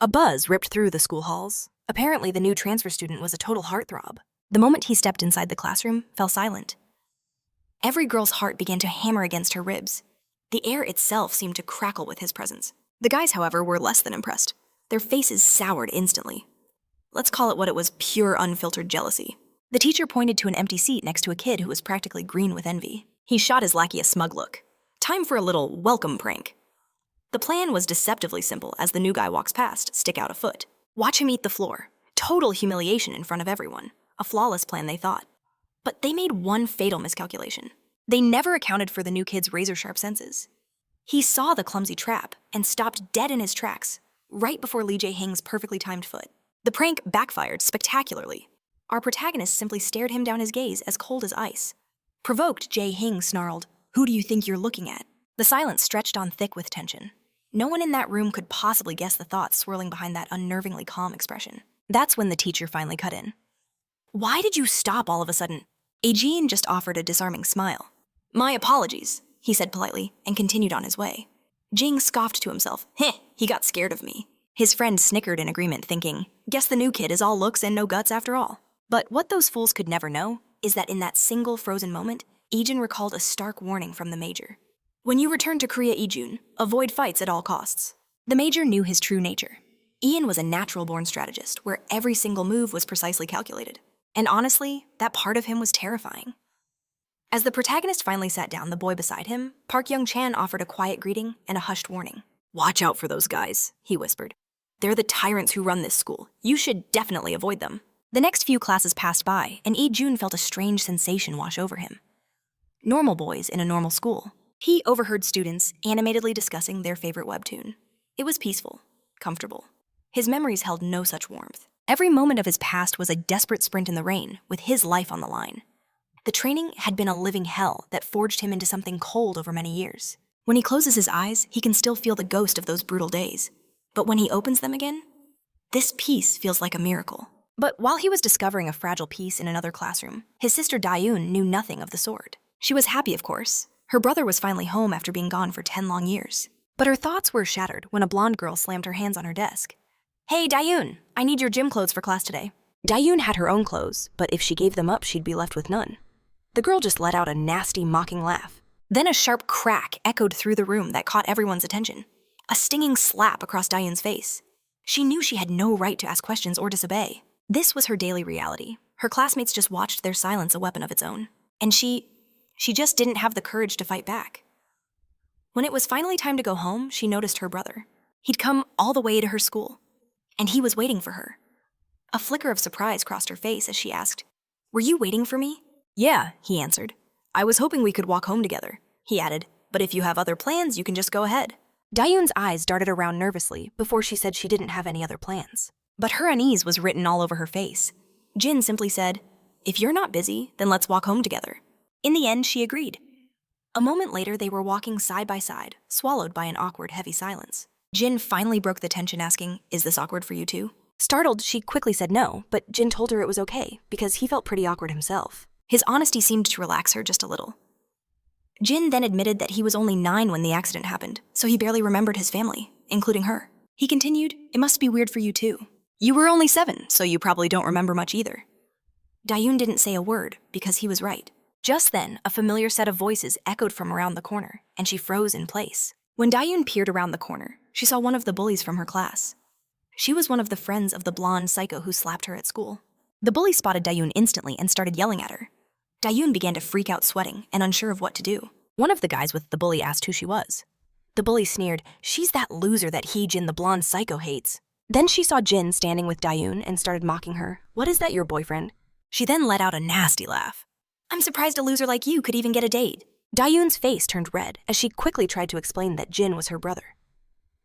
A buzz ripped through the school halls. Apparently, the new transfer student was a total heartthrob. The moment he stepped inside the classroom, fell silent. Every girl's heart began to hammer against her ribs. The air itself seemed to crackle with his presence. The guys, however, were less than impressed. Their faces soured instantly. Let's call it what it was, pure unfiltered jealousy. The teacher pointed to an empty seat next to a kid who was practically green with envy. He shot his lackey a smug look. Time for a little welcome prank. The plan was deceptively simple. As the new guy walks past, stick out a foot. Watch him eat the floor. Total humiliation in front of everyone. A flawless plan, they thought. But they made one fatal miscalculation. They never accounted for the new kid's razor-sharp senses. He saw the clumsy trap and stopped dead in his tracks, right before Lee Jae-hing's perfectly timed foot. The prank backfired spectacularly. Our protagonist simply stared him down, his gaze as cold as ice. Provoked, Jae-hing snarled, "Who do you think you're looking at?" The silence stretched on thick with tension. No one in that room could possibly guess the thoughts swirling behind that unnervingly calm expression. That's when the teacher finally cut in. "Why did you stop all of a sudden?" Eugene just offered a disarming smile. "My apologies," he said politely, and continued on his way. Jing scoffed to himself. Heh, he got scared of me. His friend snickered in agreement, thinking, guess the new kid is all looks and no guts after all. But what those fools could never know is that in that single frozen moment, Ijun recalled a stark warning from the major. When you return to Korea, Ijun, avoid fights at all costs. The major knew his true nature. Ian was a natural-born strategist where every single move was precisely calculated. And honestly, that part of him was terrifying. As the protagonist finally sat down, the boy beside him, Park Young-chan offered a quiet greeting and a hushed warning. "Watch out for those guys," he whispered. "They're the tyrants who run this school. You should definitely avoid them." The next few classes passed by, and Ijun felt a strange sensation wash over him. Normal boys in a normal school. He overheard students animatedly discussing their favorite webtoon. It was peaceful, comfortable. His memories held no such warmth. Every moment of his past was a desperate sprint in the rain, with his life on the line. The training had been a living hell that forged him into something cold over many years. When he closes his eyes, he can still feel the ghost of those brutal days. But when he opens them again, this peace feels like a miracle. But while he was discovering a fragile peace in another classroom, his sister Dayun knew nothing of the sort. She was happy, of course. Her brother was finally home after being gone for 10 long years. But her thoughts were shattered when a blonde girl slammed her hands on her desk. "Hey, Dayun, I need your gym clothes for class today." Dayun had her own clothes, but if she gave them up, she'd be left with none. The girl just let out a nasty, mocking laugh. Then a sharp crack echoed through the room that caught everyone's attention. A stinging slap across Dayun's face. She knew she had no right to ask questions or disobey. This was her daily reality. Her classmates just watched their silence a weapon of its own. And she just didn't have the courage to fight back. When it was finally time to go home, she noticed her brother. He'd come all the way to her school, and he was waiting for her. A flicker of surprise crossed her face as she asked, "Were you waiting for me?" "Yeah," he answered. "I was hoping we could walk home together," he added. "But if you have other plans, you can just go ahead." Dayun's eyes darted around nervously before she said she didn't have any other plans. But her unease was written all over her face. Jin simply said, "If you're not busy, then let's walk home together." In the end, she agreed. A moment later, they were walking side by side, swallowed by an awkward, heavy silence. Jin finally broke the tension, asking, "Is this awkward for you too?" Startled, she quickly said no, but Jin told her it was okay, because he felt pretty awkward himself. His honesty seemed to relax her just a little. Jin then admitted that he was only 9 when the accident happened, so he barely remembered his family, including her. He continued, "It must be weird for you too. You were only 7, so you probably don't remember much either." Dayun didn't say a word, because he was right. Just then, a familiar set of voices echoed from around the corner, and she froze in place. When Dayun peered around the corner, she saw one of the bullies from her class. She was one of the friends of the blonde psycho who slapped her at school. The bully spotted Dayun instantly and started yelling at her. Dayun began to freak out, sweating and unsure of what to do. One of the guys with the bully asked who she was. The bully sneered, "She's that loser that Jin, the blonde psycho, hates." Then she saw Jin standing with Dayun and started mocking her. "What is that, your boyfriend?" She then let out a nasty laugh. "I'm surprised a loser like you could even get a date." Dayun's face turned red as she quickly tried to explain that Jin was her brother.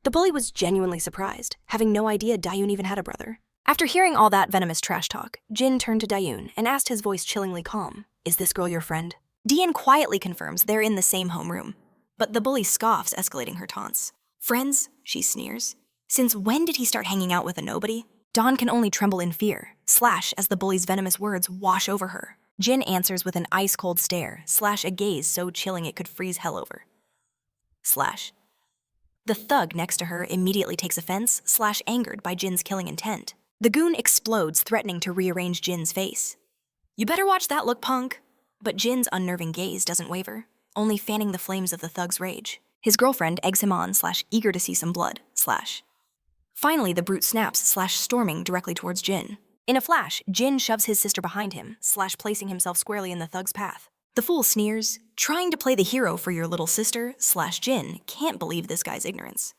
The bully was genuinely surprised, having no idea Dayun even had a brother. After hearing all that venomous trash talk, Jin turned to Dayun and asked, his voice chillingly calm, "Is this girl your friend?" Dian quietly confirms they're in the same homeroom, but the bully scoffs, escalating her taunts. "Friends?" she sneers. "Since when did he start hanging out with a nobody?" Dawn can only tremble in fear, slash as the bully's venomous words wash over her. Jin answers with an ice-cold stare, slash a gaze so chilling it could freeze hell over. Slash. The thug next to her immediately takes offense / angered by Jin's killing intent. The goon explodes, threatening to rearrange Jin's face. You better watch that look, punk. But Jin's unnerving gaze doesn't waver, only fanning the flames of the thug's rage. His girlfriend eggs him on / eager to see some blood / Finally, the brute snaps / storming directly towards Jin. In a flash, Jin shoves his sister behind him / placing himself squarely in the thug's path. The fool sneers, trying to play the hero for your little sister / Jin can't believe this guy's ignorance.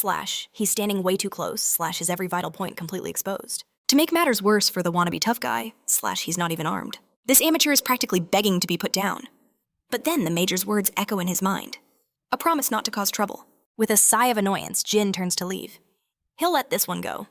/ he's standing way too close / his every vital point completely exposed. To make matters worse for the wannabe tough guy / he's not even armed. This amateur is practically begging to be put down. But then the major's words echo in his mind. A promise not to cause trouble. With a sigh of annoyance, Jin turns to leave. He'll let this one go.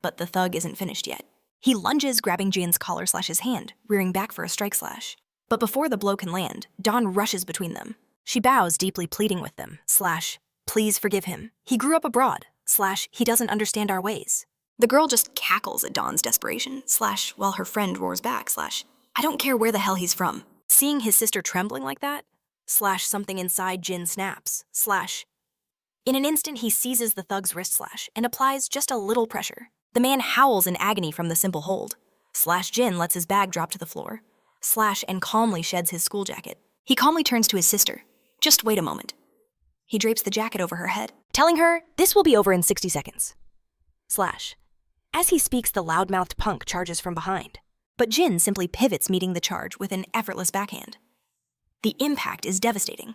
But the thug isn't finished yet. He lunges, grabbing Jin's collar / his hand, rearing back for a strike /. But before the blow can land, Dawn rushes between them. She bows, deeply pleading with them / please forgive him. He grew up abroad / he doesn't understand our ways. The girl just cackles at Dawn's desperation / while her friend roars back / I don't care where the hell he's from. Seeing his sister trembling like that / something inside Jin snaps / In an instant, he seizes the thug's wrist / and applies just a little pressure. The man howls in agony from the simple hold / Jin lets his bag drop to the floor / and calmly sheds his school jacket. He calmly turns to his sister. Just wait a moment. He drapes the jacket over her head, telling her, this will be over in 60 seconds. / As he speaks, the loudmouthed punk charges from behind. But Jin simply pivots, meeting the charge with an effortless backhand. The impact is devastating.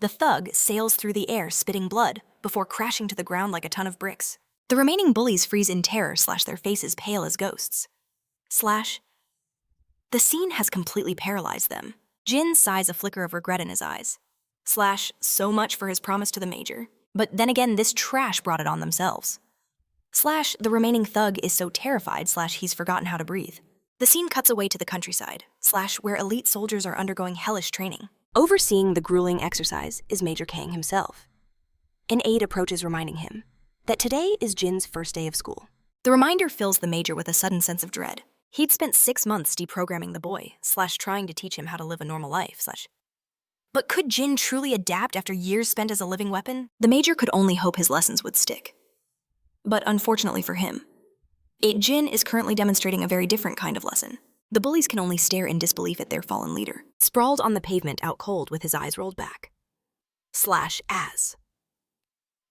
The thug sails through the air, spitting blood, before crashing to the ground like a ton of bricks. The remaining bullies freeze in terror / their faces pale as ghosts. The scene has completely paralyzed them. Jin sighs, a flicker of regret in his eyes. So much for his promise to the major. But then again, this trash brought it on themselves. The remaining thug is so terrified / he's forgotten how to breathe. The scene cuts away to the countryside / where elite soldiers are undergoing hellish training. Overseeing the grueling exercise is Major Kang himself. An aide approaches, reminding him that today is Jin's first day of school. The reminder fills the major with a sudden sense of dread. He'd spent 6 months deprogramming the boy / trying to teach him how to live a normal life / But could Jin truly adapt after years spent as a living weapon? The major could only hope his lessons would stick. But unfortunately for him, Jin is currently demonstrating a very different kind of lesson. The bullies can only stare in disbelief at their fallen leader, sprawled on the pavement out cold with his eyes rolled back. As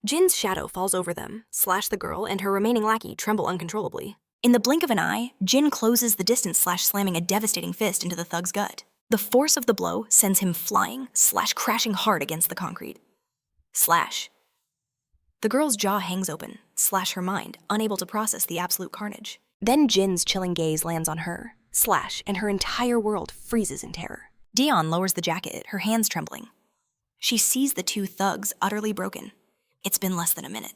Jin's shadow falls over them, the girl and her remaining lackey tremble uncontrollably. In the blink of an eye, Jin closes the distance / slamming a devastating fist into the thug's gut. The force of the blow sends him flying / crashing hard against the concrete. The girl's jaw hangs open / her mind unable to process the absolute carnage. Then Jin's chilling gaze lands on her / and her entire world freezes in terror. Dion lowers the jacket, her hands trembling. She sees the two thugs utterly broken. It's been less than a minute.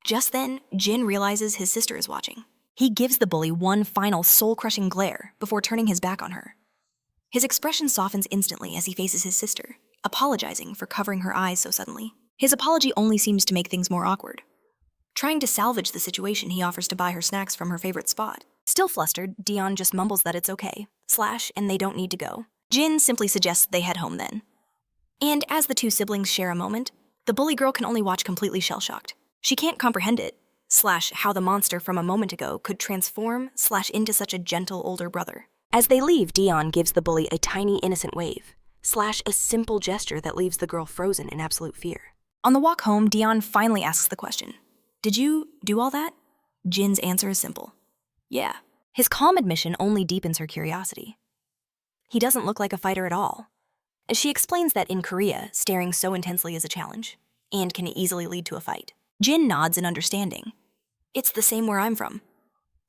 Just then, Jin realizes his sister is watching. He gives the bully one final soul-crushing glare before turning his back on her. His expression softens instantly as he faces his sister, apologizing for covering her eyes so suddenly. His apology only seems to make things more awkward. Trying to salvage the situation, he offers to buy her snacks from her favorite spot. Still flustered, Dion just mumbles that it's okay, / and they don't need to go. Jin simply suggests they head home then. And as the two siblings share a moment, the bully girl can only watch completely shell-shocked. She can't comprehend it, / how the monster from a moment ago could transform / into such a gentle older brother. As they leave, Dion gives the bully a tiny innocent wave, / a simple gesture that leaves the girl frozen in absolute fear. On the walk home, Dion finally asks the question, "Did you do all that?" Jin's answer is simple. Yeah. His calm admission only deepens her curiosity. He doesn't look like a fighter at all. She explains that in Korea, staring so intensely is a challenge, and can easily lead to a fight. Jin nods in understanding. It's the same where I'm from.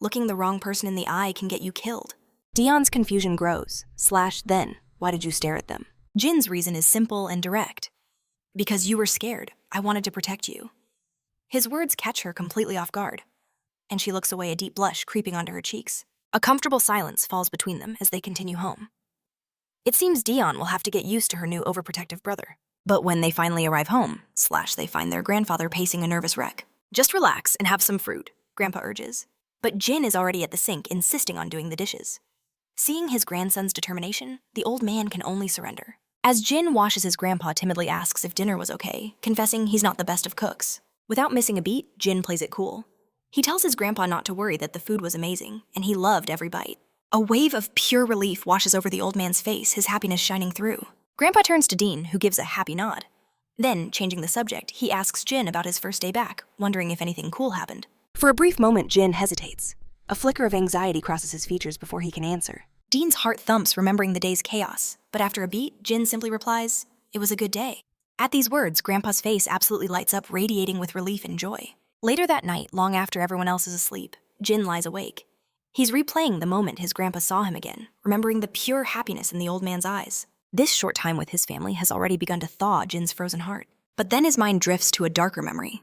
Looking the wrong person in the eye can get you killed. Dion's confusion grows, / then, why did you stare at them? Jin's reason is simple and direct. Because you were scared. I wanted to protect you. His words catch her completely off guard, and she looks away, a deep blush creeping onto her cheeks. A comfortable silence falls between them as they continue home. It seems Dion will have to get used to her new overprotective brother. But when they finally arrive home, / they find their grandfather pacing a nervous wreck. Just relax and have some fruit, Grandpa urges. But Jin is already at the sink, insisting on doing the dishes. Seeing his grandson's determination, the old man can only surrender. As Jin washes his grandpa timidly asks if dinner was okay, confessing he's not the best of cooks. Without missing a beat, Jin plays it cool. He tells his grandpa not to worry that the food was amazing, and he loved every bite. A wave of pure relief washes over the old man's face, his happiness shining through. Grandpa turns to Dean, who gives a happy nod. Then, changing the subject, he asks Jin about his first day back, wondering if anything cool happened. For a brief moment, Jin hesitates. A flicker of anxiety crosses his features before he can answer. Dean's heart thumps, remembering the day's chaos, but after a beat, Jin simply replies, "It was a good day." At these words, Grandpa's face absolutely lights up, radiating with relief and joy. Later that night, long after everyone else is asleep, Jin lies awake. He's replaying the moment his grandpa saw him again, remembering the pure happiness in the old man's eyes. This short time with his family has already begun to thaw Jin's frozen heart. But then his mind drifts to a darker memory.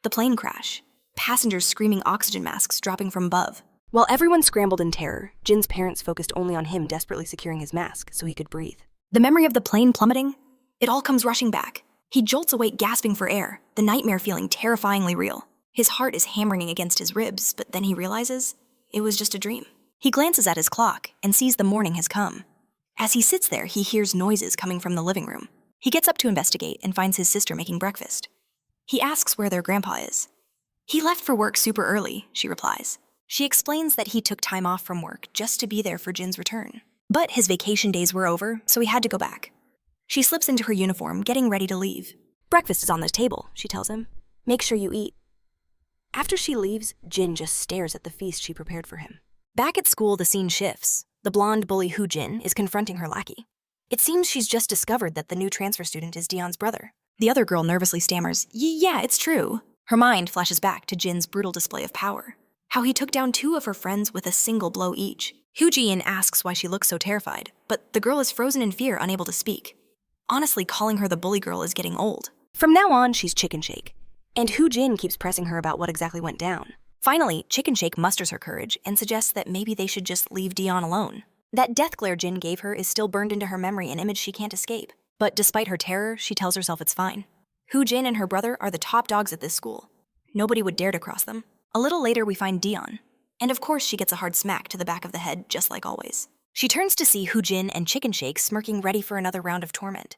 The plane crash. Passengers screaming, oxygen masks dropping from above. While everyone scrambled in terror, Jin's parents focused only on him desperately securing his mask so he could breathe. The memory of the plane plummeting? It all comes rushing back. He jolts awake gasping for air, the nightmare feeling terrifyingly real. His heart is hammering against his ribs, but then he realizes it was just a dream. He glances at his clock and sees the morning has come. As he sits there, he hears noises coming from the living room. He gets up to investigate and finds his sister making breakfast. He asks where their grandpa is. "He left for work super early," she replies. She explains that he took time off from work just to be there for Jin's return. But his vacation days were over, so he had to go back. She slips into her uniform, getting ready to leave. "Breakfast is on the table," she tells him. "Make sure you eat." After she leaves, Jin just stares at the feast she prepared for him. Back at school, the scene shifts. The blonde bully Jin is confronting her lackey. It seems she's just discovered that the new transfer student is Dion's brother. The other girl nervously stammers, "Yeah, it's true." Her mind flashes back to Jin's brutal display of power. How he took down 2 of her friends with a single blow each. Jin asks why she looks so terrified, but the girl is frozen in fear, unable to speak. Honestly, calling her the bully girl is getting old. From now on, she's Chicken Shake. And Jin keeps pressing her about what exactly went down. Finally, Chicken Shake musters her courage and suggests that maybe they should just leave Dion alone. That death glare Jin gave her is still burned into her memory, an image she can't escape. But despite her terror, she tells herself it's fine. Jin and her brother are the top dogs at this school. Nobody would dare to cross them. A little later, we find Dion. And of course, she gets a hard smack to the back of the head, just like always. She turns to see Jin and Chicken Shake smirking, ready for another round of torment.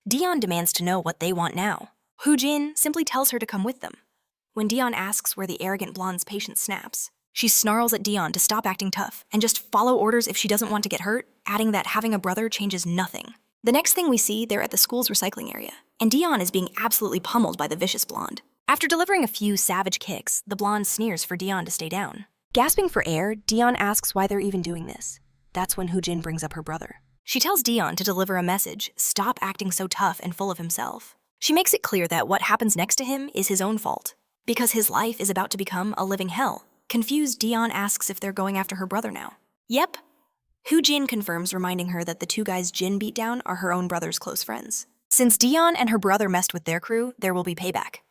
Dion demands to know what they want now. Jin simply tells her to come with them. When Dion asks where the arrogant blonde's patience snaps, she snarls at Dion to stop acting tough and just follow orders if she doesn't want to get hurt, adding that having a brother changes nothing. The next thing we see, they're at the school's recycling area, and Dion is being absolutely pummeled by the vicious blonde. After delivering a few savage kicks, the blonde sneers for Dion to stay down. Gasping for air, Dion asks why they're even doing this. That's when Jin brings up her brother. She tells Dion to deliver a message, stop acting so tough and full of himself. She makes it clear that what happens next to him is his own fault, because his life is about to become a living hell. Confused, Dion asks if they're going after her brother now. Yep. Jin confirms, reminding her that the 2 guys Jin beat down are her own brother's close friends. Since Dion and her brother messed with their crew, there will be payback.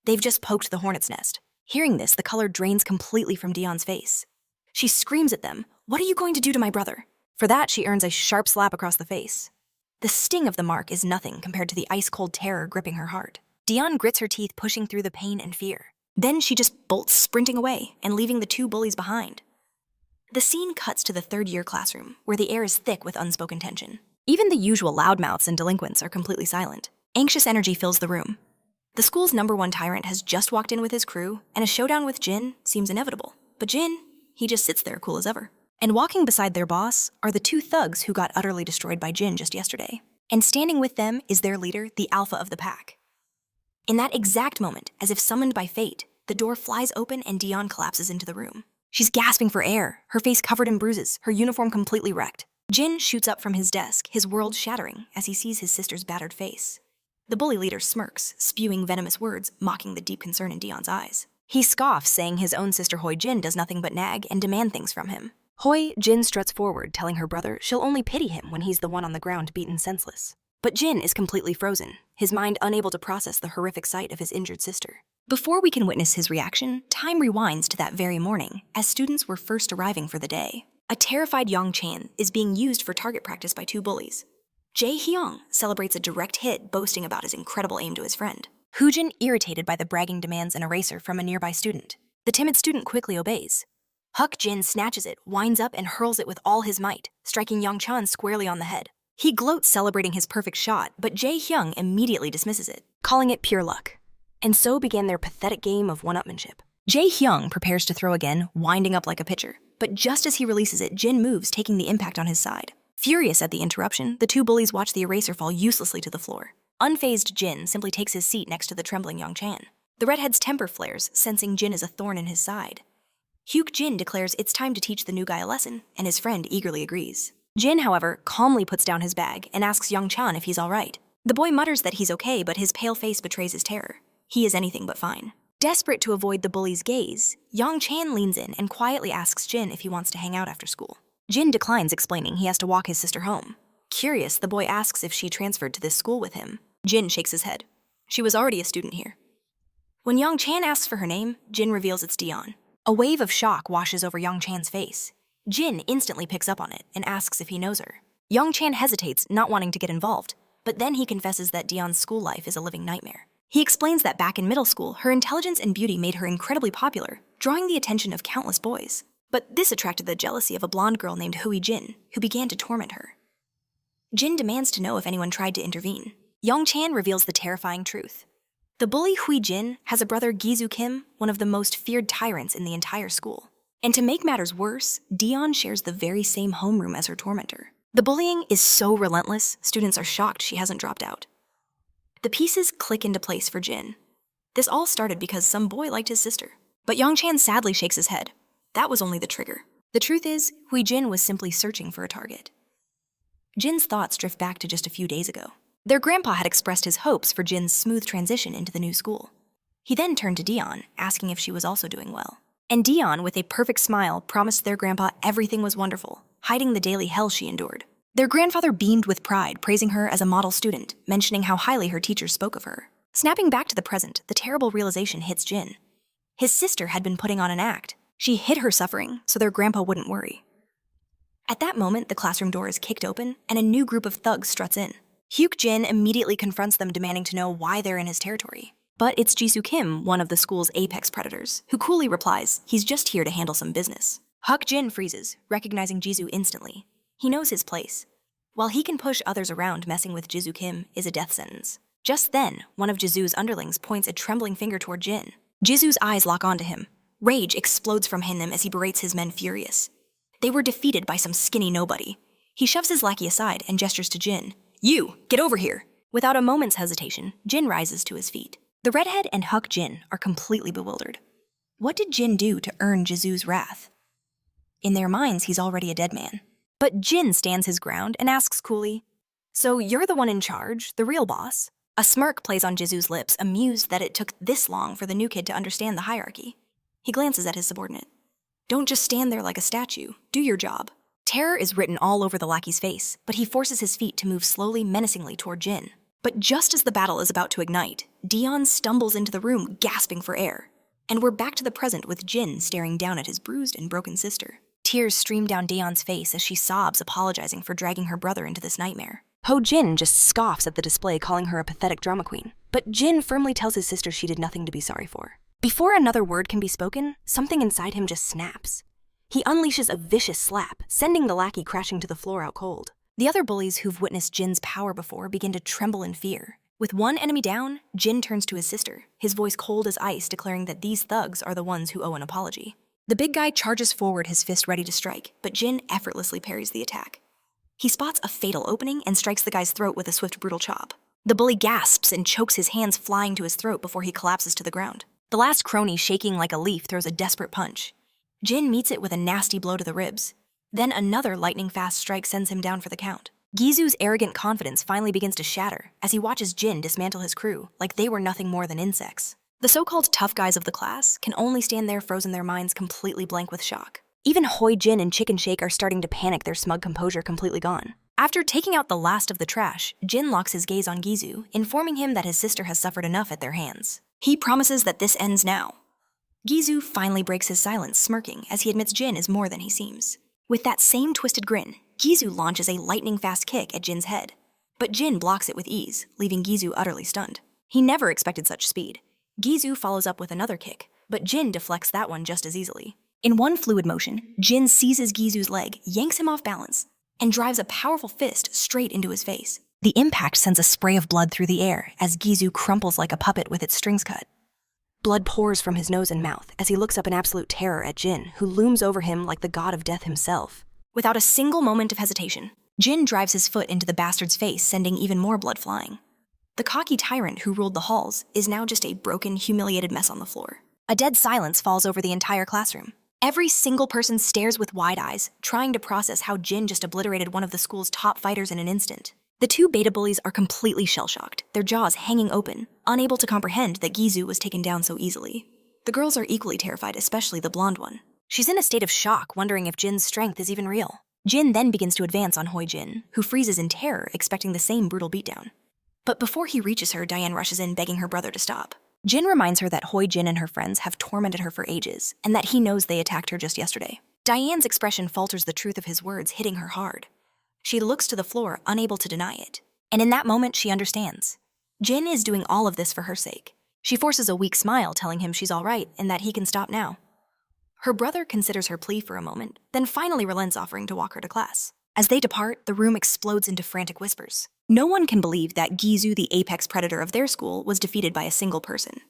They've just poked the hornet's nest. Hearing this, the color drains completely from Dion's face. She screams at them, "What are you going to do to my brother?" For that, she earns a sharp slap across the face. The sting of the mark is nothing compared to the ice-cold terror gripping her heart. Dion grits her teeth, pushing through the pain and fear. Then she just bolts, sprinting away and leaving the 2 bullies behind. The scene cuts to the 3rd-year classroom, where the air is thick with unspoken tension. Even the usual loudmouths and delinquents are completely silent. Anxious energy fills the room. The school's #1 tyrant has just walked in with his crew, and a showdown with Jin seems inevitable. But Jin, he just sits there cool as ever. And walking beside their boss are the 2 thugs who got utterly destroyed by Jin just yesterday. And standing with them is their leader, the alpha of the pack. In that exact moment, as if summoned by fate, the door flies open and Dion collapses into the room. She's gasping for air, her face covered in bruises, her uniform completely wrecked. Jin shoots up from his desk, his world shattering as he sees his sister's battered face. The bully leader smirks, spewing venomous words, mocking the deep concern in Dion's eyes. He scoffs, saying his own sister Jin does nothing but nag and demand things from him. Jin struts forward, telling her brother she'll only pity him when he's the one on the ground beaten senseless. But Jin is completely frozen, his mind unable to process the horrific sight of his injured sister. Before we can witness his reaction, time rewinds to that very morning, as students were first arriving for the day. A terrified Yongchan is being used for target practice by 2 bullies. Jae Hyung celebrates a direct hit, boasting about his incredible aim to his friend. Jin, irritated by the bragging, demands an eraser from a nearby student. The timid student quickly obeys. Jin snatches it, winds up, and hurls it with all his might, striking Yongchan squarely on the head. He gloats celebrating his perfect shot, but Jae-hyung immediately dismisses it, calling it pure luck. And so began their pathetic game of one-upmanship. Jae-hyung prepares to throw again, winding up like a pitcher. But just as he releases it, Jin moves, taking the impact on his side. Furious at the interruption, the two bullies watch the eraser fall uselessly to the floor. Unfazed Jin simply takes his seat next to the trembling Young-chan. The redhead's temper flares, sensing Jin is a thorn in his side. Hyuk-jin declares it's time to teach the new guy a lesson, and his friend eagerly agrees. Jin, however, calmly puts down his bag and asks Young-chan if he's all right. The boy mutters that he's okay, but his pale face betrays his terror. He is anything but fine. Desperate to avoid the bully's gaze, Young-chan leans in and quietly asks Jin if he wants to hang out after school. Jin declines, explaining he has to walk his sister home. Curious, the boy asks if she transferred to this school with him. Jin shakes his head. She was already a student here. When Young-chan asks for her name, Jin reveals it's Dion. A wave of shock washes over Young-chan's face. Jin instantly picks up on it and asks if he knows her. Young-chan hesitates, not wanting to get involved, but then he confesses that Dion's school life is a living nightmare. He explains that back in middle school, her intelligence and beauty made her incredibly popular, drawing the attention of countless boys. But this attracted the jealousy of a blonde girl named Hui-jin, who began to torment her. Jin demands to know if anyone tried to intervene. Young-chan reveals the terrifying truth. The bully Hui-jin has a brother Gizu Kim, one of the most feared tyrants in the entire school. And to make matters worse, Dion shares the very same homeroom as her tormentor. The bullying is so relentless, students are shocked she hasn't dropped out. The pieces click into place for Jin. This all started because some boy liked his sister. But Young-chan sadly shakes his head. That was only the trigger. The truth is, Hui-jin was simply searching for a target. Jin's thoughts drift back to just a few days ago. Their grandpa had expressed his hopes for Jin's smooth transition into the new school. He then turned to Dion, asking if she was also doing well. And Dion, with a perfect smile, promised their grandpa everything was wonderful, hiding the daily hell she endured. Their grandfather beamed with pride, praising her as a model student, mentioning how highly her teachers spoke of her. Snapping back to the present, the terrible realization hits Jin. His sister had been putting on an act. She hid her suffering, so their grandpa wouldn't worry. At that moment, the classroom door is kicked open, and a new group of thugs struts in. Hyuk-jin immediately confronts them, demanding to know why they're in his territory. But it's Jisoo Kim, one of the school's apex predators, who coolly replies he's just here to handle some business. Hyuk-jin freezes, recognizing Jisoo instantly. He knows his place. While he can push others around, messing with Jisoo Kim is a death sentence. Just then, one of Jisoo's underlings points a trembling finger toward Jin. Jisoo's eyes lock onto him. Rage explodes from him as he berates his men furious. They were defeated by some skinny nobody. He shoves his lackey aside and gestures to Jin. You, get over here! Without a moment's hesitation, Jin rises to his feet. The redhead and Hyuk-jin are completely bewildered. What did Jin do to earn Jisoo's wrath? In their minds, he's already a dead man. But Jin stands his ground and asks coolly, "So you're the one in charge, the real boss?" A smirk plays on Jisoo's lips, amused that it took this long for the new kid to understand the hierarchy. He glances at his subordinate. "Don't just stand there like a statue. Do your job." Terror is written all over the lackey's face, but he forces his feet to move slowly, menacingly toward Jin. But just as the battle is about to ignite, Dion stumbles into the room, gasping for air. And we're back to the present with Jin staring down at his bruised and broken sister. Tears stream down Dion's face as she sobs, apologizing for dragging her brother into this nightmare. Ho-jin just scoffs at the display, calling her a pathetic drama queen. But Jin firmly tells his sister she did nothing to be sorry for. Before another word can be spoken, something inside him just snaps. He unleashes a vicious slap, sending the lackey crashing to the floor out cold. The other bullies who've witnessed Jin's power before begin to tremble in fear. With one enemy down, Jin turns to his sister, his voice cold as ice, declaring that these thugs are the ones who owe an apology. The big guy charges forward, his fist ready to strike, but Jin effortlessly parries the attack. He spots a fatal opening and strikes the guy's throat with a swift, brutal chop. The bully gasps and chokes, his hands flying to his throat before he collapses to the ground. The last crony, shaking like a leaf, throws a desperate punch. Jin meets it with a nasty blow to the ribs. Then another lightning-fast strike sends him down for the count. Gisu's arrogant confidence finally begins to shatter as he watches Jin dismantle his crew like they were nothing more than insects. The so-called tough guys of the class can only stand there, frozen, their minds completely blank with shock. Even Hoi-jin and Chicken Shake are starting to panic, their smug composure completely gone. After taking out the last of the trash, Jin locks his gaze on Gisu, informing him that his sister has suffered enough at their hands. He promises that this ends now. Gisu finally breaks his silence, smirking as he admits Jin is more than he seems. With that same twisted grin, Gisu launches a lightning-fast kick at Jin's head. But Jin blocks it with ease, leaving Gisu utterly stunned. He never expected such speed. Gisu follows up with another kick, but Jin deflects that one just as easily. In one fluid motion, Jin seizes Gisu's leg, yanks him off balance, and drives a powerful fist straight into his face. The impact sends a spray of blood through the air as Gizu crumples like a puppet with its strings cut. Blood pours from his nose and mouth as he looks up in absolute terror at Jin, who looms over him like the god of death himself. Without a single moment of hesitation, Jin drives his foot into the bastard's face, sending even more blood flying. The cocky tyrant who ruled the halls is now just a broken, humiliated mess on the floor. A dead silence falls over the entire classroom. Every single person stares with wide eyes, trying to process how Jin just obliterated one of the school's top fighters in an instant. The two beta bullies are completely shell-shocked, their jaws hanging open, unable to comprehend that Gizu was taken down so easily. The girls are equally terrified, especially the blonde one. She's in a state of shock, wondering if Jin's strength is even real. Jin then begins to advance on Hoi Jin, who freezes in terror, expecting the same brutal beatdown. But before he reaches her, Diane rushes in, begging her brother to stop. Jin reminds her that Hoi Jin and her friends have tormented her for ages, and that he knows they attacked her just yesterday. Diane's expression falters, the truth of his words hitting her hard. She looks to the floor, unable to deny it. And in that moment, she understands. Jin is doing all of this for her sake. She forces a weak smile, telling him she's all right and that he can stop now. Her brother considers her plea for a moment, then finally relents, offering to walk her to class. As they depart, the room explodes into frantic whispers. No one can believe that Gizu, the apex predator of their school, was defeated by a single person.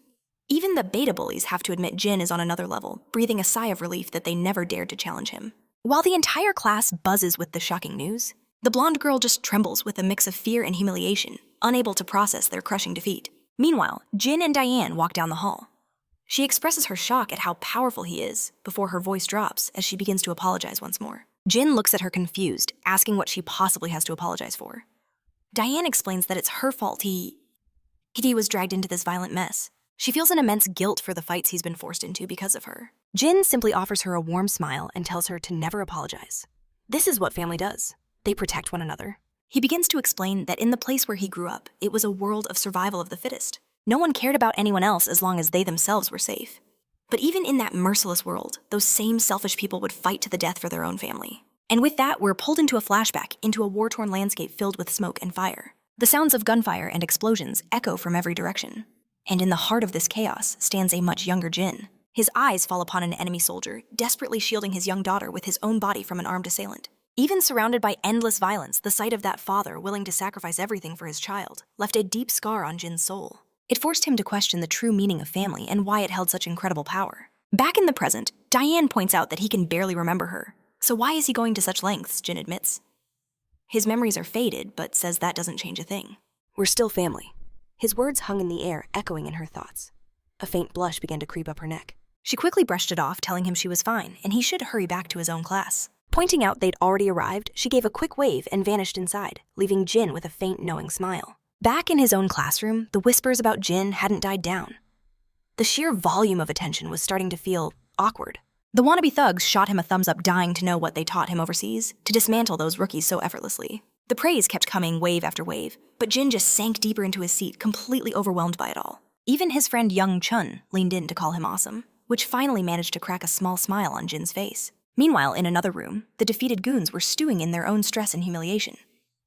Even the beta bullies have to admit Jin is on another level, breathing a sigh of relief that they never dared to challenge him. While the entire class buzzes with the shocking news, the blonde girl just trembles with a mix of fear and humiliation, unable to process their crushing defeat. Meanwhile, Jin and Diane walk down the hall. She expresses her shock at how powerful he is, before her voice drops as she begins to apologize once more. Jin looks at her confused, asking what she possibly has to apologize for. Diane explains that it's her fault he was dragged into this violent mess. She feels an immense guilt for the fights he's been forced into because of her. Jin simply offers her a warm smile and tells her to never apologize. This is what family does. They protect one another. He begins to explain that in the place where he grew up, it was a world of survival of the fittest. No one cared about anyone else as long as they themselves were safe. But even in that merciless world, those same selfish people would fight to the death for their own family. And with that, we're pulled into a flashback into a war-torn landscape filled with smoke and fire. The sounds of gunfire and explosions echo from every direction. And in the heart of this chaos stands a much younger Jin. His eyes fall upon an enemy soldier, desperately shielding his young daughter with his own body from an armed assailant. Even surrounded by endless violence, the sight of that father willing to sacrifice everything for his child left a deep scar on Jin's soul. It forced him to question the true meaning of family and why it held such incredible power. Back in the present, Diane points out that he can barely remember her. So why is he going to such lengths, Jin admits. His memories are faded, but says that doesn't change a thing. We're still family. His words hung in the air, echoing in her thoughts. A faint blush began to creep up her neck. She quickly brushed it off, telling him she was fine, and he should hurry back to his own class. Pointing out they'd already arrived, she gave a quick wave and vanished inside, leaving Jin with a faint, knowing smile. Back in his own classroom, the whispers about Jin hadn't died down. The sheer volume of attention was starting to feel awkward. The wannabe thugs shot him a thumbs up, dying to know what they taught him overseas, to dismantle those rookies so effortlessly. The praise kept coming wave after wave, but Jin just sank deeper into his seat, completely overwhelmed by it all. Even his friend Young Chun leaned in to call him awesome, which finally managed to crack a small smile on Jin's face. Meanwhile, in another room, the defeated goons were stewing in their own stress and humiliation.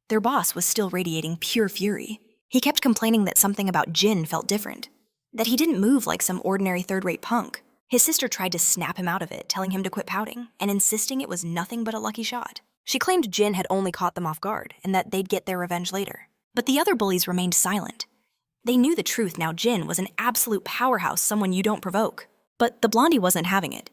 Their boss was still radiating pure fury. He kept complaining that something about Jin felt different, that he didn't move like some ordinary third-rate punk. His sister tried to snap him out of it, telling him to quit pouting, and insisting it was nothing but a lucky shot. She claimed Jin had only caught them off guard, and that they'd get their revenge later. But the other bullies remained silent. They knew the truth now. Jin was an absolute powerhouse, someone you don't provoke. But the blondie wasn't having it.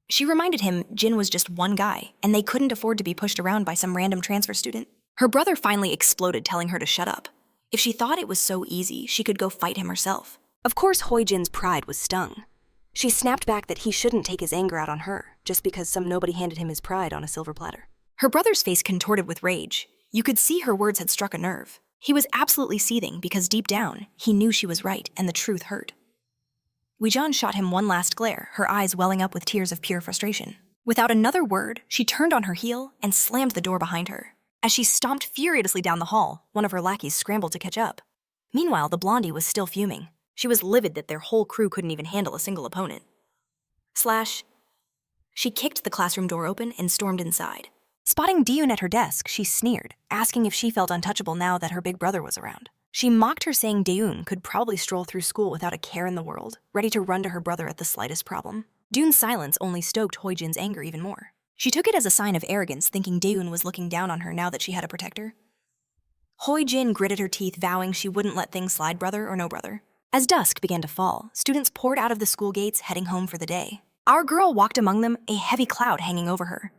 She reminded him Jin was just one guy, and they couldn't afford to be pushed around by some random transfer student. Her brother finally exploded, telling her to shut up. If she thought it was so easy, she could go fight him herself. Of course, Hoi Jin's pride was stung. She snapped back that he shouldn't take his anger out on her, just because some nobody handed him his pride on a silver platter. Her brother's face contorted with rage. You could see her words had struck a nerve. He was absolutely seething because deep down, he knew she was right and the truth hurt. Weijan shot him one last glare, her eyes welling up with tears of pure frustration. Without another word, she turned on her heel and slammed the door behind her. As she stomped furiously down the hall, one of her lackeys scrambled to catch up. Meanwhile, the blondie was still fuming. She was livid that their whole crew couldn't even handle a single opponent. She kicked the classroom door open and stormed inside. Spotting Diyun at her desk, she sneered, asking if she felt untouchable now that her big brother was around. She mocked her, saying Diyun could probably stroll through school without a care in the world, ready to run to her brother at the slightest problem. Diyun's silence only stoked Hoi Jin's anger even more. She took it as a sign of arrogance, thinking Daeun was looking down on her now that she had a protector. Hoi Jin gritted her teeth, vowing she wouldn't let things slide, brother or no brother. As dusk began to fall, students poured out of the school gates, heading home for the day. Our girl walked among them, a heavy cloud hanging over her.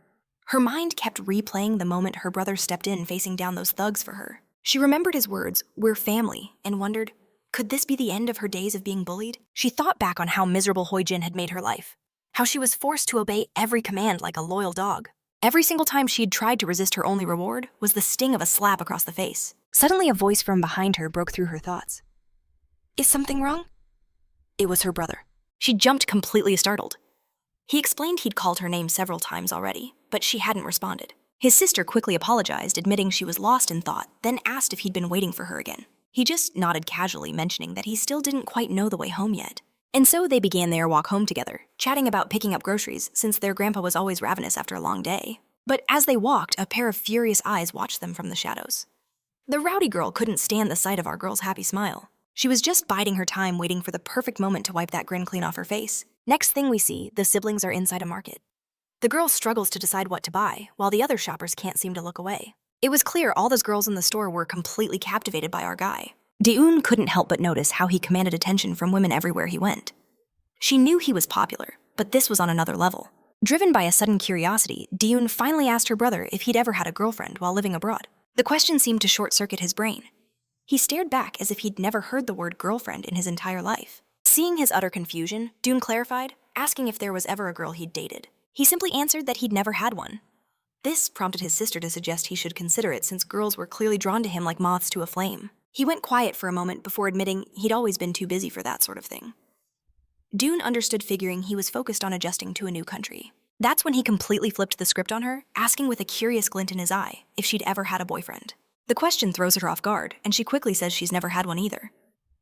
Her mind kept replaying the moment her brother stepped in, facing down those thugs for her. She remembered his words, "We're family," and wondered, could this be the end of her days of being bullied? She thought back on how miserable Hoi Jin had made her life, how she was forced to obey every command like a loyal dog. Every single time she'd tried to resist, her only reward was the sting of a slap across the face. Suddenly, a voice from behind her broke through her thoughts. Is something wrong? It was her brother. She jumped, completely startled. He explained he'd called her name several times already, but she hadn't responded. His sister quickly apologized, admitting she was lost in thought, then asked if he'd been waiting for her again. He just nodded casually, mentioning that he still didn't quite know the way home yet. And so they began their walk home together, chatting about picking up groceries since their grandpa was always ravenous after a long day. But as they walked, a pair of furious eyes watched them from the shadows. The rowdy girl couldn't stand the sight of our girl's happy smile. She was just biding her time, waiting for the perfect moment to wipe that grin clean off her face. Next thing we see, the siblings are inside a market. The girl struggles to decide what to buy, while the other shoppers can't seem to look away. It was clear all those girls in the store were completely captivated by our guy. Daeun couldn't help but notice how he commanded attention from women everywhere he went. She knew he was popular, but this was on another level. Driven by a sudden curiosity, Daeun finally asked her brother if he'd ever had a girlfriend while living abroad. The question seemed to short-circuit his brain. He stared back as if he'd never heard the word girlfriend in his entire life. Seeing his utter confusion, Daeun clarified, asking if there was ever a girl he'd dated. He simply answered that he'd never had one. This prompted his sister to suggest he should consider it, since girls were clearly drawn to him like moths to a flame. He went quiet for a moment before admitting he'd always been too busy for that sort of thing. Daeun understood, figuring he was focused on adjusting to a new country. That's when he completely flipped the script on her, asking with a curious glint in his eye if she'd ever had a boyfriend. The question throws her off guard, and she quickly says she's never had one either.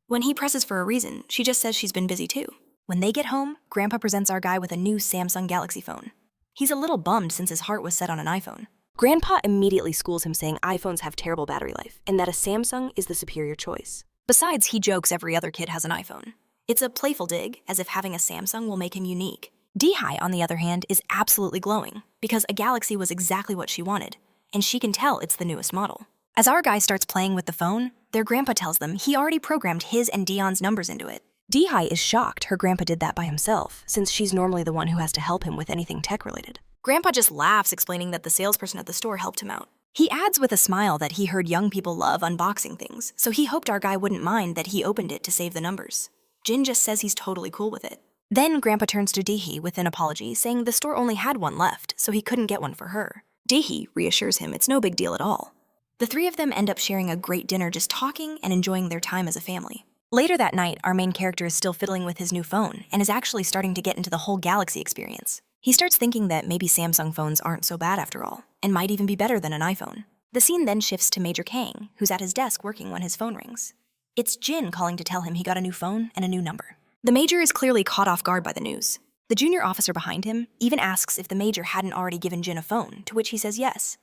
When he presses for a reason, she just says she's been busy too. When they get home, Grandpa presents our guy with a new Samsung Galaxy phone. He's a little bummed since his heart was set on an iPhone. Grandpa immediately schools him, saying iPhones have terrible battery life and that a Samsung is the superior choice. Besides, he jokes every other kid has an iPhone. It's a playful dig, as if having a Samsung will make him unique. Dee-Hai, on the other hand, is absolutely glowing, because a Galaxy was exactly what she wanted, and she can tell it's the newest model. As our guy starts playing with the phone, their grandpa tells them he already programmed his and Dion's numbers into it. Dee-Hai is shocked her grandpa did that by himself, since she's normally the one who has to help him with anything tech-related. Grandpa just laughs, explaining that the salesperson at the store helped him out. He adds with a smile that he heard young people love unboxing things, so he hoped our guy wouldn't mind that he opened it to save the numbers. Jin just says he's totally cool with it. Then Grandpa turns to Dee-Hee with an apology, saying the store only had one left, so he couldn't get one for her. Dee-Hee reassures him it's no big deal at all. The three of them end up sharing a great dinner, just talking and enjoying their time as a family. Later that night, our main character is still fiddling with his new phone and is actually starting to get into the whole Galaxy experience. He starts thinking that maybe Samsung phones aren't so bad after all, and might even be better than an iPhone. The scene then shifts to Major Kang, who's at his desk working when his phone rings. It's Jin calling to tell him he got a new phone and a new number. The Major is clearly caught off guard by the news. The junior officer behind him even asks if the Major hadn't already given Jin a phone, to which he says yes.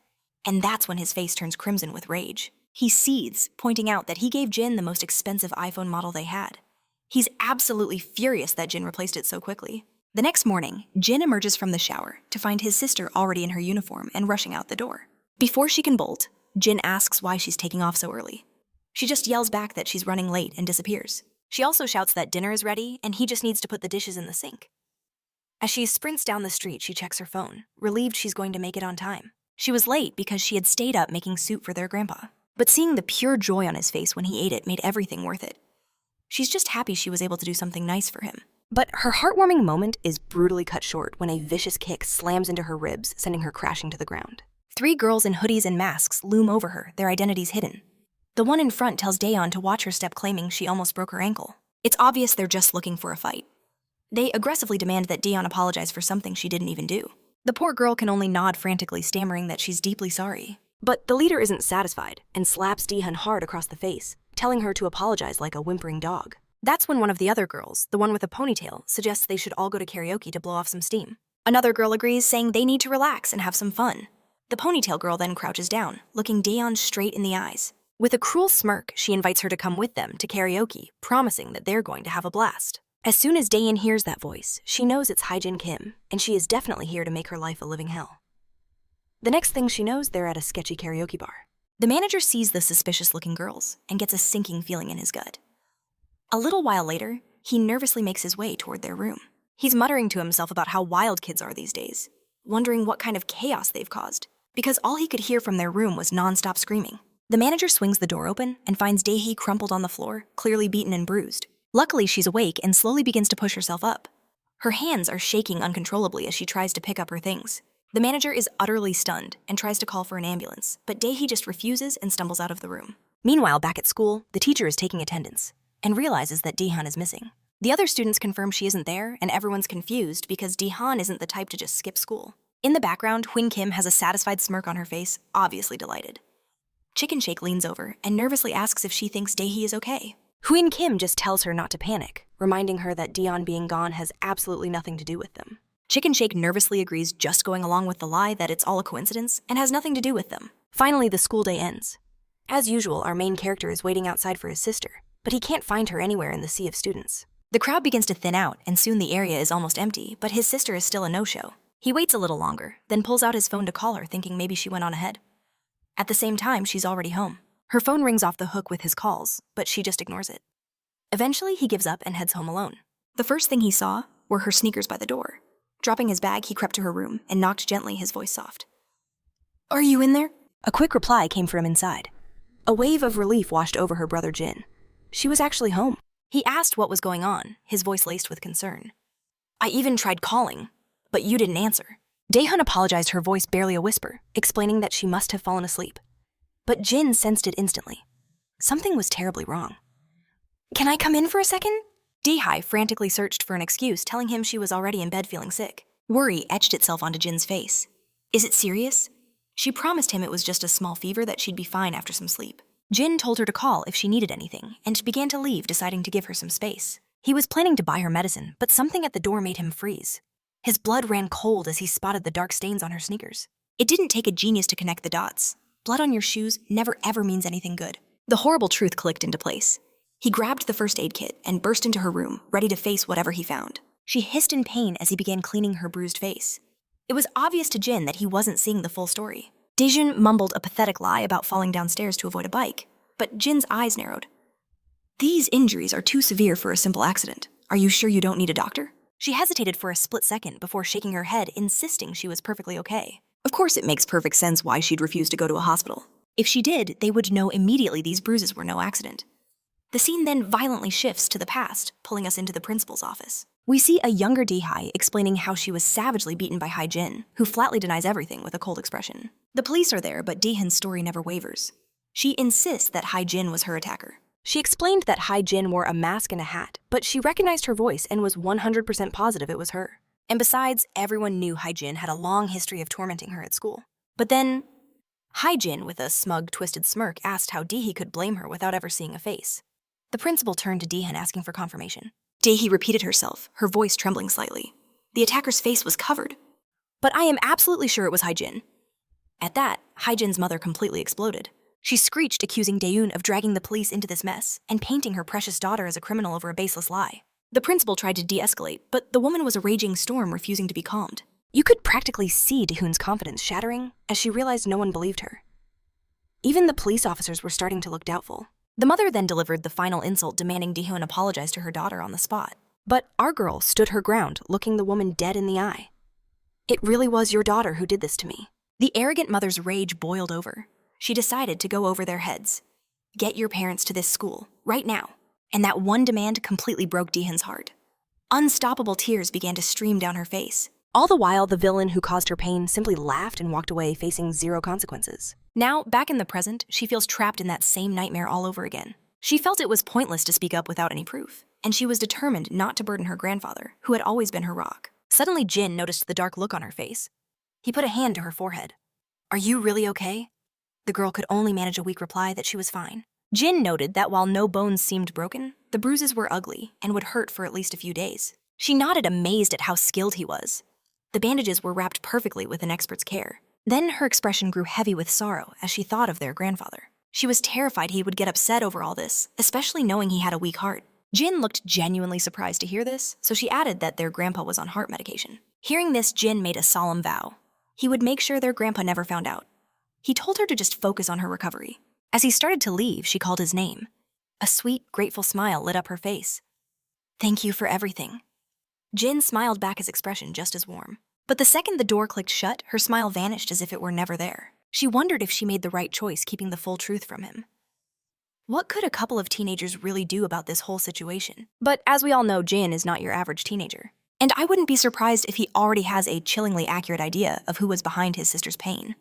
And that's when his face turns crimson with rage. He seethes, pointing out that he gave Jin the most expensive iPhone model they had. He's absolutely furious that Jin replaced it so quickly. The next morning, Jin emerges from the shower to find his sister already in her uniform and rushing out the door. Before she can bolt, Jin asks why she's taking off so early. She just yells back that she's running late and disappears. She also shouts that dinner is ready and he just needs to put the dishes in the sink. As she sprints down the street, she checks her phone, relieved she's going to make it on time. She was late because she had stayed up making soup for their grandpa. But seeing the pure joy on his face when he ate it made everything worth it. She's just happy she was able to do something nice for him. But her heartwarming moment is brutally cut short when a vicious kick slams into her ribs, sending her crashing to the ground. Three girls in hoodies and masks loom over her, their identities hidden. The one in front tells Daeon to watch her step, claiming she almost broke her ankle. It's obvious they're just looking for a fight. They aggressively demand that Daeon apologize for something she didn't even do. The poor girl can only nod frantically, stammering that she's deeply sorry. But the leader isn't satisfied and slaps Daehan hard across the face, telling her to apologize like a whimpering dog. That's when one of the other girls, the one with a ponytail, suggests they should all go to karaoke to blow off some steam. Another girl agrees, saying they need to relax and have some fun. The ponytail girl then crouches down, looking Daeon straight in the eyes. With a cruel smirk, she invites her to come with them to karaoke, promising that they're going to have a blast. As soon as Daeon hears that voice, she knows it's Hyejin Kim, and she is definitely here to make her life a living hell. The next thing she knows, they're at a sketchy karaoke bar. The manager sees the suspicious-looking girls and gets a sinking feeling in his gut. A little while later, he nervously makes his way toward their room. He's muttering to himself about how wild kids are these days, wondering what kind of chaos they've caused, because all he could hear from their room was non-stop screaming. The manager swings the door open and finds Daehee crumpled on the floor, clearly beaten and bruised. Luckily, she's awake and slowly begins to push herself up. Her hands are shaking uncontrollably as she tries to pick up her things. The manager is utterly stunned and tries to call for an ambulance, but Daehee just refuses and stumbles out of the room. Meanwhile, back at school, the teacher is taking attendance and realizes that Daehan is missing. The other students confirm she isn't there, and everyone's confused because Daehan isn't the type to just skip school. In the background, Hwin Kim has a satisfied smirk on her face, obviously delighted. Chicken Shake leans over and nervously asks if she thinks Daehee is okay. Hwin Kim just tells her not to panic, reminding her that Dion being gone has absolutely nothing to do with them. Chicken Shake nervously agrees, just going along with the lie that it's all a coincidence and has nothing to do with them. Finally, the school day ends. As usual, our main character is waiting outside for his sister, but he can't find her anywhere in the sea of students. The crowd begins to thin out, and soon the area is almost empty, but his sister is still a no-show. He waits a little longer, then pulls out his phone to call her, thinking maybe she went on ahead. At the same time, she's already home. Her phone rings off the hook with his calls, but she just ignores it. Eventually, he gives up and heads home alone. The first thing he saw were her sneakers by the door. Dropping his bag, he crept to her room and knocked gently, his voice soft. "Are you in there?" A quick reply came from inside. A wave of relief washed over her brother Jin. She was actually home. He asked what was going on, his voice laced with concern. "I even tried calling, but you didn't answer." Daehan apologized, her voice barely a whisper, explaining that she must have fallen asleep. But Jin sensed it instantly. Something was terribly wrong. "Can I come in for a second?" Daehee frantically searched for an excuse, telling him she was already in bed feeling sick. Worry etched itself onto Jin's face. Is it serious? She promised him it was just a small fever, that she'd be fine after some sleep. Jin told her to call if she needed anything, and began to leave, deciding to give her some space. He was planning to buy her medicine, but something at the door made him freeze. His blood ran cold as he spotted the dark stains on her sneakers. It didn't take a genius to connect the dots. Blood on your shoes never ever means anything good. The horrible truth clicked into place. He grabbed the first aid kit and burst into her room, ready to face whatever he found. She hissed in pain as he began cleaning her bruised face. It was obvious to Jin that he wasn't seeing the full story. Daejun mumbled a pathetic lie about falling downstairs to avoid a bike, but Jin's eyes narrowed. "These injuries are too severe for a simple accident. Are you sure you don't need a doctor?" She hesitated for a split second before shaking her head, insisting she was perfectly okay. Of course, it makes perfect sense why she'd refuse to go to a hospital. If she did, they would know immediately these bruises were no accident. The scene then violently shifts to the past, pulling us into the principal's office. We see a younger Daehee explaining how she was savagely beaten by Jin, who flatly denies everything with a cold expression. The police are there, but Daehan's story never wavers. She insists that Jin was her attacker. She explained that Jin wore a mask and a hat, but she recognized her voice and was 100% positive it was her. And besides, everyone knew Jin had a long history of tormenting her at school. But then, Jin, with a smug, twisted smirk, asked how Daehee could blame her without ever seeing a face. The principal turned to Daehan, asking for confirmation. Daehee repeated herself, her voice trembling slightly. The attacker's face was covered. "But I am absolutely sure it was Jin." At that, Jin's mother completely exploded. She screeched, accusing Daeun of dragging the police into this mess and painting her precious daughter as a criminal over a baseless lie. The principal tried to de-escalate, but the woman was a raging storm, refusing to be calmed. You could practically see Daeun's confidence shattering as she realized no one believed her. Even the police officers were starting to look doubtful. The mother then delivered the final insult, demanding Daeun apologize to her daughter on the spot. But our girl stood her ground, looking the woman dead in the eye. "It really was your daughter who did this to me." The arrogant mother's rage boiled over. She decided to go over their heads. Get your parents to this school, right now. And that one demand completely broke Daehan's heart. Unstoppable tears began to stream down her face. All the while, the villain who caused her pain simply laughed and walked away, facing zero consequences. Now, back in the present, she feels trapped in that same nightmare all over again. She felt it was pointless to speak up without any proof, and she was determined not to burden her grandfather, who had always been her rock. Suddenly, Jin noticed the dark look on her face. He put a hand to her forehead. "Are you really okay?" The girl could only manage a weak reply that she was fine. Jin noted that while no bones seemed broken, the bruises were ugly and would hurt for at least a few days. She nodded, amazed at how skilled he was. The bandages were wrapped perfectly with an expert's care. Then her expression grew heavy with sorrow as she thought of their grandfather. She was terrified he would get upset over all this, especially knowing he had a weak heart. Jin looked genuinely surprised to hear this, so she added that their grandpa was on heart medication. Hearing this, Jin made a solemn vow. He would make sure their grandpa never found out. He told her to just focus on her recovery. As he started to leave, she called his name. A sweet, grateful smile lit up her face. "Thank you for everything." Jin smiled back, his expression just as warm. But the second the door clicked shut, her smile vanished as if it were never there. She wondered if she made the right choice keeping the full truth from him. What could a couple of teenagers really do about this whole situation? But as we all know, Jin is not your average teenager. And I wouldn't be surprised if he already has a chillingly accurate idea of who was behind his sister's pain.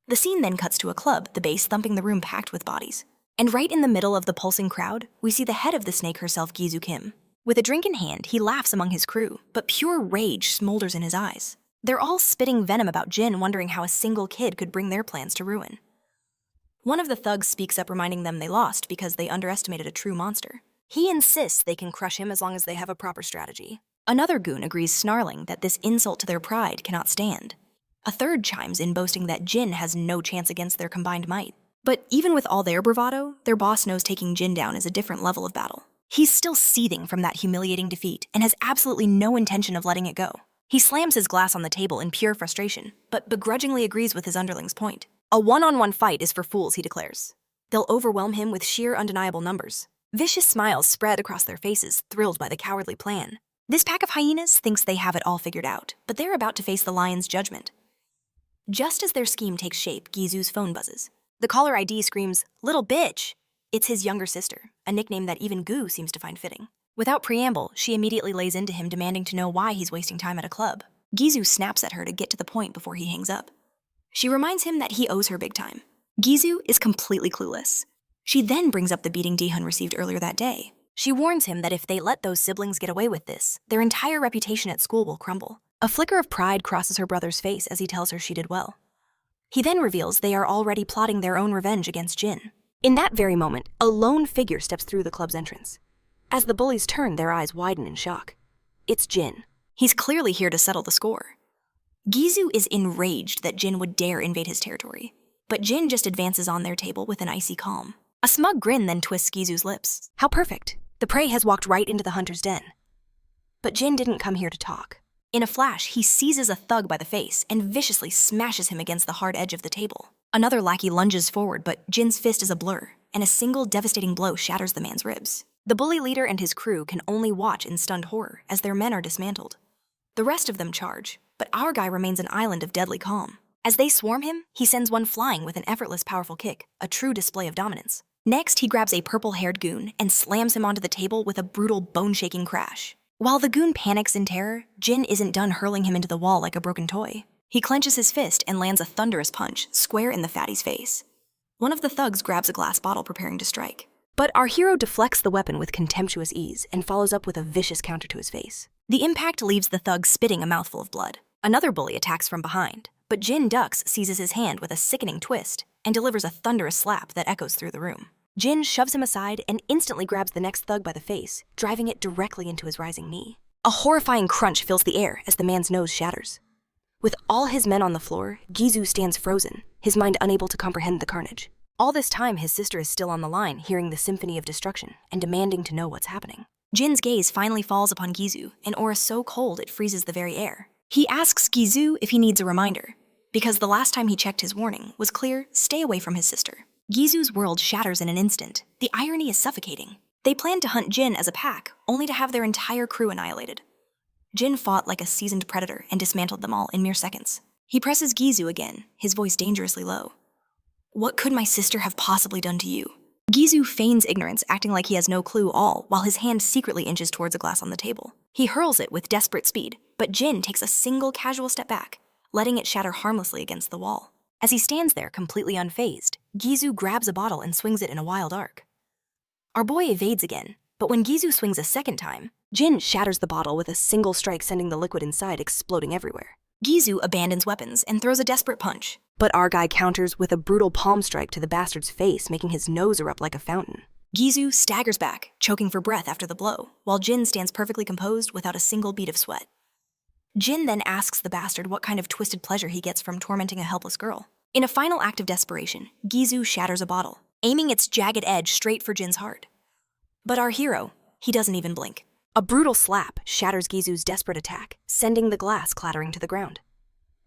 The scene then cuts to a club, the bass thumping the room packed with bodies. And right in the middle of the pulsing crowd, we see the head of the snake herself, Gizu Kim. With a drink in hand, he laughs among his crew, but pure rage smolders in his eyes. They're all spitting venom about Jin, wondering how a single kid could bring their plans to ruin. One of the thugs speaks up, reminding them they lost because they underestimated a true monster. He insists they can crush him as long as they have a proper strategy. Another goon agrees, snarling that this insult to their pride cannot stand. A third chimes in, boasting that Jin has no chance against their combined might. But even with all their bravado, their boss knows taking Jin down is a different level of battle. He's still seething from that humiliating defeat and has absolutely no intention of letting it go. He slams his glass on the table in pure frustration, but begrudgingly agrees with his underling's point. A one-on-one fight is for fools, he declares. They'll overwhelm him with sheer undeniable numbers. Vicious smiles spread across their faces, thrilled by the cowardly plan. This pack of hyenas thinks they have it all figured out, but they're about to face the lion's judgment. Just as their scheme takes shape, Gizu's phone buzzes. The caller ID screams, "Little bitch!" It's his younger sister, a nickname that even Gu seems to find fitting. Without preamble, she immediately lays into him, demanding to know why he's wasting time at a club. Gizu snaps at her to get to the point before he hangs up. She reminds him that he owes her big time. Gizu is completely clueless. She then brings up the beating Dihun received earlier that day. She warns him that if they let those siblings get away with this, their entire reputation at school will crumble. A flicker of pride crosses her brother's face as he tells her she did well. He then reveals they are already plotting their own revenge against Jin. In that very moment, a lone figure steps through the club's entrance. As the bullies turn, their eyes widen in shock. It's Jin. He's clearly here to settle the score. Gizu is enraged that Jin would dare invade his territory, but Jin just advances on their table with an icy calm. A smug grin then twists Gizu's lips. How perfect. The prey has walked right into the hunter's den. But Jin didn't come here to talk. In a flash, he seizes a thug by the face and viciously smashes him against the hard edge of the table. Another lackey lunges forward, but Jin's fist is a blur, and a single devastating blow shatters the man's ribs. The bully leader and his crew can only watch in stunned horror as their men are dismantled. The rest of them charge, but our guy remains an island of deadly calm. As they swarm him, he sends one flying with an effortless, powerful kick, a true display of dominance. Next, he grabs a purple-haired goon and slams him onto the table with a brutal, bone-shaking crash. While the goon panics in terror, Jin isn't done hurling him into the wall like a broken toy. He clenches his fist and lands a thunderous punch square in the fatty's face. One of the thugs grabs a glass bottle, preparing to strike. But our hero deflects the weapon with contemptuous ease and follows up with a vicious counter to his face. The impact leaves the thug spitting a mouthful of blood. Another bully attacks from behind, but Jin ducks, seizes his hand with a sickening twist, and delivers a thunderous slap that echoes through the room. Jin shoves him aside and instantly grabs the next thug by the face, driving it directly into his rising knee. A horrifying crunch fills the air as the man's nose shatters. With all his men on the floor, Gizu stands frozen, his mind unable to comprehend the carnage. All this time, his sister is still on the line, hearing the symphony of destruction and demanding to know what's happening. Jin's gaze finally falls upon Gizu, an aura so cold it freezes the very air. He asks Gizu if he needs a reminder, because the last time he checked his warning was clear: stay away from his sister. Gizu's world shatters in an instant. The irony is suffocating. They planned to hunt Jin as a pack, only to have their entire crew annihilated. Jin fought like a seasoned predator and dismantled them all in mere seconds. He presses Gizu again, his voice dangerously low. What could my sister have possibly done to you? Gizu feigns ignorance, acting like he has no clue all, while his hand secretly inches towards a glass on the table. He hurls it with desperate speed, but Jin takes a single casual step back, letting it shatter harmlessly against the wall. As he stands there completely unfazed, Gizu grabs a bottle and swings it in a wild arc. Our boy evades again, but when Gizu swings a second time, Jin shatters the bottle with a single strike, sending the liquid inside exploding everywhere. Gizu abandons weapons and throws a desperate punch, but our guy counters with a brutal palm strike to the bastard's face, making his nose erupt like a fountain. Gizu staggers back, choking for breath after the blow, while Jin stands perfectly composed without a single bead of sweat. Jin then asks the bastard what kind of twisted pleasure he gets from tormenting a helpless girl. In a final act of desperation, Gizu shatters a bottle, aiming its jagged edge straight for Jin's heart. But our hero, he doesn't even blink. A brutal slap shatters Gizu's desperate attack, sending the glass clattering to the ground.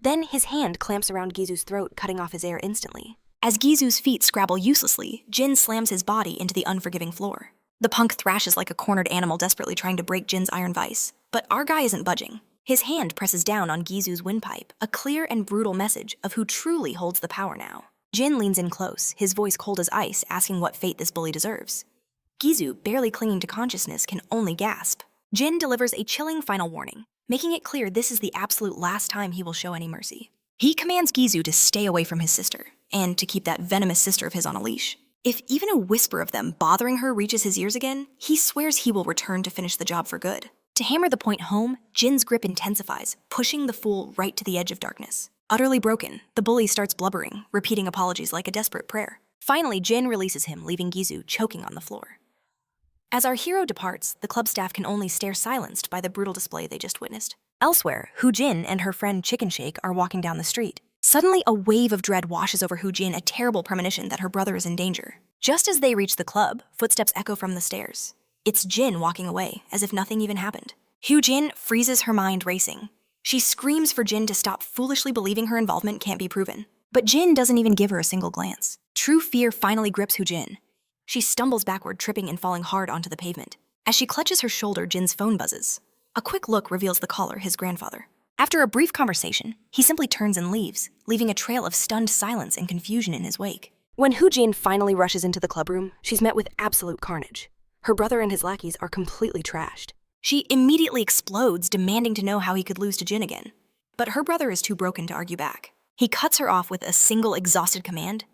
Then his hand clamps around Gizu's throat, cutting off his air instantly. As Gizu's feet scrabble uselessly, Jin slams his body into the unforgiving floor. The punk thrashes like a cornered animal desperately trying to break Jin's iron vise. But our guy isn't budging. His hand presses down on Gizu's windpipe, a clear and brutal message of who truly holds the power now. Jin leans in close, his voice cold as ice, asking what fate this bully deserves. Gizu, barely clinging to consciousness, can only gasp. Jin delivers a chilling final warning, making it clear this is the absolute last time he will show any mercy. He commands Gizu to stay away from his sister, and to keep that venomous sister of his on a leash. If even a whisper of them bothering her reaches his ears again, he swears he will return to finish the job for good. To hammer the point home, Jin's grip intensifies, pushing the fool right to the edge of darkness. Utterly broken, the bully starts blubbering, repeating apologies like a desperate prayer. Finally, Jin releases him, leaving Gizu choking on the floor. As our hero departs, the club staff can only stare silenced by the brutal display they just witnessed. Elsewhere, Hu-jin and her friend Chicken Shake are walking down the street. Suddenly, a wave of dread washes over Hu-jin, a terrible premonition that her brother is in danger. Just as they reach the club, footsteps echo from the stairs. It's Jin walking away, as if nothing even happened. Hu-jin freezes, her mind racing. She screams for Jin to stop foolishly believing her involvement can't be proven. But Jin doesn't even give her a single glance. True fear finally grips Hu-jin. She stumbles backward, tripping and falling hard onto the pavement. As she clutches her shoulder, Jin's phone buzzes. A quick look reveals the caller, his grandfather. After a brief conversation, he simply turns and leaves, leaving a trail of stunned silence and confusion in his wake. When Hu-jin finally rushes into the clubroom, she's met with absolute carnage. Her brother and his lackeys are completely trashed. She immediately explodes, demanding to know how he could lose to Jin again. But her brother is too broken to argue back. He cuts her off with a single exhausted command.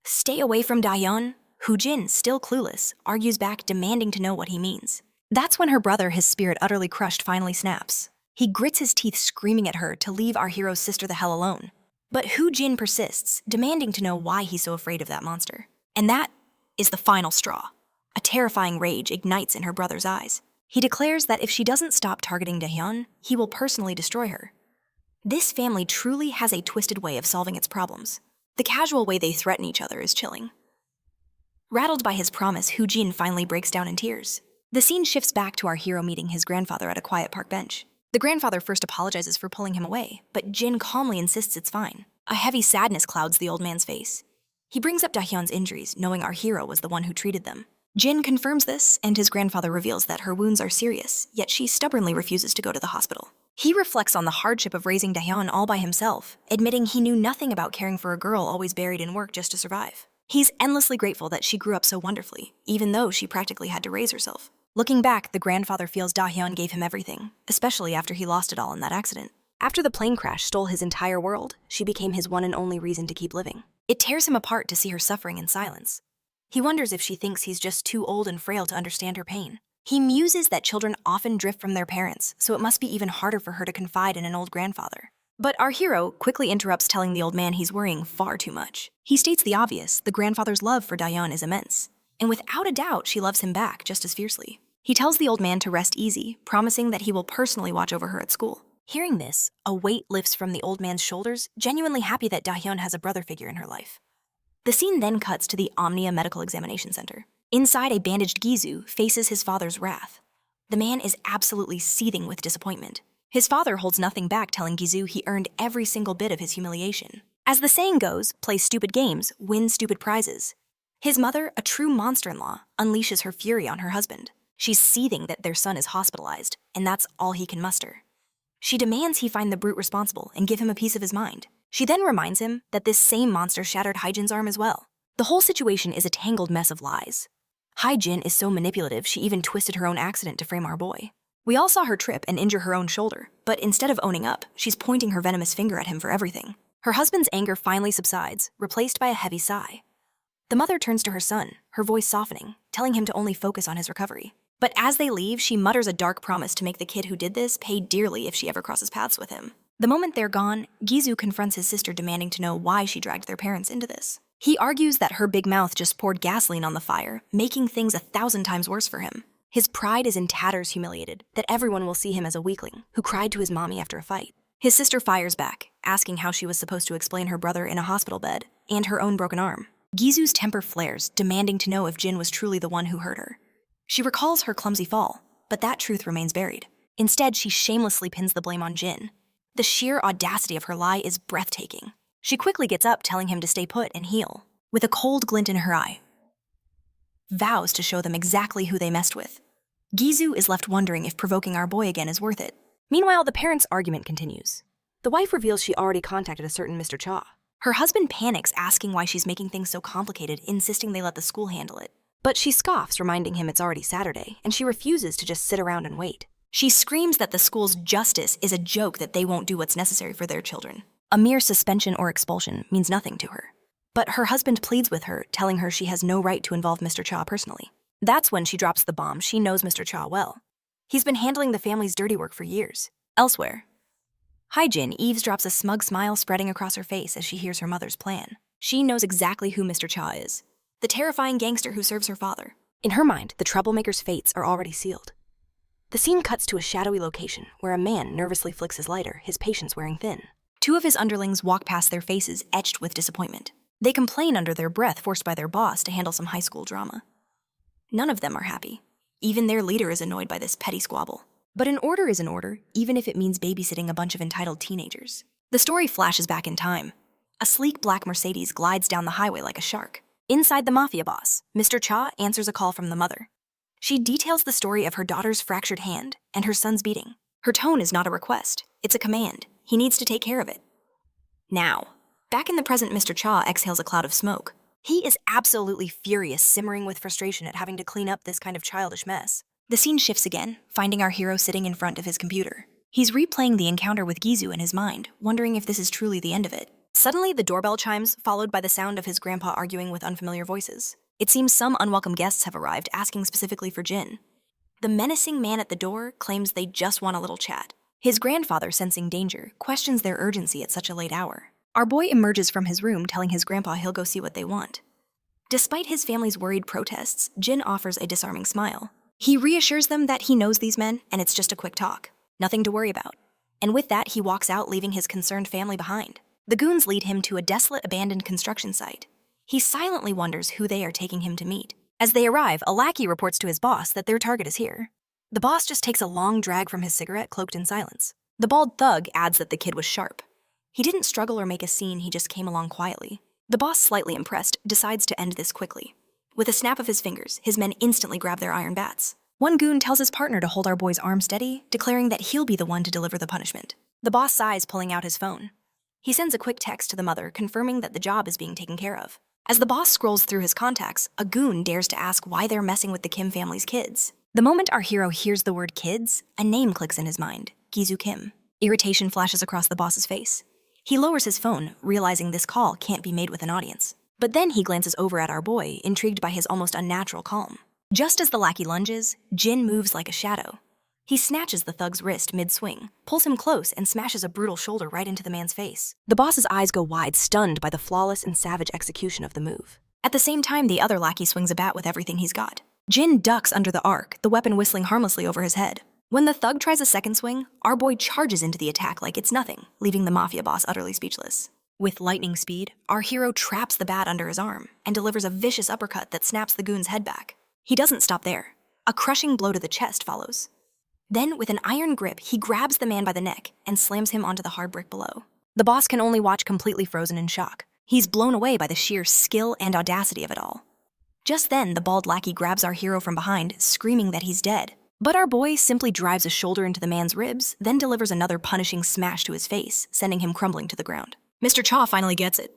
Stay away from Dahyun. Hu-jin, still clueless, argues back, demanding to know what he means. That's when her brother, his spirit utterly crushed, finally snaps. He grits his teeth, screaming at her to leave our hero's sister the hell alone. But Hu-jin persists, demanding to know why he's so afraid of that monster. And that is the final straw. A terrifying rage ignites in her brother's eyes. He declares that if she doesn't stop targeting Dahyun, he will personally destroy her. This family truly has a twisted way of solving its problems. The casual way they threaten each other is chilling. Rattled by his promise, Hu-jin finally breaks down in tears. The scene shifts back to our hero meeting his grandfather at a quiet park bench. The grandfather first apologizes for pulling him away, but Jin calmly insists it's fine. A heavy sadness clouds the old man's face. He brings up Dahyun's injuries, knowing our hero was the one who treated them. Jin confirms this, and his grandfather reveals that her wounds are serious, yet she stubbornly refuses to go to the hospital. He reflects on the hardship of raising Dahyun all by himself, admitting he knew nothing about caring for a girl always buried in work just to survive. He's endlessly grateful that she grew up so wonderfully, even though she practically had to raise herself. Looking back, the grandfather feels Dahyun gave him everything, especially after he lost it all in that accident. After the plane crash stole his entire world, she became his one and only reason to keep living. It tears him apart to see her suffering in silence. He wonders if she thinks he's just too old and frail to understand her pain. He muses that children often drift from their parents, so it must be even harder for her to confide in an old grandfather. But our hero quickly interrupts, telling the old man he's worrying far too much. He states the obvious: the grandfather's love for Dahyun is immense. And without a doubt, she loves him back just as fiercely. He tells the old man to rest easy, promising that he will personally watch over her at school. Hearing this, a weight lifts from the old man's shoulders, genuinely happy that Dahyun has a brother figure in her life. The scene then cuts to the Omnia Medical Examination Center. Inside, a bandaged Gizu faces his father's wrath. The man is absolutely seething with disappointment. His father holds nothing back, telling Gizu he earned every single bit of his humiliation. As the saying goes, play stupid games, win stupid prizes. His mother, a true monster-in-law, unleashes her fury on her husband. She's seething that their son is hospitalized, and that's all he can muster. She demands he find the brute responsible and give him a piece of his mind. She then reminds him that this same monster shattered Haijin's arm as well. The whole situation is a tangled mess of lies. Haijin is so manipulative she even twisted her own accident to frame our boy. We all saw her trip and injure her own shoulder, but instead of owning up, she's pointing her venomous finger at him for everything. Her husband's anger finally subsides, replaced by a heavy sigh. The mother turns to her son, her voice softening, telling him to only focus on his recovery. But as they leave, she mutters a dark promise to make the kid who did this pay dearly if she ever crosses paths with him. The moment they're gone, Gizu confronts his sister, demanding to know why she dragged their parents into this. He argues that her big mouth just poured gasoline on the fire, making things 1,000 times worse for him. His pride is in tatters, humiliated, that everyone will see him as a weakling who cried to his mommy after a fight. His sister fires back, asking how she was supposed to explain her brother in a hospital bed and her own broken arm. Gizu's temper flares, demanding to know if Jin was truly the one who hurt her. She recalls her clumsy fall, but that truth remains buried. Instead, she shamelessly pins the blame on Jin. The sheer audacity of her lie is breathtaking. She quickly gets up, telling him to stay put and heal, with a cold glint in her eye. Vows to show them exactly who they messed with. Gizu is left wondering if provoking our boy again is worth it. Meanwhile, the parents' argument continues. The wife reveals she already contacted a certain Mr. Cha. Her husband panics, asking why she's making things so complicated, insisting they let the school handle it. But she scoffs, reminding him it's already Saturday, and she refuses to just sit around and wait. She screams that the school's justice is a joke, that they won't do what's necessary for their children. A mere suspension or expulsion means nothing to her. But her husband pleads with her, telling her she has no right to involve Mr. Cha personally. That's when she drops the bomb. She knows Mr. Cha well. He's been handling the family's dirty work for years. Elsewhere, Hyjin eavesdrops, a smug smile spreading across her face as she hears her mother's plan. She knows exactly who Mr. Cha is, the terrifying gangster who serves her father. In her mind, the troublemaker's fates are already sealed. The scene cuts to a shadowy location where a man nervously flicks his lighter, his patience wearing thin. Two of his underlings walk past, their faces etched with disappointment. They complain under their breath, forced by their boss to handle some high school drama. None of them are happy. Even their leader is annoyed by this petty squabble. But an order is an order, even if it means babysitting a bunch of entitled teenagers. The story flashes back in time. A sleek black Mercedes glides down the highway like a shark. Inside, the mafia boss, Mr. Cha, answers a call from the mother. She details the story of her daughter's fractured hand and her son's beating. Her tone is not a request, it's a command. He needs to take care of it. Now, back in the present, Mr. Cha exhales a cloud of smoke. He is absolutely furious, simmering with frustration at having to clean up this kind of childish mess. The scene shifts again, finding our hero sitting in front of his computer. He's replaying the encounter with Gizu in his mind, wondering if this is truly the end of it. Suddenly, the doorbell chimes, followed by the sound of his grandpa arguing with unfamiliar voices. It seems some unwelcome guests have arrived, asking specifically for Jin. The menacing man at the door claims they just want a little chat. His grandfather, sensing danger, questions their urgency at such a late hour. Our boy emerges from his room, telling his grandpa he'll go see what they want. Despite his family's worried protests, Jin offers a disarming smile. He reassures them that he knows these men, and it's just a quick talk. Nothing to worry about. And with that, he walks out, leaving his concerned family behind. The goons lead him to a desolate, abandoned construction site. He silently wonders who they are taking him to meet. As they arrive, a lackey reports to his boss that their target is here. The boss just takes a long drag from his cigarette, cloaked in silence. The bald thug adds that the kid was sharp. He didn't struggle or make a scene, he just came along quietly. The boss, slightly impressed, decides to end this quickly. With a snap of his fingers, his men instantly grab their iron bats. One goon tells his partner to hold our boy's arm steady, declaring that he'll be the one to deliver the punishment. The boss sighs, pulling out his phone. He sends a quick text to the mother, confirming that the job is being taken care of. As the boss scrolls through his contacts, a goon dares to ask why they're messing with the Kim family's kids. The moment our hero hears the word kids, a name clicks in his mind, Gizu Kim. Irritation flashes across the boss's face. He lowers his phone, realizing this call can't be made with an audience. But then he glances over at our boy, intrigued by his almost unnatural calm. Just as the lackey lunges, Jin moves like a shadow. He snatches the thug's wrist mid-swing, pulls him close, and smashes a brutal shoulder right into the man's face. The boss's eyes go wide, stunned by the flawless and savage execution of the move. At the same time, the other lackey swings a bat with everything he's got. Jin ducks under the arc, the weapon whistling harmlessly over his head. When the thug tries a second swing, our boy charges into the attack like it's nothing, leaving the mafia boss utterly speechless. With lightning speed, our hero traps the bat under his arm and delivers a vicious uppercut that snaps the goon's head back. He doesn't stop there. A crushing blow to the chest follows. Then, with an iron grip, he grabs the man by the neck and slams him onto the hard brick below. The boss can only watch, completely frozen in shock. He's blown away by the sheer skill and audacity of it all. Just then, the bald lackey grabs our hero from behind, screaming that he's dead. But our boy simply drives a shoulder into the man's ribs, then delivers another punishing smash to his face, sending him crumbling to the ground. Mr. Cha finally gets it.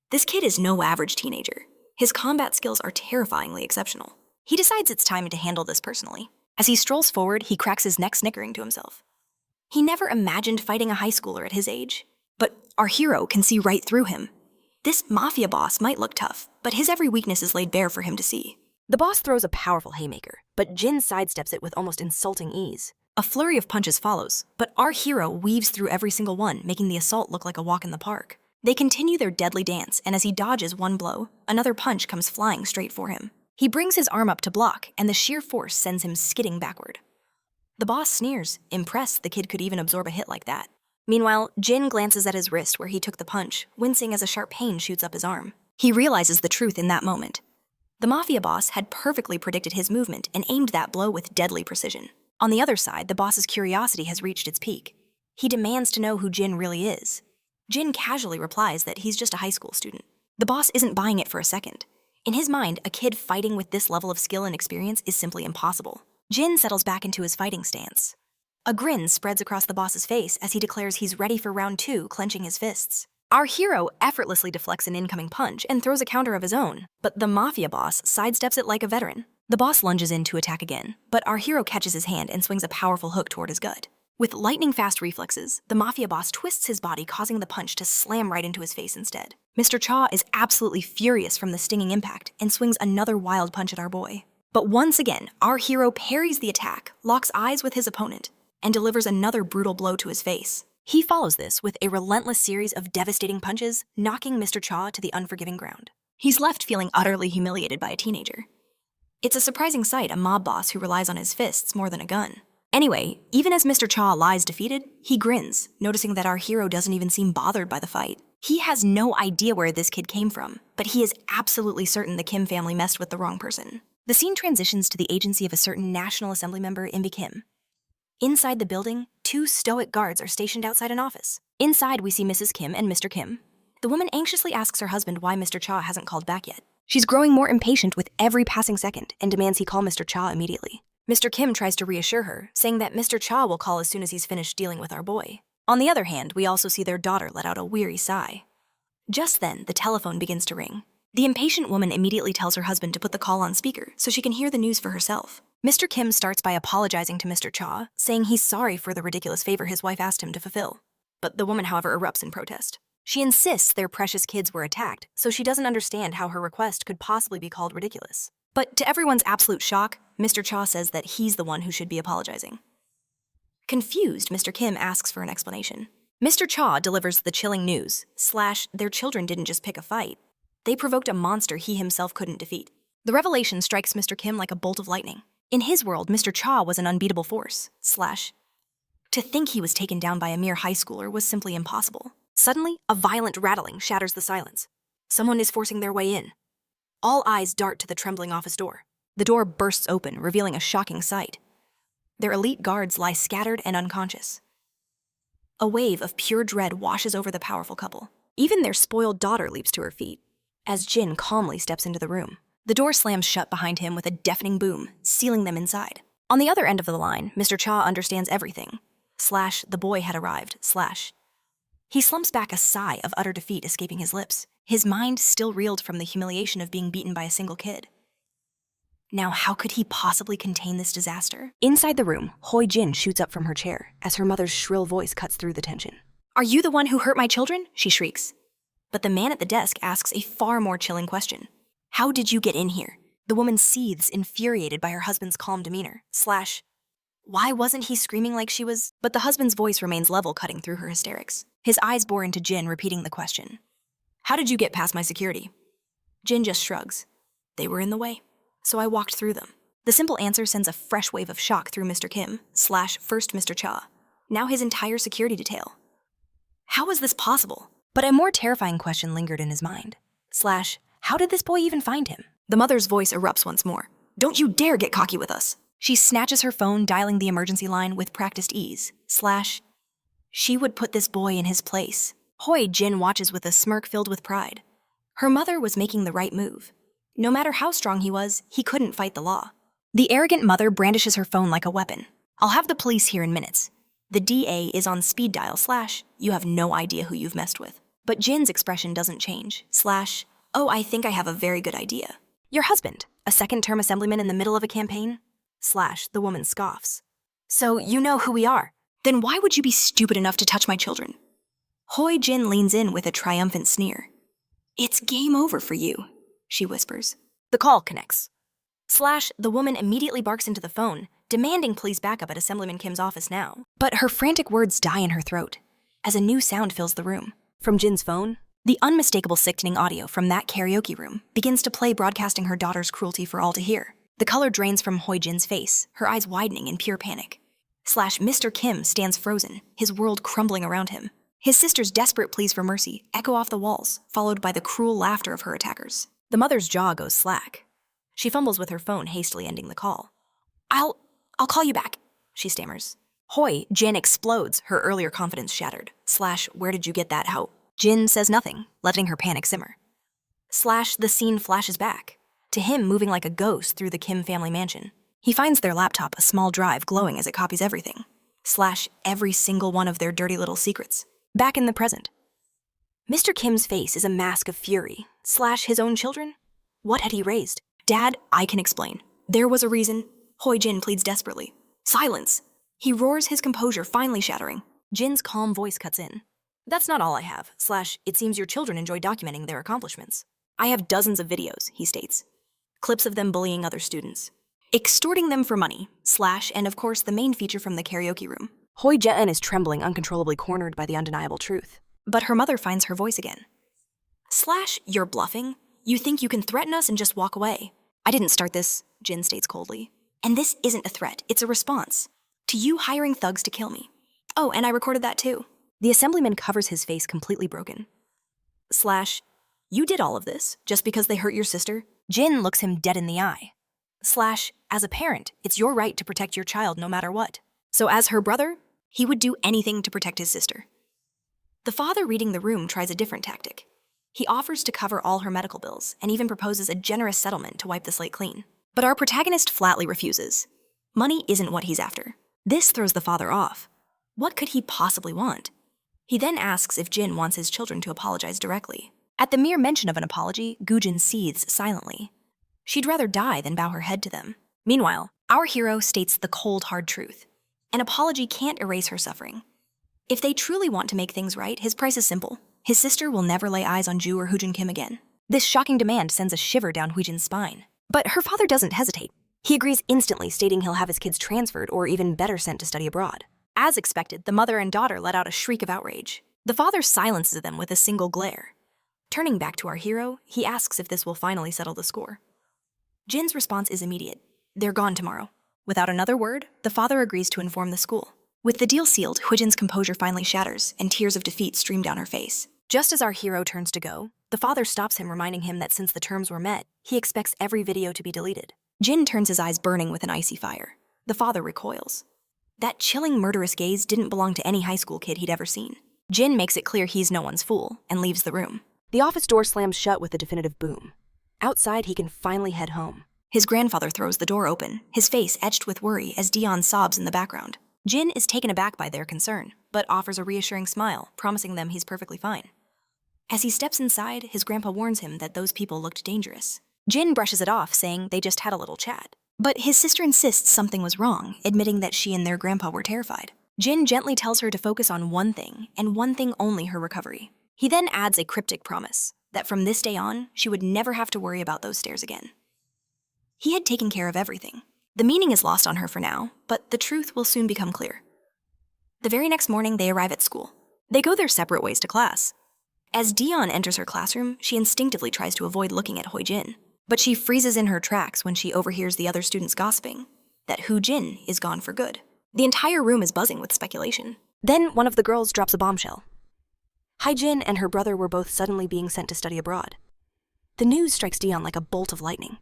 This kid is no average teenager. His combat skills are terrifyingly exceptional. He decides it's time to handle this personally. As he strolls forward, he cracks his neck, snickering to himself. He never imagined fighting a high schooler at his age. But our hero can see right through him. This mafia boss might look tough, but his every weakness is laid bare for him to see. The boss throws a powerful haymaker, but Jin sidesteps it with almost insulting ease. A flurry of punches follows, but our hero weaves through every single one, making the assault look like a walk in the park. They continue their deadly dance, and as he dodges one blow, another punch comes flying straight for him. He brings his arm up to block, and the sheer force sends him skidding backward. The boss sneers, impressed the kid could even absorb a hit like that. Meanwhile, Jin glances at his wrist where he took the punch, wincing as a sharp pain shoots up his arm. He realizes the truth in that moment. The mafia boss had perfectly predicted his movement and aimed that blow with deadly precision. On the other side, the boss's curiosity has reached its peak. He demands to know who Jin really is. Jin casually replies that he's just a high school student. The boss isn't buying it for a second. In his mind, a kid fighting with this level of skill and experience is simply impossible. Jin settles back into his fighting stance. A grin spreads across the boss's face as he declares he's ready for round 2, clenching his fists. Our hero effortlessly deflects an incoming punch and throws a counter of his own, but the mafia boss sidesteps it like a veteran. The boss lunges in to attack again, but our hero catches his hand and swings a powerful hook toward his gut. With lightning-fast reflexes, the mafia boss twists his body, causing the punch to slam right into his face instead. Mr. Cha is absolutely furious from the stinging impact and swings another wild punch at our boy. But once again, our hero parries the attack, locks eyes with his opponent, and delivers another brutal blow to his face. He follows this with a relentless series of devastating punches, knocking Mr. Cha to the unforgiving ground. He's left feeling utterly humiliated by a teenager. It's a surprising sight, a mob boss who relies on his fists more than a gun. Anyway, even as Mr. Cha lies defeated, he grins, noticing that our hero doesn't even seem bothered by the fight. He has no idea where this kid came from, but he is absolutely certain the Kim family messed with the wrong person. The scene transitions to the agency of a certain National Assembly member, Imbi Kim. Inside the building, 2 stoic guards are stationed outside an office. Inside, we see Mrs. Kim and Mr. Kim. The woman anxiously asks her husband why Mr. Cha hasn't called back yet. She's growing more impatient with every passing second and demands he call Mr. Cha immediately. Mr. Kim tries to reassure her, saying that Mr. Cha will call as soon as he's finished dealing with our boy. On the other hand, we also see their daughter let out a weary sigh. Just then, the telephone begins to ring. The impatient woman immediately tells her husband to put the call on speaker so she can hear the news for herself. Mr. Kim starts by apologizing to Mr. Cha, saying he's sorry for the ridiculous favor his wife asked him to fulfill. But the woman, however, erupts in protest. She insists their precious kids were attacked, so she doesn't understand how her request could possibly be called ridiculous. But to everyone's absolute shock, Mr. Cha says that he's the one who should be apologizing. Confused, Mr. Kim asks for an explanation. Mr. Cha delivers the chilling news, / their children didn't just pick a fight. They provoked a monster he himself couldn't defeat. The revelation strikes Mr. Kim like a bolt of lightning. In his world, Mr. Cha was an unbeatable force, / to think he was taken down by a mere high schooler was simply impossible. Suddenly, a violent rattling shatters the silence. Someone is forcing their way in. All eyes dart to the trembling office door. The door bursts open, revealing a shocking sight. Their elite guards lie scattered and unconscious. A wave of pure dread washes over the powerful couple. Even their spoiled daughter leaps to her feet, as Jin calmly steps into the room. The door slams shut behind him with a deafening boom, sealing them inside. On the other end of the line, Mr. Cha understands everything. / the boy had arrived. / He slumps back, a sigh of utter defeat escaping his lips. His mind still reeled from the humiliation of being beaten by a single kid. Now, how could he possibly contain this disaster? Inside the room, Hoi Jin shoots up from her chair as her mother's shrill voice cuts through the tension. "Are you the one who hurt my children?" she shrieks. But the man at the desk asks a far more chilling question. "How did you get in here?" The woman seethes, infuriated by her husband's calm demeanor. / Why wasn't he screaming like she was? But the husband's voice remains level, cutting through her hysterics. His eyes bore into Jin, repeating the question. "How did you get past my security?" Jin just shrugs. "They were in the way, so I walked through them." The simple answer sends a fresh wave of shock through Mr. Kim, / first Mr. Cha, now his entire security detail. How was this possible? But a more terrifying question lingered in his mind. / How did this boy even find him? The mother's voice erupts once more. "Don't you dare get cocky with us." She snatches her phone, dialing the emergency line with practiced ease. / She would put this boy in his place. Hoi Jin watches with a smirk filled with pride. Her mother was making the right move. No matter how strong he was, he couldn't fight the law. The arrogant mother brandishes her phone like a weapon. "I'll have the police here in minutes. The DA is on speed dial / you have no idea who you've messed with." But Jin's expression doesn't change. / Oh, I think I have a very good idea. Your husband, a second-term assemblyman in the middle of a campaign? / the woman scoffs. "So you know who we are. Then why would you be stupid enough to touch my children?" Hoi Jin leans in with a triumphant sneer. "It's game over for you," she whispers. The call connects. / the woman immediately barks into the phone, demanding police backup at Assemblyman Kim's office now. But her frantic words die in her throat, as a new sound fills the room. From Jin's phone, the unmistakable sickening audio from that karaoke room begins to play, broadcasting her daughter's cruelty for all to hear. The color drains from Hoi Jin's face, her eyes widening in pure panic. / Mr. Kim stands frozen, his world crumbling around him. His sister's desperate pleas for mercy echo off the walls, followed by the cruel laughter of her attackers. The mother's jaw goes slack. She fumbles with her phone, hastily ending the call. I'll call you back," she stammers. Hoi, Jin explodes, her earlier confidence shattered. Where did you get that how? Jin says nothing, letting her panic simmer. The scene flashes back, to him moving like a ghost through the Kim family mansion. He finds their laptop a small drive glowing as it copies everything. Every single one of their dirty little secrets. Back in the present. Mr. Kim's face is a mask of fury. His own children? What had he raised? Dad, I can explain. There was a reason. Hoi Jin pleads desperately. Silence! He roars, his composure finally shattering. Jin's calm voice cuts in. That's not all I have. It seems your children enjoy documenting their accomplishments. I have dozens of videos, he states. Clips of them bullying other students. Extorting them for money. And of course the main feature from the karaoke room. Hoi Jin is trembling, uncontrollably cornered by the undeniable truth. But her mother finds her voice again. You're bluffing? You think you can threaten us and just walk away? I didn't start this, Jin states coldly. And this isn't a threat, it's a response. To you hiring thugs to kill me. Oh, and I recorded that too. The assemblyman covers his face completely broken. You did all of this just because they hurt your sister? Jin looks him dead in the eye. As a parent, it's your right to protect your child no matter what. So as her brother, he would do anything to protect his sister. The father reading the room tries a different tactic. He offers to cover all her medical bills and even proposes a generous settlement to wipe the slate clean. But our protagonist flatly refuses. Money isn't what he's after. This throws the father off. What could he possibly want? He then asks if Jin wants his children to apologize directly. At the mere mention of an apology, Gujin seethes silently. She'd rather die than bow her head to them. Meanwhile, our hero states the cold, hard truth. An apology can't erase her suffering. If they truly want to make things right, his price is simple. His sister will never lay eyes on Ju or Hoojin Kim again. This shocking demand sends a shiver down Hoojin's spine. But her father doesn't hesitate. He agrees instantly, stating he'll have his kids transferred or even better sent to study abroad. As expected, the mother and daughter let out a shriek of outrage. The father silences them with a single glare. Turning back to our hero, he asks if this will finally settle the score. Jin's response is immediate. They're gone tomorrow. Without another word, the father agrees to inform the school. With the deal sealed, Hoojin's composure finally shatters, and tears of defeat stream down her face. Just as our hero turns to go, the father stops him, reminding him that since the terms were met, he expects every video to be deleted. Jin turns his eyes burning with an icy fire. The father recoils. That chilling, murderous gaze didn't belong to any high school kid he'd ever seen. Jin makes it clear he's no one's fool, and leaves the room. The office door slams shut with a definitive boom. Outside, he can finally head home. His grandfather throws the door open, his face etched with worry as Dion sobs in the background. Jin is taken aback by their concern, but offers a reassuring smile, promising them he's perfectly fine. As he steps inside, his grandpa warns him that those people looked dangerous. Jin brushes it off, saying they just had a little chat. But his sister insists something was wrong, admitting that she and their grandpa were terrified. Jin gently tells her to focus on one thing, and one thing only, her recovery. He then adds a cryptic promise, that from this day on, she would never have to worry about those stairs again. He had taken care of everything. The meaning is lost on her for now, but the truth will soon become clear. The very next morning, they arrive at school. They go their separate ways to class. As Dion enters her classroom, she instinctively tries to avoid looking at Hoi Jin. But she freezes in her tracks when she overhears the other students gossiping that Hoo Jin is gone for good. The entire room is buzzing with speculation. Then one of the girls drops a bombshell. Hai Jin and her brother were both suddenly being sent to study abroad. The news strikes Dion like a bolt of lightning.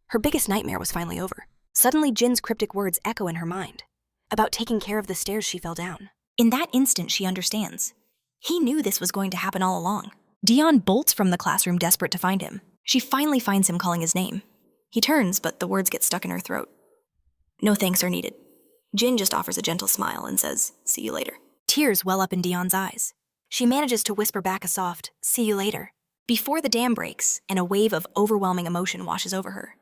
Her biggest nightmare was finally over. Suddenly, Jin's cryptic words echo in her mind, about taking care of the stairs she fell down. In that instant, she understands. He knew this was going to happen all along. Dion bolts from the classroom, desperate to find him. She finally finds him calling his name. He turns, but the words get stuck in her throat. No thanks are needed. Jin just offers a gentle smile and says, "See you later." Tears well up in Dion's eyes. She manages to whisper back a soft, "See you later," before the dam breaks and a wave of overwhelming emotion washes over her.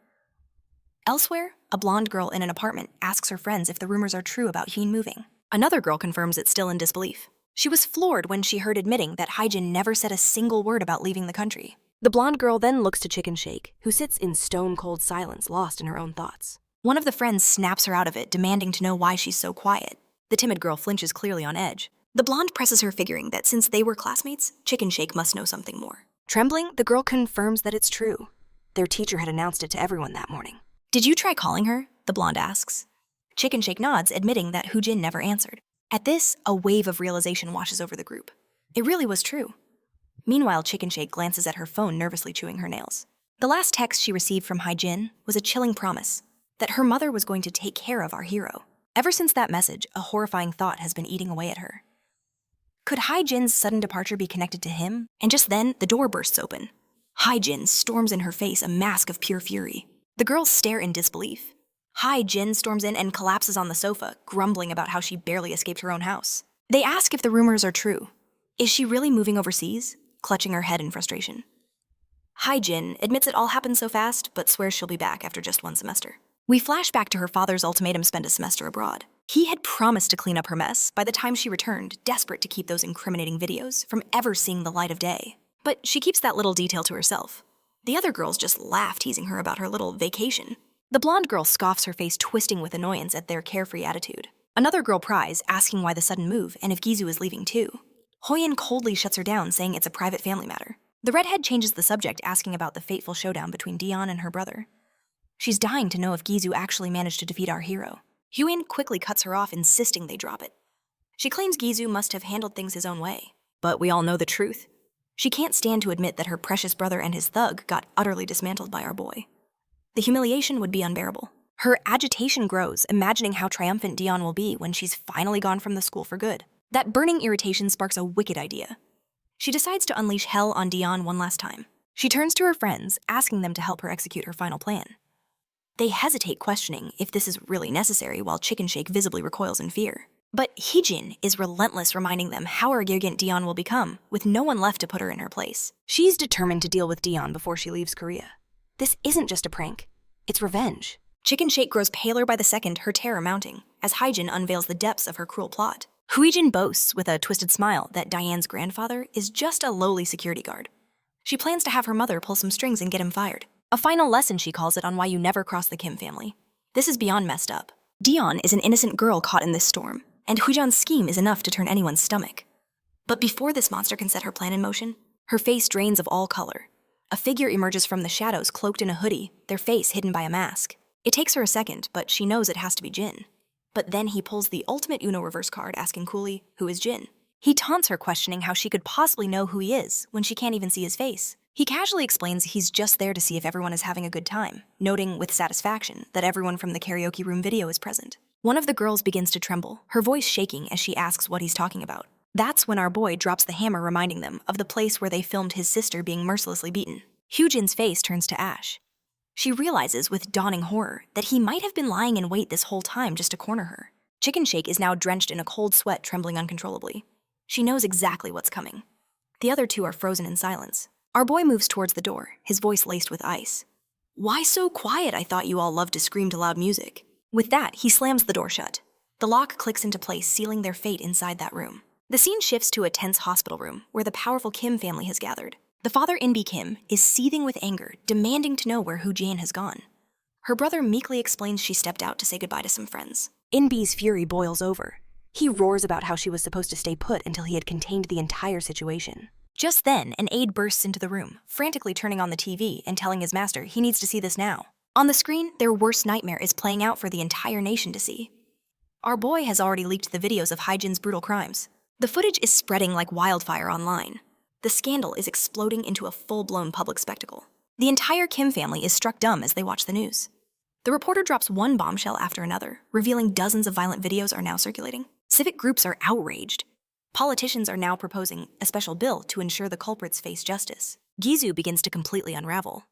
Elsewhere, a blonde girl in an apartment asks her friends if the rumors are true about Heen moving. Another girl confirms it, still in disbelief. She was floored when she heard admitting that Haijin never said a single word about leaving the country. The blonde girl then looks to Chicken Shake, who sits in stone-cold silence, lost in her own thoughts. One of the friends snaps her out of it, demanding to know why she's so quiet. The timid girl flinches, clearly on edge. The blonde presses her, figuring that since they were classmates, Chicken Shake must know something more. Trembling, the girl confirms that it's true. Their teacher had announced it to everyone that morning. "Did you try calling her?" the blonde asks. Chicken Shake nods, admitting that Hoojin never answered. At this, a wave of realization washes over the group. It really was true. Meanwhile, Chicken Shake glances at her phone, nervously chewing her nails. The last text she received from Haijin was a chilling promise that her mother was going to take care of our hero. Ever since that message, a horrifying thought has been eating away at her. Could Hai-jin's sudden departure be connected to him? And just then, the door bursts open. Hai-jin storms in her face, a mask of pure fury. The girls stare in disbelief. Hai-jin storms in and collapses on the sofa, grumbling about how she barely escaped her own house. They ask if the rumors are true. Is she really moving overseas? Clutching her head in frustration. Hai-jin admits it all happened so fast, but swears she'll be back after just one semester. We flash back to her father's ultimatum to spend a semester abroad. He had promised to clean up her mess by the time she returned, desperate to keep those incriminating videos from ever seeing the light of day. But she keeps that little detail to herself. The other girls just laugh, teasing her about her little vacation. The blonde girl scoffs, her face twisting with annoyance at their carefree attitude. Another girl pries, asking why the sudden move and if Gizu is leaving too. Hoyen coldly shuts her down, saying it's a private family matter. The redhead changes the subject, asking about the fateful showdown between Dion and her brother. She's dying to know if Gizu actually managed to defeat our hero. Huyen quickly cuts her off, insisting they drop it. She claims Gizu must have handled things his own way. But we all know the truth. She can't stand to admit that her precious brother and his thug got utterly dismantled by our boy. The humiliation would be unbearable. Her agitation grows, imagining how triumphant Dion will be when she's finally gone from the school for good. That burning irritation sparks a wicked idea. She decides to unleash hell on Dion one last time. She turns to her friends, asking them to help her execute her final plan. They hesitate, questioning if this is really necessary, while Chicken Shake visibly recoils in fear. But Heejin is relentless, reminding them how arrogant Dion will become, with no one left to put her in her place. She's determined to deal with Dion before she leaves Korea. This isn't just a prank, it's revenge. Chicken Shake grows paler by the second, her terror mounting, as Hyejin unveils the depths of her cruel plot. Huijin boasts, with a twisted smile, that Diane's grandfather is just a lowly security guard. She plans to have her mother pull some strings and get him fired. A final lesson, she calls it, on why you never cross the Kim family. This is beyond messed up. Dion is an innocent girl caught in this storm, and Huijan's scheme is enough to turn anyone's stomach. But before this monster can set her plan in motion, her face drains of all color. A figure emerges from the shadows, cloaked in a hoodie, their face hidden by a mask. It takes her a second, but she knows it has to be Jin. But then he pulls the ultimate Uno reverse card, asking coolly, who is Jin? He taunts her, questioning how she could possibly know who he is when she can't even see his face. He casually explains he's just there to see if everyone is having a good time, noting with satisfaction that everyone from the karaoke room video is present. One of the girls begins to tremble, her voice shaking as she asks what he's talking about. That's when our boy drops the hammer, reminding them of the place where they filmed his sister being mercilessly beaten. Hyujin's face turns to ash. She realizes with dawning horror that he might have been lying in wait this whole time just to corner her. Chicken Shake is now drenched in a cold sweat, trembling uncontrollably. She knows exactly what's coming. The other two are frozen in silence. Our boy moves towards the door, his voice laced with ice. Why so quiet? I thought you all loved to scream to loud music. With that, he slams the door shut. The lock clicks into place, sealing their fate inside that room. The scene shifts to a tense hospital room where the powerful Kim family has gathered. The father, Inbi Kim, is seething with anger, demanding to know where Hu Jan has gone. Her brother meekly explains she stepped out to say goodbye to some friends. Inbi's fury boils over. He roars about how she was supposed to stay put until he had contained the entire situation. Just then, an aide bursts into the room, frantically turning on the TV and telling his master he needs to see this now. On the screen, their worst nightmare is playing out for the entire nation to see. Our boy has already leaked the videos of Hyejin's brutal crimes. The footage is spreading like wildfire online. The scandal is exploding into a full-blown public spectacle. The entire Kim family is struck dumb as they watch the news. The reporter drops one bombshell after another, revealing dozens of violent videos are now circulating. Civic groups are outraged. Politicians are now proposing a special bill to ensure the culprits face justice. Gizu begins to completely unravel.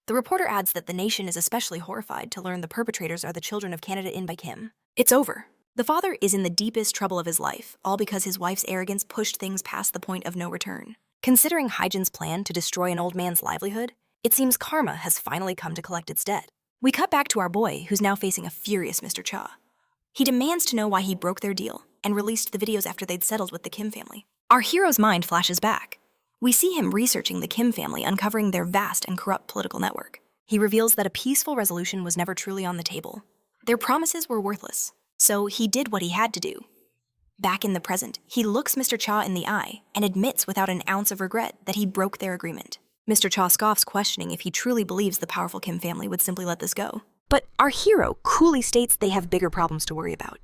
The reporter adds that the nation is especially horrified to learn the perpetrators are the children of candidate In by Kim. It's over. The father is in the deepest trouble of his life, all because his wife's arrogance pushed things past the point of no return. Considering Hyejin's plan to destroy an old man's livelihood, it seems karma has finally come to collect its debt. We cut back to our boy, who's now facing a furious Mr. Cha. He demands to know why he broke their deal and released the videos after they'd settled with the Kim family. Our hero's mind flashes back. We see him researching the Kim family, uncovering their vast and corrupt political network. He reveals that a peaceful resolution was never truly on the table. Their promises were worthless, so he did what he had to do. Back in the present, he looks Mr. Cha in the eye and admits without an ounce of regret that he broke their agreement. Mr. Cha scoffs, questioning if he truly believes the powerful Kim family would simply let this go. But our hero coolly states they have bigger problems to worry about.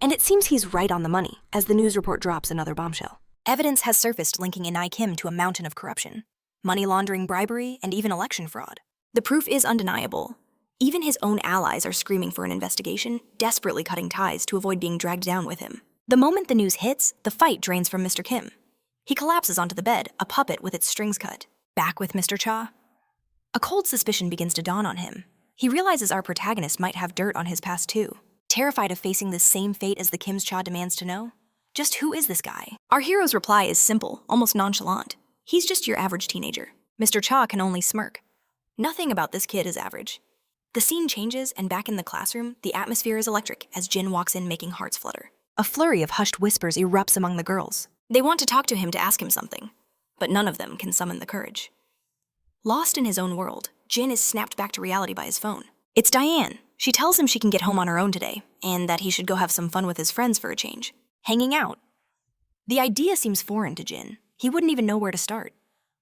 And it seems he's right on the money, as the news report drops another bombshell. Evidence has surfaced linking In Kim to a mountain of corruption, money laundering, bribery, and even election fraud. The proof is undeniable. Even his own allies are screaming for an investigation, desperately cutting ties to avoid being dragged down with him. The moment the news hits, the fight drains from Mr. Kim. He collapses onto the bed, a puppet with its strings cut. Back with Mr. Cha. A cold suspicion begins to dawn on him. He realizes our protagonist might have dirt on his past too. Terrified of facing the same fate as the Kim's Cha demands to know? Just who is this guy? Our hero's reply is simple, almost nonchalant. He's just your average teenager. Mr. Cha can only smirk. Nothing about this kid is average. The scene changes, and back in the classroom, the atmosphere is electric as Jin walks in, making hearts flutter. A flurry of hushed whispers erupts among the girls. They want to talk to him to ask him something, but none of them can summon the courage. Lost in his own world, Jin is snapped back to reality by his phone. It's Diane. She tells him she can get home on her own today, and that he should go have some fun with his friends for a change. Hanging out. The idea seems foreign to Jin. He wouldn't even know where to start.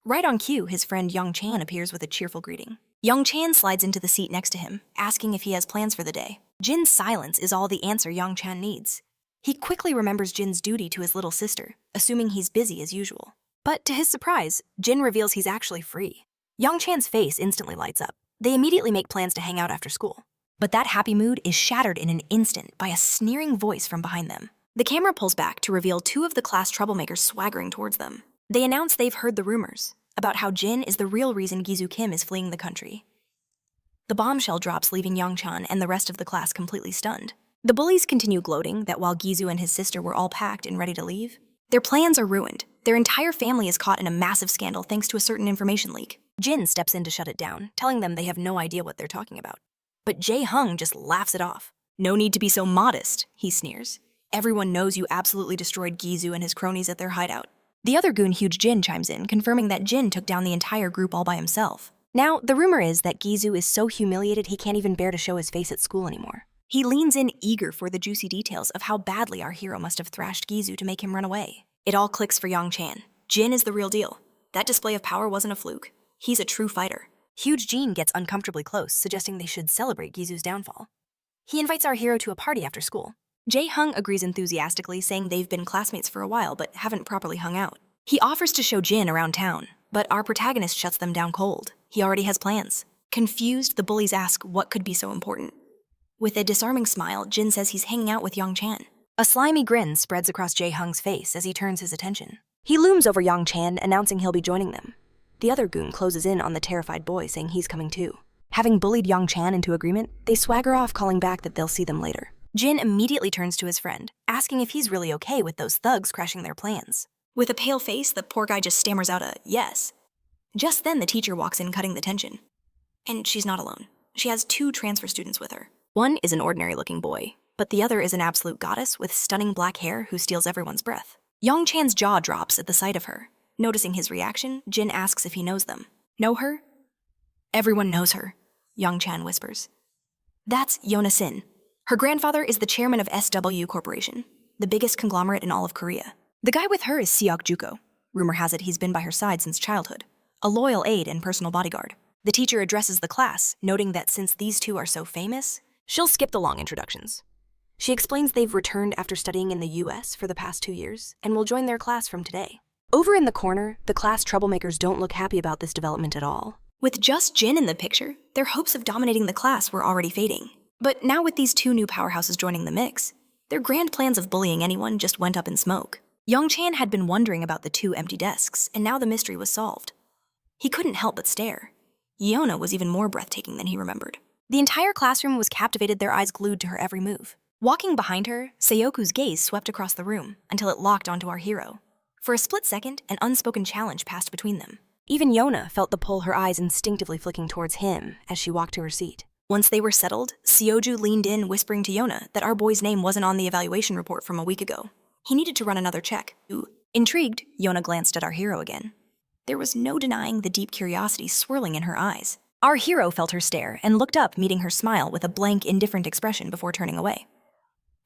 Right on cue, his friend Young Chan appears with a cheerful greeting. Young Chan slides into the seat next to him, asking if he has plans for the day. Jin's silence is all the answer Young Chan needs. He quickly remembers Jin's duty to his little sister, assuming he's busy as usual. But to his surprise, Jin reveals he's actually free. Young Chan's face instantly lights up. They immediately make plans to hang out after school. But that happy mood is shattered in an instant by a sneering voice from behind them. The camera pulls back to reveal two of the class troublemakers swaggering towards them. They announce they've heard the rumors about how Jin is the real reason Gizu Kim is fleeing the country. The bombshell drops, leaving Young Chan and the rest of the class completely stunned. The bullies continue gloating that while Gizu and his sister were all packed and ready to leave, their plans are ruined. Their entire family is caught in a massive scandal thanks to a certain information leak. Jin steps in to shut it down, telling them they have no idea what they're talking about. But Jae Hung just laughs it off. No need to be so modest, he sneers. Everyone knows you absolutely destroyed Gizu and his cronies at their hideout. The other goon, Huge Jin, chimes in, confirming that Jin took down the entire group all by himself. Now, the rumor is that Gizu is so humiliated he can't even bear to show his face at school anymore. He leans in, eager for the juicy details of how badly our hero must have thrashed Gizu to make him run away. It all clicks for Young Chan. Jin is the real deal. That display of power wasn't a fluke. He's a true fighter. Huge Jin gets uncomfortably close, suggesting they should celebrate Gizu's downfall. He invites our hero to a party after school. Jae Hung agrees enthusiastically, saying they've been classmates for a while but haven't properly hung out. He offers to show Jin around town, but our protagonist shuts them down cold. He already has plans. Confused, the bullies ask what could be so important. With a disarming smile, Jin says he's hanging out with Young Chan. A slimy grin spreads across Jae Hung's face as he turns his attention. He looms over Young Chan, announcing he'll be joining them. The other goon closes in on the terrified boy, saying he's coming too. Having bullied Young Chan into agreement, they swagger off, calling back that they'll see them later. Jin immediately turns to his friend, asking if he's really okay with those thugs crashing their plans. With a pale face, the poor guy just stammers out a yes. Just then, the teacher walks in, cutting the tension. And she's not alone. She has two transfer students with her. One is an ordinary-looking boy, but the other is an absolute goddess with stunning black hair who steals everyone's breath. Young Chan's jaw drops at the sight of her. Noticing his reaction, Jin asks if he knows them. Know her? Everyone knows her, Young Chan whispers. That's Yona Sin. Her grandfather is the chairman of SW Corporation, the biggest conglomerate in all of Korea. The guy with her is Seok Juko. Rumor has it he's been by her side since childhood. A loyal aide and personal bodyguard. The teacher addresses the class, noting that since these two are so famous, she'll skip the long introductions. She explains they've returned after studying in the US for the past 2 years and will join their class from today. Over in the corner, the class troublemakers don't look happy about this development at all. With just Jin in the picture, their hopes of dominating the class were already fading. But now with these two new powerhouses joining the mix, their grand plans of bullying anyone just went up in smoke. Young Chan had been wondering about the two empty desks, and now the mystery was solved. He couldn't help but stare. Yona was even more breathtaking than he remembered. The entire classroom was captivated, their eyes glued to her every move. Walking behind her, Seoku's gaze swept across the room until it locked onto our hero. For a split second, an unspoken challenge passed between them. Even Yona felt the pull, her eyes instinctively flicking towards him as she walked to her seat. Once they were settled, Seoju leaned in, whispering to Yona that our boy's name wasn't on the evaluation report from a week ago. He needed to run another check. Intrigued, Yona glanced at our hero again. There was no denying the deep curiosity swirling in her eyes. Our hero felt her stare and looked up, meeting her smile with a blank, indifferent expression before turning away.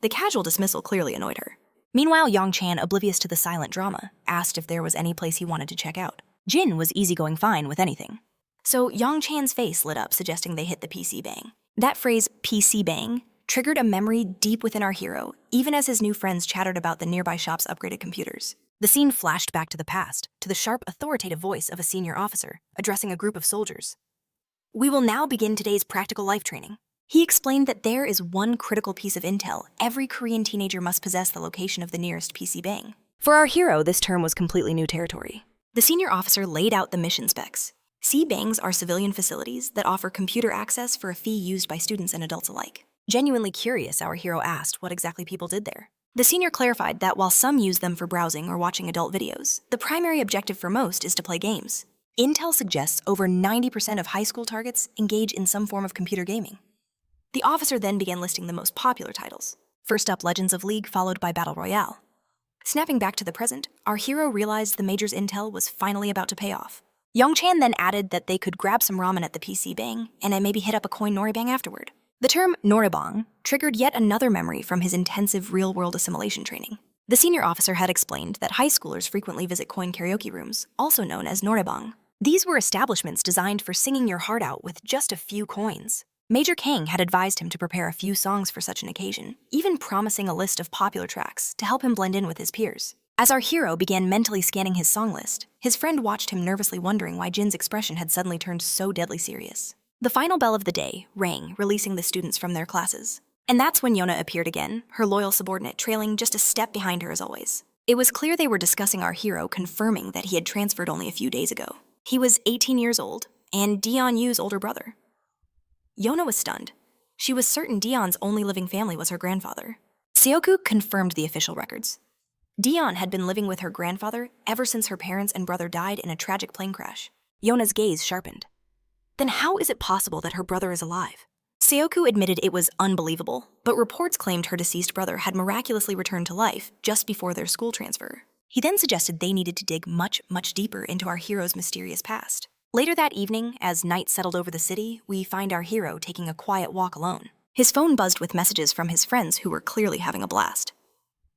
The casual dismissal clearly annoyed her. Meanwhile, Young Chan, oblivious to the silent drama, asked if there was any place he wanted to check out. Jin was easygoing fine with anything. So Young Chan's face lit up, suggesting they hit the PC bang. That phrase, PC bang, triggered a memory deep within our hero, even as his new friends chattered about the nearby shop's upgraded computers. The scene flashed back to the past, to the sharp, authoritative voice of a senior officer, addressing a group of soldiers. We will now begin today's practical life training. He explained that there is one critical piece of intel every Korean teenager must possess: the location of the nearest PC bang. For our hero, this term was completely new territory. The senior officer laid out the mission specs. C-bangs are civilian facilities that offer computer access for a fee used by students and adults alike. Genuinely curious, our hero asked what exactly people did there. The senior clarified that while some use them for browsing or watching adult videos, the primary objective for most is to play games. Intel suggests over 90% of high school targets engage in some form of computer gaming. The officer then began listing the most popular titles. First up, Legends of League, followed by Battle Royale. Snapping back to the present, our hero realized the major's intel was finally about to pay off. Young-chan then added that they could grab some ramen at the PC bang and then maybe hit up a coin noribang afterward. The term noribang triggered yet another memory from his intensive real-world assimilation training. The senior officer had explained that high schoolers frequently visit coin karaoke rooms, also known as noribang. These were establishments designed for singing your heart out with just a few coins. Major Kang had advised him to prepare a few songs for such an occasion, even promising a list of popular tracks to help him blend in with his peers. As our hero began mentally scanning his song list, his friend watched him nervously, wondering why Jin's expression had suddenly turned so deadly serious. The final bell of the day rang, releasing the students from their classes. And that's when Yona appeared again, her loyal subordinate trailing just a step behind her as always. It was clear they were discussing our hero, confirming that he had transferred only a few days ago. He was 18 years old, and Dion Yu's older brother. Yona was stunned. She was certain Dion's only living family was her grandfather. Seoku confirmed the official records. Dion had been living with her grandfather ever since her parents and brother died in a tragic plane crash. Yona's gaze sharpened. Then how is it possible that her brother is alive? Seoku admitted it was unbelievable, but reports claimed her deceased brother had miraculously returned to life just before their school transfer. He then suggested they needed to dig much, much deeper into our hero's mysterious past. Later that evening, as night settled over the city, we find our hero taking a quiet walk alone. His phone buzzed with messages from his friends who were clearly having a blast.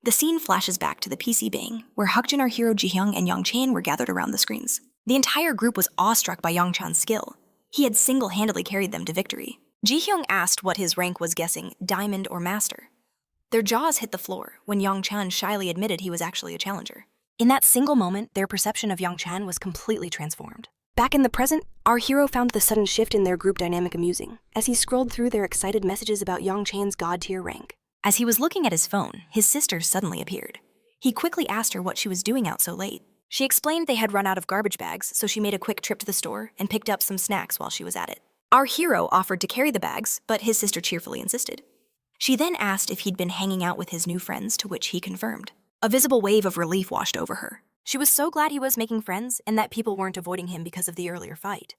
The scene flashes back to the PC bang, where Hukjin, our hero Jihyung, and Young-chan were gathered around the screens. The entire group was awestruck by Young-chan's skill. He had single-handedly carried them to victory. Jihyung asked what his rank was, guessing Diamond or Master. Their jaws hit the floor when Young-chan shyly admitted he was actually a challenger. In that single moment, their perception of Young-chan was completely transformed. Back in the present, our hero found the sudden shift in their group dynamic amusing, as he scrolled through their excited messages about Young-chan's god-tier rank. As he was looking at his phone, his sister suddenly appeared. He quickly asked her what she was doing out so late. She explained they had run out of garbage bags, so she made a quick trip to the store and picked up some snacks while she was at it. Our hero offered to carry the bags, but his sister cheerfully insisted. She then asked if he'd been hanging out with his new friends, to which he confirmed. A visible wave of relief washed over her. She was so glad he was making friends and that people weren't avoiding him because of the earlier fight.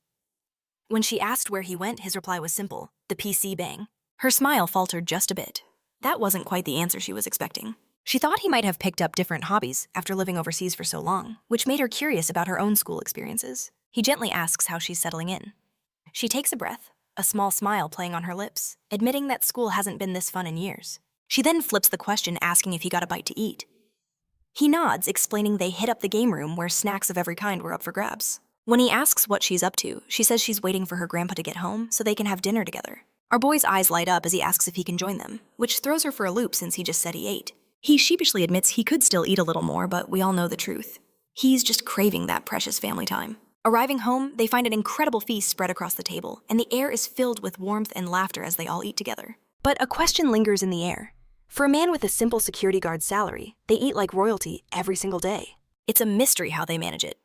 When she asked where he went, his reply was simple: the PC bang. Her smile faltered just a bit. That wasn't quite the answer she was expecting. She thought he might have picked up different hobbies after living overseas for so long, which made her curious about her own school experiences. He gently asks how she's settling in. She takes a breath, a small smile playing on her lips, admitting that school hasn't been this fun in years. She then flips the question, asking if he got a bite to eat. He nods, explaining they hit up the game room where snacks of every kind were up for grabs. When he asks what she's up to, she says she's waiting for her grandpa to get home so they can have dinner together. Our boy's eyes light up as he asks if he can join them, which throws her for a loop since he just said he ate. He sheepishly admits he could still eat a little more, but we all know the truth. He's just craving that precious family time. Arriving home, they find an incredible feast spread across the table, and the air is filled with warmth and laughter as they all eat together. But a question lingers in the air. For a man with a simple security guard salary, they eat like royalty every single day. It's a mystery how they manage it.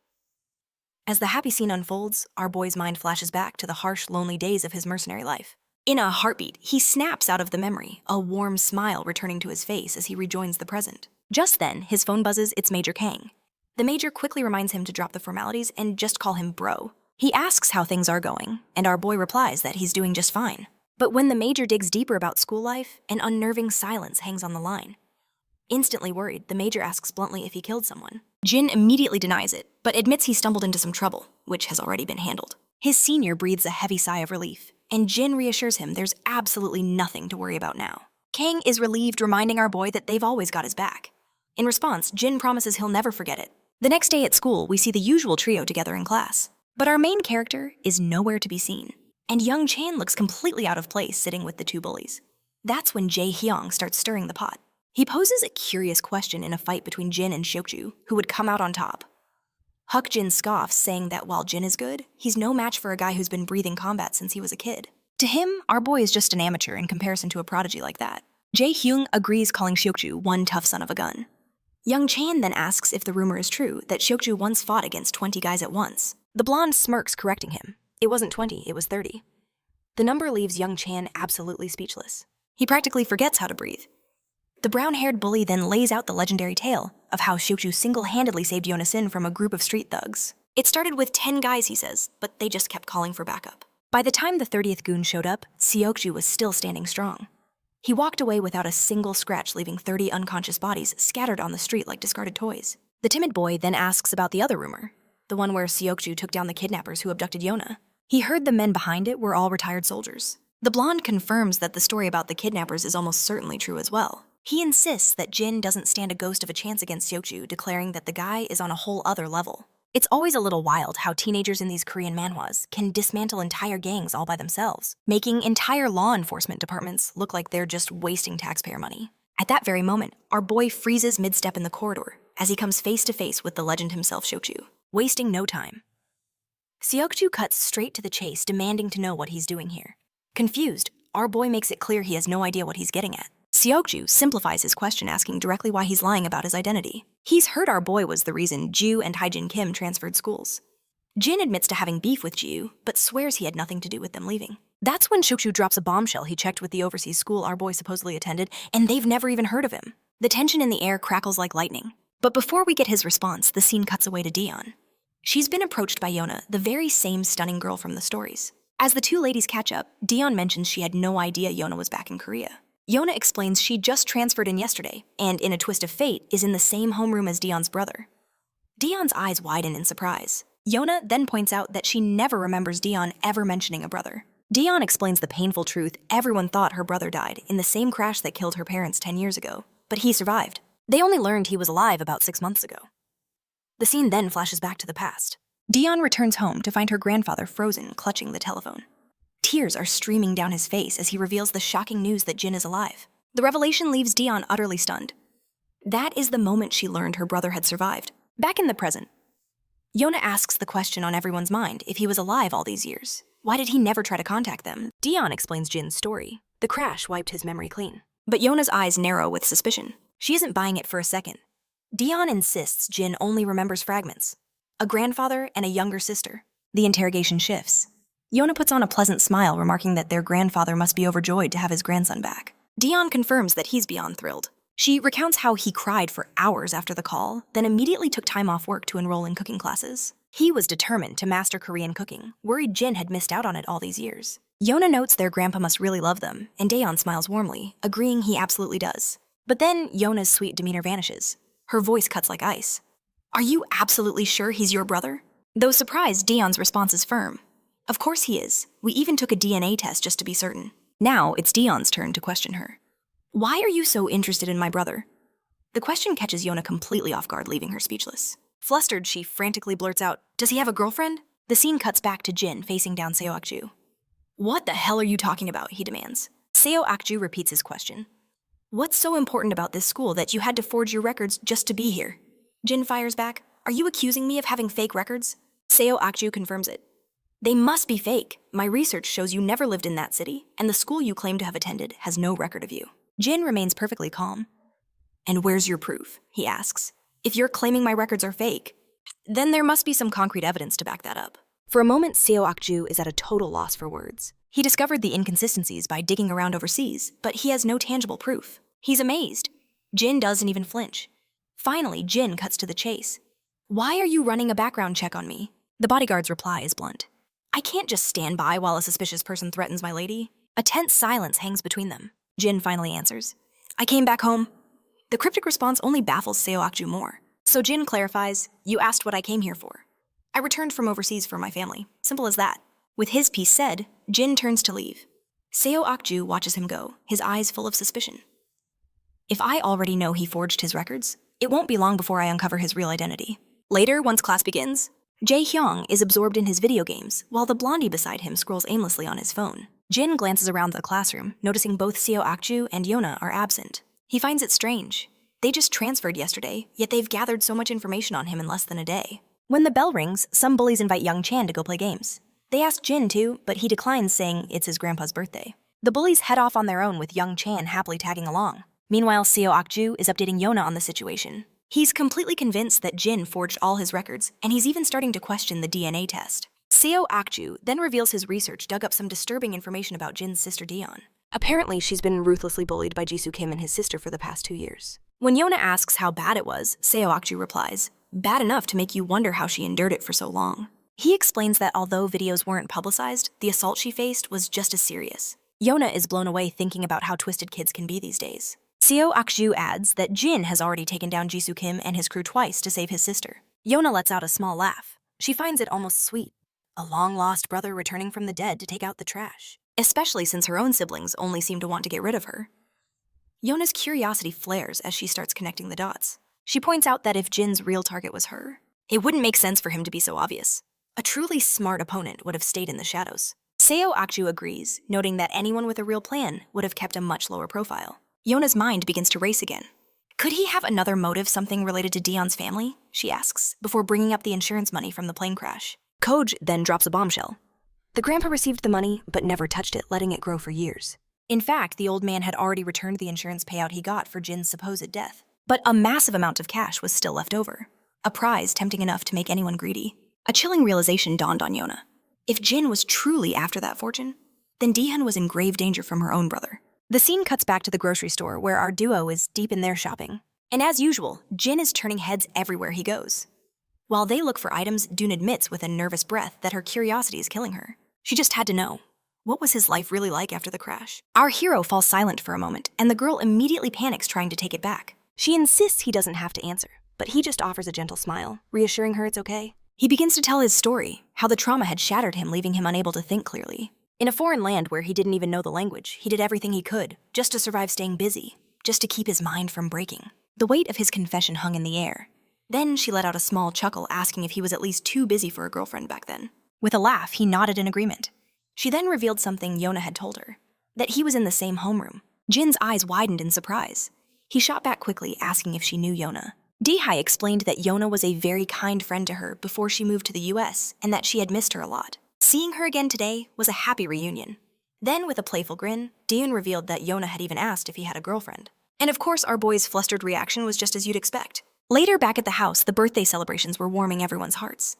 As the happy scene unfolds, our boy's mind flashes back to the harsh, lonely days of his mercenary life. In a heartbeat, he snaps out of the memory, a warm smile returning to his face as he rejoins the present. Just then, his phone buzzes. It's Major Kang. The Major quickly reminds him to drop the formalities and just call him bro. He asks how things are going, and our boy replies that he's doing just fine. But when the Major digs deeper about school life, an unnerving silence hangs on the line. Instantly worried, the Major asks bluntly if he killed someone. Jin immediately denies it, but admits he stumbled into some trouble, which has already been handled. His senior breathes a heavy sigh of relief, and Jin reassures him there's absolutely nothing to worry about now. Kang is relieved, reminding our boy that they've always got his back. In response, Jin promises he'll never forget it. The next day at school, we see the usual trio together in class. But our main character is nowhere to be seen, and Young Chan looks completely out of place sitting with the two bullies. That's when Jae Hyung starts stirring the pot. He poses a curious question in a fight between Jin and Shokju, who would come out on top. Jin scoffs, saying that while Jin is good, he's no match for a guy who's been breathing combat since he was a kid. To him, our boy is just an amateur in comparison to a prodigy like that. Jae-hyung agrees, calling Seokju one tough son of a gun. Young Chan then asks if the rumor is true that Seokju once fought against 20 guys at once. The blonde smirks, correcting him. It wasn't 20, it was 30. The number leaves young Chan absolutely speechless. He practically forgets how to breathe. The brown-haired bully then lays out the legendary tale of how Seokju single-handedly saved Yeon-sin from a group of street thugs. It started with 10 guys, he says, but they just kept calling for backup. By the time the 30th goon showed up, Seokju was still standing strong. He walked away without a single scratch, leaving 30 unconscious bodies scattered on the street like discarded toys. The timid boy then asks about the other rumor, the one where Seokju took down the kidnappers who abducted Yona. He heard the men behind it were all retired soldiers. The blonde confirms that the story about the kidnappers is almost certainly true as well. He insists that Jin doesn't stand a ghost of a chance against Seokju, declaring that the guy is on a whole other level. It's always a little wild how teenagers in these Korean manhwas can dismantle entire gangs all by themselves, making entire law enforcement departments look like they're just wasting taxpayer money. At that very moment, our boy freezes mid-step in the corridor as he comes face to face with the legend himself, Seokju, wasting no time. Seokju cuts straight to the chase, demanding to know what he's doing here. Confused, our boy makes it clear he has no idea what he's getting at. Seokju simplifies his question, asking directly why he's lying about his identity. He's heard our boy was the reason Ju and Haejin Kim transferred schools. Jin admits to having beef with Ju, but swears he had nothing to do with them leaving. That's when Seokju drops a bombshell. He checked with the overseas school our boy supposedly attended, and they've never even heard of him. The tension in the air crackles like lightning. But before we get his response, the scene cuts away to Dion. She's been approached by Yona, the very same stunning girl from the stories. As the two ladies catch up, Dion mentions she had no idea Yona was back in Korea. Yona explains she just transferred in yesterday, and in a twist of fate, is in the same homeroom as Dion's brother. Dion's eyes widen in surprise. Yona then points out that she never remembers Dion ever mentioning a brother. Dion explains the painful truth: everyone thought her brother died in the same crash that killed her parents 10 years ago, but he survived. They only learned he was alive about 6 months ago. The scene then flashes back to the past. Dion returns home to find her grandfather frozen, clutching the telephone. Tears are streaming down his face as he reveals the shocking news that Jin is alive. The revelation leaves Dion utterly stunned. That is the moment she learned her brother had survived. Back in the present, Yona asks the question on everyone's mind: if he was alive all these years, why did he never try to contact them? Dion explains Jin's story. The crash wiped his memory clean. But Yona's eyes narrow with suspicion. She isn't buying it for a second. Dion insists Jin only remembers fragments: a grandfather and a younger sister. The interrogation shifts. Yona puts on a pleasant smile, remarking that their grandfather must be overjoyed to have his grandson back. Dion confirms that he's beyond thrilled. She recounts how he cried for hours after the call, then immediately took time off work to enroll in cooking classes. He was determined to master Korean cooking, worried Jin had missed out on it all these years. Yona notes their grandpa must really love them, and Daeon smiles warmly, agreeing he absolutely does. But then Yona's sweet demeanor vanishes. Her voice cuts like ice. "Are you absolutely sure he's your brother?" Though surprised, Daeon's response is firm. "Of course he is. We even took a DNA test just to be certain." Now it's Daeon's turn to question her. "Why are you so interested in my brother?" The question catches Yona completely off guard, leaving her speechless. Flustered, she frantically blurts out, "Does he have a girlfriend?" The scene cuts back to Jin facing down Seo Akju. "What the hell are you talking about?" he demands. Seo Akju repeats his question. "What's so important about this school that you had to forge your records just to be here?" Jin fires back, "Are you accusing me of having fake records?" Seo Akju confirms it. "They must be fake. My research shows you never lived in that city, and the school you claim to have attended has no record of you." Jin remains perfectly calm. "And where's your proof?" he asks. "If you're claiming my records are fake, then there must be some concrete evidence to back that up." For a moment, Seo Akju is at a total loss for words. He discovered the inconsistencies by digging around overseas, but he has no tangible proof. He's amazed. Jin doesn't even flinch. Finally, Jin cuts to the chase. "Why are you running a background check on me?" The bodyguard's reply is blunt. "I can't just stand by while a suspicious person threatens my lady." A tense silence hangs between them. Jin finally answers, "I came back home." The cryptic response only baffles Seo Akju more. So Jin clarifies, "You asked what I came here for. I returned from overseas for my family. Simple as that." With his piece said, Jin turns to leave. Seo Akju watches him go, his eyes full of suspicion. If I already know he forged his records, it won't be long before I uncover his real identity. Later, once class begins, Jae-hyung is absorbed in his video games, while the blondie beside him scrolls aimlessly on his phone. Jin glances around the classroom, noticing both Seo Akju and Yona are absent. He finds it strange. They just transferred yesterday, yet they've gathered so much information on him in less than a day. When the bell rings, some bullies invite young Chan to go play games. They ask Jin to, but he declines, saying it's his grandpa's birthday. The bullies head off on their own with young Chan happily tagging along. Meanwhile, Seo Akju is updating Yona on the situation. He's completely convinced that Jin forged all his records, and he's even starting to question the DNA test. Seo Akju then reveals his research dug up some disturbing information about Jin's sister Dion. Apparently, she's been ruthlessly bullied by Jisoo Kim and his sister for the past 2 years. When Yona asks how bad it was, Seo Akju replies, "Bad enough to make you wonder how she endured it for so long." He explains that although videos weren't publicized, the assault she faced was just as serious. Yona is blown away thinking about how twisted kids can be these days. Seo Akju adds that Jin has already taken down Jisoo Kim and his crew twice to save his sister. Yona lets out a small laugh. She finds it almost sweet. A long-lost brother returning from the dead to take out the trash, especially since her own siblings only seem to want to get rid of her. Yona's curiosity flares as she starts connecting the dots. She points out that if Jin's real target was her, it wouldn't make sense for him to be so obvious. A truly smart opponent would have stayed in the shadows. Seo Akju agrees, noting that anyone with a real plan would have kept a much lower profile. Yona's mind begins to race again. Could he have another motive, something related to Dion's family? She asks, before bringing up the insurance money from the plane crash. Koj then drops a bombshell. The grandpa received the money, but never touched it, letting it grow for years. In fact, the old man had already returned the insurance payout he got for Jin's supposed death. But a massive amount of cash was still left over. A prize tempting enough to make anyone greedy. A chilling realization dawned on Yona. If Jin was truly after that fortune, then Dihan was in grave danger from her own brother. The scene cuts back to the grocery store where our duo is deep in their shopping. And as usual, Jin is turning heads everywhere he goes. While they look for items, Dune admits with a nervous breath that her curiosity is killing her. She just had to know. What was his life really like after the crash? Our hero falls silent for a moment, and the girl immediately panics trying to take it back. She insists he doesn't have to answer, but he just offers a gentle smile, reassuring her it's okay. He begins to tell his story, how the trauma had shattered him, leaving him unable to think clearly. In a foreign land where he didn't even know the language, he did everything he could, just to survive staying busy, just to keep his mind from breaking. The weight of his confession hung in the air. Then she let out a small chuckle, asking if he was at least too busy for a girlfriend back then. With a laugh, he nodded in agreement. She then revealed something Yona had told her, that he was in the same homeroom. Jin's eyes widened in surprise. He shot back quickly, asking if she knew Yona. Dihai explained that Yona was a very kind friend to her before she moved to the US, and that she had missed her a lot. Seeing her again today was a happy reunion. Then, with a playful grin, Dion revealed that Yona had even asked if he had a girlfriend. And of course, our boy's flustered reaction was just as you'd expect. Later, back at the house, the birthday celebrations were warming everyone's hearts.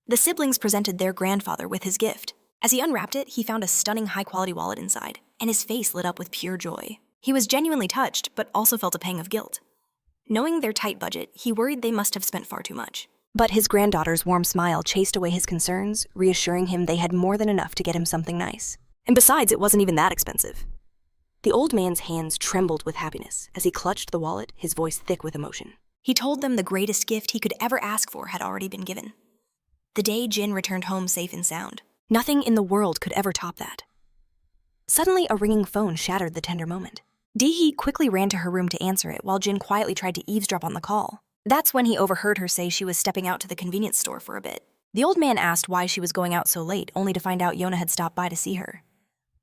The siblings presented their grandfather with his gift. As he unwrapped it, he found a stunning high-quality wallet inside, and his face lit up with pure joy. He was genuinely touched, but also felt a pang of guilt. Knowing their tight budget, he worried they must have spent far too much. But his granddaughter's warm smile chased away his concerns, reassuring him they had more than enough to get him something nice. And besides, it wasn't even that expensive. The old man's hands trembled with happiness as he clutched the wallet, his voice thick with emotion. He told them the greatest gift he could ever ask for had already been given. The day Jin returned home safe and sound. Nothing in the world could ever top that. Suddenly, a ringing phone shattered the tender moment. Dee-hee quickly ran to her room to answer it while Jin quietly tried to eavesdrop on the call. That's when he overheard her say she was stepping out to the convenience store for a bit. The old man asked why she was going out so late, only to find out Yona had stopped by to see her.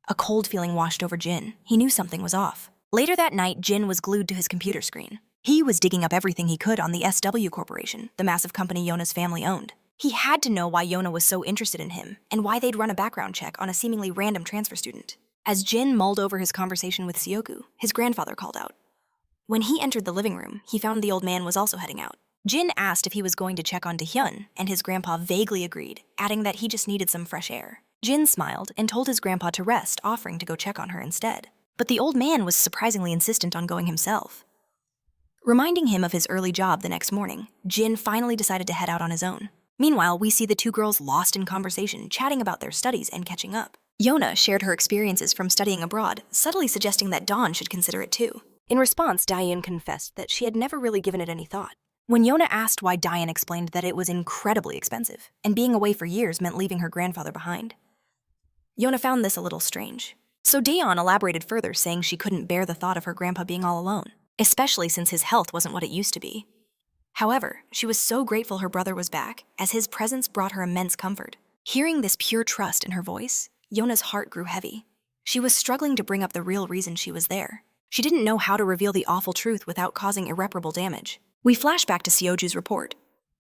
A cold feeling washed over Jin. He knew something was off. Later that night, Jin was glued to his computer screen. He was digging up everything he could on the SW Corporation, the massive company Yona's family owned. He had to know why Yona was so interested in him, and why they'd run a background check on a seemingly random transfer student. As Jin mulled over his conversation with Sioku, his grandfather called out. When he entered the living room, he found the old man was also heading out. Jin asked if he was going to check on Dahyun, and his grandpa vaguely agreed, adding that he just needed some fresh air. Jin smiled and told his grandpa to rest, offering to go check on her instead. But the old man was surprisingly insistent on going himself. Reminding him of his early job the next morning, Jin finally decided to head out on his own. Meanwhile, we see the two girls lost in conversation, chatting about their studies and catching up. Yona shared her experiences from studying abroad, subtly suggesting that Dawn should consider it too. In response, Diane confessed that she had never really given it any thought. When Yona asked why, Diane explained that it was incredibly expensive, and being away for years meant leaving her grandfather behind. Yona found this a little strange. So Dayon elaborated further, saying she couldn't bear the thought of her grandpa being all alone, especially since his health wasn't what it used to be. However, she was so grateful her brother was back, as his presence brought her immense comfort. Hearing this pure trust in her voice, Yona's heart grew heavy. She was struggling to bring up the real reason she was there. She didn't know how to reveal the awful truth without causing irreparable damage. We flash back to Seoju's report.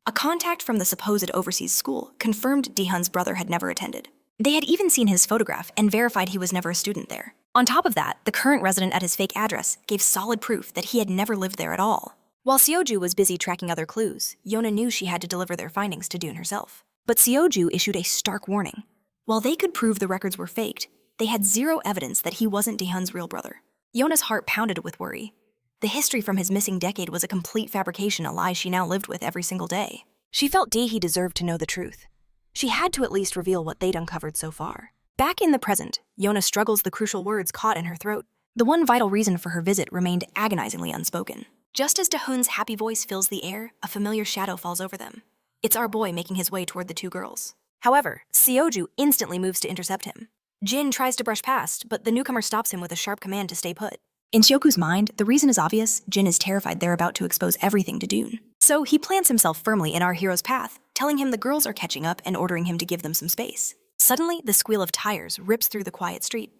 A contact from the supposed overseas school confirmed Dihun's brother had never attended. They had even seen his photograph and verified he was never a student there. On top of that, the current resident at his fake address gave solid proof that he had never lived there at all. While Seoju was busy tracking other clues, Yona knew she had to deliver their findings to Dune herself. But Seoju issued a stark warning. While they could prove the records were faked, they had zero evidence that he wasn't Dihun's real brother. Yona's heart pounded with worry. The history from his missing decade was a complete fabrication, a lie she now lived with every single day. She felt Daehee deserved to know the truth. She had to at least reveal what they'd uncovered so far. Back in the present, Yona struggles the crucial words caught in her throat. The one vital reason for her visit remained agonizingly unspoken. Just as Dahun's happy voice fills the air, a familiar shadow falls over them. It's our boy making his way toward the two girls. However, Seoju instantly moves to intercept him. Jin tries to brush past, but the newcomer stops him with a sharp command to stay put. In Shioku's mind, the reason is obvious. Jin is terrified they're about to expose everything to Dune. So he plants himself firmly in our hero's path, telling him the girls are catching up and ordering him to give them some space. Suddenly, the squeal of tires rips through the quiet street.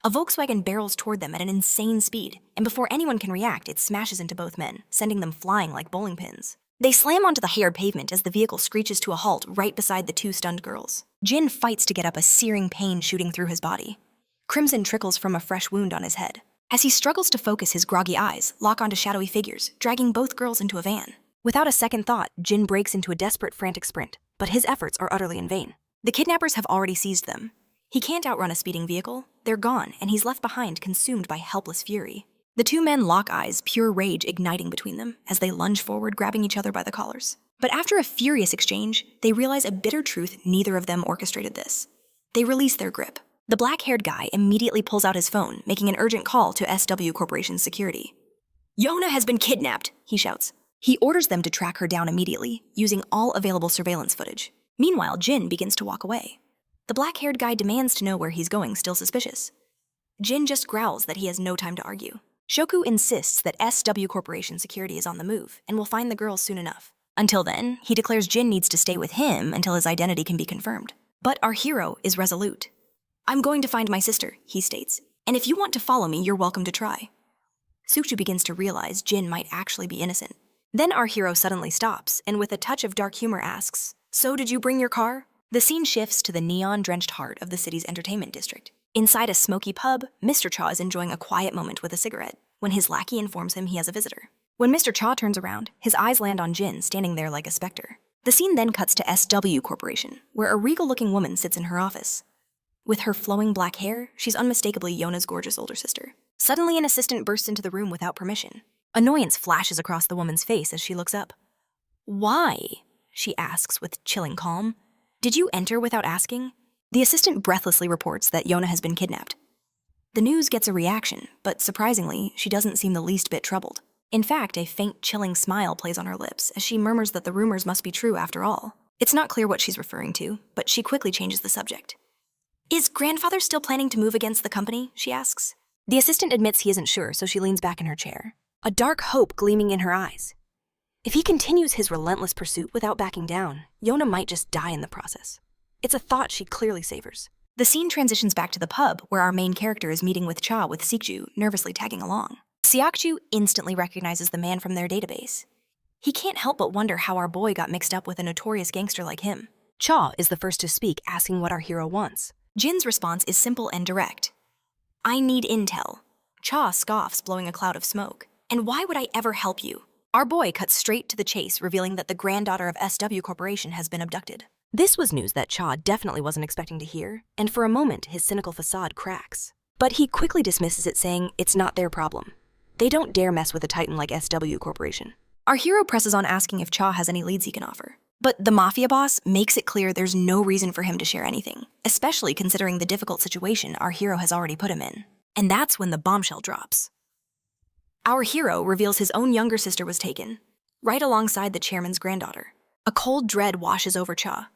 A Volkswagen barrels toward them at an insane speed, and before anyone can react, it smashes into both men, sending them flying like bowling pins. They slam onto the hard pavement as the vehicle screeches to a halt right beside the two stunned girls. Jin fights to get up, a searing pain shooting through his body. Crimson trickles from a fresh wound on his head. As he struggles to focus, his groggy eyes lock onto shadowy figures, dragging both girls into a van. Without a second thought, Jin breaks into a desperate, frantic sprint, but his efforts are utterly in vain. The kidnappers have already seized them. He can't outrun a speeding vehicle. They're gone, and he's left behind, consumed by helpless fury. The two men lock eyes, pure rage igniting between them as they lunge forward, grabbing each other by the collars. But after a furious exchange, they realize a bitter truth: neither of them orchestrated this. They release their grip. The black-haired guy immediately pulls out his phone, making an urgent call to SW Corporation's security. "Yona has been kidnapped," he shouts. He orders them to track her down immediately, using all available surveillance footage. Meanwhile, Jin begins to walk away. The black-haired guy demands to know where he's going, still suspicious. Jin just growls that he has no time to argue. Shoku insists that SW Corporation security is on the move and will find the girls soon enough. Until then, he declares Jin needs to stay with him until his identity can be confirmed. But our hero is resolute. "I'm going to find my sister," he states, "and if you want to follow me, you're welcome to try." Sukju begins to realize Jin might actually be innocent. Then our hero suddenly stops and with a touch of dark humor asks, "So did you bring your car?" The scene shifts to the neon-drenched heart of the city's entertainment district. Inside a smoky pub, Mr. Cha is enjoying a quiet moment with a cigarette when his lackey informs him he has a visitor. When Mr. Cha turns around, his eyes land on Jin standing there like a specter. The scene then cuts to SW Corporation, where a regal-looking woman sits in her office. With her flowing black hair, she's unmistakably Yona's gorgeous older sister. Suddenly, an assistant bursts into the room without permission. Annoyance flashes across the woman's face as she looks up. "Why?" she asks with chilling calm. "Did you enter without asking?" The assistant breathlessly reports that Yona has been kidnapped. The news gets a reaction, but surprisingly, she doesn't seem the least bit troubled. In fact, a faint, chilling smile plays on her lips as she murmurs that the rumors must be true after all. It's not clear what she's referring to, but she quickly changes the subject. "Is grandfather still planning to move against the company?" she asks. The assistant admits he isn't sure, so she leans back in her chair, a dark hope gleaming in her eyes. If he continues his relentless pursuit without backing down, Yona might just die in the process. It's a thought she clearly savors. The scene transitions back to the pub, where our main character is meeting with Cha with Sikju, nervously tagging along. Siakju instantly recognizes the man from their database. He can't help but wonder how our boy got mixed up with a notorious gangster like him. Cha is the first to speak, asking what our hero wants. Jin's response is simple and direct. "I need intel." Cha scoffs, blowing a cloud of smoke. "And why would I ever help you?" Our boy cuts straight to the chase, revealing that the granddaughter of SW Corporation has been abducted. This was news that Cha definitely wasn't expecting to hear, and for a moment his cynical facade cracks. But he quickly dismisses it, saying it's not their problem. They don't dare mess with a titan like SW Corporation. Our hero presses on, asking if Cha has any leads he can offer. But the mafia boss makes it clear there's no reason for him to share anything, especially considering the difficult situation our hero has already put him in. And that's when the bombshell drops. Our hero reveals his own younger sister was taken, right alongside the chairman's granddaughter. A cold dread washes over Cha.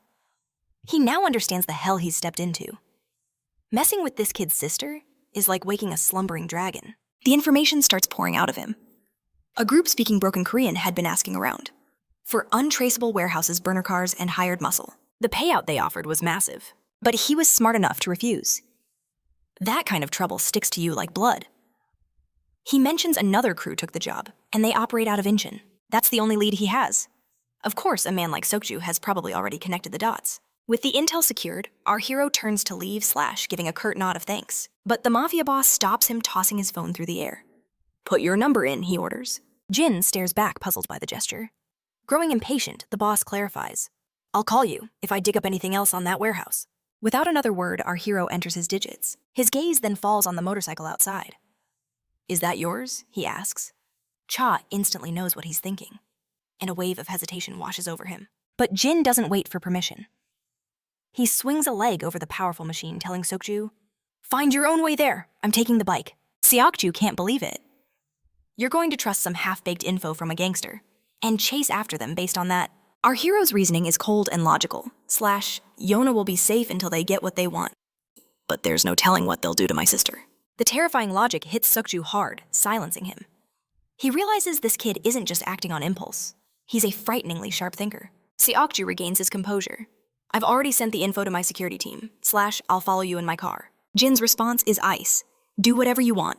He now understands the hell he's stepped into. Messing with this kid's sister is like waking a slumbering dragon. The information starts pouring out of him. A group speaking broken Korean had been asking around for untraceable warehouses, burner cars, and hired muscle. The payout they offered was massive, but he was smart enough to refuse. That kind of trouble sticks to you like blood. He mentions another crew took the job, and they operate out of Incheon. That's the only lead he has. Of course, a man like Sokju has probably already connected the dots. With the intel secured, our hero turns to leave / giving a curt nod of thanks. But the mafia boss stops him, tossing his phone through the air. Put your number in, he orders. Jin stares back, puzzled by the gesture. Growing impatient, the boss clarifies. I'll call you if I dig up anything else on that warehouse. Without another word, our hero enters his digits. His gaze then falls on the motorcycle outside. Is that yours? He asks. Cha instantly knows what he's thinking, and a wave of hesitation washes over him. But Jin doesn't wait for permission. He swings a leg over the powerful machine, telling Sokju, Find your own way there. I'm taking the bike. Seokju can't believe it. You're going to trust some half-baked info from a gangster and chase after them based on that. Our hero's reasoning is cold and logical. / Yona will be safe until they get what they want. But there's no telling what they'll do to my sister. The terrifying logic hits Sokju hard, silencing him. He realizes this kid isn't just acting on impulse. He's a frighteningly sharp thinker. Seokju regains his composure. I've already sent the info to my security team. / I'll follow you in my car. Jin's response is ice. Do whatever you want.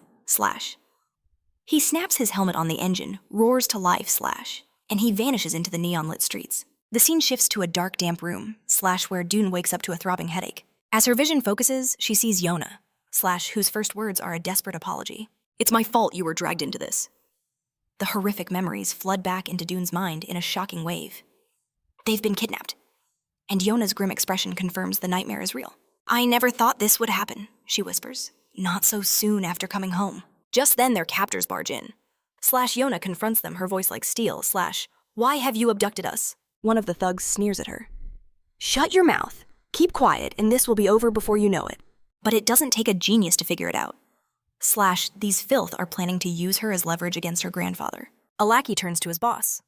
/ He snaps his helmet on the engine, roars to life / and he vanishes into the neon-lit streets. The scene shifts to a dark, damp room / where Dune wakes up to a throbbing headache. As her vision focuses, she sees Yona / whose first words are a desperate apology. It's my fault you were dragged into this. The horrific memories flood back into Dune's mind in a shocking wave. They've been kidnapped. And Yona's grim expression confirms the nightmare is real. I never thought this would happen, she whispers. Not so soon after coming home. Just then their captors barge in. Yona confronts them, her voice like steel / Why have you abducted us? One of the thugs sneers at her. Shut your mouth. Keep quiet and this will be over before you know it. But it doesn't take a genius to figure it out. / These filth are planning to use her as leverage against her grandfather. A lackey turns to his boss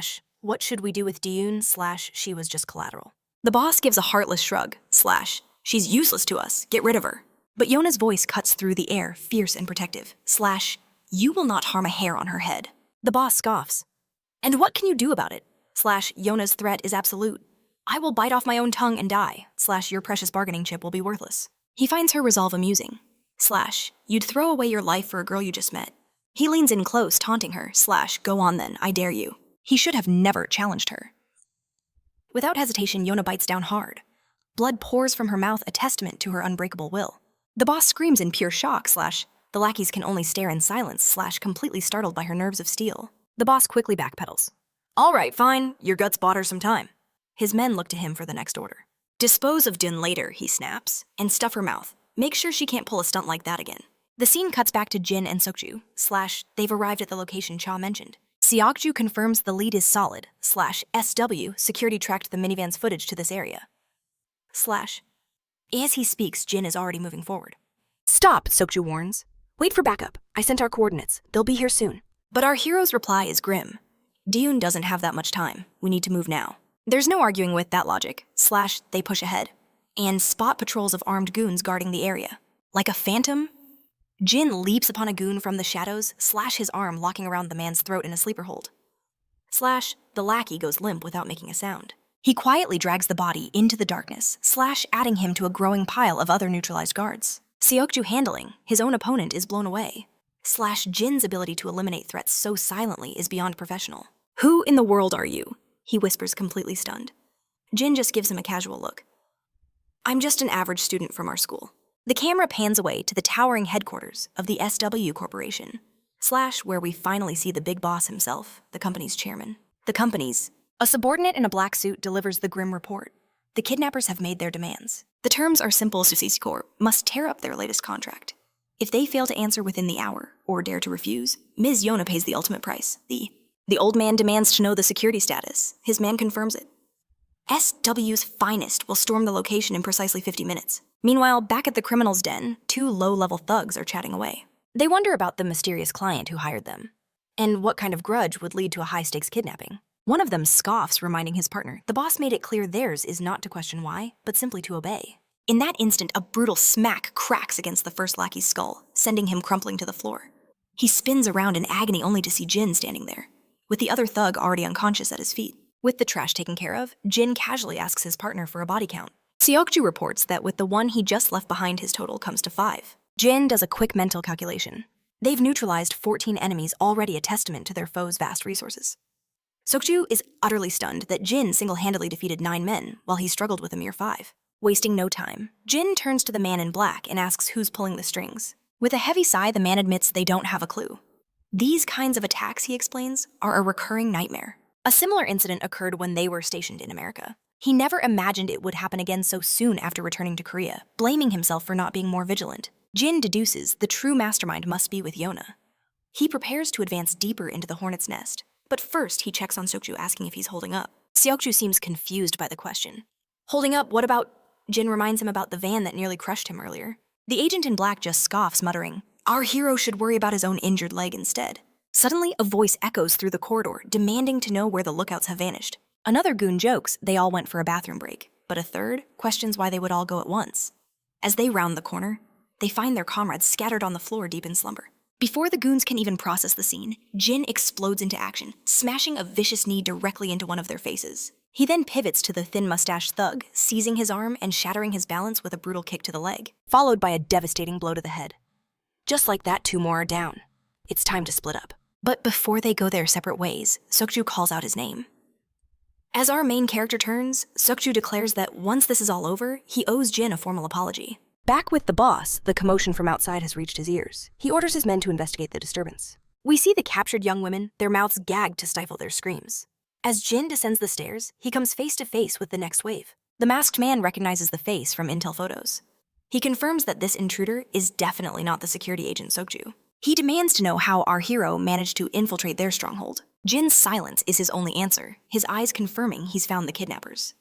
/ What should we do with Dune / She was just collateral. The boss gives a heartless shrug / She's useless to us, get rid of her. But Yona's voice cuts through the air, fierce and protective / You will not harm a hair on her head. The boss scoffs. And what can you do about it? / Yona's threat is absolute. I will bite off my own tongue and die / Your precious bargaining chip will be worthless. He finds her resolve amusing / You'd throw away your life for a girl you just met. He leans in close, taunting her / Go on then, I dare you. He should have never challenged her. Without hesitation, Yona bites down hard. Blood pours from her mouth, a testament to her unbreakable will. The boss screams in pure shock / the lackeys can only stare in silence / completely startled by her nerves of steel. The boss quickly backpedals. All right, fine, your guts bought her some time. His men look to him for the next order. Dispose of Dune later, he snaps, and stuff her mouth. Make sure she can't pull a stunt like that again. The scene cuts back to Jin and Sokju / They've arrived at the location Cha mentioned. Seokju confirms the lead is solid / SW security tracked the minivan's footage to this area. As he speaks, Jin is already moving forward. Stop, Sokju warns. Wait for backup. I sent our coordinates. They'll be here soon. But our hero's reply is grim. Dune doesn't have that much time. We need to move now. There's no arguing with that logic / They push ahead and spot patrols of armed goons guarding the area. Like a phantom, Jin leaps upon a goon from the shadows, his arm locking around the man's throat in a sleeper hold. The lackey goes limp without making a sound. He quietly drags the body into the darkness, adding him to a growing pile of other neutralized guards. Seokju handling, his own opponent is blown away. Jin's ability to eliminate threats so silently is beyond professional. Who in the world are you? He whispers, completely stunned. Jin just gives him a casual look. I'm just an average student from our school. The camera pans away to the towering headquarters of the SW Corporation, where we finally see the big boss himself, the company's chairman. A subordinate in a black suit delivers the grim report. The kidnappers have made their demands. The terms are simple. Susi Corp must tear up their latest contract. If they fail to answer within the hour, or dare to refuse, Ms. Yona pays the ultimate price. The old man demands to know the security status. His man confirms it. SW's finest will storm the location in precisely 50 minutes. Meanwhile, back at the criminal's den, 2 low-level thugs are chatting away. They wonder about the mysterious client who hired them, and what kind of grudge would lead to a high-stakes kidnapping. One of them scoffs, reminding his partner the boss made it clear theirs is not to question why, but simply to obey. In that instant, a brutal smack cracks against the first lackey's skull, sending him crumpling to the floor. He spins around in agony only to see Jin standing there, with the other thug already unconscious at his feet. With the trash taken care of, Jin casually asks his partner for a body count. Seokju reports that with the one he just left behind, his total comes to 5. Jin does a quick mental calculation. They've neutralized 14 enemies, already a testament to their foes' vast resources. Seokju is utterly stunned that Jin single-handedly defeated 9 men while he struggled with a mere 5. Wasting no time, Jin turns to the man in black and asks who's pulling the strings. With a heavy sigh, the man admits they don't have a clue. These kinds of attacks, he explains, are a recurring nightmare. A similar incident occurred when they were stationed in America. He never imagined it would happen again so soon after returning to Korea, blaming himself for not being more vigilant. Jin deduces the true mastermind must be with Yona. He prepares to advance deeper into the hornet's nest, but first he checks on Seokju, asking if he's holding up. Seokju seems confused by the question. Holding up, what about? Jin reminds him about the van that nearly crushed him earlier. The agent in black just scoffs, muttering, "Our hero should worry about his own injured leg instead." Suddenly, a voice echoes through the corridor, demanding to know where the lookouts have vanished. Another goon jokes they all went for a bathroom break, but a third questions why they would all go at once. As they round the corner, they find their comrades scattered on the floor deep in slumber. Before the goons can even process the scene, Jin explodes into action, smashing a vicious knee directly into one of their faces. He then pivots to the thin-mustached thug, seizing his arm and shattering his balance with a brutal kick to the leg, followed by a devastating blow to the head. Just like that, 2 more are down. It's time to split up. But before they go their separate ways, Seokju calls out his name. As our main character turns, Seokju declares that once this is all over, he owes Jin a formal apology. Back with the boss, the commotion from outside has reached his ears. He orders his men to investigate the disturbance. We see the captured young women, their mouths gagged to stifle their screams. As Jin descends the stairs, he comes face to face with the next wave. The masked man recognizes the face from intel photos. He confirms that this intruder is definitely not the security agent Seokju. He demands to know how our hero managed to infiltrate their stronghold. Jin's silence is his only answer, his eyes confirming he's found the kidnappers.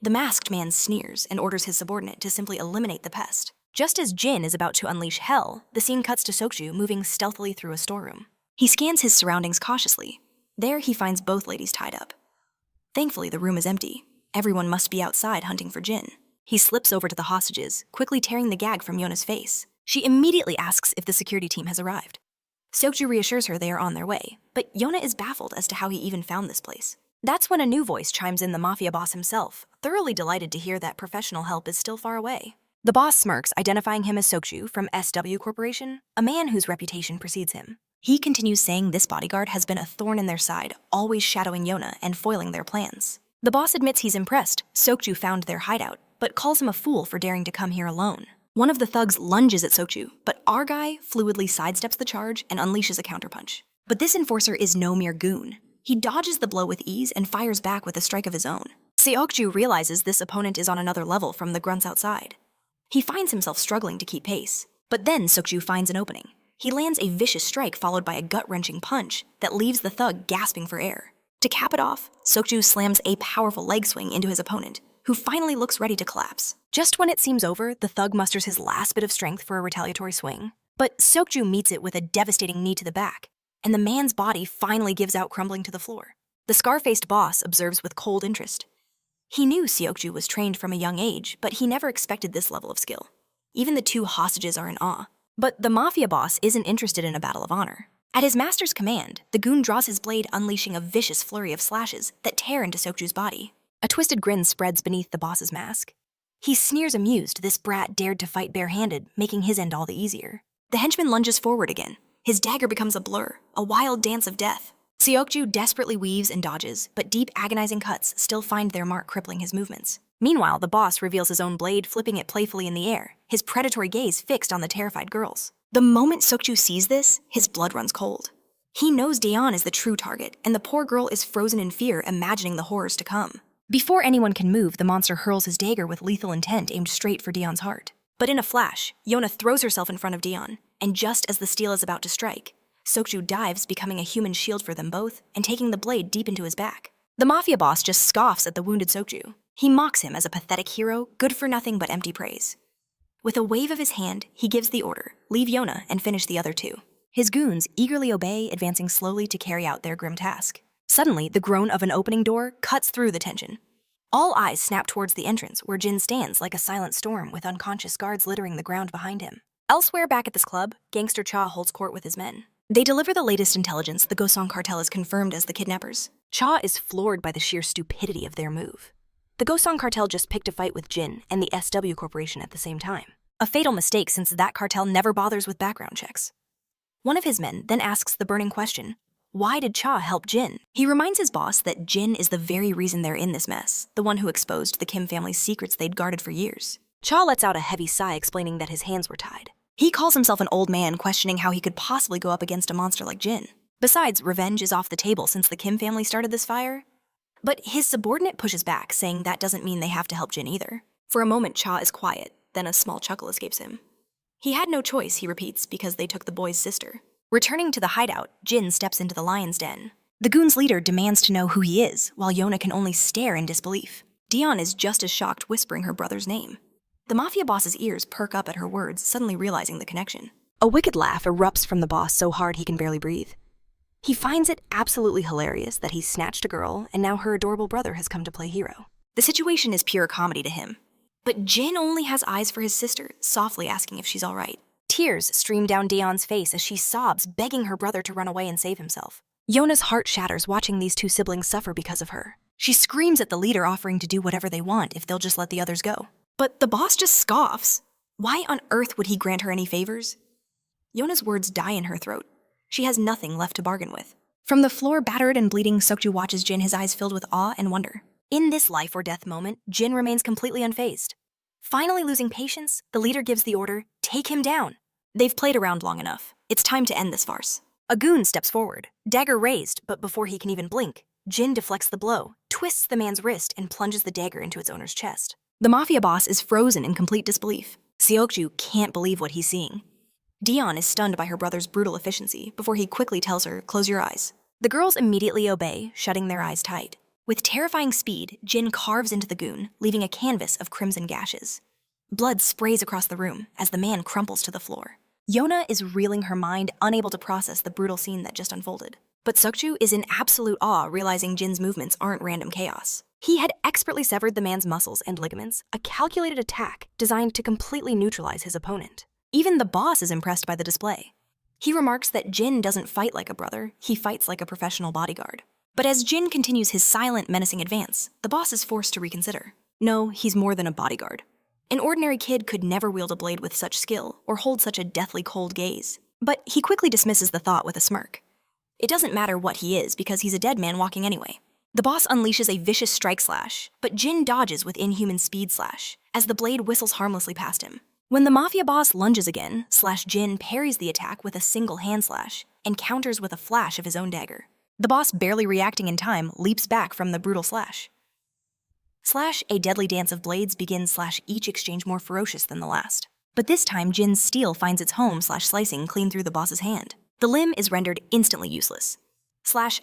The masked man sneers and orders his subordinate to simply eliminate the pest. Just as Jin is about to unleash hell, the scene cuts to Seokju moving stealthily through a storeroom. He scans his surroundings cautiously. There he finds both ladies tied up. Thankfully, the room is empty. Everyone must be outside hunting for Jin. He slips over to the hostages, quickly tearing the gag from Yona's face. She immediately asks if the security team has arrived. Seokju reassures her they are on their way, but Yona is baffled as to how he even found this place. That's when a new voice chimes in, the mafia boss himself, thoroughly delighted to hear that professional help is still far away. The boss smirks, identifying him as Seokju from SW Corporation, a man whose reputation precedes him. He continues saying this bodyguard has been a thorn in their side, always shadowing Yona and foiling their plans. The boss admits he's impressed Seokju found their hideout, but calls him a fool for daring to come here alone. One of the thugs lunges at Seokju, but our guy fluidly sidesteps the charge and unleashes a counterpunch. But this enforcer is no mere goon. He dodges the blow with ease and fires back with a strike of his own. Seokju realizes this opponent is on another level from the grunts outside. He finds himself struggling to keep pace, but then Seokju finds an opening. He lands a vicious strike followed by a gut-wrenching punch that leaves the thug gasping for air. To cap it off, Seokju slams a powerful leg swing into his opponent, who finally looks ready to collapse. Just when it seems over, the thug musters his last bit of strength for a retaliatory swing. But Seokju meets it with a devastating knee to the back, and the man's body finally gives out, crumbling to the floor. The scar-faced boss observes with cold interest. He knew Seokju was trained from a young age, but he never expected this level of skill. Even the 2 hostages are in awe. But the mafia boss isn't interested in a battle of honor. At his master's command, the goon draws his blade, unleashing a vicious flurry of slashes that tear into Seokju's body. A twisted grin spreads beneath the boss's mask. He sneers amused this brat dared to fight barehanded, making his end all the easier. The henchman lunges forward again. His dagger becomes a blur, a wild dance of death. Seokju desperately weaves and dodges, but deep, agonizing cuts still find their mark, crippling his movements. Meanwhile, the boss reveals his own blade, flipping it playfully in the air, his predatory gaze fixed on the terrified girls. The moment Seokju sees this, his blood runs cold. He knows Daeon is the true target, and the poor girl is frozen in fear, imagining the horrors to come. Before anyone can move, the monster hurls his dagger with lethal intent aimed straight for Daeon's heart. But in a flash, Yona throws herself in front of Daeon, and just as the steel is about to strike, Seokju dives, becoming a human shield for them both, and taking the blade deep into his back. The mafia boss just scoffs at the wounded Seokju. He mocks him as a pathetic hero, good for nothing but empty praise. With a wave of his hand, he gives the order, leave Yona and finish the other 2. His goons eagerly obey, advancing slowly to carry out their grim task. Suddenly, the groan of an opening door cuts through the tension. All eyes snap towards the entrance, where Jin stands like a silent storm with unconscious guards littering the ground behind him. Elsewhere back at this club, gangster Cha holds court with his men. They deliver the latest intelligence. The Gosong cartel is confirmed as the kidnappers. Cha is floored by the sheer stupidity of their move. The Gosong cartel just picked a fight with Jin and the SW Corporation at the same time. A fatal mistake, since that cartel never bothers with background checks. One of his men then asks the burning question, Why did Cha help Jin? He reminds his boss that Jin is the very reason they're in this mess, the one who exposed the Kim family's secrets they'd guarded for years. Cha lets out a heavy sigh, explaining that his hands were tied. He calls himself an old man, questioning how he could possibly go up against a monster like Jin. Besides, revenge is off the table since the Kim family started this fire. But his subordinate pushes back, saying that doesn't mean they have to help Jin either. For a moment, Cha is quiet, then a small chuckle escapes him. He had no choice, he repeats, because they took the boy's sister. Returning to the hideout, Jin steps into the lion's den. The goon's leader demands to know who he is, while Yona can only stare in disbelief. Dion is just as shocked, whispering her brother's name. The mafia boss's ears perk up at her words, suddenly realizing the connection. A wicked laugh erupts from the boss so hard he can barely breathe. He finds it absolutely hilarious that he snatched a girl and now her adorable brother has come to play hero. The situation is pure comedy to him. But Jin only has eyes for his sister, softly asking if she's all right. Tears stream down Dion's face as she sobs, begging her brother to run away and save himself. Yona's heart shatters watching these two siblings suffer because of her. She screams at the leader, offering to do whatever they want if they'll just let the others go. But the boss just scoffs. Why on earth would he grant her any favors? Yona's words die in her throat. She has nothing left to bargain with. From the floor, battered and bleeding, Seokju watches Jin, his eyes filled with awe and wonder. In this life or death moment, Jin remains completely unfazed. Finally losing patience, the leader gives the order, "Take him down." They've played around long enough. It's time to end this farce. A goon steps forward, dagger raised, but before he can even blink, Jin deflects the blow, twists the man's wrist, and plunges the dagger into its owner's chest. The mafia boss is frozen in complete disbelief. Seokju can't believe what he's seeing. Dion is stunned by her brother's brutal efficiency before he quickly tells her, "Close your eyes." The girls immediately obey, shutting their eyes tight. With terrifying speed, Jin carves into the goon, leaving a canvas of crimson gashes. Blood sprays across the room as the man crumples to the floor. Yona is reeling her mind, unable to process the brutal scene that just unfolded. But Seokju is in absolute awe, realizing Jin's movements aren't random chaos. He had expertly severed the man's muscles and ligaments, a calculated attack designed to completely neutralize his opponent. Even the boss is impressed by the display. He remarks that Jin doesn't fight like a brother, he fights like a professional bodyguard. But as Jin continues his silent, menacing advance, the boss is forced to reconsider. No, he's more than a bodyguard. An ordinary kid could never wield a blade with such skill or hold such a deathly cold gaze. But he quickly dismisses the thought with a smirk. It doesn't matter what he is because he's a dead man walking anyway. The boss unleashes a vicious strike slash, but Jin dodges with inhuman speed slash, as the blade whistles harmlessly past him. When the mafia boss lunges again, Jin parries the attack with a single hand slash and counters with a flash of his own dagger. The boss, barely reacting in time, leaps back from the brutal slash. A deadly dance of blades begins, each exchange more ferocious than the last. But this time, Jin's steel finds its home, slicing clean through the boss's hand. The limb is rendered instantly useless.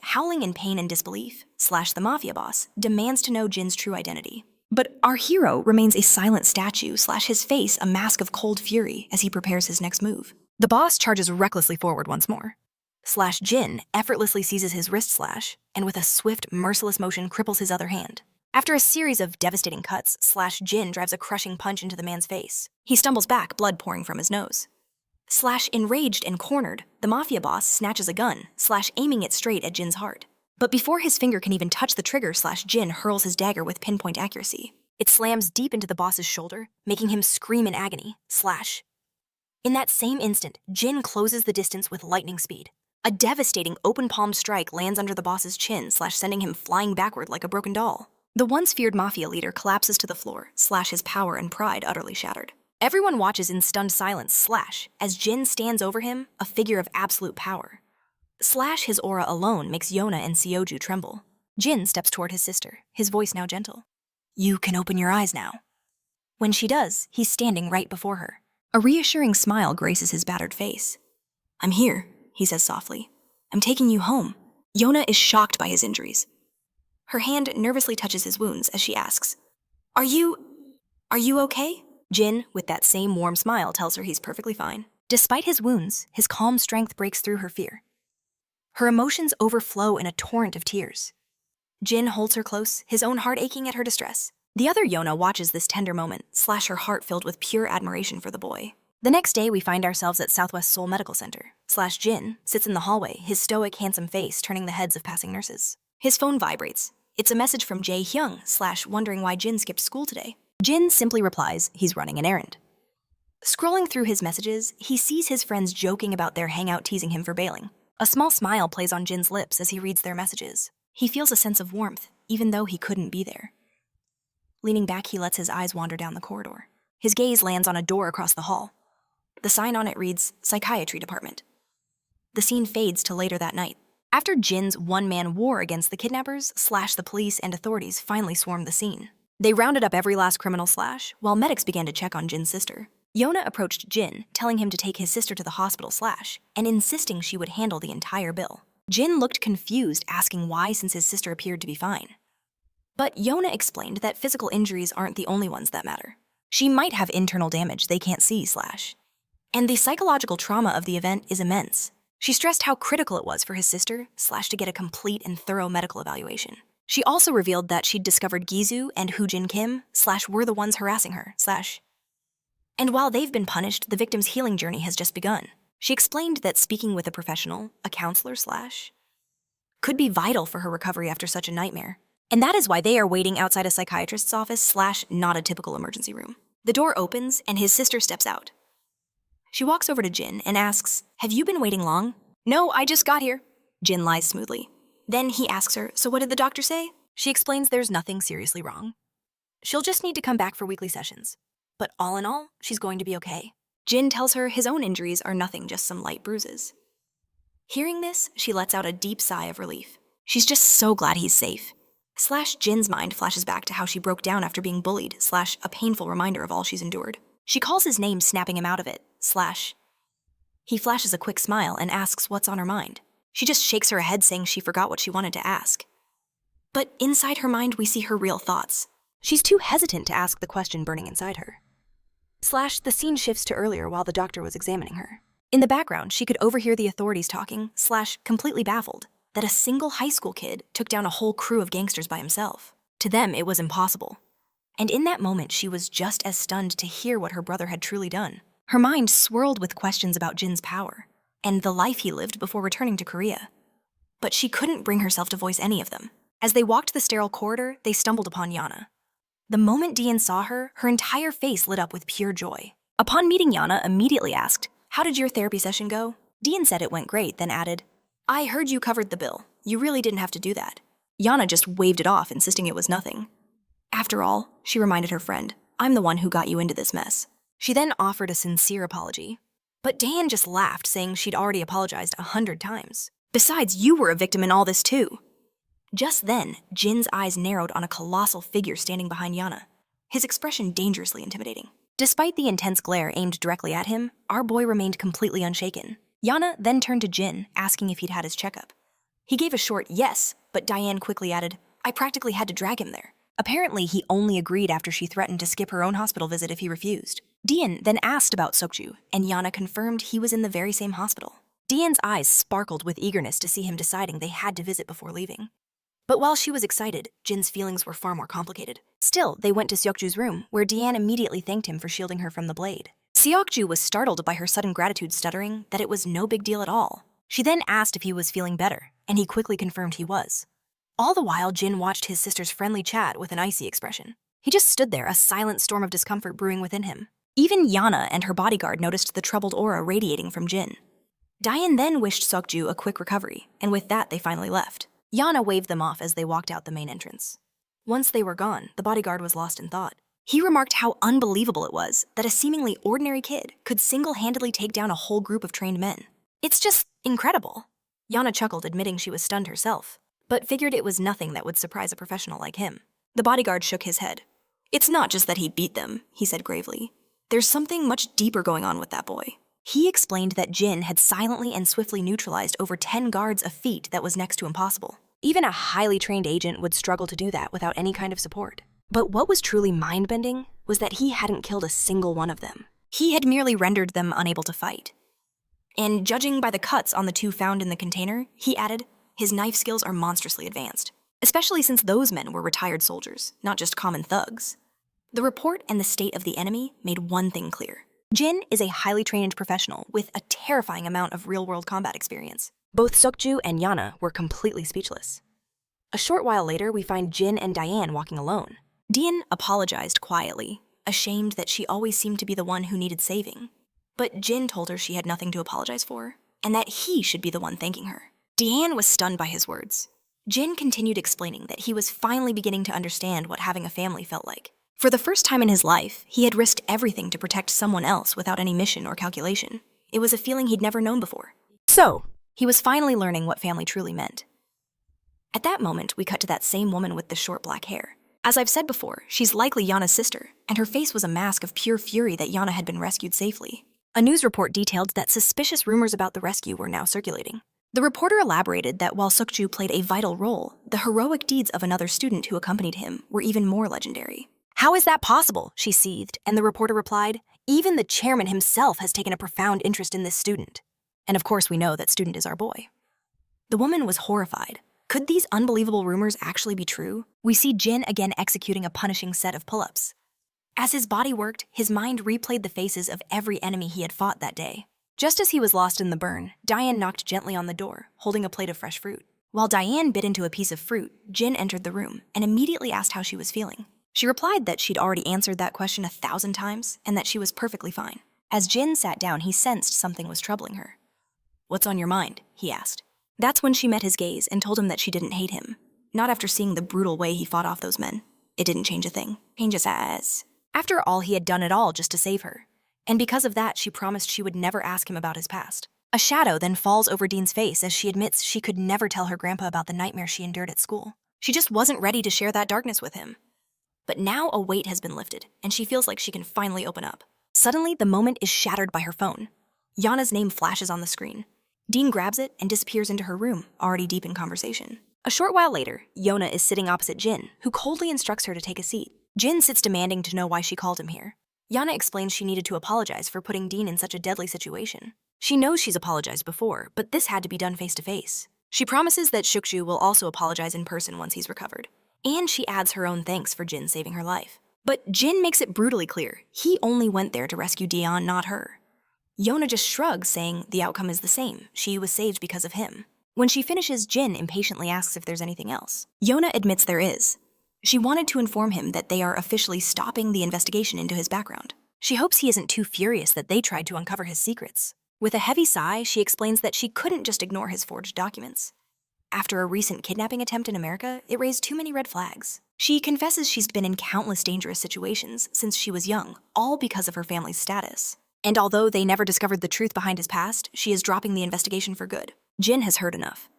Howling in pain and disbelief, the mafia boss demands to know Jin's true identity. But our hero remains a silent statue, his face a mask of cold fury as he prepares his next move. The boss charges recklessly forward once more. Jin effortlessly seizes his wrist slash, and with a swift, merciless motion cripples his other hand. After a series of devastating cuts, Jin drives a crushing punch into the man's face. He stumbles back, blood pouring from his nose. Enraged and cornered, the mafia boss snatches a gun, aiming it straight at Jin's heart. But before his finger can even touch the trigger, Jin hurls his dagger with pinpoint accuracy. It slams deep into the boss's shoulder, making him scream in agony. In that same instant, Jin closes the distance with lightning speed. A devastating open palm strike lands under the boss's chin, sending him flying backward like a broken doll. The once feared mafia leader collapses to the floor, his power and pride utterly shattered. Everyone watches in stunned silence, as Jin stands over him, a figure of absolute power. His aura alone makes Yona and Seokju tremble. Jin steps toward his sister, his voice now gentle. "You can open your eyes now." When she does, he's standing right before her. A reassuring smile graces his battered face. "I'm here," he says softly. "I'm taking you home." Yona is shocked by his injuries. Her hand nervously touches his wounds as she asks, Are you okay?" Jin, with that same warm smile, tells her he's perfectly fine. Despite his wounds, his calm strength breaks through her fear. Her emotions overflow in a torrent of tears. Jin holds her close, his own heart aching at her distress. The other Yona watches this tender moment, her heart filled with pure admiration for the boy. The next day, we find ourselves at Southwest Seoul Medical Center. Jin sits in the hallway, his stoic, handsome face turning the heads of passing nurses. His phone vibrates. It's a message from Jae Hyung, wondering why Jin skipped school today. Jin simply replies he's running an errand. Scrolling through his messages, he sees his friends joking about their hangout, teasing him for bailing. A small smile plays on Jin's lips as he reads their messages. He feels a sense of warmth, even though he couldn't be there. Leaning back, he lets his eyes wander down the corridor. His gaze lands on a door across the hall. The sign on it reads, Psychiatry Department. The scene fades to later that night. After Jin's one-man war against the kidnappers, the police and authorities finally swarmed the scene. They rounded up every last criminal while medics began to check on Jin's sister. Yona approached Jin, telling him to take his sister to the hospital and insisting she would handle the entire bill. Jin looked confused, asking why since his sister appeared to be fine. But Yona explained that physical injuries aren't the only ones that matter. She might have internal damage they can't see and the psychological trauma of the event is immense. She stressed how critical it was for his sister to get a complete and thorough medical evaluation. She also revealed that she'd discovered Gizu and Hoojin Kim were the ones harassing her and while they've been punished, the victim's healing journey has just begun. She explained that speaking with a professional, a counselor could be vital for her recovery after such a nightmare. And that is why they are waiting outside a psychiatrist's office not a typical emergency room. The door opens and his sister steps out. She walks over to Jin and asks, "Have you been waiting long?" "No, I just got here." Jin lies smoothly. Then he asks her, "So what did the doctor say?" She explains there's nothing seriously wrong. She'll just need to come back for weekly sessions. But all in all, she's going to be okay. Jin tells her his own injuries are nothing, just some light bruises. Hearing this, she lets out a deep sigh of relief. She's just so glad he's safe. Jin's mind flashes back to how she broke down after being bullied a painful reminder of all she's endured. She calls his name, snapping him out of it He flashes a quick smile and asks what's on her mind. She just shakes her head, saying she forgot what she wanted to ask. But inside her mind, we see her real thoughts. She's too hesitant to ask the question burning inside her. The scene shifts to earlier while the doctor was examining her. In the background, she could overhear the authorities talking completely baffled that a single high school kid took down a whole crew of gangsters by himself. To them, it was impossible. And in that moment, she was just as stunned to hear what her brother had truly done. Her mind swirled with questions about Jin's power and the life he lived before returning to Korea. But she couldn't bring herself to voice any of them. As they walked the sterile corridor, they stumbled upon Yana. The moment Dian saw her, her entire face lit up with pure joy. Upon meeting Yana, immediately asked, "How did your therapy session go?" Dian said it went great, then added, "I heard you covered the bill. You really didn't have to do that." Yana just waved it off, insisting it was nothing. "After all," she reminded her friend, "I'm the one who got you into this mess." She then offered a sincere apology. But Dian just laughed, saying she'd already apologized 100 times. "Besides, you were a victim in all this too." Just then, Jin's eyes narrowed on a colossal figure standing behind Yana, his expression dangerously intimidating. Despite the intense glare aimed directly at him, our boy remained completely unshaken. Yana then turned to Jin, asking if he'd had his checkup. He gave a short yes, but Diane quickly added, "I practically had to drag him there." Apparently, he only agreed after she threatened to skip her own hospital visit if he refused. Dian then asked about Sokju, and Yana confirmed he was in the very same hospital. Dian's eyes sparkled with eagerness to see him deciding they had to visit before leaving. But while she was excited, Jin's feelings were far more complicated. Still, they went to Seokju's room, where Dian immediately thanked him for shielding her from the blade. Seokju was startled by her sudden gratitude, stuttering that it was no big deal at all. She then asked if he was feeling better, and he quickly confirmed he was. All the while, Jin watched his sister's friendly chat with an icy expression. He just stood there, a silent storm of discomfort brewing within him. Even Yana and her bodyguard noticed the troubled aura radiating from Jin. Dian then wished Seokju a quick recovery, and with that, they finally left. Yana waved them off as they walked out the main entrance. Once they were gone, the bodyguard was lost in thought. He remarked how unbelievable it was that a seemingly ordinary kid could single-handedly take down a whole group of trained men. "It's just incredible." Yana chuckled, admitting she was stunned herself, but figured it was nothing that would surprise a professional like him. The bodyguard shook his head. "It's not just that he beat them," he said gravely. "There's something much deeper going on with that boy." He explained that Jin had silently and swiftly neutralized over 10 guards a feat that was next to impossible. Even a highly trained agent would struggle to do that without any kind of support. But what was truly mind-bending was that he hadn't killed a single one of them. He had merely rendered them unable to fight. And judging by the cuts on the two found in the container, he added, his knife skills are monstrously advanced, especially since those men were retired soldiers, not just common thugs. The report and the state of the enemy made one thing clear. Jin is a highly trained professional with a terrifying amount of real-world combat experience. Both Seokju and Yana were completely speechless. A short while later, we find Jin and Diane walking alone. Dian apologized quietly, ashamed that she always seemed to be the one who needed saving. But Jin told her she had nothing to apologize for. and that he should be the one thanking her. Deanne was stunned by his words. Jin continued explaining that he was finally beginning to understand what having a family felt like. For the first time in his life, he had risked everything to protect someone else without any mission or calculation. It was a feeling he'd never known before. So, he was finally learning what family truly meant. At that moment, we cut to that same woman with the short black hair. As I've said before, she's likely Yana's sister, and her face was a mask of pure fury that Yana had been rescued safely. A news report detailed that suspicious rumors about the rescue were now circulating. The reporter elaborated that while Sukju played a vital role, the heroic deeds of another student who accompanied him were even more legendary. "How is that possible?" she seethed, and the reporter replied, "Even the chairman himself has taken a profound interest in this student." And of course we know that student is our boy. The woman was horrified. Could these unbelievable rumors actually be true? We see Jin again executing a punishing set of pull-ups. As his body worked, his mind replayed the faces of every enemy he had fought that day. Just as he was lost in the burn, Diane knocked gently on the door, holding a plate of fresh fruit. While Diane bit into a piece of fruit, Jin entered the room and immediately asked how she was feeling. She replied that she'd already answered that question 1,000 times and that she was perfectly fine. As Jin sat down, he sensed something was troubling her. "What's on your mind?" he asked. That's when she met his gaze and told him that she didn't hate him. Not after seeing the brutal way he fought off those men. It didn't change a thing. Changes as. After all, he had done it all just to save her. And because of that, she promised she would never ask him about his past. A shadow then falls over Dean's face as she admits she could never tell her grandpa about the nightmare she endured at school. She just wasn't ready to share that darkness with him. But now a weight has been lifted, and she feels like she can finally open up. Suddenly, the moment is shattered by her phone. Yana's name flashes on the screen. Dean grabs it and disappears into her room, already deep in conversation. A short while later, Yona is sitting opposite Jin, who coldly instructs her to take a seat. Jin sits demanding to know why she called him here. Yana explains she needed to apologize for putting Dean in such a deadly situation. She knows she's apologized before, but this had to be done face to face. She promises that Shukju will also apologize in person once he's recovered. And she adds her own thanks for Jin saving her life. But Jin makes it brutally clear he only went there to rescue Dion, not her. Yona just shrugs, saying the outcome is the same. She was saved because of him. When she finishes, Jin impatiently asks if there's anything else. Yona admits there is. She wanted to inform him that they are officially stopping the investigation into his background. She hopes he isn't too furious that they tried to uncover his secrets. With a heavy sigh, she explains that she couldn't just ignore his forged documents. After a recent kidnapping attempt in America, it raised too many red flags. She confesses she's been in countless dangerous situations since she was young, all because of her family's status. And although they never discovered the truth behind his past, she is dropping the investigation for good. Jin has heard enough.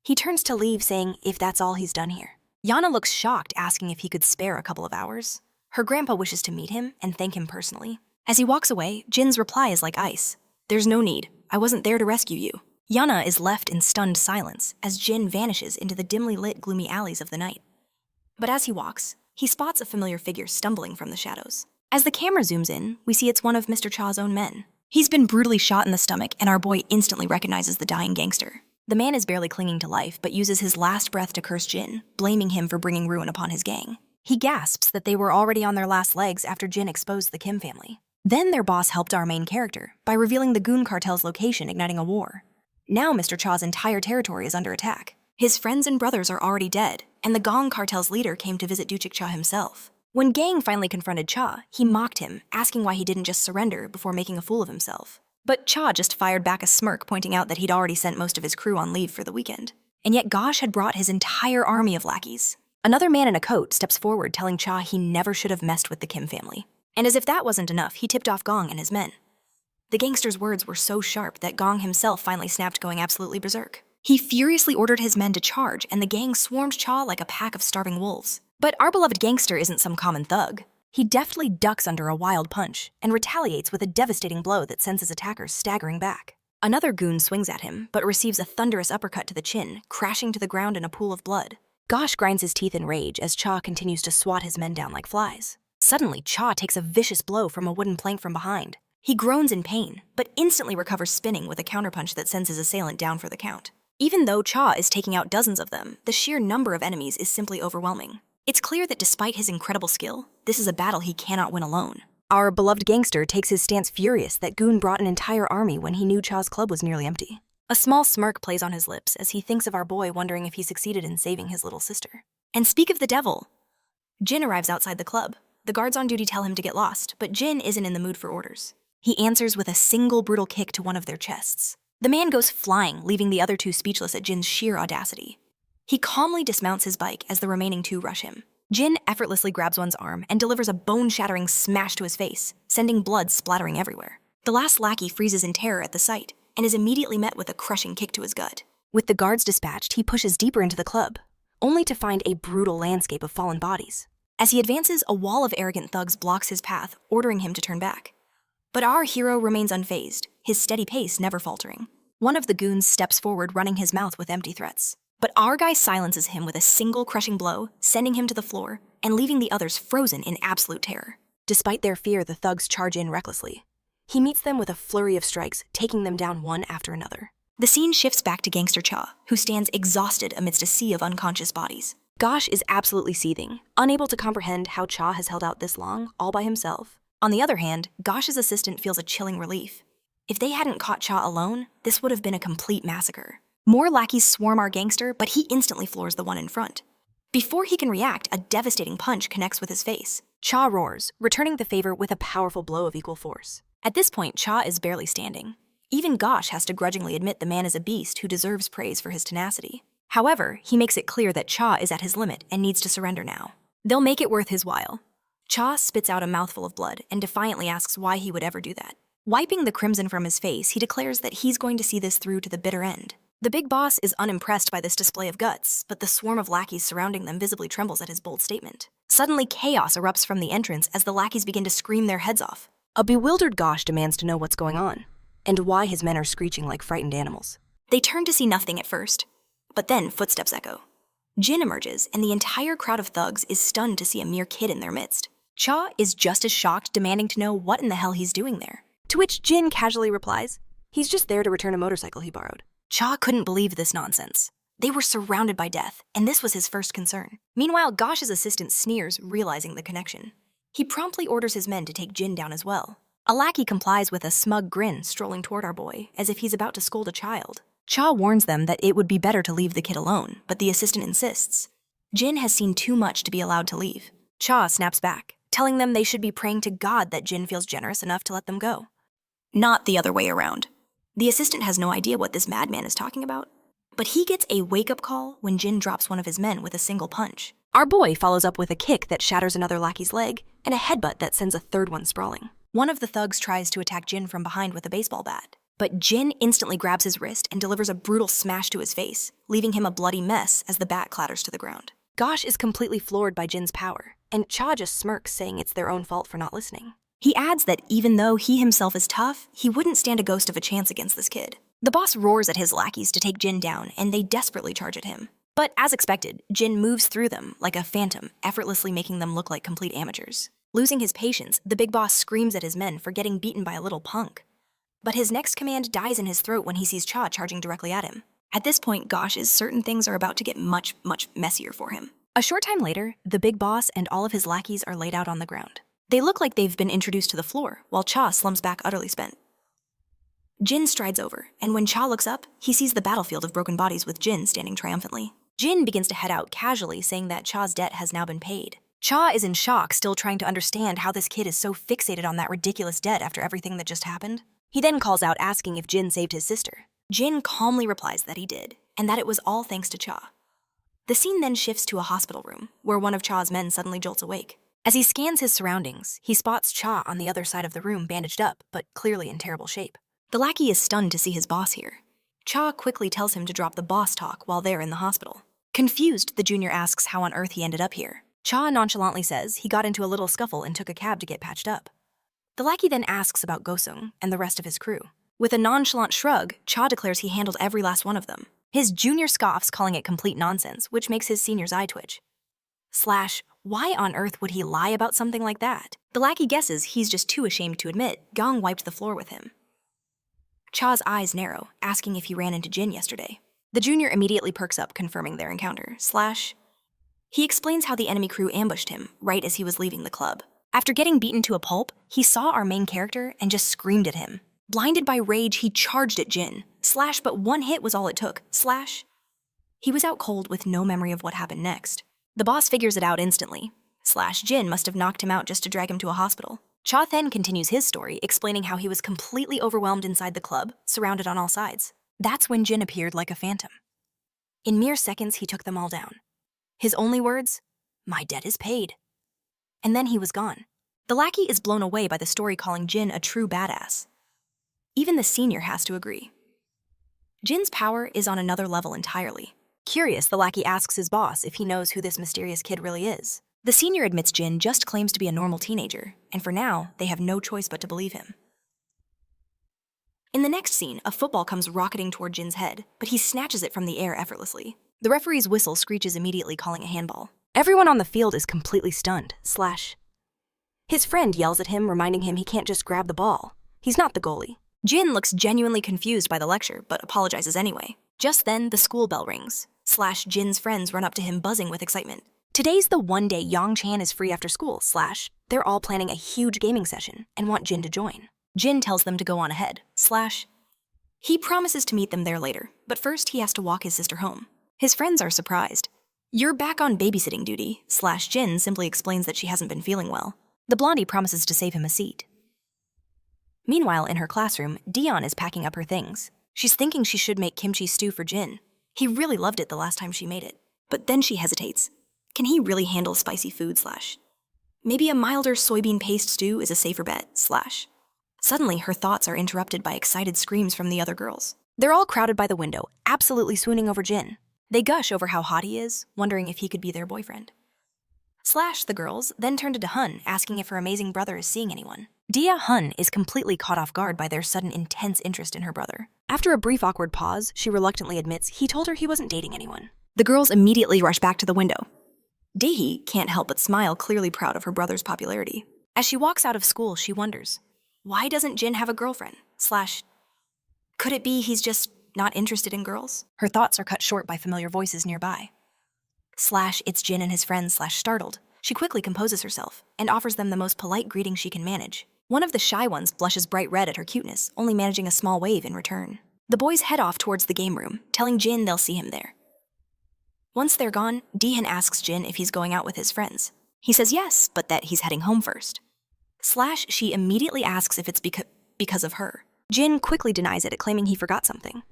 He turns to leave, saying if that's all he's done here. Yana looks shocked, asking if he could spare a couple of hours. Her grandpa wishes to meet him and thank him personally. As he walks away, Jin's reply is like ice. "There's no need. I wasn't there to rescue you." Yana is left in stunned silence as Jin vanishes into the dimly lit, gloomy alleys of the night. But as he walks, he spots a familiar figure stumbling from the shadows. As the camera zooms in, we see it's one of Mr. Cha's own men. He's been brutally shot in the stomach, and our boy instantly recognizes the dying gangster. The man is barely clinging to life, but uses his last breath to curse Jin, blaming him for bringing ruin upon his gang. He gasps that they were already on their last legs after Jin exposed the Kim family. Then their boss helped our main character by revealing the Goon cartel's location, igniting a war. Now Mr. Cha's entire territory is under attack. His friends and brothers are already dead, and the Gong cartel's leader came to visit Duchik Cha himself. When Gang finally confronted Cha, he mocked him, asking why he didn't just surrender before making a fool of himself. But Cha just fired back a smirk, pointing out that he'd already sent most of his crew on leave for the weekend. And yet Gosh had brought his entire army of lackeys. Another man in a coat steps forward, telling Cha he never should have messed with the Kim family. And as if that wasn't enough, he tipped off Gong and his men. The gangster's words were so sharp that Gong himself finally snapped, going absolutely berserk. He furiously ordered his men to charge, and the gang swarmed Cha like a pack of starving wolves. But our beloved gangster isn't some common thug. He deftly ducks under a wild punch and retaliates with a devastating blow that sends his attackers staggering back. Another goon swings at him, but receives a thunderous uppercut to the chin, crashing to the ground in a pool of blood. Gosh grinds his teeth in rage as Cha continues to swat his men down like flies. Suddenly, Cha takes a vicious blow from a wooden plank from behind. He groans in pain, but instantly recovers spinning with a counterpunch that sends his assailant down for the count. Even though Cha is taking out dozens of them, the sheer number of enemies is simply overwhelming. It's clear that despite his incredible skill, this is a battle he cannot win alone. Our beloved gangster takes his stance furious that Goon brought an entire army when he knew Cha's club was nearly empty. A small smirk plays on his lips as he thinks of our boy, wondering if he succeeded in saving his little sister. And speak of the devil! Jin arrives outside the club. The guards on duty tell him to get lost, but Jin isn't in the mood for orders. He answers with a single brutal kick to one of their chests. The man goes flying, leaving the other two speechless at Jin's sheer audacity. He calmly dismounts his bike as the remaining two rush him. Jin effortlessly grabs one's arm and delivers a bone-shattering smash to his face, sending blood splattering everywhere. The last lackey freezes in terror at the sight and is immediately met with a crushing kick to his gut. With the guards dispatched, he pushes deeper into the club, only to find a brutal landscape of fallen bodies. As he advances, a wall of arrogant thugs blocks his path, ordering him to turn back. But our hero remains unfazed, his steady pace never faltering. One of the goons steps forward, running his mouth with empty threats. But our guy silences him with a single crushing blow, sending him to the floor and leaving the others frozen in absolute terror. Despite their fear, the thugs charge in recklessly. He meets them with a flurry of strikes, taking them down one after another. The scene shifts back to Gangster Cha, who stands exhausted amidst a sea of unconscious bodies. Gosh is absolutely seething, unable to comprehend how Cha has held out this long, all by himself. On the other hand, Gosh's assistant feels a chilling relief. If they hadn't caught Cha alone, this would have been a complete massacre. More lackeys swarm our gangster, but he instantly floors the one in front. Before he can react, a devastating punch connects with his face. Cha roars, returning the favor with a powerful blow of equal force. At this point, Cha is barely standing. Even Gosh has to grudgingly admit the man is a beast who deserves praise for his tenacity. However, he makes it clear that Cha is at his limit and needs to surrender now. They'll make it worth his while. Cha spits out a mouthful of blood and defiantly asks why he would ever do that. Wiping the crimson from his face, he declares that he's going to see this through to the bitter end. The big boss is unimpressed by this display of guts, but the swarm of lackeys surrounding them visibly trembles at his bold statement. Suddenly, chaos erupts from the entrance as the lackeys begin to scream their heads off. A bewildered Gosh demands to know what's going on, and why his men are screeching like frightened animals. They turn to see nothing at first, but then footsteps echo. Jin emerges, and the entire crowd of thugs is stunned to see a mere kid in their midst. Cha is just as shocked, demanding to know what in the hell he's doing there. To which Jin casually replies, he's just there to return a motorcycle he borrowed. Cha couldn't believe this nonsense. They were surrounded by death, and this was his first concern. Meanwhile, Gosh's assistant sneers, realizing the connection. He promptly orders his men to take Jin down as well. A lackey complies with a smug grin, strolling toward our boy, as if he's about to scold a child. Cha warns them that it would be better to leave the kid alone, but the assistant insists. Jin has seen too much to be allowed to leave. Cha snaps back, telling them they should be praying to God that Jin feels generous enough to let them go. Not the other way around. The assistant has no idea what this madman is talking about, but he gets a wake-up call when Jin drops one of his men with a single punch. Our boy follows up with a kick that shatters another lackey's leg and a headbutt that sends a third one sprawling. One of the thugs tries to attack Jin from behind with a baseball bat, but Jin instantly grabs his wrist and delivers a brutal smash to his face, leaving him a bloody mess as the bat clatters to the ground. Gosh is completely floored by Jin's power, and Cha just smirks, saying it's their own fault for not listening. He adds that even though he himself is tough, he wouldn't stand a ghost of a chance against this kid. The boss roars at his lackeys to take Jin down, and they desperately charge at him. But as expected, Jin moves through them like a phantom, effortlessly making them look like complete amateurs. Losing his patience, the big boss screams at his men for getting beaten by a little punk. But his next command dies in his throat when he sees Cha charging directly at him. At this point, Gosh is certain things are about to get much messier for him. A short time later, the big boss and all of his lackeys are laid out on the ground. They look like they've been introduced to the floor, while Cha slumps back utterly spent. Jin strides over, and when Cha looks up, he sees the battlefield of broken bodies with Jin standing triumphantly. Jin begins to head out casually, saying that Cha's debt has now been paid. Cha is in shock, still trying to understand how this kid is so fixated on that ridiculous debt after everything that just happened. He then calls out, asking if Jin saved his sister. Jin calmly replies that he did, and that it was all thanks to Cha. The scene then shifts to a hospital room, where one of Cha's men suddenly jolts awake. As he scans his surroundings, he spots Cha on the other side of the room, bandaged up, but clearly in terrible shape. The lackey is stunned to see his boss here. Cha quickly tells him to drop the boss talk while they're in the hospital. Confused, the junior asks how on earth he ended up here. Cha nonchalantly says he got into a little scuffle and took a cab to get patched up. The lackey then asks about Gosung and the rest of his crew. With a nonchalant shrug, Cha declares he handled every last one of them. His junior scoffs, calling it complete nonsense, which makes his senior's eye twitch. Why on earth would he lie about something like that? The lackey guesses he's just too ashamed to admit Gong wiped the floor with him. Cha's eyes narrow, asking if he ran into Jin yesterday. The junior immediately perks up, confirming their encounter. He explains how the enemy crew ambushed him right as he was leaving the club. After getting beaten to a pulp, he saw our main character and just screamed at him. Blinded by rage, he charged at Jin. But one hit was all it took. He was out cold with no memory of what happened next. The boss figures it out instantly. Jin must have knocked him out just to drag him to a hospital. Cha then continues his story, explaining how he was completely overwhelmed inside the club, surrounded on all sides. That's when Jin appeared like a phantom. In mere seconds, he took them all down. His only words, "My debt is paid." And then he was gone. The lackey is blown away by the story, calling Jin a true badass. Even the senior has to agree. Jin's power is on another level entirely. Curious, the lackey asks his boss if he knows who this mysterious kid really is. The senior admits Jin just claims to be a normal teenager, and for now, they have no choice but to believe him. In the next scene, a football comes rocketing toward Jin's head, but he snatches it from the air effortlessly. The referee's whistle screeches immediately, calling a handball. Everyone on the field is completely stunned. His friend yells at him, reminding him he can't just grab the ball. He's not the goalie. Jin looks genuinely confused by the lecture, but apologizes anyway. Just then, the school bell rings. Jin's friends run up to him, buzzing with excitement. Today's the one day Yang-chan is free after school. They're all planning a huge gaming session and want Jin to join. Jin tells them to go on ahead. He promises to meet them there later, but first he has to walk his sister home. His friends are surprised. "You're back on babysitting duty." Jin simply explains that she hasn't been feeling well. The blondie promises to save him a seat. Meanwhile, in her classroom, Dion is packing up her things. She's thinking she should make kimchi stew for Jin. He really loved it the last time she made it. But then she hesitates. Can he really handle spicy food? Maybe a milder soybean paste stew is a safer bet. Suddenly, her thoughts are interrupted by excited screams from the other girls. They're all crowded by the window, absolutely swooning over Jin. They gush over how hot he is, wondering if he could be their boyfriend. The girls then turn to Hun, asking if her amazing brother is seeing anyone. Hun is completely caught off guard by their sudden intense interest in her brother. After a brief awkward pause, she reluctantly admits he told her he wasn't dating anyone. The girls immediately rush back to the window. Dae can't help but smile, clearly proud of her brother's popularity. As she walks out of school, she wonders, why doesn't Jin have a girlfriend? Could it be he's just not interested in girls? Her thoughts are cut short by familiar voices nearby. It's Jin and his friends. Startled, she quickly composes herself and offers them the most polite greeting she can manage. One of the shy ones blushes bright red at her cuteness, only managing a small wave in return. The boys head off towards the game room, telling Jin they'll see him there. Once they're gone, Dae asks Jin if he's going out with his friends. He says yes, but that he's heading home first. She immediately asks if it's because of her. Jin quickly denies it, claiming he forgot something.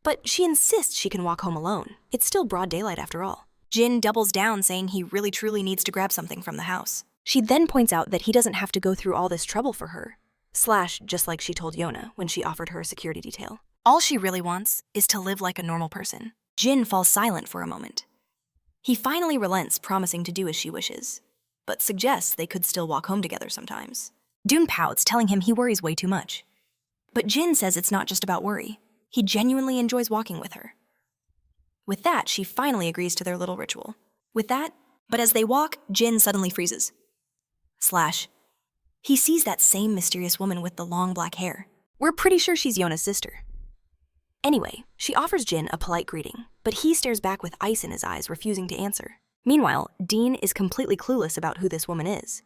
But she insists she can walk home alone. It's still broad daylight after all. Jin doubles down, saying he really truly needs to grab something from the house. She then points out that he doesn't have to go through all this trouble for her. Just like she told Yona when she offered her a security detail. All she really wants is to live like a normal person. Jin falls silent for a moment. He finally relents, promising to do as she wishes, but suggests they could still walk home together sometimes. Doon pouts, telling him he worries way too much. But Jin says it's not just about worry. He genuinely enjoys walking with her. With that, she finally agrees to their little ritual. But as they walk, Jin suddenly freezes. He sees that same mysterious woman with the long black hair. We're pretty sure she's Yona's sister. Anyway, she offers Jin a polite greeting, but he stares back with ice in his eyes, refusing to answer. Meanwhile, Dean is completely clueless about who this woman is.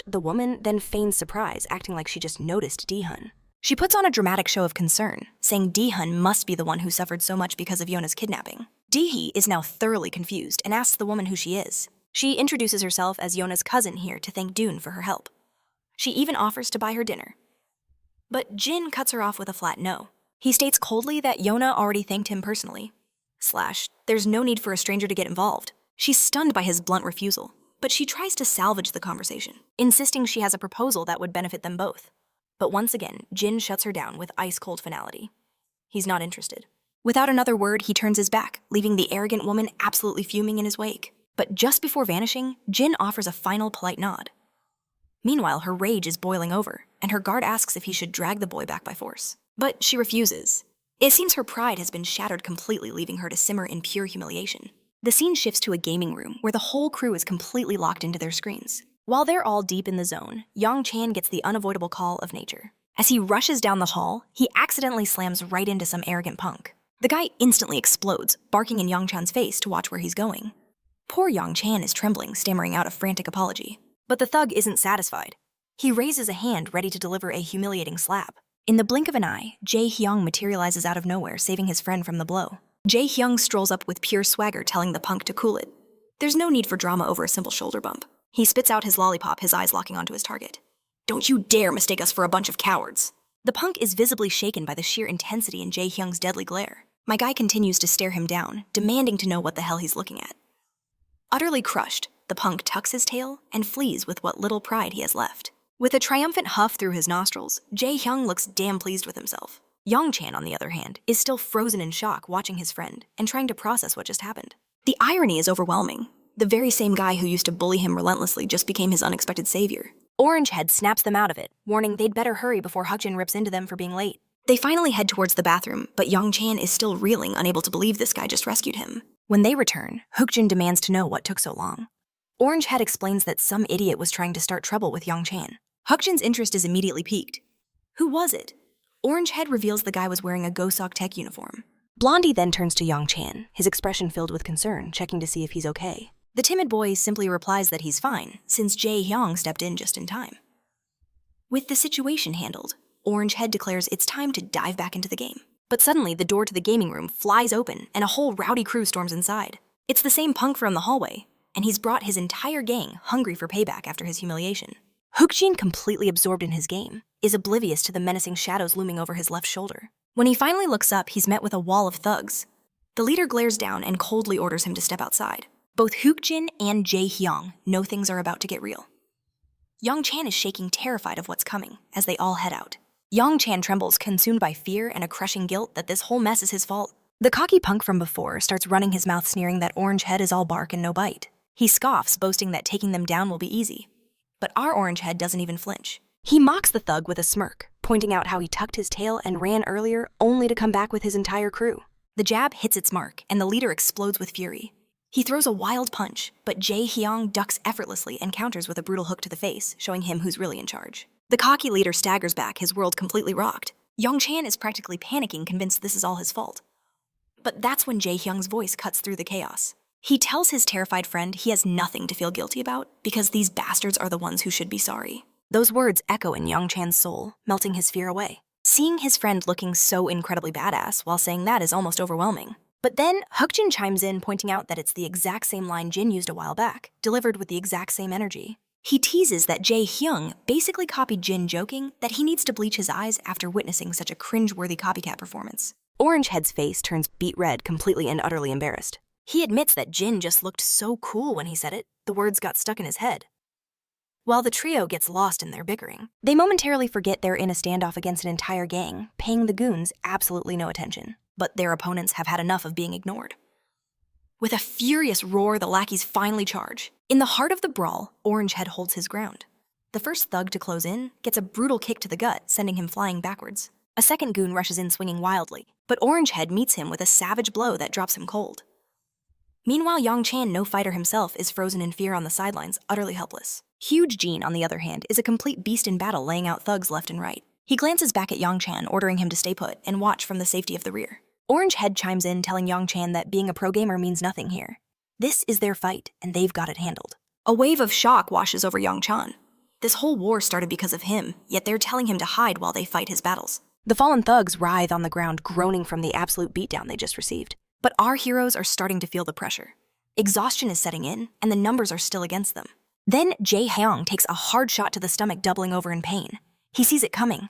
The woman then feigns surprise, acting like she just noticed Dihun. She puts on a dramatic show of concern, saying Dihun must be the one who suffered so much because of Yona's kidnapping. Dihee is now thoroughly confused and asks the woman who she is. She introduces herself as Yona's cousin here to thank Doon for her help. She even offers to buy her dinner. But Jin cuts her off with a flat no. He states coldly that Yona already thanked him personally. There's no need for a stranger to get involved. She's stunned by his blunt refusal, but she tries to salvage the conversation, insisting she has a proposal that would benefit them both. But once again, Jin shuts her down with ice-cold finality. He's not interested. Without another word, he turns his back, leaving the arrogant woman absolutely fuming in his wake. But just before vanishing, Jin offers a final polite nod. Meanwhile, her rage is boiling over, and her guard asks if he should drag the boy back by force. But she refuses. It seems her pride has been shattered completely, leaving her to simmer in pure humiliation. The scene shifts to a gaming room where the whole crew is completely locked into their screens. While they're all deep in the zone, Yang-chan gets the unavoidable call of nature. As he rushes down the hall, he accidentally slams right into some arrogant punk. The guy instantly explodes, barking in Yang-chan's face to watch where he's going. Poor Yang-chan is trembling, stammering out a frantic apology. But the thug isn't satisfied. He raises a hand ready to deliver a humiliating slap. In the blink of an eye, Jae-hyung materializes out of nowhere, saving his friend from the blow. Jae-hyung strolls up with pure swagger, telling the punk to cool it. There's no need for drama over a simple shoulder bump. He spits out his lollipop, his eyes locking onto his target. Don't you dare mistake us for a bunch of cowards. The punk is visibly shaken by the sheer intensity in Jae-hyung's deadly glare. My guy continues to stare him down, demanding to know what the hell he's looking at. Utterly crushed, the punk tucks his tail and flees with what little pride he has left. With a triumphant huff through his nostrils, Jae-hyung looks damn pleased with himself. Young-chan, on the other hand, is still frozen in shock watching his friend and trying to process what just happened. The irony is overwhelming. The very same guy who used to bully him relentlessly just became his unexpected savior. Orangehead snaps them out of it, warning they'd better hurry before Hukjin rips into them for being late. They finally head towards the bathroom, but Young-chan is still reeling, unable to believe this guy just rescued him. When they return, Hukjin demands to know what took so long. Orangehead explains that some idiot was trying to start trouble with Young-chan. Hukjin's interest is immediately piqued. Who was it? Orangehead reveals the guy was wearing a Gosok Tech uniform. Blondie then turns to Young-chan, his expression filled with concern, checking to see if he's okay. The timid boy simply replies that he's fine, since Jae-hyung stepped in just in time. With the situation handled, Orangehead declares it's time to dive back into the game. But suddenly, the door to the gaming room flies open and a whole rowdy crew storms inside. It's the same punk from the hallway, and he's brought his entire gang hungry for payback after his humiliation. Hukjin, completely absorbed in his game, is oblivious to the menacing shadows looming over his left shoulder. When he finally looks up, he's met with a wall of thugs. The leader glares down and coldly orders him to step outside. Both Hukjin and Jae-hyung know things are about to get real. Young-chan is shaking, terrified of what's coming, as they all head out. Young-chan trembles, consumed by fear and a crushing guilt that this whole mess is his fault. The cocky punk from before starts running his mouth, sneering that Orangehead is all bark and no bite. He scoffs, boasting that taking them down will be easy. But our Orangehead doesn't even flinch. He mocks the thug with a smirk, pointing out how he tucked his tail and ran earlier only to come back with his entire crew. The jab hits its mark, and the leader explodes with fury. He throws a wild punch, but Jae-hyung ducks effortlessly and counters with a brutal hook to the face, showing him who's really in charge. The cocky leader staggers back, his world completely rocked. Young-chan is practically panicking, convinced this is all his fault. But that's when Jae-hyung's voice cuts through the chaos. He tells his terrified friend he has nothing to feel guilty about because these bastards are the ones who should be sorry. Those words echo in Young-chan's soul, melting his fear away. Seeing his friend looking so incredibly badass while saying that is almost overwhelming. But then Hukjin chimes in, pointing out that it's the exact same line Jin used a while back, delivered with the exact same energy. He teases that Jae-hyung basically copied Jin, joking that he needs to bleach his eyes after witnessing such a cringe-worthy copycat performance. Orangehead's face turns beet red, completely and utterly embarrassed. He admits that Jin just looked so cool when he said it, the words got stuck in his head. While the trio gets lost in their bickering, they momentarily forget they're in a standoff against an entire gang, paying the goons absolutely no attention. But their opponents have had enough of being ignored. With a furious roar, the lackeys finally charge. In the heart of the brawl, Orangehead holds his ground. The first thug to close in gets a brutal kick to the gut, sending him flying backwards. A second goon rushes in swinging wildly, but Orangehead meets him with a savage blow that drops him cold. Meanwhile, Young-chan, no fighter himself, is frozen in fear on the sidelines, utterly helpless. Huge Jean, on the other hand, is a complete beast in battle, laying out thugs left and right. He glances back at Young-chan, ordering him to stay put and watch from the safety of the rear. Orangehead chimes in, telling Young-chan that being a pro gamer means nothing here. This is their fight, and they've got it handled. A wave of shock washes over Young-chan. This whole war started because of him, yet they're telling him to hide while they fight his battles. The fallen thugs writhe on the ground, groaning from the absolute beatdown they just received. But our heroes are starting to feel the pressure. Exhaustion is setting in, and the numbers are still against them. Then Jae-hyung takes a hard shot to the stomach, doubling over in pain. He sees it coming.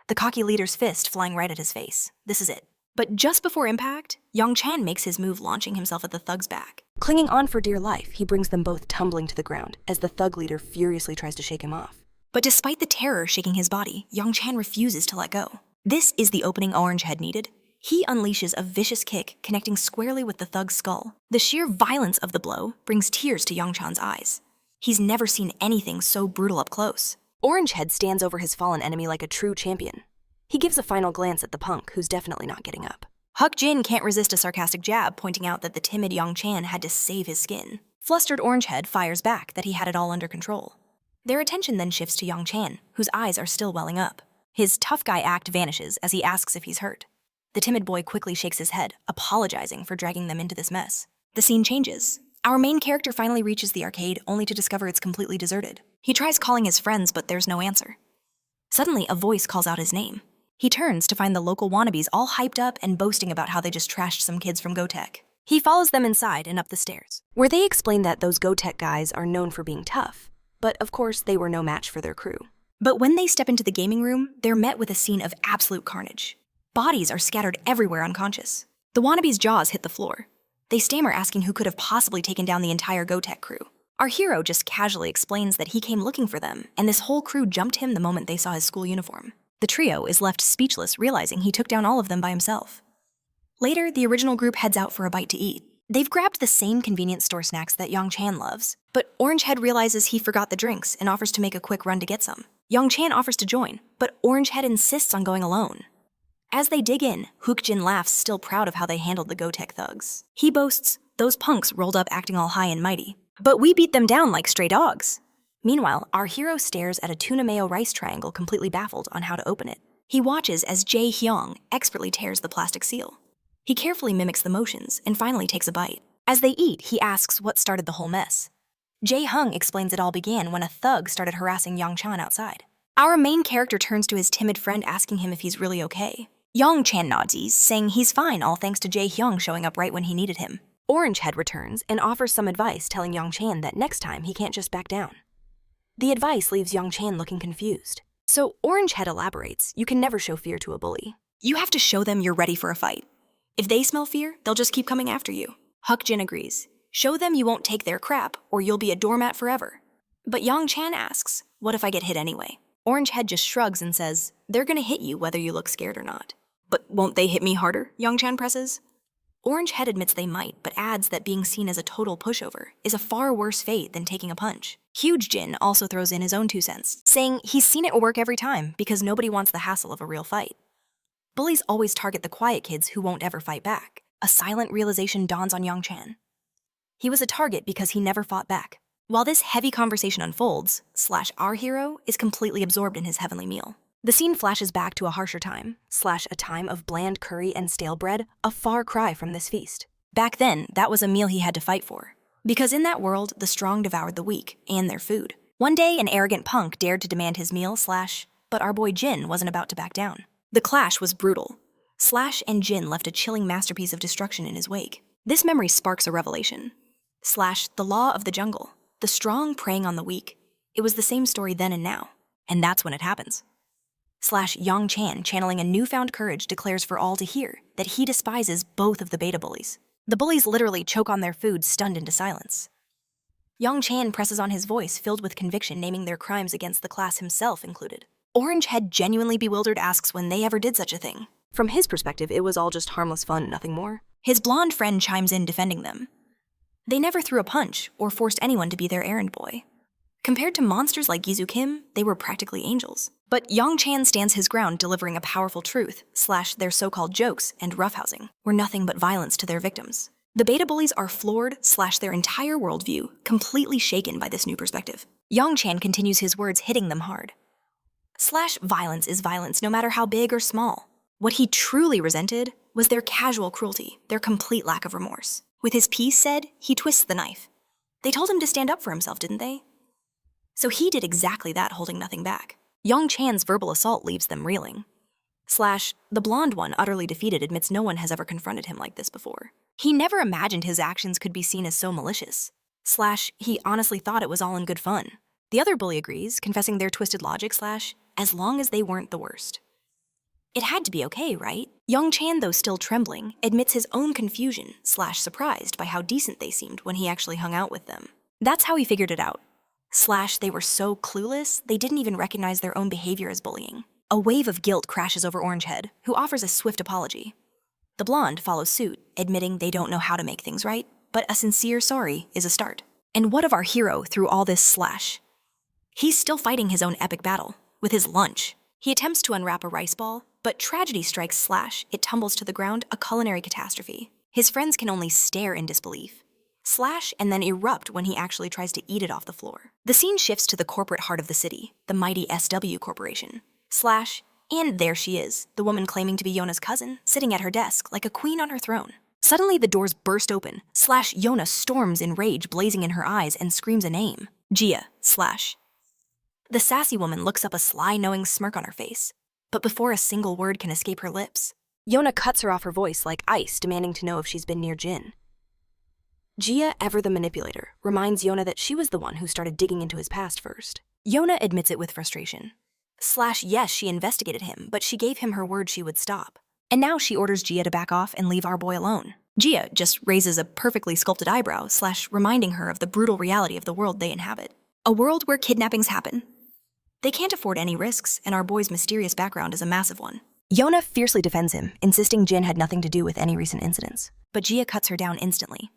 The cocky leader's fist flying right at his face. This is it. But just before impact, Young-chan makes his move, launching himself at the thug's back. Clinging on for dear life, he brings them both tumbling to the ground as the thug leader furiously tries to shake him off. But despite the terror shaking his body, Young-chan refuses to let go. This is the opening Orangehead needed. He unleashes a vicious kick, connecting squarely with the thug's skull. The sheer violence of the blow brings tears to Young-chan's eyes. He's never seen anything so brutal up close. Orangehead stands over his fallen enemy like a true champion. He gives a final glance at the punk, who's definitely not getting up. Hukjin can't resist a sarcastic jab, pointing out that the timid Young-chan had to save his skin. Flustered Orangehead fires back that he had it all under control. Their attention then shifts to Young-chan, whose eyes are still welling up. His tough guy act vanishes as he asks if he's hurt. The timid boy quickly shakes his head, apologizing for dragging them into this mess. The scene changes. Our main character finally reaches the arcade, only to discover it's completely deserted. He tries calling his friends, but there's no answer. Suddenly, a voice calls out his name. He turns to find the local wannabes all hyped up and boasting about how they just trashed some kids from GoTech. He follows them inside and up the stairs, where they explain that those GoTech guys are known for being tough, but of course they were no match for their crew. But when they step into the gaming room, they're met with a scene of absolute carnage. Bodies are scattered everywhere unconscious. The wannabes' jaws hit the floor. They stammer, asking who could have possibly taken down the entire GoTech crew. Our hero just casually explains that he came looking for them, and this whole crew jumped him the moment they saw his school uniform. The trio is left speechless, realizing he took down all of them by himself. Later, the original group heads out for a bite to eat. They've grabbed the same convenience store snacks that Young-chan loves, but Orangehead realizes he forgot the drinks and offers to make a quick run to get some. Young-chan offers to join, but Orangehead insists on going alone. As they dig in, Hook-jin laughs, still proud of how they handled the GoTech thugs. He boasts, "Those punks rolled up acting all high and mighty, but we beat them down like stray dogs." Meanwhile, our hero stares at a tuna mayo rice triangle, completely baffled on how to open it. He watches as Jae-hyung expertly tears the plastic seal. He carefully mimics the motions and finally takes a bite. As they eat, he asks what started the whole mess. Jae-hyung explains it all began when a thug started harassing Young-chan outside. Our main character turns to his timid friend, asking him if he's really okay. Young-chan nods, saying he's fine, all thanks to Jae-hyung showing up right when he needed him. Orangehead returns and offers some advice, telling Young-chan that next time he can't just back down. The advice leaves Young-chan looking confused. So Orangehead elaborates, you can never show fear to a bully. You have to show them you're ready for a fight. If they smell fear, they'll just keep coming after you. Hook-jin agrees. Show them you won't take their crap, or you'll be a doormat forever. But Young-chan asks, what if I get hit anyway? Orangehead just shrugs and says, they're gonna hit you whether you look scared or not. But won't they hit me harder? Young-chan presses. Orangehead admits they might, but adds that being seen as a total pushover is a far worse fate than taking a punch. Huge-jin also throws in his own 2 cents, saying he's seen it work every time because nobody wants the hassle of a real fight. Bullies always target the quiet kids who won't ever fight back. A silent realization dawns on Young-chan. He was a target because he never fought back. While this heavy conversation unfolds, our hero is completely absorbed in his heavenly meal. The scene flashes back to a harsher time, a time of bland curry and stale bread, a far cry from this feast. Back then, that was a meal he had to fight for. Because in that world, the strong devoured the weak and their food. One day, an arrogant punk dared to demand his meal, but our boy Jin wasn't about to back down. The clash was brutal. And Jin left a chilling masterpiece of destruction in his wake. This memory sparks a revelation. The law of the jungle. The strong preying on the weak. It was the same story then and now. And that's when it happens. Young-chan, channeling a newfound courage, declares for all to hear that he despises both of the beta bullies. The bullies literally choke on their food, stunned into silence. Young-chan presses on his voice, filled with conviction, naming their crimes against the class, himself included. Orangehead, genuinely bewildered, asks when they ever did such a thing. From his perspective, it was all just harmless fun, nothing more. His blonde friend chimes in, defending them. They never threw a punch or forced anyone to be their errand boy. Compared to monsters like Gizu Kim, they were practically angels. But Young-chan stands his ground, delivering a powerful truth, their so-called jokes and roughhousing were nothing but violence to their victims. The beta bullies are floored, their entire worldview completely shaken by this new perspective. Young-chan continues his words, hitting them hard. Violence is violence, no matter how big or small. What he truly resented was their casual cruelty, their complete lack of remorse. With his piece said, he twists the knife. They told him to stand up for himself, didn't they? So he did exactly that, holding nothing back. Young-chan's verbal assault leaves them reeling. The blonde one, utterly defeated, admits no one has ever confronted him like this before. He never imagined his actions could be seen as so malicious. He honestly thought it was all in good fun. The other bully agrees, confessing their twisted logic, as long as they weren't the worst. It had to be okay, right? Young-chan, though still trembling, admits his own confusion, surprised by how decent they seemed when he actually hung out with them. That's how he figured it out. They were so clueless, they didn't even recognize their own behavior as bullying. A wave of guilt crashes over Orangehead, who offers a swift apology. The blonde follows suit, admitting they don't know how to make things right, but a sincere sorry is a start. And what of our hero through all this? He's still fighting his own epic battle, with his lunch. He attempts to unwrap a rice ball, but tragedy strikes. It tumbles to the ground, a culinary catastrophe. His friends can only stare in disbelief. And then erupt when he actually tries to eat it off the floor. The scene shifts to the corporate heart of the city, the mighty SW Corporation. And there she is, the woman claiming to be Yona's cousin, sitting at her desk like a queen on her throne. Suddenly, the doors burst open. Yona storms in rage, blazing in her eyes, and screams a name. Gia. The sassy woman looks up, a sly, knowing smirk on her face. But before a single word can escape her lips, Yona cuts her off, her voice like ice, demanding to know if she's been near Jin. Gia, ever the manipulator, reminds Yona that she was the one who started digging into his past first. Yona admits it with frustration. Yes, she investigated him, but she gave him her word she would stop. And now she orders Gia to back off and leave our boy alone. Gia just raises a perfectly sculpted eyebrow, reminding her of the brutal reality of the world they inhabit. A world where kidnappings happen. They can't afford any risks, and our boy's mysterious background is a massive one. Yona fiercely defends him, insisting Jin had nothing to do with any recent incidents. But Gia cuts her down instantly.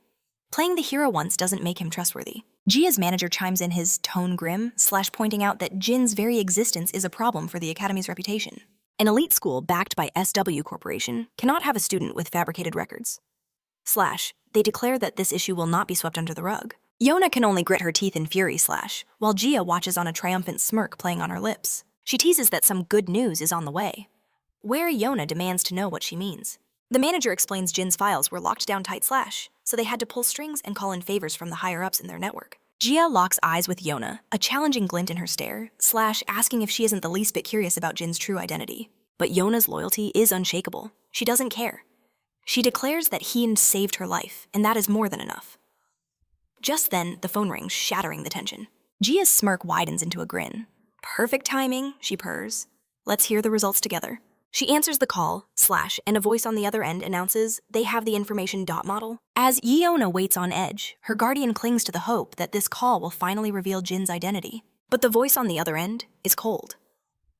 Playing the hero once doesn't make him trustworthy. Gia's manager chimes in, his tone grim, pointing out that Jin's very existence is a problem for the Academy's reputation. An elite school backed by SW Corporation cannot have a student with fabricated records. They declare that this issue will not be swept under the rug. Yona can only grit her teeth in fury, while Gia watches on a triumphant smirk playing on her lips. She teases that some good news is on the way. Where Yona demands to know what she means. The manager explains Jin's files were locked down tight, so they had to pull strings and call in favors from the higher-ups in their network. Gia locks eyes with Yona, a challenging glint in her stare, asking if she isn't the least bit curious about Jin's true identity. But Yona's loyalty is unshakable. She doesn't care. She declares that he saved her life, and that is more than enough. Just then, the phone rings, shattering the tension. Gia's smirk widens into a grin. Perfect timing, she purrs. Let's hear the results together. She answers the call, and a voice on the other end announces they have the information model. As Yona waits on edge, her guardian clings to the hope that this call will finally reveal Jin's identity. But the voice on the other end is cold.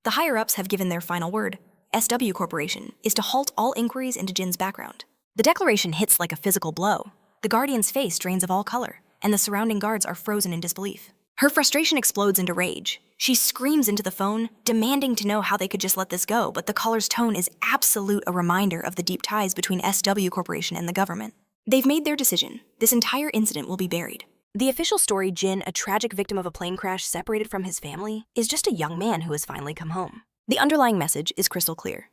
The higher-ups have given their final word. SW Corporation is to halt all inquiries into Jin's background. The declaration hits like a physical blow. The guardian's face drains of all color, and the surrounding guards are frozen in disbelief. Her frustration explodes into rage. She screams into the phone, demanding to know how they could just let this go, but the caller's tone is a reminder of the deep ties between SW Corporation and the government. They've made their decision. This entire incident will be buried. The official story, Jin, a tragic victim of a plane crash separated from his family, is just a young man who has finally come home. The underlying message is crystal clear.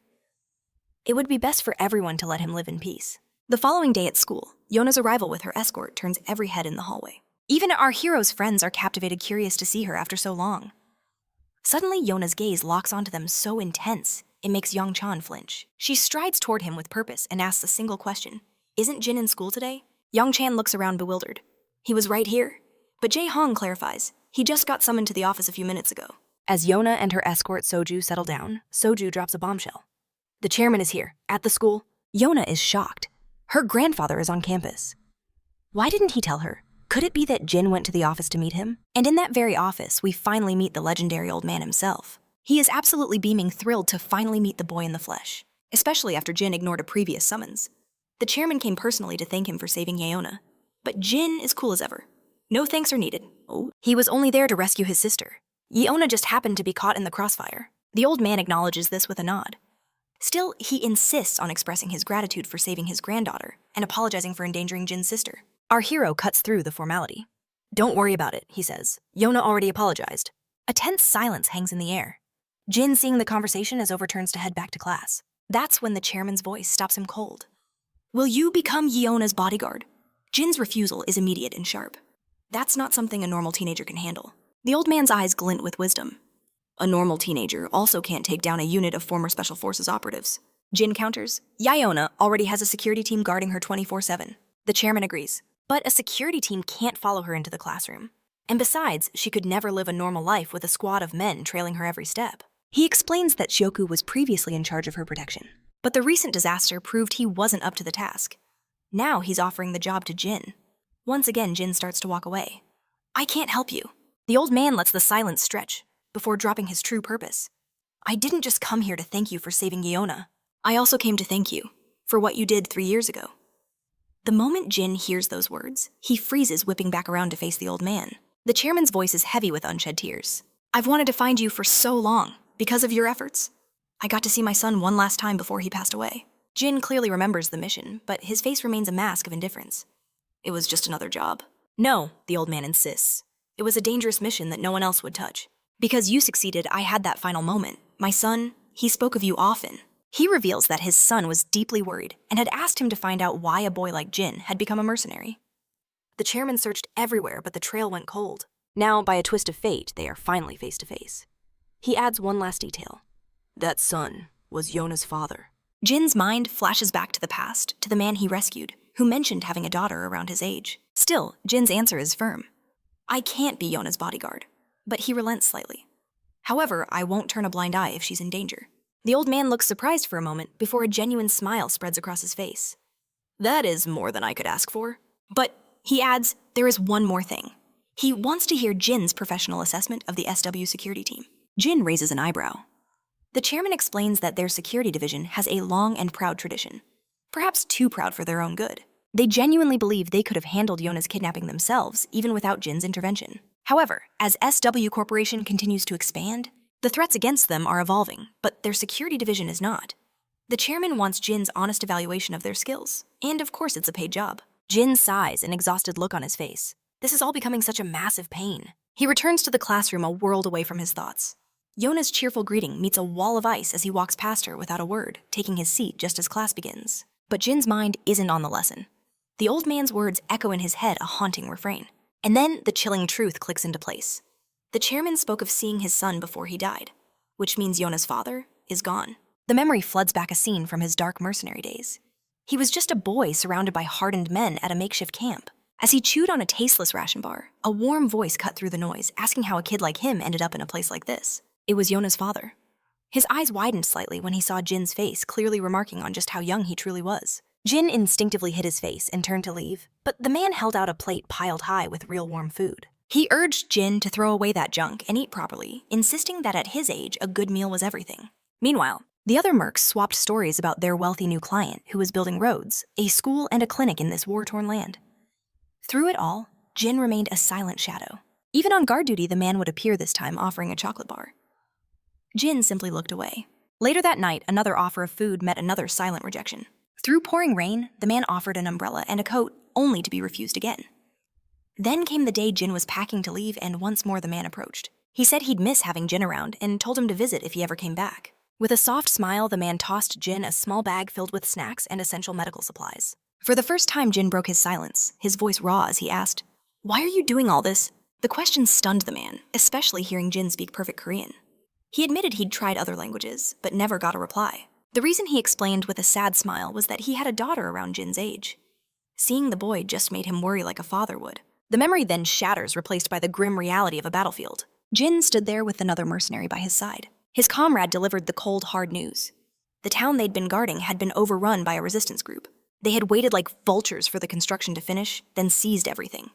It would be best for everyone to let him live in peace. The following day at school, Yona's arrival with her escort turns every head in the hallway. Even our hero's friends are captivated, curious to see her after so long. Suddenly, Yona's gaze locks onto them so intense, it makes Yang-chan flinch. She strides toward him with purpose and asks a single question. Isn't Jin in school today? Yang-chan looks around bewildered. He was right here. But Jae-hong clarifies. He just got summoned to the office a few minutes ago. As Yona and her escort Soju settle down, Soju drops a bombshell. The chairman is here, at the school. Yona is shocked. Her grandfather is on campus. Why didn't he tell her? Could it be that Jin went to the office to meet him? And in that very office, we finally meet the legendary old man himself. He is absolutely beaming, thrilled to finally meet the boy in the flesh, especially after Jin ignored a previous summons. The chairman came personally to thank him for saving Yona. But Jin is cool as ever. No thanks are needed. Oh, he was only there to rescue his sister. Yeona just happened to be caught in the crossfire. The old man acknowledges this with a nod. Still, he insists on expressing his gratitude for saving his granddaughter and apologizing for endangering Jin's sister. Our hero cuts through the formality. Don't worry about it, he says. Yona already apologized. A tense silence hangs in the air. Jin, seeing the conversation as overturns to head back to class. That's when the chairman's voice stops him cold. Will you become Yeona's bodyguard? Jin's refusal is immediate and sharp. That's not something a normal teenager can handle. The old man's eyes glint with wisdom. A normal teenager also can't take down a unit of former Special Forces operatives. Jin counters, Yeona already has a security team guarding her 24/7. The chairman agrees. But a security team can't follow her into the classroom. And besides, she could never live a normal life with a squad of men trailing her every step. He explains that Shioku was previously in charge of her protection. But the recent disaster proved he wasn't up to the task. Now he's offering the job to Jin. Once again, Jin starts to walk away. I can't help you. The old man lets the silence stretch before dropping his true purpose. I didn't just come here to thank you for saving Yeona. I also came to thank you for what you did 3 years ago. The moment Jin hears those words, he freezes, whipping back around to face the old man. The chairman's voice is heavy with unshed tears. I've wanted to find you for so long, because of your efforts. I got to see my son one last time before he passed away. Jin clearly remembers the mission, but his face remains a mask of indifference. It was just another job. No, the old man insists. It was a dangerous mission that no one else would touch. Because you succeeded, I had that final moment. My son, he spoke of you often. He reveals that his son was deeply worried and had asked him to find out why a boy like Jin had become a mercenary. The chairman searched everywhere, but the trail went cold. Now, by a twist of fate, they are finally face to face. He adds one last detail. That son was Yona's father. Jin's mind flashes back to the past, to the man he rescued, who mentioned having a daughter around his age. Still, Jin's answer is firm. I can't be Yona's bodyguard. But he relents slightly. However, I won't turn a blind eye if she's in danger. The old man looks surprised for a moment before a genuine smile spreads across his face. That is more than I could ask for. But, he adds, there is one more thing. He wants to hear Jin's professional assessment of the SW security team. Jin raises an eyebrow. The chairman explains that their security division has a long and proud tradition. Perhaps too proud for their own good. They genuinely believe they could have handled Yona's kidnapping themselves, even without Jin's intervention. However, as SW Corporation continues to expand, the threats against them are evolving, but their security division is not. The chairman wants Jin's honest evaluation of their skills, and of course it's a paid job. Jin sighs, an exhausted look on his face. This is all becoming such a massive pain. He returns to the classroom a world away from his thoughts. Yona's cheerful greeting meets a wall of ice as he walks past her without a word, taking his seat just as class begins. But Jin's mind isn't on the lesson. The old man's words echo in his head a haunting refrain. And then the chilling truth clicks into place. The chairman spoke of seeing his son before he died, which means Yona's father is gone. The memory floods back a scene from his dark mercenary days. He was just a boy surrounded by hardened men at a makeshift camp. As he chewed on a tasteless ration bar, a warm voice cut through the noise, asking how a kid like him ended up in a place like this. It was Yona's father. His eyes widened slightly when he saw Jin's face, clearly remarking on just how young he truly was. Jin instinctively hid his face and turned to leave, but the man held out a plate piled high with real warm food. He urged Jin to throw away that junk and eat properly, insisting that at his age, a good meal was everything. Meanwhile, the other mercs swapped stories about their wealthy new client who was building roads, a school, and a clinic in this war-torn land. Through it all, Jin remained a silent shadow. Even on guard duty, the man would appear this time offering a chocolate bar. Jin simply looked away. Later that night, another offer of food met another silent rejection. Through pouring rain, the man offered an umbrella and a coat, only to be refused again. Then came the day Jin was packing to leave, and once more the man approached. He said he'd miss having Jin around and told him to visit if he ever came back. With a soft smile, the man tossed Jin a small bag filled with snacks and essential medical supplies. For the first time, Jin broke his silence, his voice raw as he asked, "Why are you doing all this?" The question stunned the man, especially hearing Jin speak perfect Korean. He admitted he'd tried other languages, but never got a reply. The reason he explained with a sad smile was that he had a daughter around Jin's age. Seeing the boy just made him worry like a father would. The memory then shatters, replaced by the grim reality of a battlefield. Jin stood there with another mercenary by his side. His comrade delivered the cold, hard news. The town they'd been guarding had been overrun by a resistance group. They had waited like vultures for the construction to finish, then seized everything.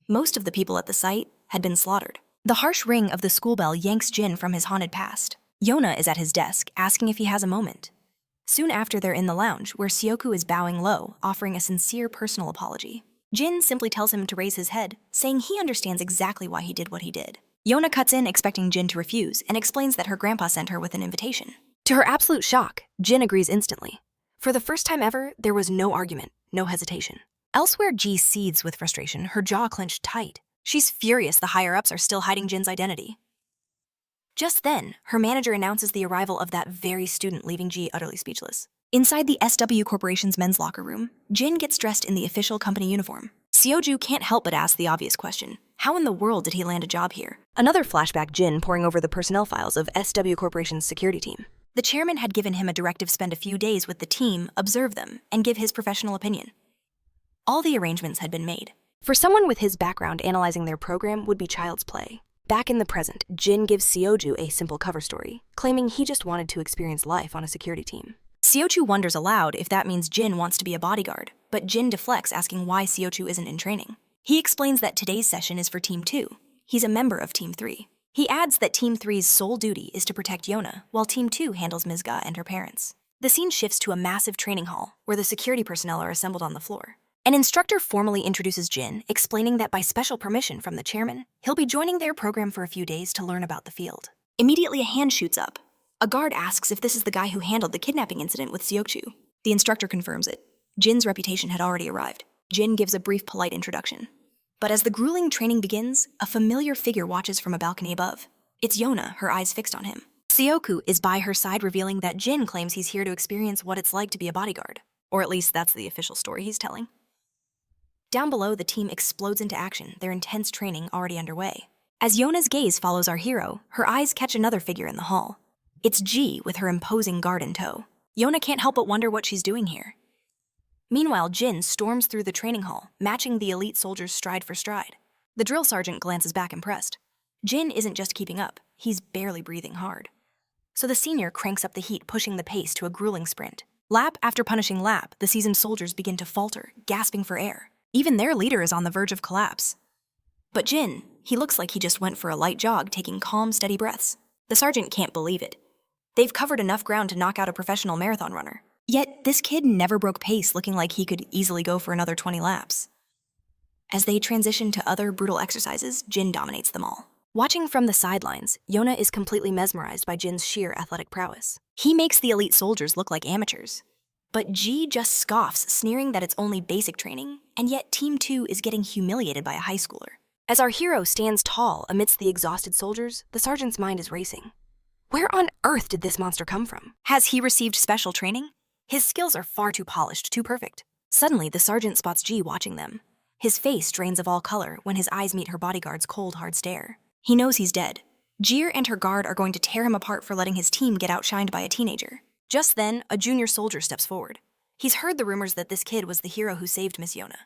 Most of the people at the site had been slaughtered. The harsh ring of the school bell yanks Jin from his haunted past. Yona is at his desk, asking if he has a moment. Soon after, they're in the lounge, where Sioku is bowing low, offering a sincere personal apology. Jin simply tells him to raise his head, saying he understands exactly why he did what he did. Yona cuts in, expecting Jin to refuse, and explains that her grandpa sent her with an invitation. To her absolute shock, Jin agrees instantly. For the first time ever, there was no argument, no hesitation. Elsewhere, Ji seethes with frustration, her jaw clenched tight. She's furious the higher-ups are still hiding Jin's identity. Just then, her manager announces the arrival of that very student, leaving Ji utterly speechless. Inside the SW Corporation's men's locker room, Jin gets dressed in the official company uniform. Seoju can't help but ask the obvious question. How in the world did he land a job here? Another flashback, Jin poring over the personnel files of SW Corporation's security team. The chairman had given him a directive to spend a few days with the team, observe them, and give his professional opinion. All the arrangements had been made. For someone with his background, analyzing their program would be child's play. Back in the present, Jin gives Seoju a simple cover story, claiming he just wanted to experience life on a security team. Seoju wonders aloud if that means Jin wants to be a bodyguard, but Jin deflects, asking why Seoju isn't in training. He explains that today's session is for Team 2. He's a member of Team 3. He adds that Team 3's sole duty is to protect Yona, while Team 2 handles Mizga and her parents. The scene shifts to a massive training hall, where the security personnel are assembled on the floor. An instructor formally introduces Jin, explaining that by special permission from the chairman, he'll be joining their program for a few days to learn about the field. Immediately, a hand shoots up. A guard asks if this is the guy who handled the kidnapping incident with Seokchu. The instructor confirms it. Jin's reputation had already arrived. Jin gives a brief, polite introduction. But as the grueling training begins, a familiar figure watches from a balcony above. It's Yona, her eyes fixed on him. Seoku is by her side, revealing that Jin claims he's here to experience what it's like to be a bodyguard. Or at least that's the official story he's telling. Down below, the team explodes into action, their intense training already underway. As Yona's gaze follows our hero, her eyes catch another figure in the hall. It's Ji with her imposing guard in tow. Yona can't help but wonder what she's doing here. Meanwhile, Jin storms through the training hall, matching the elite soldiers stride for stride. The drill sergeant glances back impressed. Jin isn't just keeping up, he's barely breathing hard. So the senior cranks up the heat, pushing the pace to a grueling sprint. Lap after punishing lap, the seasoned soldiers begin to falter, gasping for air. Even their leader is on the verge of collapse. But Jin, he looks like he just went for a light jog, taking calm, steady breaths. The sergeant can't believe it. They've covered enough ground to knock out a professional marathon runner. Yet, this kid never broke pace, looking like he could easily go for another 20 laps. As they transition to other brutal exercises, Jin dominates them all. Watching from the sidelines, Yona is completely mesmerized by Jin's sheer athletic prowess. He makes the elite soldiers look like amateurs. But Ji just scoffs, sneering that it's only basic training, and yet Team 2 is getting humiliated by a high schooler. As our hero stands tall amidst the exhausted soldiers, the sergeant's mind is racing. Where on earth did this monster come from? Has he received special training? His skills are far too polished, too perfect. Suddenly, the sergeant spots Ji watching them. His face drains of all color when his eyes meet her bodyguard's cold, hard stare. He knows he's dead. Jir and her guard are going to tear him apart for letting his team get outshined by a teenager. Just then, a junior soldier steps forward. He's heard the rumors that this kid was the hero who saved Miss Yona.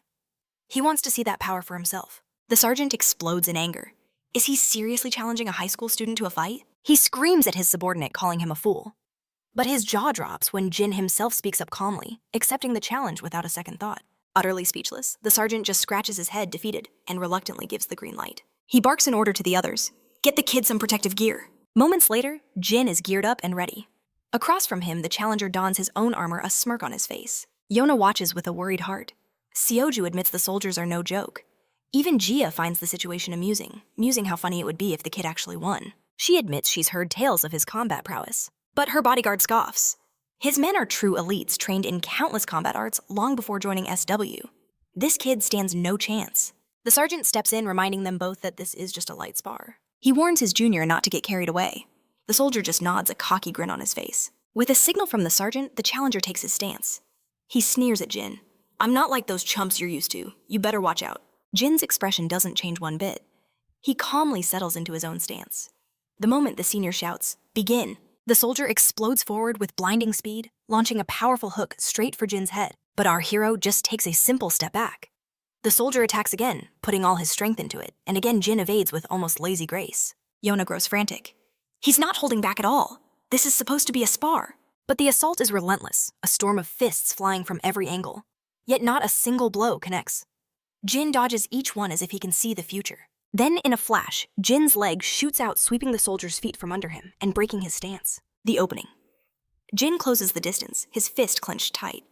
He wants to see that power for himself. The sergeant explodes in anger. Is he seriously challenging a high school student to a fight? He screams at his subordinate, calling him a fool. But his jaw drops when Jin himself speaks up calmly, accepting the challenge without a second thought. Utterly speechless, the sergeant just scratches his head, defeated, and reluctantly gives the green light. He barks an order to the others. Get the kid some protective gear. Moments later, Jin is geared up and ready. Across from him, the challenger dons his own armor, a smirk on his face. Yona watches with a worried heart. Seoju admits the soldiers are no joke. Even Jia finds the situation amusing, musing how funny it would be if the kid actually won. She admits she's heard tales of his combat prowess. But her bodyguard scoffs. His men are true elites trained in countless combat arts long before joining SW. This kid stands no chance. The sergeant steps in, reminding them both that this is just a light spar. He warns his junior not to get carried away. The soldier just nods, a cocky grin on his face. With a signal from the sergeant, the challenger takes his stance. He sneers at Jin. I'm not like those chumps you're used to. You better watch out. Jin's expression doesn't change one bit. He calmly settles into his own stance. The moment the senior shouts, "Begin," the soldier explodes forward with blinding speed, launching a powerful hook straight for Jin's head. But our hero just takes a simple step back. The soldier attacks again, putting all his strength into it, and again Jin evades with almost lazy grace. Yona grows frantic. He's not holding back at all. This is supposed to be a spar. But the assault is relentless, a storm of fists flying from every angle. Yet not a single blow connects. Jin dodges each one as if he can see the future. Then, in a flash, Jin's leg shoots out, sweeping the soldier's feet from under him and breaking his stance. The opening. Jin closes the distance, his fist clenched tight.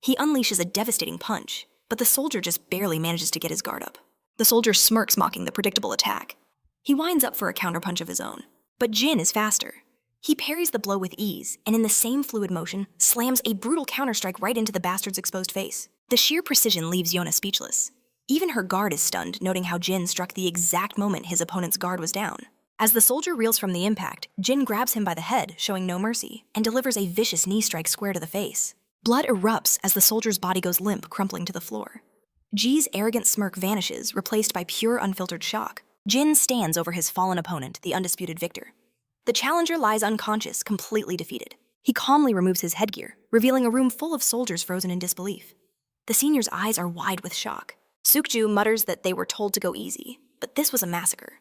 He unleashes a devastating punch, but the soldier just barely manages to get his guard up. The soldier smirks, mocking the predictable attack. He winds up for a counterpunch of his own. But Jin is faster. He parries the blow with ease, and in the same fluid motion, slams a brutal counterstrike right into the bastard's exposed face. The sheer precision leaves Yona speechless. Even her guard is stunned, noting how Jin struck the exact moment his opponent's guard was down. As the soldier reels from the impact, Jin grabs him by the head, showing no mercy, and delivers a vicious knee strike square to the face. Blood erupts as the soldier's body goes limp, crumpling to the floor. Ji's arrogant smirk vanishes, replaced by pure, unfiltered shock. Jin stands over his fallen opponent, the undisputed victor. The challenger lies unconscious, completely defeated. He calmly removes his headgear, revealing a room full of soldiers frozen in disbelief. The senior's eyes are wide with shock. Sukju mutters that they were told to go easy, but this was a massacre.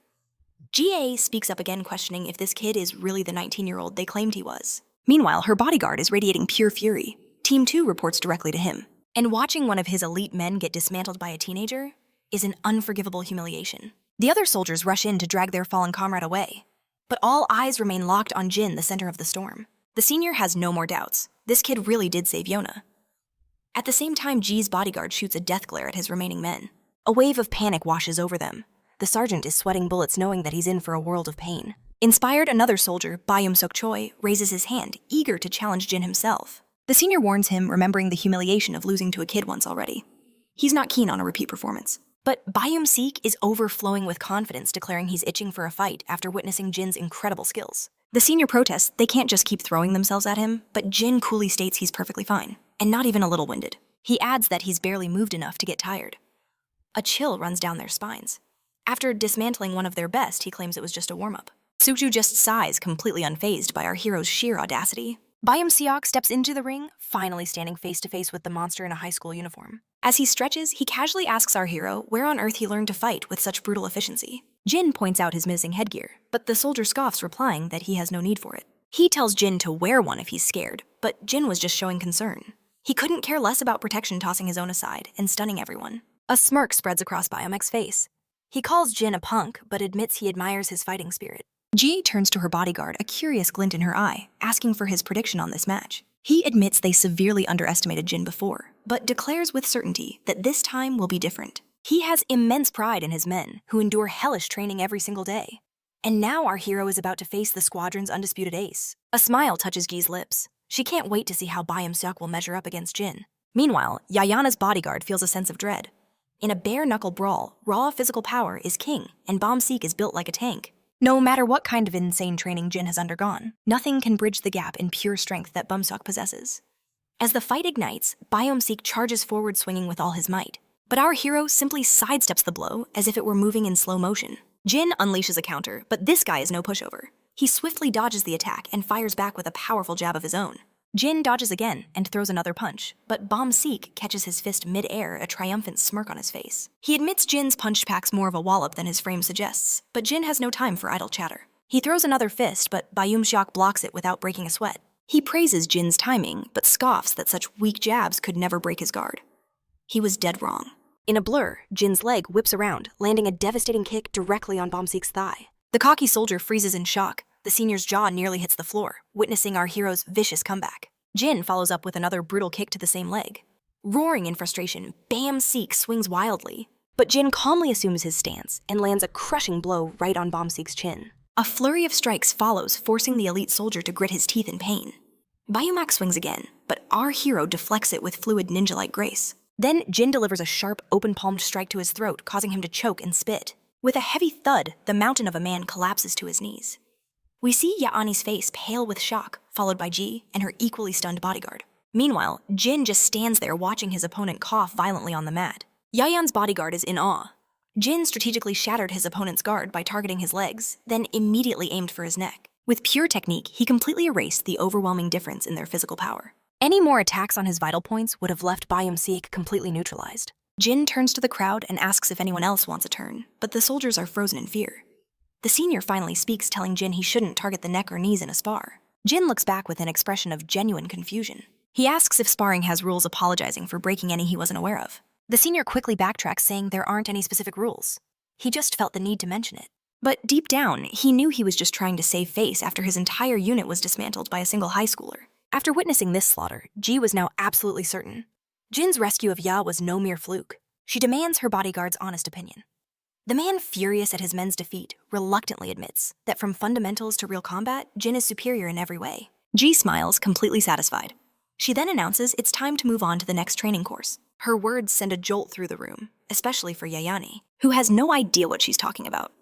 GA speaks up again, questioning if this kid is really the 19-year-old they claimed he was. Meanwhile, her bodyguard is radiating pure fury. Team 2 reports directly to him. And watching one of his elite men get dismantled by a teenager is an unforgivable humiliation. The other soldiers rush in to drag their fallen comrade away. But all eyes remain locked on Jin, the center of the storm. The senior has no more doubts. This kid really did save Yona. At the same time, Ji's bodyguard shoots a death glare at his remaining men. A wave of panic washes over them. The sergeant is sweating bullets, knowing that he's in for a world of pain. Inspired, another soldier, Bayum Sok Choi, raises his hand, eager to challenge Jin himself. The senior warns him, remembering the humiliation of losing to a kid once already. He's not keen on a repeat performance. But Bayum Sik is overflowing with confidence, declaring he's itching for a fight after witnessing Jin's incredible skills. The senior protests they can't just keep throwing themselves at him, but Jin coolly states he's perfectly fine, and not even a little winded. He adds that he's barely moved enough to get tired. A chill runs down their spines. After dismantling one of their best, he claims it was just a warm-up. Sukju just sighs, completely unfazed by our hero's sheer audacity. Bayum Siok steps into the ring, finally standing face-to-face with the monster in a high school uniform. As he stretches, he casually asks our hero where on earth he learned to fight with such brutal efficiency. Jin points out his missing headgear, but the soldier scoffs, replying that he has no need for it. He tells Jin to wear one if he's scared, but Jin was just showing concern. He couldn't care less about protection, tossing his own aside and stunning everyone. A smirk spreads across Biomech's face. He calls Jin a punk, but admits he admires his fighting spirit. Ji turns to her bodyguard, a curious glint in her eye, asking for his prediction on this match. He admits they severely underestimated Jin before, but declares with certainty that this time will be different. He has immense pride in his men, who endure hellish training every single day. And now our hero is about to face the squadron's undisputed ace. A smile touches Ji's lips. She can't wait to see how Byung-seok will measure up against Jin. Meanwhile, Yayana's bodyguard feels a sense of dread. In a bare-knuckle brawl, raw physical power is king, and Bomb-seek is built like a tank. No matter what kind of insane training Jin has undergone, nothing can bridge the gap in pure strength that Bum-seok possesses. As the fight ignites, Byung-seok charges forward, swinging with all his might. But our hero simply sidesteps the blow as if it were moving in slow motion. Jin unleashes a counter, but this guy is no pushover. He swiftly dodges the attack and fires back with a powerful jab of his own. Jin dodges again and throws another punch, but Bomb-seek catches his fist mid-air, a triumphant smirk on his face. He admits Jin's punch pack's more of a wallop than his frame suggests, but Jin has no time for idle chatter. He throws another fist, but Byung-seok blocks it without breaking a sweat. He praises Jin's timing, but scoffs that such weak jabs could never break his guard. He was dead wrong. In a blur, Jin's leg whips around, landing a devastating kick directly on Bomb-seek's thigh. The cocky soldier freezes in shock. The senior's jaw nearly hits the floor, witnessing our hero's vicious comeback. Jin follows up with another brutal kick to the same leg. Roaring in frustration, Bam-seek swings wildly, but Jin calmly assumes his stance and lands a crushing blow right on Bomb-seek's chin. A flurry of strikes follows, forcing the elite soldier to grit his teeth in pain. Byung-seok swings again, but our hero deflects it with fluid ninja-like grace. Then Jin delivers a sharp, open-palmed strike to his throat, causing him to choke and spit. With a heavy thud, the mountain of a man collapses to his knees. We see Yaani's face pale with shock, followed by Ji and her equally stunned bodyguard. Meanwhile, Jin just stands there watching his opponent cough violently on the mat. Yayan's bodyguard is in awe. Jin strategically shattered his opponent's guard by targeting his legs, then immediately aimed for his neck. With pure technique, he completely erased the overwhelming difference in their physical power. Any more attacks on his vital points would have left Byung-seok completely neutralized. Jin turns to the crowd and asks if anyone else wants a turn, but the soldiers are frozen in fear. The senior finally speaks, telling Jin he shouldn't target the neck or knees in a spar. Jin looks back with an expression of genuine confusion. He asks if sparring has rules, apologizing for breaking any he wasn't aware of. The senior quickly backtracks, saying there aren't any specific rules. He just felt the need to mention it. But deep down, he knew he was just trying to save face after his entire unit was dismantled by a single high schooler. After witnessing this slaughter, Ji was now absolutely certain. Jin's rescue of Ya was no mere fluke. She demands her bodyguard's honest opinion. The man, furious at his men's defeat, reluctantly admits that from fundamentals to real combat, Jin is superior in every way. Ji smiles, completely satisfied. She then announces it's time to move on to the next training course. Her words send a jolt through the room, especially for Yayani, who has no idea what she's talking about.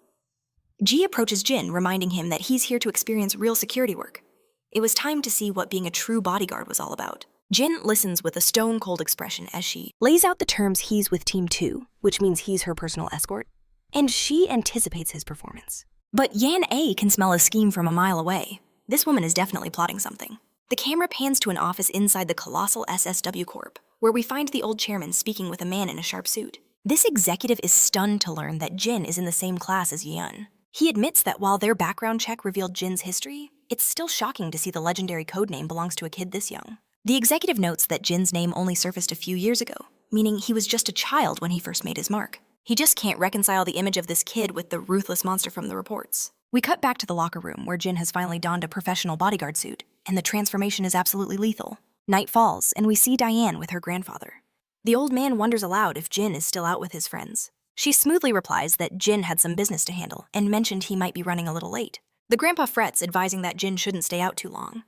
Ji approaches Jin, reminding him that he's here to experience real security work. It was time to see what being a true bodyguard was all about. Jin listens with a stone-cold expression as she lays out the terms he's with Team 2, which means he's her personal escort, and she anticipates his performance. But Yan A can smell a scheme from a mile away. This woman is definitely plotting something. The camera pans to an office inside the colossal SSW Corp, where we find the old chairman speaking with a man in a sharp suit. This executive is stunned to learn that Jin is in the same class as Yeon. He admits that while their background check revealed Jin's history, it's still shocking to see the legendary codename belongs to a kid this young. The executive notes that Jin's name only surfaced a few years ago, meaning he was just a child when he first made his mark. He just can't reconcile the image of this kid with the ruthless monster from the reports. We cut back to the locker room where Jin has finally donned a professional bodyguard suit, and the transformation is absolutely lethal. Night falls, and we see Diane with her grandfather. The old man wonders aloud if Jin is still out with his friends. She smoothly replies that Jin had some business to handle and mentioned he might be running a little late. The grandpa frets, advising that Jin shouldn't stay out too long.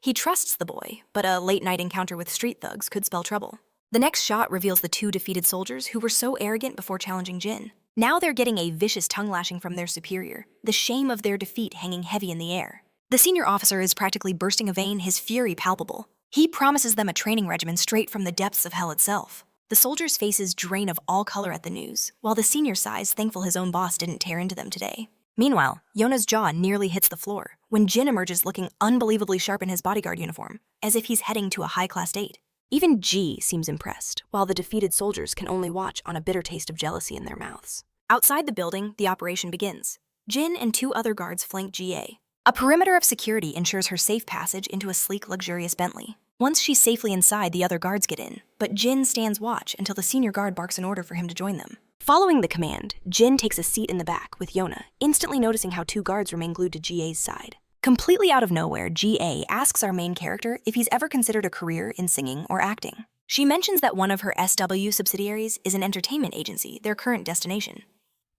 He trusts the boy, but a late-night encounter with street thugs could spell trouble. The next shot reveals the two defeated soldiers who were so arrogant before challenging Jin. Now they're getting a vicious tongue-lashing from their superior, the shame of their defeat hanging heavy in the air. The senior officer is practically bursting a vein, his fury palpable. He promises them a training regimen straight from the depths of hell itself. The soldiers' faces drain of all color at the news, while the senior sighs, thankful his own boss didn't tear into them today. Meanwhile, Yona's jaw nearly hits the floor when Jin emerges looking unbelievably sharp in his bodyguard uniform, as if he's heading to a high-class date. Even Ji seems impressed, while the defeated soldiers can only watch on a bitter taste of jealousy in their mouths. Outside the building, the operation begins. Jin and 2 other guards flank GA. A perimeter of security ensures her safe passage into a sleek, luxurious Bentley. Once she's safely inside, the other guards get in, but Jin stands watch until the senior guard barks an order for him to join them. Following the command, Jin takes a seat in the back with Yona, instantly noticing how 2 guards remain glued to GA's side. Completely out of nowhere, GA asks our main character if he's ever considered a career in singing or acting. She mentions that one of her SW subsidiaries is an entertainment agency, their current destination.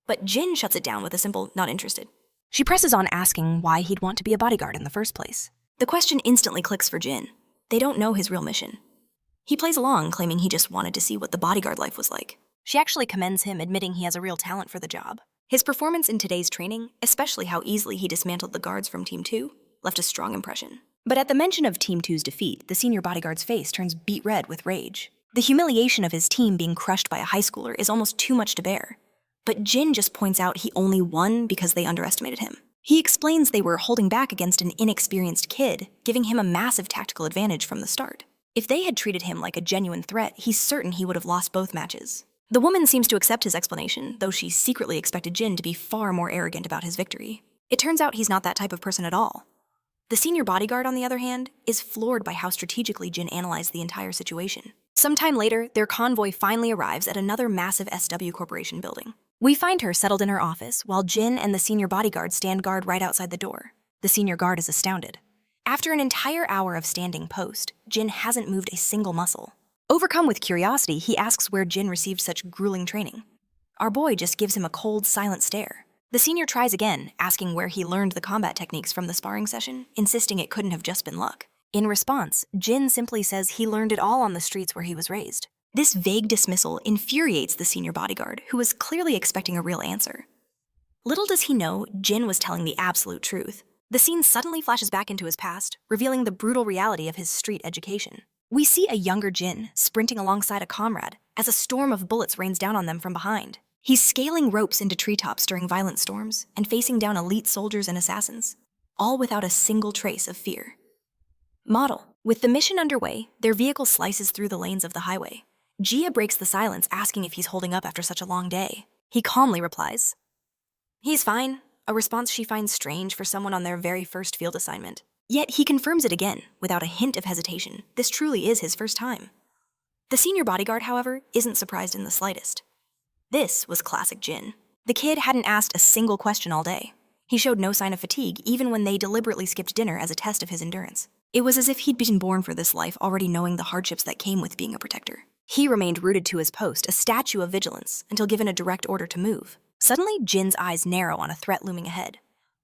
But Jin shuts it down with a simple not interested. She presses on asking why he'd want to be a bodyguard in the first place. The question instantly clicks for Jin. They don't know his real mission. He plays along, claiming he just wanted to see what the bodyguard life was like. She actually commends him, admitting he has a real talent for the job. His performance in today's training, especially how easily he dismantled the guards from Team 2, left a strong impression. But at the mention of Team 2's defeat, the senior bodyguard's face turns beet red with rage. The humiliation of his team being crushed by a high schooler is almost too much to bear. But Jin just points out he only won because they underestimated him. He explains they were holding back against an inexperienced kid, giving him a massive tactical advantage from the start. If they had treated him like a genuine threat, he's certain he would have lost both matches. The woman seems to accept his explanation, though she secretly expected Jin to be far more arrogant about his victory. It turns out he's not that type of person at all. The senior bodyguard, on the other hand, is floored by how strategically Jin analyzed the entire situation. Sometime later, their convoy finally arrives at another massive SW Corporation building. We find her settled in her office, while Jin and the senior bodyguard stand guard right outside the door. The senior guard is astounded. After an entire hour of standing post, Jin hasn't moved a single muscle. Overcome with curiosity, he asks where Jin received such grueling training. Our boy just gives him a cold, silent stare. The senior tries again, asking where he learned the combat techniques from the sparring session, insisting it couldn't have just been luck. In response, Jin simply says he learned it all on the streets where he was raised. This vague dismissal infuriates the senior bodyguard, who was clearly expecting a real answer. Little does he know, Jin was telling the absolute truth. The scene suddenly flashes back into his past, revealing the brutal reality of his street education. We see a younger Jin sprinting alongside a comrade as a storm of bullets rains down on them from behind. He's scaling ropes into treetops during violent storms and facing down elite soldiers and assassins, all without a single trace of fear. Model. With the mission underway, their vehicle slices through the lanes of the highway. Gia breaks the silence, asking if he's holding up after such a long day. He calmly replies, "He's fine," a response she finds strange for someone on their very first field assignment. Yet he confirms it again, without a hint of hesitation. This truly is his first time. The senior bodyguard, however, isn't surprised in the slightest. This was classic Jin. The kid hadn't asked a single question all day. He showed no sign of fatigue, even when they deliberately skipped dinner as a test of his endurance. It was as if he'd been born for this life, already knowing the hardships that came with being a protector. He remained rooted to his post, a statue of vigilance, until given a direct order to move. Suddenly, Jin's eyes narrow on a threat looming ahead.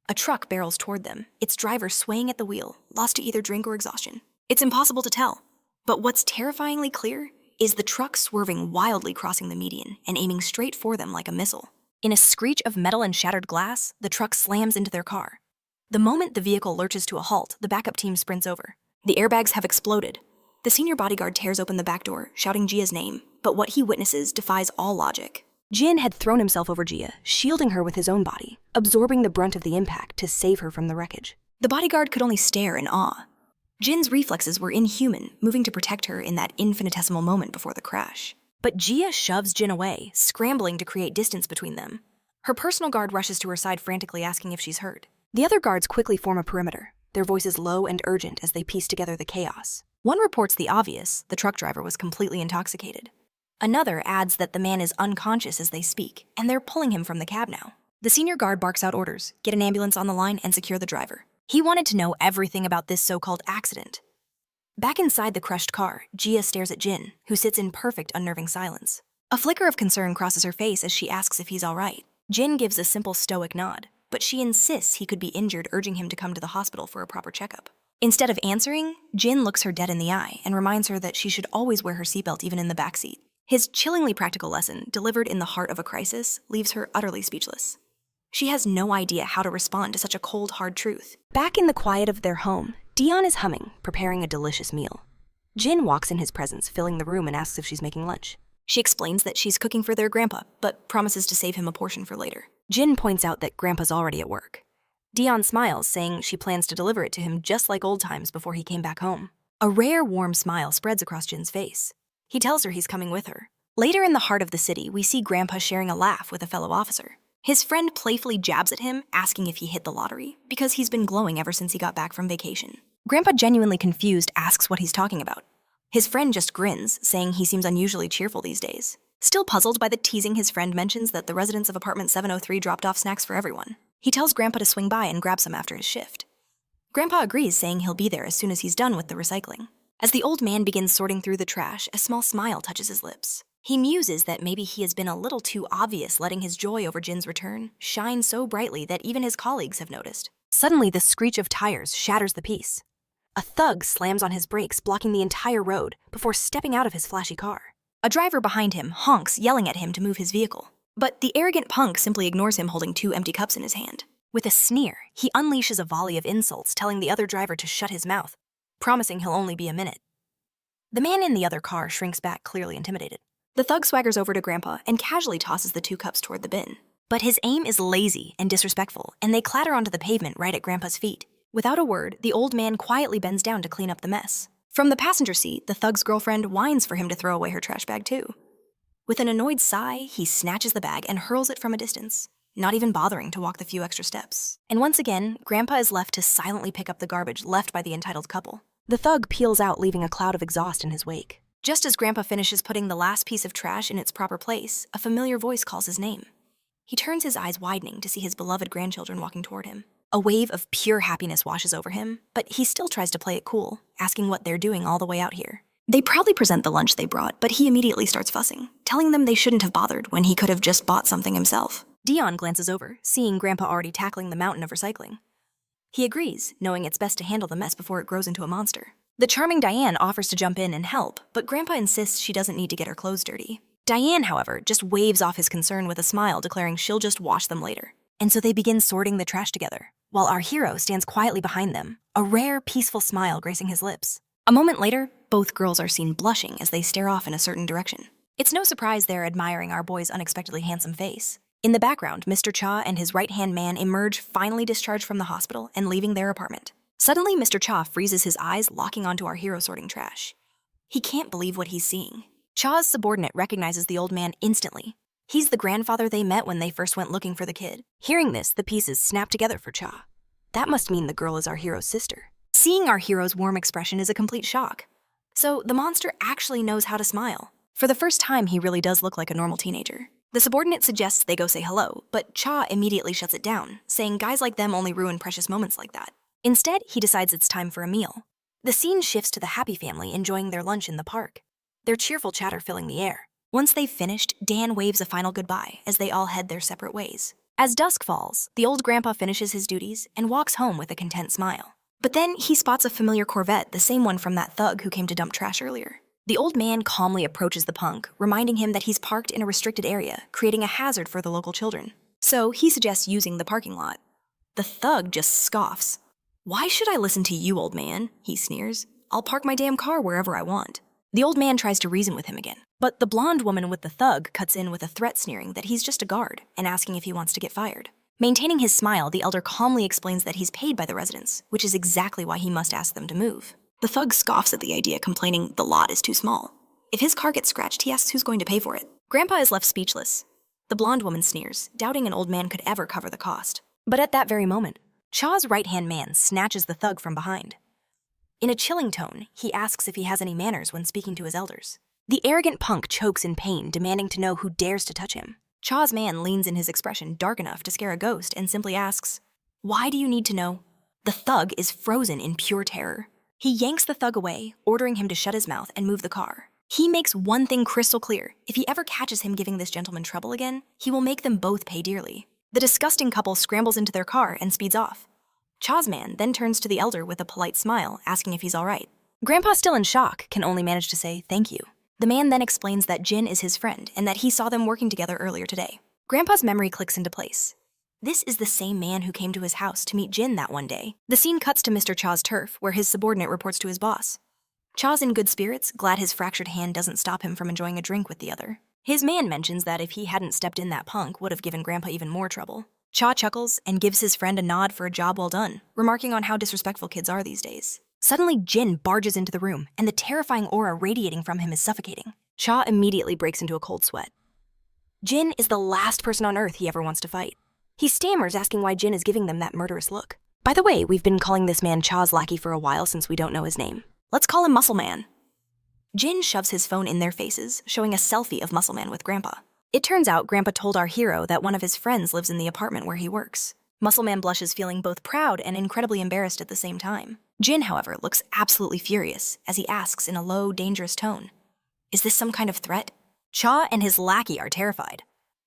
A truck barrels toward them, its driver swaying at the wheel, lost to either drink or exhaustion. It's impossible to tell, but what's terrifyingly clear is the truck swerving wildly, crossing the median and aiming straight for them like a missile. In a screech of metal and shattered glass, the truck slams into their car. The moment the vehicle lurches to a halt, the backup team sprints over. The airbags have exploded. The senior bodyguard tears open the back door, shouting Gia's name, but what he witnesses defies all logic. Jin had thrown himself over Gia, shielding her with his own body, absorbing the brunt of the impact to save her from the wreckage. The bodyguard could only stare in awe. Jin's reflexes were inhuman, moving to protect her in that infinitesimal moment before the crash. But Gia shoves Jin away, scrambling to create distance between them. Her personal guard rushes to her side, frantically asking if she's hurt. The other guards quickly form a perimeter, their voices low and urgent as they piece together the chaos. One reports the obvious: the truck driver was completely intoxicated. Another adds that the man is unconscious as they speak, and they're pulling him from the cab now. The senior guard barks out orders: get an ambulance on the line and secure the driver. He wanted to know everything about this so-called accident. Back inside the crushed car, Gia stares at Jin, who sits in perfect, unnerving silence. A flicker of concern crosses her face as she asks if he's all right. Jin gives a simple stoic nod, but she insists he could be injured, urging him to come to the hospital for a proper checkup. Instead of answering, Jin looks her dead in the eye and reminds her that she should always wear her seatbelt even in the backseat. His chillingly practical lesson, delivered in the heart of a crisis, leaves her utterly speechless. She has no idea how to respond to such a cold, hard truth. Back in the quiet of their home, Dion is humming, preparing a delicious meal. Jin walks in his presence, filling the room, and asks if she's making lunch. She explains that she's cooking for their grandpa, but promises to save him a portion for later. Jin points out that grandpa's already at work. Dion smiles, saying she plans to deliver it to him just like old times before he came back home. A rare, warm smile spreads across Jin's face. He tells her he's coming with her, Later in the heart of the city, we see Grandpa sharing a laugh with a fellow officer. His friend playfully jabs at him, asking if he hit the lottery, because he's been glowing ever since he got back from vacation. Grandpa, genuinely confused, asks what he's talking about. His friend just grins, saying he seems unusually cheerful these days. Still puzzled by the teasing, his friend mentions that the residents of apartment 703 dropped off snacks for everyone. He tells Grandpa to swing by and grab some after his shift. Grandpa agrees, saying he'll be there as soon as he's done with the recycling. As the old man begins sorting through the trash, a small smile touches his lips. He muses that maybe he has been a little too obvious, letting his joy over Jin's return shine so brightly that even his colleagues have noticed. Suddenly, the screech of tires shatters the peace. A thug slams on his brakes, blocking the entire road before stepping out of his flashy car. A driver behind him honks, yelling at him to move his vehicle. But the arrogant punk simply ignores him, holding 2 empty cups in his hand. With a sneer, he unleashes a volley of insults, telling the other driver to shut his mouth, promising he'll only be a minute. The man in the other car shrinks back, clearly intimidated. The thug swaggers over to Grandpa and casually tosses the 2 cups toward the bin. But his aim is lazy and disrespectful, and they clatter onto the pavement right at Grandpa's feet. Without a word, the old man quietly bends down to clean up the mess. From the passenger seat, the thug's girlfriend whines for him to throw away her trash bag too. With an annoyed sigh, he snatches the bag and hurls it from a distance, not even bothering to walk the few extra steps. And once again, Grandpa is left to silently pick up the garbage left by the entitled couple. The thug peels out, leaving a cloud of exhaust in his wake. Just as Grandpa finishes putting the last piece of trash in its proper place, a familiar voice calls his name. He turns, his eyes widening to see his beloved grandchildren walking toward him. A wave of pure happiness washes over him, but he still tries to play it cool, asking what they're doing all the way out here. They proudly present the lunch they brought, but he immediately starts fussing, telling them they shouldn't have bothered when he could have just bought something himself. Dion glances over, seeing Grandpa already tackling the mountain of recycling. He agrees, knowing it's best to handle the mess before it grows into a monster. The charming Diane offers to jump in and help, but Grandpa insists she doesn't need to get her clothes dirty. Diane, however, just waves off his concern with a smile, declaring she'll just wash them later. And so they begin sorting the trash together, while our hero stands quietly behind them, a rare, peaceful smile gracing his lips. A moment later, both girls are seen blushing as they stare off in a certain direction. It's no surprise they're admiring our boy's unexpectedly handsome face. In the background, Mr. Cha and his right-hand man emerge, finally discharged from the hospital and leaving their apartment. Suddenly, Mr. Cha freezes his eyes, locking onto our hero sorting trash. He can't believe what he's seeing. Cha's subordinate recognizes the old man instantly. He's the grandfather they met when they first went looking for the kid. Hearing this, the pieces snap together for Cha. That must mean the girl is our hero's sister. Seeing our hero's warm expression is a complete shock. So the monster actually knows how to smile. For the first time, he really does look like a normal teenager. The subordinate suggests they go say hello, but Cha immediately shuts it down, saying guys like them only ruin precious moments like that. Instead, he decides it's time for a meal. The scene shifts to the happy family enjoying their lunch in the park, their cheerful chatter filling the air. Once they've finished, Dan waves a final goodbye as they all head their separate ways. As dusk falls, the old grandpa finishes his duties and walks home with a content smile. But then he spots a familiar Corvette, the same one from that thug who came to dump trash earlier. The old man calmly approaches the punk, reminding him that he's parked in a restricted area, creating a hazard for the local children. So he suggests using the parking lot. The thug just scoffs. "Why should I listen to you, old man?" he sneers. "I'll park my damn car wherever I want." The old man tries to reason with him again, but the blonde woman with the thug cuts in with a threat, sneering that he's just a guard and asking if he wants to get fired. Maintaining his smile, the elder calmly explains that he's paid by the residents, which is exactly why he must ask them to move. The thug scoffs at the idea, complaining the lot is too small. If his car gets scratched, he asks who's going to pay for it. Grandpa is left speechless. The blonde woman sneers, doubting an old man could ever cover the cost. But at that very moment, Cha's right-hand man snatches the thug from behind. In a chilling tone, he asks if he has any manners when speaking to his elders. The arrogant punk chokes in pain, demanding to know who dares to touch him. Cha's man leans in his expression dark enough to scare a ghost and simply asks, "Why do you need to know?" The thug is frozen in pure terror. He yanks the thug away, ordering him to shut his mouth and move the car. He makes one thing crystal clear: if he ever catches him giving this gentleman trouble again, he will make them both pay dearly. The disgusting couple scrambles into their car and speeds off. Cha's man then turns to the elder with a polite smile, asking if he's all right. Grandpa, still in shock, can only manage to say thank you. The man then explains that Jin is his friend and that he saw them working together earlier today. Grandpa's memory clicks into place. This is the same man who came to his house to meet Jin that one day. The scene cuts to Mr. Cha's turf, where his subordinate reports to his boss. Cha's in good spirits, glad his fractured hand doesn't stop him from enjoying a drink with the other. His man mentions that if he hadn't stepped in, that punk would have given Grandpa even more trouble. Cha chuckles and gives his friend a nod for a job well done, remarking on how disrespectful kids are these days. Suddenly, Jin barges into the room, and the terrifying aura radiating from him is suffocating. Cha immediately breaks into a cold sweat. Jin is the last person on Earth he ever wants to fight. He stammers, asking why Jin is giving them that murderous look. By the way, we've been calling this man Cha's lackey for a while since we don't know his name. Let's call him Muscle Man. Jin shoves his phone in their faces, showing a selfie of Muscle Man with Grandpa. It turns out Grandpa told our hero that one of his friends lives in the apartment where he works. Muscle Man blushes, feeling both proud and incredibly embarrassed at the same time. Jin, however, looks absolutely furious as he asks in a low, dangerous tone, "Is this some kind of threat?" Cha and his lackey are terrified.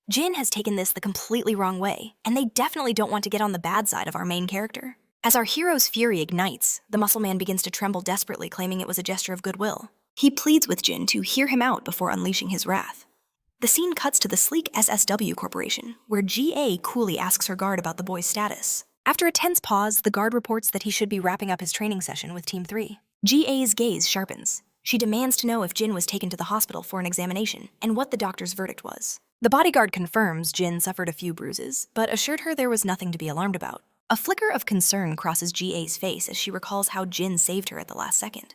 Jin has taken this the completely wrong way, and they definitely don't want to get on the bad side of our main character. As our hero's fury ignites, the Muscle Man begins to tremble desperately, claiming it was a gesture of goodwill. He pleads with Jin to hear him out before unleashing his wrath. The scene cuts to the sleek SSW Corporation, where GA coolly asks her guard about the boy's status. After a tense pause, the guard reports that he should be wrapping up his training session with Team 3. GA's gaze sharpens. She demands to know if Jin was taken to the hospital for an examination and what the doctor's verdict was. The bodyguard confirms Jin suffered a few bruises, but assured her there was nothing to be alarmed about. A flicker of concern crosses GA's face as she recalls how Jin saved her at the last second.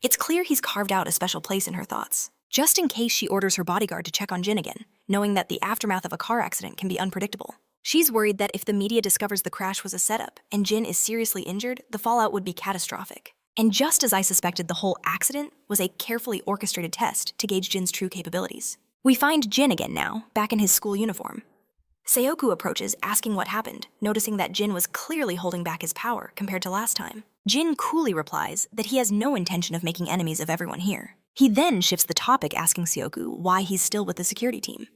It's clear he's carved out a special place in her thoughts, just in case she orders her bodyguard to check on Jin again, knowing that the aftermath of a car accident can be unpredictable. She's worried that if the media discovers the crash was a setup and Jin is seriously injured, the fallout would be catastrophic. And just as I suspected, the whole accident was a carefully orchestrated test to gauge Jin's true capabilities. We find Jin again now, back in his school uniform. Seoku approaches, asking what happened, noticing that Jin was clearly holding back his power compared to last time. Jin coolly replies that he has no intention of making enemies of everyone here. He then shifts the topic, asking Seoku why he's still with the security team.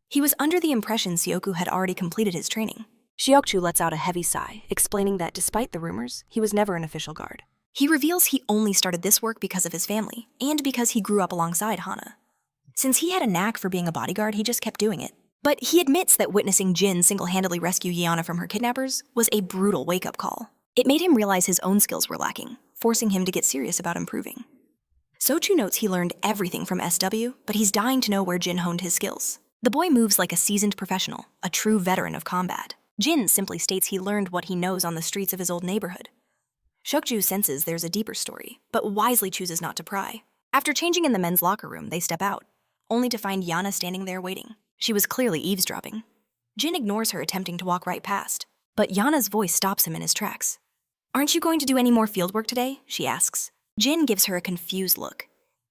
He was under the impression Seoku had already completed his training. Seokju lets out a heavy sigh, explaining that despite the rumors, he was never an official guard. He reveals he only started this work because of his family, and because he grew up alongside Hana. Since he had a knack for being a bodyguard, he just kept doing it. But he admits that witnessing Jin single-handedly rescue Yeona from her kidnappers was a brutal wake-up call. It made him realize his own skills were lacking, forcing him to get serious about improving. Sochu notes he learned everything from SW, but he's dying to know where Jin honed his skills. The boy moves like a seasoned professional, a true veteran of combat. Jin simply states he learned what he knows on the streets of his old neighborhood. Shokju senses there's a deeper story, but wisely chooses not to pry. After changing in the men's locker room, they step out, only to find Yana standing there waiting. She was clearly eavesdropping. Jin ignores her, attempting to walk right past, but Yana's voice stops him in his tracks. "Aren't you going to do any more fieldwork today?" she asks. Jin gives her a confused look.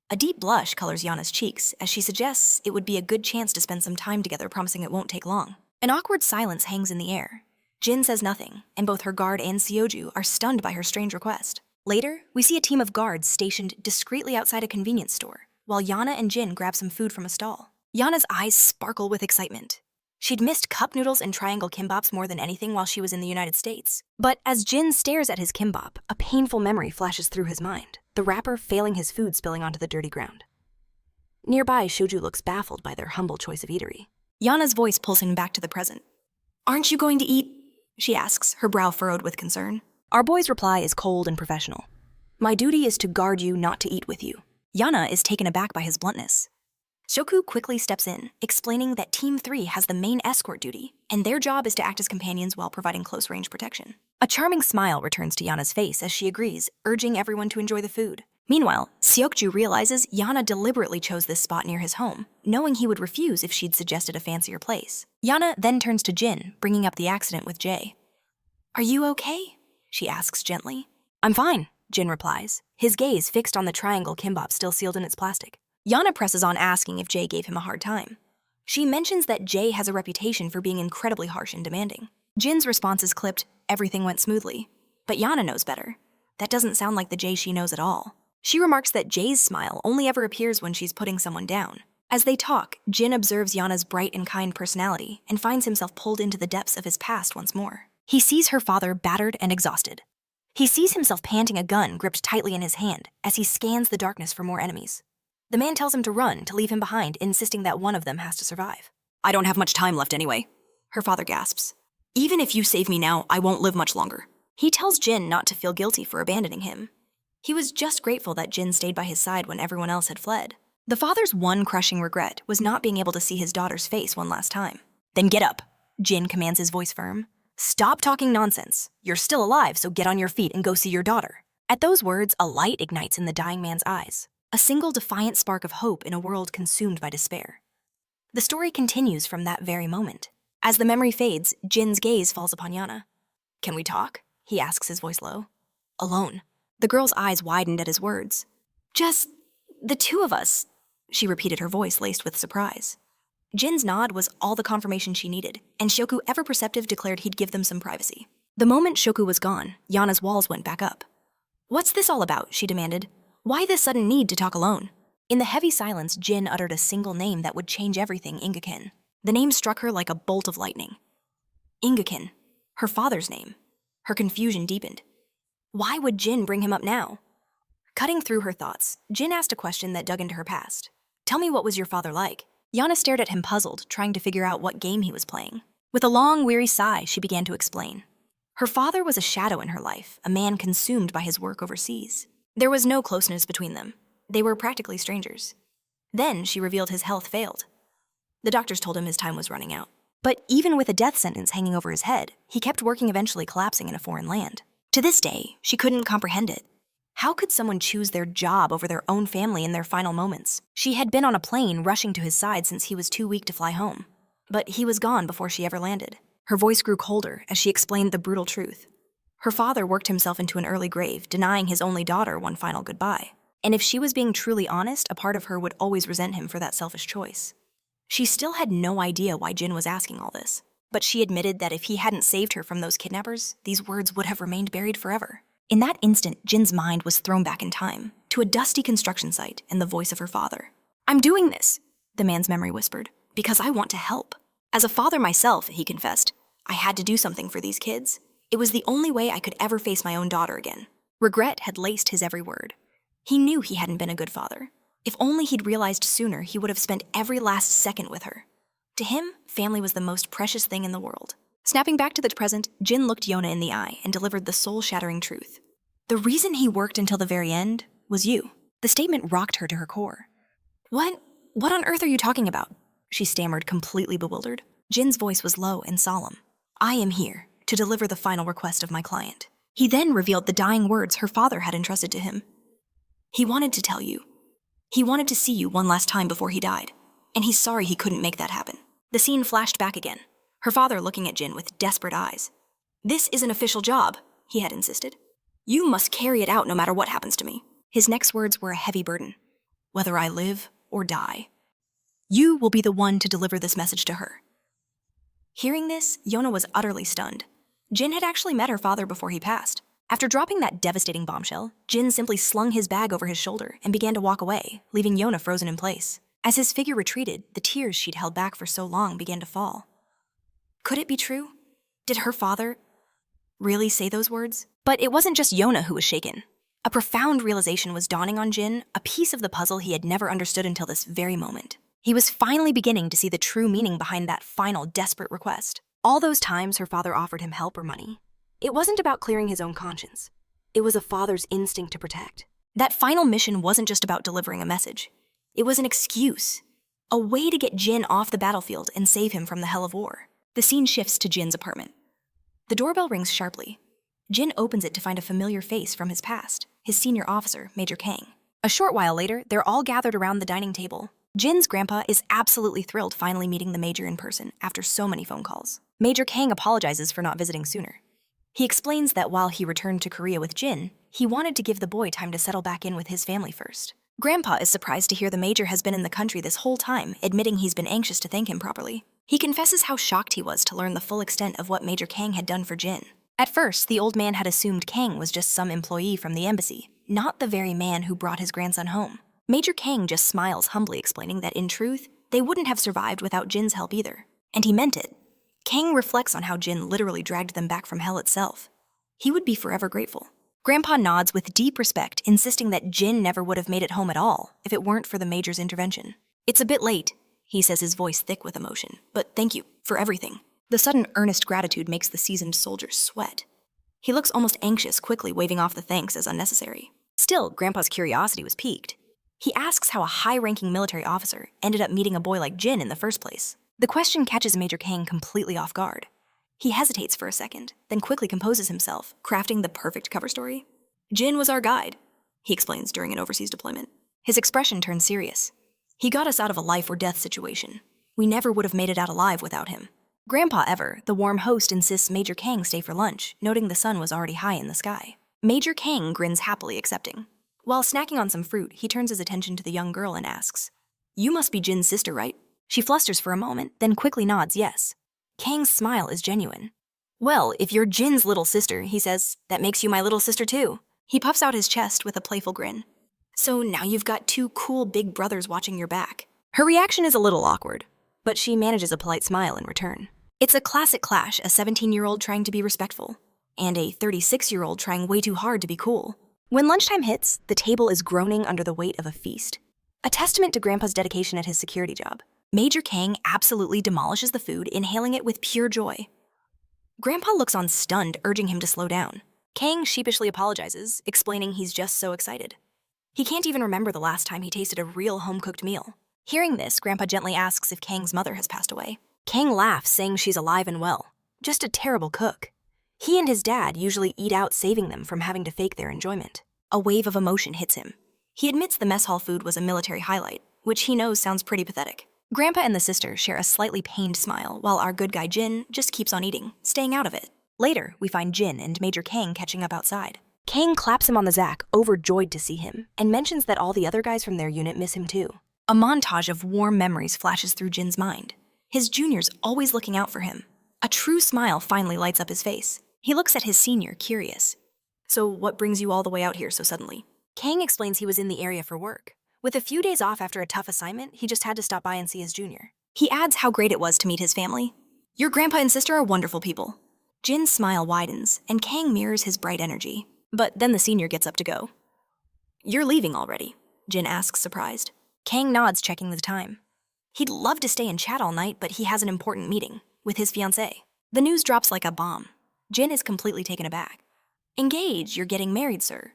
A deep blush colors Yana's cheeks as she suggests it would be a good chance to spend some time together, promising it won't take long. An awkward silence hangs in the air. Jin says nothing, and both her guard and Seoju are stunned by her strange request. Later, we see a team of guards stationed discreetly outside a convenience store, while Yana and Jin grab some food from a stall. Yana's eyes sparkle with excitement. She'd missed cup noodles and triangle kimbaps more than anything while she was in the United States. But as Jin stares at his kimbap, a painful memory flashes through his mind, the wrapper failing his food spilling onto the dirty ground. Nearby, Shoju looks baffled by their humble choice of eatery. Yana's voice pulls him back to the present. "Aren't you going to eat?" she asks, her brow furrowed with concern. Our boy's reply is cold and professional. "My duty is to guard you, not to eat with you." Yana is taken aback by his bluntness. Shoku quickly steps in, explaining that Team 3 has the main escort duty, and their job is to act as companions while providing close-range protection. A charming smile returns to Yana's face as she agrees, urging everyone to enjoy the food. Meanwhile, Seokju realizes Yana deliberately chose this spot near his home, knowing he would refuse if she'd suggested a fancier place. Yana then turns to Jin, bringing up the accident with Jay. "Are you okay?" she asks gently. "I'm fine," Jin replies, his gaze fixed on the triangle kimbap still sealed in its plastic. Yana presses on, asking if Jay gave him a hard time. She mentions that Jay has a reputation for being incredibly harsh and demanding. Jin's response is clipped, "Everything went smoothly." But Yana knows better. That doesn't sound like the Jay she knows at all. She remarks that Jay's smile only ever appears when she's putting someone down. As they talk, Jin observes Yana's bright and kind personality and finds himself pulled into the depths of his past once more. He sees her father battered and exhausted. He sees himself panting, a gun gripped tightly in his hand as he scans the darkness for more enemies. The man tells him to run, to leave him behind, insisting that one of them has to survive. "I don't have much time left anyway," her father gasps. "Even if you save me now, I won't live much longer." He tells Jin not to feel guilty for abandoning him. He was just grateful that Jin stayed by his side when everyone else had fled. The father's one crushing regret was not being able to see his daughter's face one last time. "Then get up," Jin commands, his voice firm. "Stop talking nonsense. You're still alive, so get on your feet and go see your daughter." At those words, a light ignites in the dying man's eyes. a single defiant spark of hope in a world consumed by despair. The story continues from that very moment. As the memory fades, Jin's gaze falls upon Yana. "Can we talk?" he asks, his voice low. "Alone." The girl's eyes widened at his words. "Just the two of us," she repeated, her voice laced with surprise. Jin's nod was all the confirmation she needed, and Shoku, ever perceptive, declared he'd give them some privacy. The moment Shoku was gone, Yana's walls went back up. "What's this all about?" she demanded. "Why this sudden need to talk alone?" In the heavy silence, Jin uttered a single name that would change everything: Ingakin. The name struck her like a bolt of lightning. Ingakin, her father's name. Her confusion deepened. Why would Jin bring him up now? Cutting through her thoughts, Jin asked a question that dug into her past. "Tell me, what was your father like?" Yana stared at him, puzzled, trying to figure out what game he was playing. With a long, weary sigh, she began to explain. Her father was a shadow in her life, a man consumed by his work overseas. There was no closeness between them. They were practically strangers. Then she revealed his health failed. The doctors told him his time was running out. But even with a death sentence hanging over his head, he kept working, eventually collapsing in a foreign land. To this day, she couldn't comprehend it. How could someone choose their job over their own family in their final moments? She had been on a plane rushing to his side since he was too weak to fly home. But he was gone before she ever landed. Her voice grew colder as she explained the brutal truth. Her father worked himself into an early grave, denying his only daughter one final goodbye. And if she was being truly honest, a part of her would always resent him for that selfish choice. She still had no idea why Jin was asking all this, but she admitted that if he hadn't saved her from those kidnappers, these words would have remained buried forever. In that instant, Jin's mind was thrown back in time, to a dusty construction site and the voice of her father. "I'm doing this," the man's memory whispered, "because I want to help. As a father myself," he confessed, "I had to do something for these kids. It was the only way I could ever face my own daughter again." Regret had laced his every word. He knew he hadn't been a good father. If only he'd realized sooner, he would have spent every last second with her. To him, family was the most precious thing in the world. Snapping back to the present, Jin looked Yona in the eye and delivered the soul-shattering truth. "The reason he worked until the very end was you." The statement rocked her to her core. What on earth are you talking about?" she stammered, completely bewildered. Jin's voice was low and solemn. "I am here to deliver the final request of my client." He then revealed the dying words her father had entrusted to him. "He wanted to tell you. He wanted to see you one last time before he died, and he's sorry he couldn't make that happen." The scene flashed back again, her father looking at Jin with desperate eyes. "This is an official job," he had insisted. "You must carry it out no matter what happens to me." His next words were a heavy burden. "Whether I live or die, you will be the one to deliver this message to her." Hearing this, Yona was utterly stunned. Jin had actually met her father before he passed. After dropping that devastating bombshell, Jin simply slung his bag over his shoulder and began to walk away, leaving Yona frozen in place. As his figure retreated, the tears she'd held back for so long began to fall. Could it be true? Did her father really say those words? But it wasn't just Yona who was shaken. A profound realization was dawning on Jin, a piece of the puzzle he had never understood until this very moment. He was finally beginning to see the true meaning behind that final, desperate request. All those times her father offered him help or money, it wasn't about clearing his own conscience. It was a father's instinct to protect. That final mission wasn't just about delivering a message. It was an excuse, a way to get Jin off the battlefield and save him from the hell of war. The scene shifts to Jin's apartment. The doorbell rings sharply. Jin opens it to find a familiar face from his past, his senior officer, Major Kang. A short while later, they're all gathered around the dining table. Jin's grandpa is absolutely thrilled finally meeting the Major in person after so many phone calls. Major Kang apologizes for not visiting sooner. He explains that while he returned to Korea with Jin, he wanted to give the boy time to settle back in with his family first. Grandpa is surprised to hear the Major has been in the country this whole time, admitting he's been anxious to thank him properly. He confesses how shocked he was to learn the full extent of what Major Kang had done for Jin. At first, the old man had assumed Kang was just some employee from the embassy, not the very man who brought his grandson home. Major Kang just smiles, humbly explaining that in truth, they wouldn't have survived without Jin's help either. And he meant it. Kang reflects on how Jin literally dragged them back from hell itself. He would be forever grateful. Grandpa nods with deep respect, insisting that Jin never would have made it home at all if it weren't for the Major's intervention. "It's a bit late," he says, his voice thick with emotion, "but thank you for everything." The sudden earnest gratitude makes the seasoned soldier sweat. He looks almost anxious, quickly waving off the thanks as unnecessary. Still, Grandpa's curiosity was piqued. He asks how a high-ranking military officer ended up meeting a boy like Jin in the first place. The question catches Major Kang completely off guard. He hesitates for a second, then quickly composes himself, crafting the perfect cover story. "Jin was our guide," he explains during an overseas deployment. His expression turned serious. He got us out of a life or death situation. We never would have made it out alive without him. Grandpa Ever, the warm host, insists Major Kang stay for lunch, noting the sun was already high in the sky. Major Kang grins happily, accepting. While snacking on some fruit, he turns his attention to the young girl and asks, "You must be Jin's sister, right?" She flusters for a moment, then quickly nods yes. Kang's smile is genuine. "Well, if you're Jin's little sister," he says, "that makes you my little sister too." He puffs out his chest with a playful grin. "So now you've got two cool big brothers watching your back." Her reaction is a little awkward, but she manages a polite smile in return. It's a classic clash, a 17-year-old trying to be respectful, and a 36-year-old trying way too hard to be cool. When lunchtime hits, the table is groaning under the weight of a feast. A testament to Grandpa's dedication at his security job. Major Kang absolutely demolishes the food, inhaling it with pure joy. Grandpa looks on stunned, urging him to slow down. Kang sheepishly apologizes, explaining he's just so excited. He can't even remember the last time he tasted a real home-cooked meal. Hearing this, Grandpa gently asks if Kang's mother has passed away. Kang laughs, saying she's alive and well. Just a terrible cook. He and his dad usually eat out, saving them from having to fake their enjoyment. A wave of emotion hits him. He admits the mess hall food was a military highlight, which he knows sounds pretty pathetic. Grandpa and the sister share a slightly pained smile, while our good guy Jin just keeps on eating, staying out of it. Later, we find Jin and Major Kang catching up outside. Kang claps him on the zack, overjoyed to see him, and mentions that all the other guys from their unit miss him too. A montage of warm memories flashes through Jin's mind. His junior's always looking out for him. A true smile finally lights up his face. He looks at his senior, curious. "So what brings you all the way out here so suddenly?" Kang explains he was in the area for work. With a few days off after a tough assignment, he just had to stop by and see his junior. He adds how great it was to meet his family. "Your grandpa and sister are wonderful people." Jin's smile widens, and Kang mirrors his bright energy. But then the senior gets up to go. "You're leaving already?" Jin asks, surprised. Kang nods, checking the time. He'd love to stay and chat all night, but he has an important meeting with his fiancée. The news drops like a bomb. Jin is completely taken aback. "Engaged, you're getting married, sir."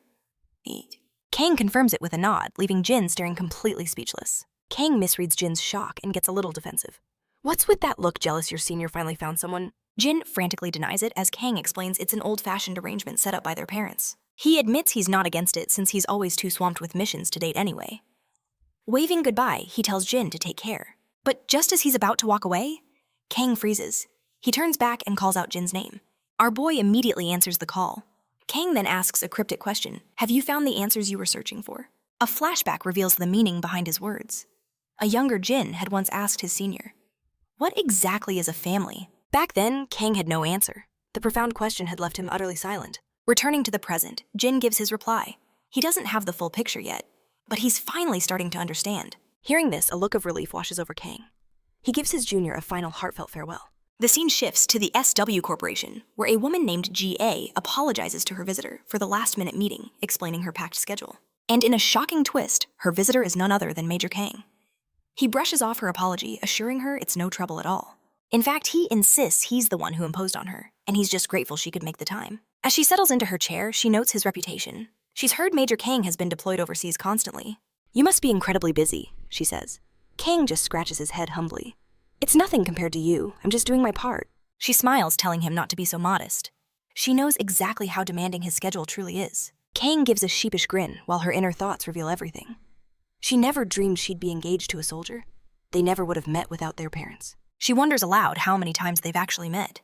Kang confirms it with a nod, leaving Jin staring completely speechless. Kang misreads Jin's shock and gets a little defensive. "What's with that look, jealous your senior finally found someone?" Jin frantically denies it as Kang explains it's an old-fashioned arrangement set up by their parents. He admits he's not against it since he's always too swamped with missions to date anyway. Waving goodbye, he tells Jin to take care. But just as he's about to walk away, Kang freezes. He turns back and calls out Jin's name. Our boy immediately answers the call. Kang then asks a cryptic question. "Have you found the answers you were searching for?" A flashback reveals the meaning behind his words. A younger Jin had once asked his senior, "What exactly is a family?" Back then, Kang had no answer. The profound question had left him utterly silent. Returning to the present, Jin gives his reply. He doesn't have the full picture yet, but he's finally starting to understand. Hearing this, a look of relief washes over Kang. He gives his junior a final heartfelt farewell. The scene shifts to the SW Corporation, where a woman named GA apologizes to her visitor for the last-minute meeting, explaining her packed schedule. And in a shocking twist, her visitor is none other than Major Kang. He brushes off her apology, assuring her it's no trouble at all. In fact, he insists he's the one who imposed on her, and he's just grateful she could make the time. As she settles into her chair, she notes his reputation. She's heard Major Kang has been deployed overseas constantly. "You must be incredibly busy," she says. Kang just scratches his head humbly. "It's nothing compared to you. I'm just doing my part." She smiles, telling him not to be so modest. She knows exactly how demanding his schedule truly is. Kang gives a sheepish grin, while her inner thoughts reveal everything. She never dreamed she'd be engaged to a soldier. They never would have met without their parents. She wonders aloud how many times they've actually met.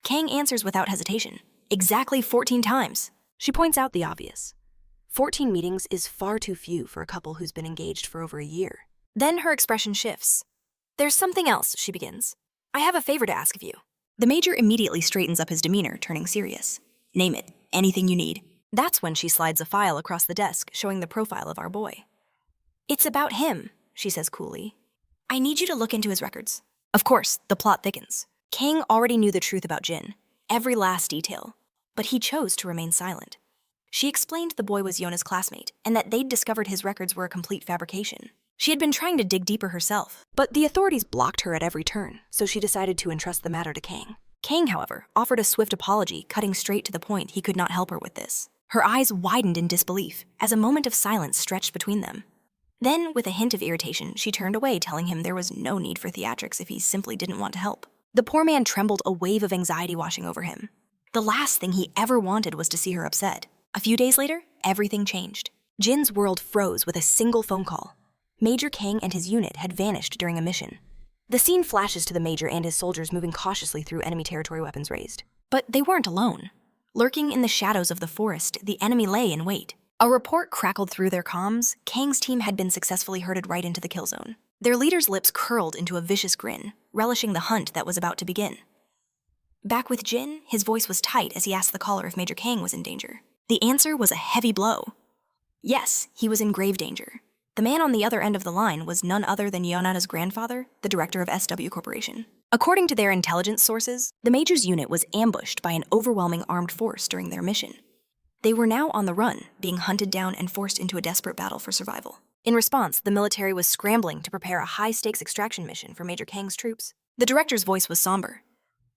Kang answers without hesitation. Exactly 14 times. She points out the obvious. 14 meetings is far too few for a couple who's been engaged for over a year. Then her expression shifts. "There's something else," she begins. "I have a favor to ask of you." The major immediately straightens up his demeanor, turning serious. "Name it. Anything you need." That's when she slides a file across the desk, showing the profile of our boy. "It's about him," she says coolly. "I need you to look into his records." Of course, the plot thickens. Kang already knew the truth about Jin, every last detail, but he chose to remain silent. She explained the boy was Yona's classmate, and that they'd discovered his records were a complete fabrication. She had been trying to dig deeper herself, but the authorities blocked her at every turn, so she decided to entrust the matter to Kang. Kang, however, offered a swift apology, cutting straight to the point he could not help her with this. Her eyes widened in disbelief as a moment of silence stretched between them. Then, with a hint of irritation, she turned away, telling him there was no need for theatrics if he simply didn't want to help. The poor man trembled, a wave of anxiety washing over him. The last thing he ever wanted was to see her upset. A few days later, everything changed. Jin's world froze with a single phone call. Major Kang and his unit had vanished during a mission. The scene flashes to the Major and his soldiers moving cautiously through enemy territory, weapons raised. But they weren't alone. Lurking in the shadows of the forest, the enemy lay in wait. A report crackled through their comms. Kang's team had been successfully herded right into the kill zone. Their leader's lips curled into a vicious grin, relishing the hunt that was about to begin. Back with Jin, his voice was tight as he asked the caller if Major Kang was in danger. The answer was a heavy blow. Yes, he was in grave danger. The man on the other end of the line was none other than Yonada's grandfather, the director of SW Corporation. According to their intelligence sources, the Major's unit was ambushed by an overwhelming armed force during their mission. They were now on the run, being hunted down and forced into a desperate battle for survival. In response, the military was scrambling to prepare a high-stakes extraction mission for Major Kang's troops. The director's voice was somber.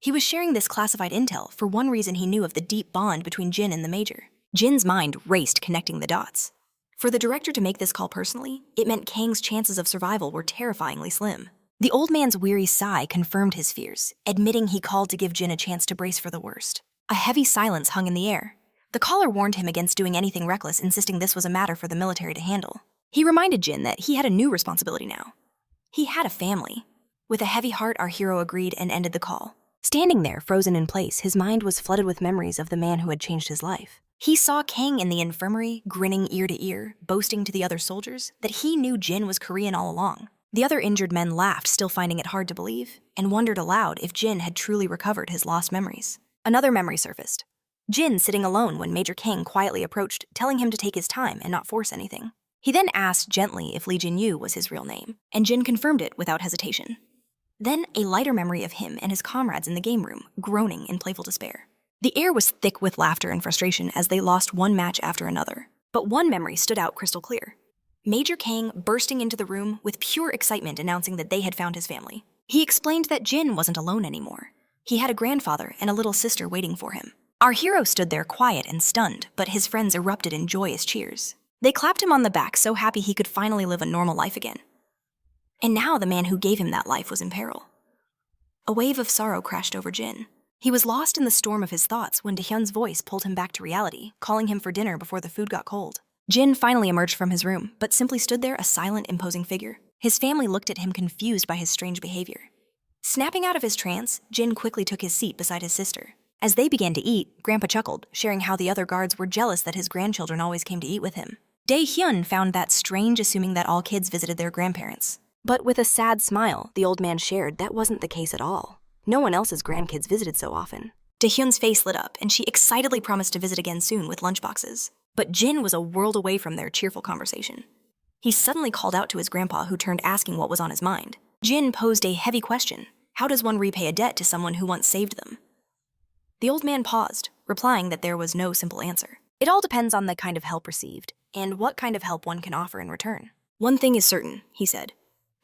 He was sharing this classified intel for one reason: he knew of the deep bond between Jin and the Major. Jin's mind raced, connecting the dots. For the director to make this call personally, it meant Kang's chances of survival were terrifyingly slim. The old man's weary sigh confirmed his fears, admitting he called to give Jin a chance to brace for the worst. A heavy silence hung in the air. The caller warned him against doing anything reckless, insisting this was a matter for the military to handle. He reminded Jin that he had a new responsibility now. He had a family. With a heavy heart, our hero agreed and ended the call. Standing there, frozen in place, his mind was flooded with memories of the man who had changed his life. He saw Kang in the infirmary, grinning ear to ear, boasting to the other soldiers that he knew Jin was Korean all along. The other injured men laughed, still finding it hard to believe, and wondered aloud if Jin had truly recovered his lost memories. Another memory surfaced. Jin sitting alone when Major Kang quietly approached, telling him to take his time and not force anything. He then asked gently if Lee Jin-yu was his real name, and Jin confirmed it without hesitation. Then a lighter memory of him and his comrades in the game room, groaning in playful despair. The air was thick with laughter and frustration as they lost one match after another. But one memory stood out crystal clear. Major Kang bursting into the room with pure excitement, announcing that they had found his family. He explained that Jin wasn't alone anymore. He had a grandfather and a little sister waiting for him. Our hero stood there quiet and stunned, but his friends erupted in joyous cheers. They clapped him on the back, so happy he could finally live a normal life again. And now the man who gave him that life was in peril. A wave of sorrow crashed over Jin. He was lost in the storm of his thoughts when Dahyun's voice pulled him back to reality, calling him for dinner before the food got cold. Jin finally emerged from his room, but simply stood there, a silent, imposing figure. His family looked at him, confused by his strange behavior. Snapping out of his trance, Jin quickly took his seat beside his sister. As they began to eat, Grandpa chuckled, sharing how the other guards were jealous that his grandchildren always came to eat with him. Dahyun found that strange, assuming that all kids visited their grandparents. But with a sad smile, the old man shared that wasn't the case at all. No one else's grandkids visited so often. Dahyun's face lit up, and she excitedly promised to visit again soon with lunchboxes. But Jin was a world away from their cheerful conversation. He suddenly called out to his grandpa, who turned, asking what was on his mind. Jin posed a heavy question. How does one repay a debt to someone who once saved them? The old man paused, replying that there was no simple answer. It all depends on the kind of help received, and what kind of help one can offer in return. One thing is certain, he said.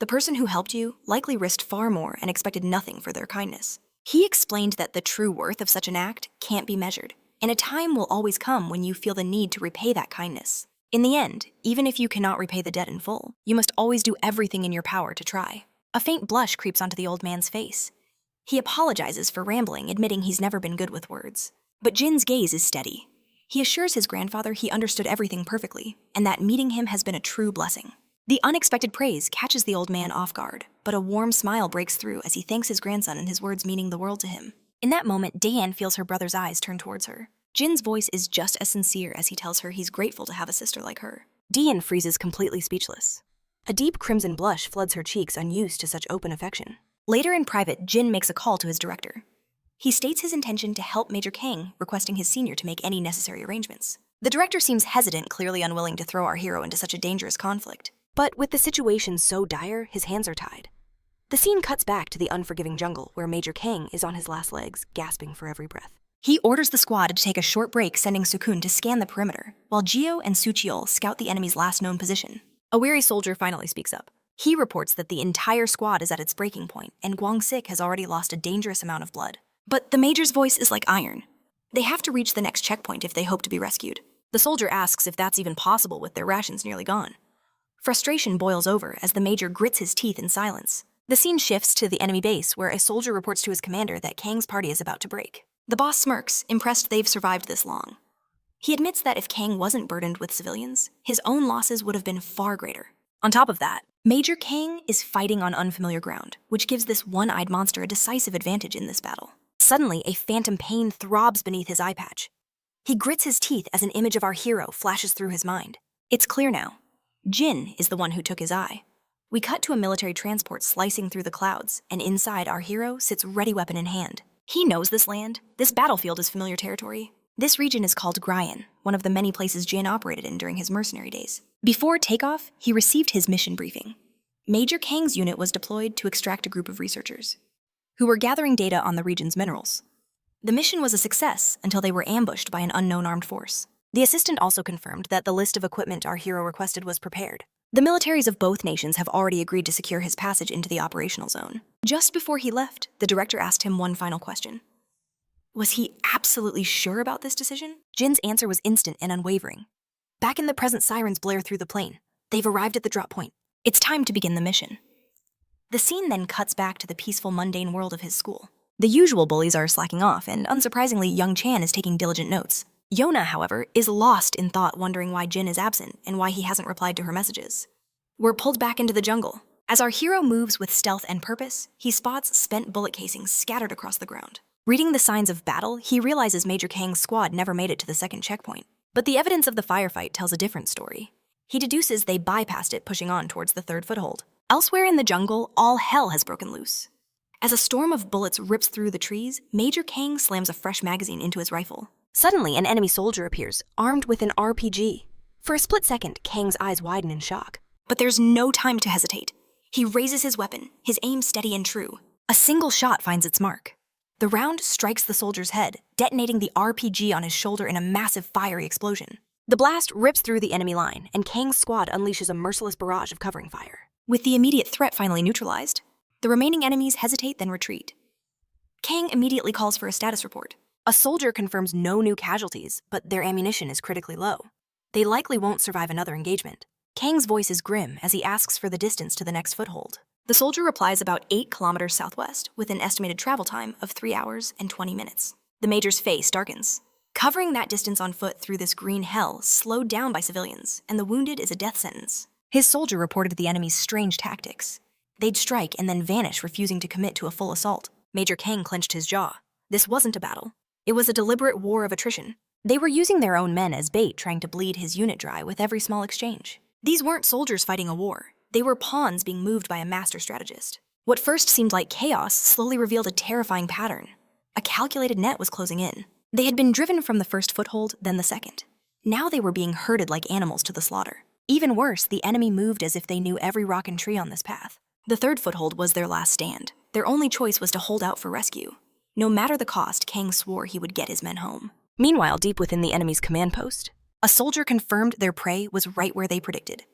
The person who helped you likely risked far more and expected nothing for their kindness. He explained that the true worth of such an act can't be measured, and a time will always come when you feel the need to repay that kindness. In the end, even if you cannot repay the debt in full, you must always do everything in your power to try. A faint blush creeps onto the old man's face. He apologizes for rambling, admitting he's never been good with words. But Jin's gaze is steady. He assures his grandfather he understood everything perfectly, and that meeting him has been a true blessing. The unexpected praise catches the old man off guard, but a warm smile breaks through as he thanks his grandson and his words meaning the world to him. In that moment, Dayan feels her brother's eyes turn towards her. Jin's voice is just as sincere as he tells her he's grateful to have a sister like her. Dayan freezes completely speechless. A deep crimson blush floods her cheeks, unused to such open affection. Later in private, Jin makes a call to his director. He states his intention to help Major Kang, requesting his senior to make any necessary arrangements. The director seems hesitant, clearly unwilling to throw our hero into such a dangerous conflict. But with the situation so dire, his hands are tied. The scene cuts back to the unforgiving jungle, where Major Kang is on his last legs, gasping for every breath. He orders the squad to take a short break, sending Sukun to scan the perimeter, while Gio and Suchiol scout the enemy's last known position. A weary soldier finally speaks up. He reports that the entire squad is at its breaking point, and Guang-sik has already lost a dangerous amount of blood. But the Major's voice is like iron. They have to reach the next checkpoint if they hope to be rescued. The soldier asks if that's even possible with their rations nearly gone. Frustration boils over as the Major grits his teeth in silence. The scene shifts to the enemy base, where a soldier reports to his commander that Kang's party is about to break. The boss smirks, impressed they've survived this long. He admits that if Kang wasn't burdened with civilians, his own losses would have been far greater. On top of that, Major Kang is fighting on unfamiliar ground, which gives this one-eyed monster a decisive advantage in this battle. Suddenly, a phantom pain throbs beneath his eye patch. He grits his teeth as an image of our hero flashes through his mind. It's clear now. Jin is the one who took his eye. We cut to a military transport slicing through the clouds, and inside our hero sits ready weapon in hand. He knows this land. This battlefield is familiar territory. This region is called Gryan, one of the many places Jin operated in during his mercenary days. Before takeoff, he received his mission briefing. Major Kang's unit was deployed to extract a group of researchers who were gathering data on the region's minerals. The mission was a success until they were ambushed by an unknown armed force. The assistant also confirmed that the list of equipment our hero requested was prepared. The militaries of both nations have already agreed to secure his passage into the operational zone. Just before he left, the director asked him one final question. Was he absolutely sure about this decision? Jin's answer was instant and unwavering. Back in the present, sirens blare through the plain. They've arrived at the drop point. It's time to begin the mission. The scene then cuts back to the peaceful, mundane world of his school. The usual bullies are slacking off, and unsurprisingly, young Chan is taking diligent notes. Yona, however, is lost in thought, wondering why Jin is absent and why he hasn't replied to her messages. We're pulled back into the jungle. As our hero moves with stealth and purpose, he spots spent bullet casings scattered across the ground. Reading the signs of battle, he realizes Major Kang's squad never made it to the second checkpoint. But the evidence of the firefight tells a different story. He deduces they bypassed it, pushing on towards the third foothold. Elsewhere in the jungle, all hell has broken loose. As a storm of bullets rips through the trees, Major Kang slams a fresh magazine into his rifle. Suddenly, an enemy soldier appears, armed with an RPG. For a split second, Kang's eyes widen in shock. But there's no time to hesitate. He raises his weapon, his aim steady and true. A single shot finds its mark. The round strikes the soldier's head, detonating the RPG on his shoulder in a massive fiery explosion. The blast rips through the enemy line, and Kang's squad unleashes a merciless barrage of covering fire. With the immediate threat finally neutralized, the remaining enemies hesitate then retreat. Kang immediately calls for a status report. A soldier confirms no new casualties, but their ammunition is critically low. They likely won't survive another engagement. Kang's voice is grim as he asks for the distance to the next foothold. The soldier replies about 8 kilometers southwest, with an estimated travel time of 3 hours and 20 minutes. The major's face darkens. Covering that distance on foot through this green hell, slowed down by civilians, and the wounded is a death sentence. His soldier reported the enemy's strange tactics. They'd strike and then vanish, refusing to commit to a full assault. Major Kang clenched his jaw. This wasn't a battle. It was a deliberate war of attrition. They were using their own men as bait, trying to bleed his unit dry with every small exchange. These weren't soldiers fighting a war. They were pawns being moved by a master strategist. What first seemed like chaos slowly revealed a terrifying pattern. A calculated net was closing in. They had been driven from the first foothold, then the second. Now they were being herded like animals to the slaughter. Even worse, the enemy moved as if they knew every rock and tree on this path. The third foothold was their last stand. Their only choice was to hold out for rescue. No matter the cost, Kang swore he would get his men home. Meanwhile, deep within the enemy's command post, a soldier confirmed their prey was right where they predicted.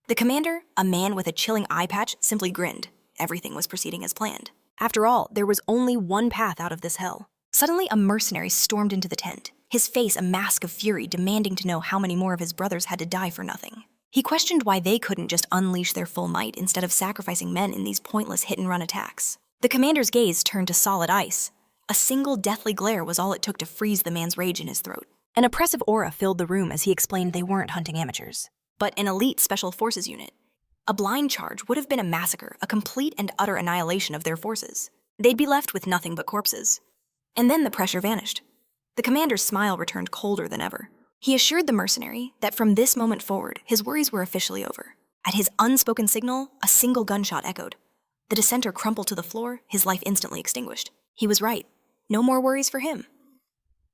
The commander, a man with a chilling eye patch, simply grinned. Everything was proceeding as planned. After all, there was only one path out of this hell. Suddenly, a mercenary stormed into the tent, his face a mask of fury, demanding to know how many more of his brothers had to die for nothing. He questioned why they couldn't just unleash their full might instead of sacrificing men in these pointless hit-and-run attacks. The commander's gaze turned to solid ice. A single deathly glare was all it took to freeze the man's rage in his throat. An oppressive aura filled the room as he explained they weren't hunting amateurs, but an elite special forces unit. A blind charge would have been a massacre, a complete and utter annihilation of their forces. They'd be left with nothing but corpses. And then the pressure vanished. The commander's smile returned colder than ever. He assured the mercenary that from this moment forward, his worries were officially over. At his unspoken signal, a single gunshot echoed. The dissenter crumpled to the floor, his life instantly extinguished. He was right. No more worries for him.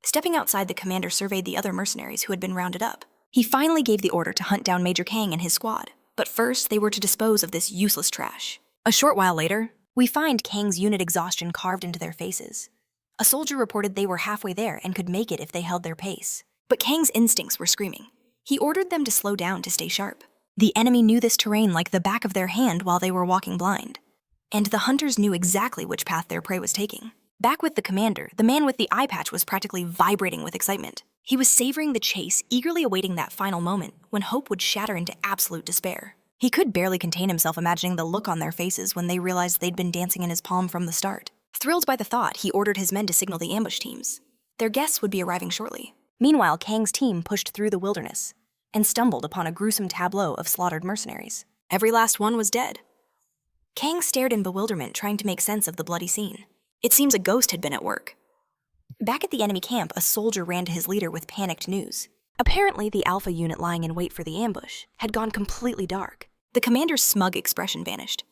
Stepping outside, the commander surveyed the other mercenaries who had been rounded up. He finally gave the order to hunt down Major Kang and his squad, but first they were to dispose of this useless trash. A short while later, we find Kang's unit exhaustion carved into their faces. A soldier reported they were halfway there and could make it if they held their pace. But Kang's instincts were screaming. He ordered them to slow down to stay sharp. The enemy knew this terrain like the back of their hand while they were walking blind. And the hunters knew exactly which path their prey was taking. Back with the commander, the man with the eye patch was practically vibrating with excitement. He was savoring the chase, eagerly awaiting that final moment when hope would shatter into absolute despair. He could barely contain himself imagining the look on their faces when they realized they'd been dancing in his palm from the start. Thrilled by the thought, he ordered his men to signal the ambush teams. Their guests would be arriving shortly. Meanwhile, Kang's team pushed through the wilderness and stumbled upon a gruesome tableau of slaughtered mercenaries. Every last one was dead. Kang stared in bewilderment, trying to make sense of the bloody scene. It seems a ghost had been at work. Back at the enemy camp, a soldier ran to his leader with panicked news. Apparently, the Alpha unit lying in wait for the ambush had gone completely dark. The commander's smug expression vanished.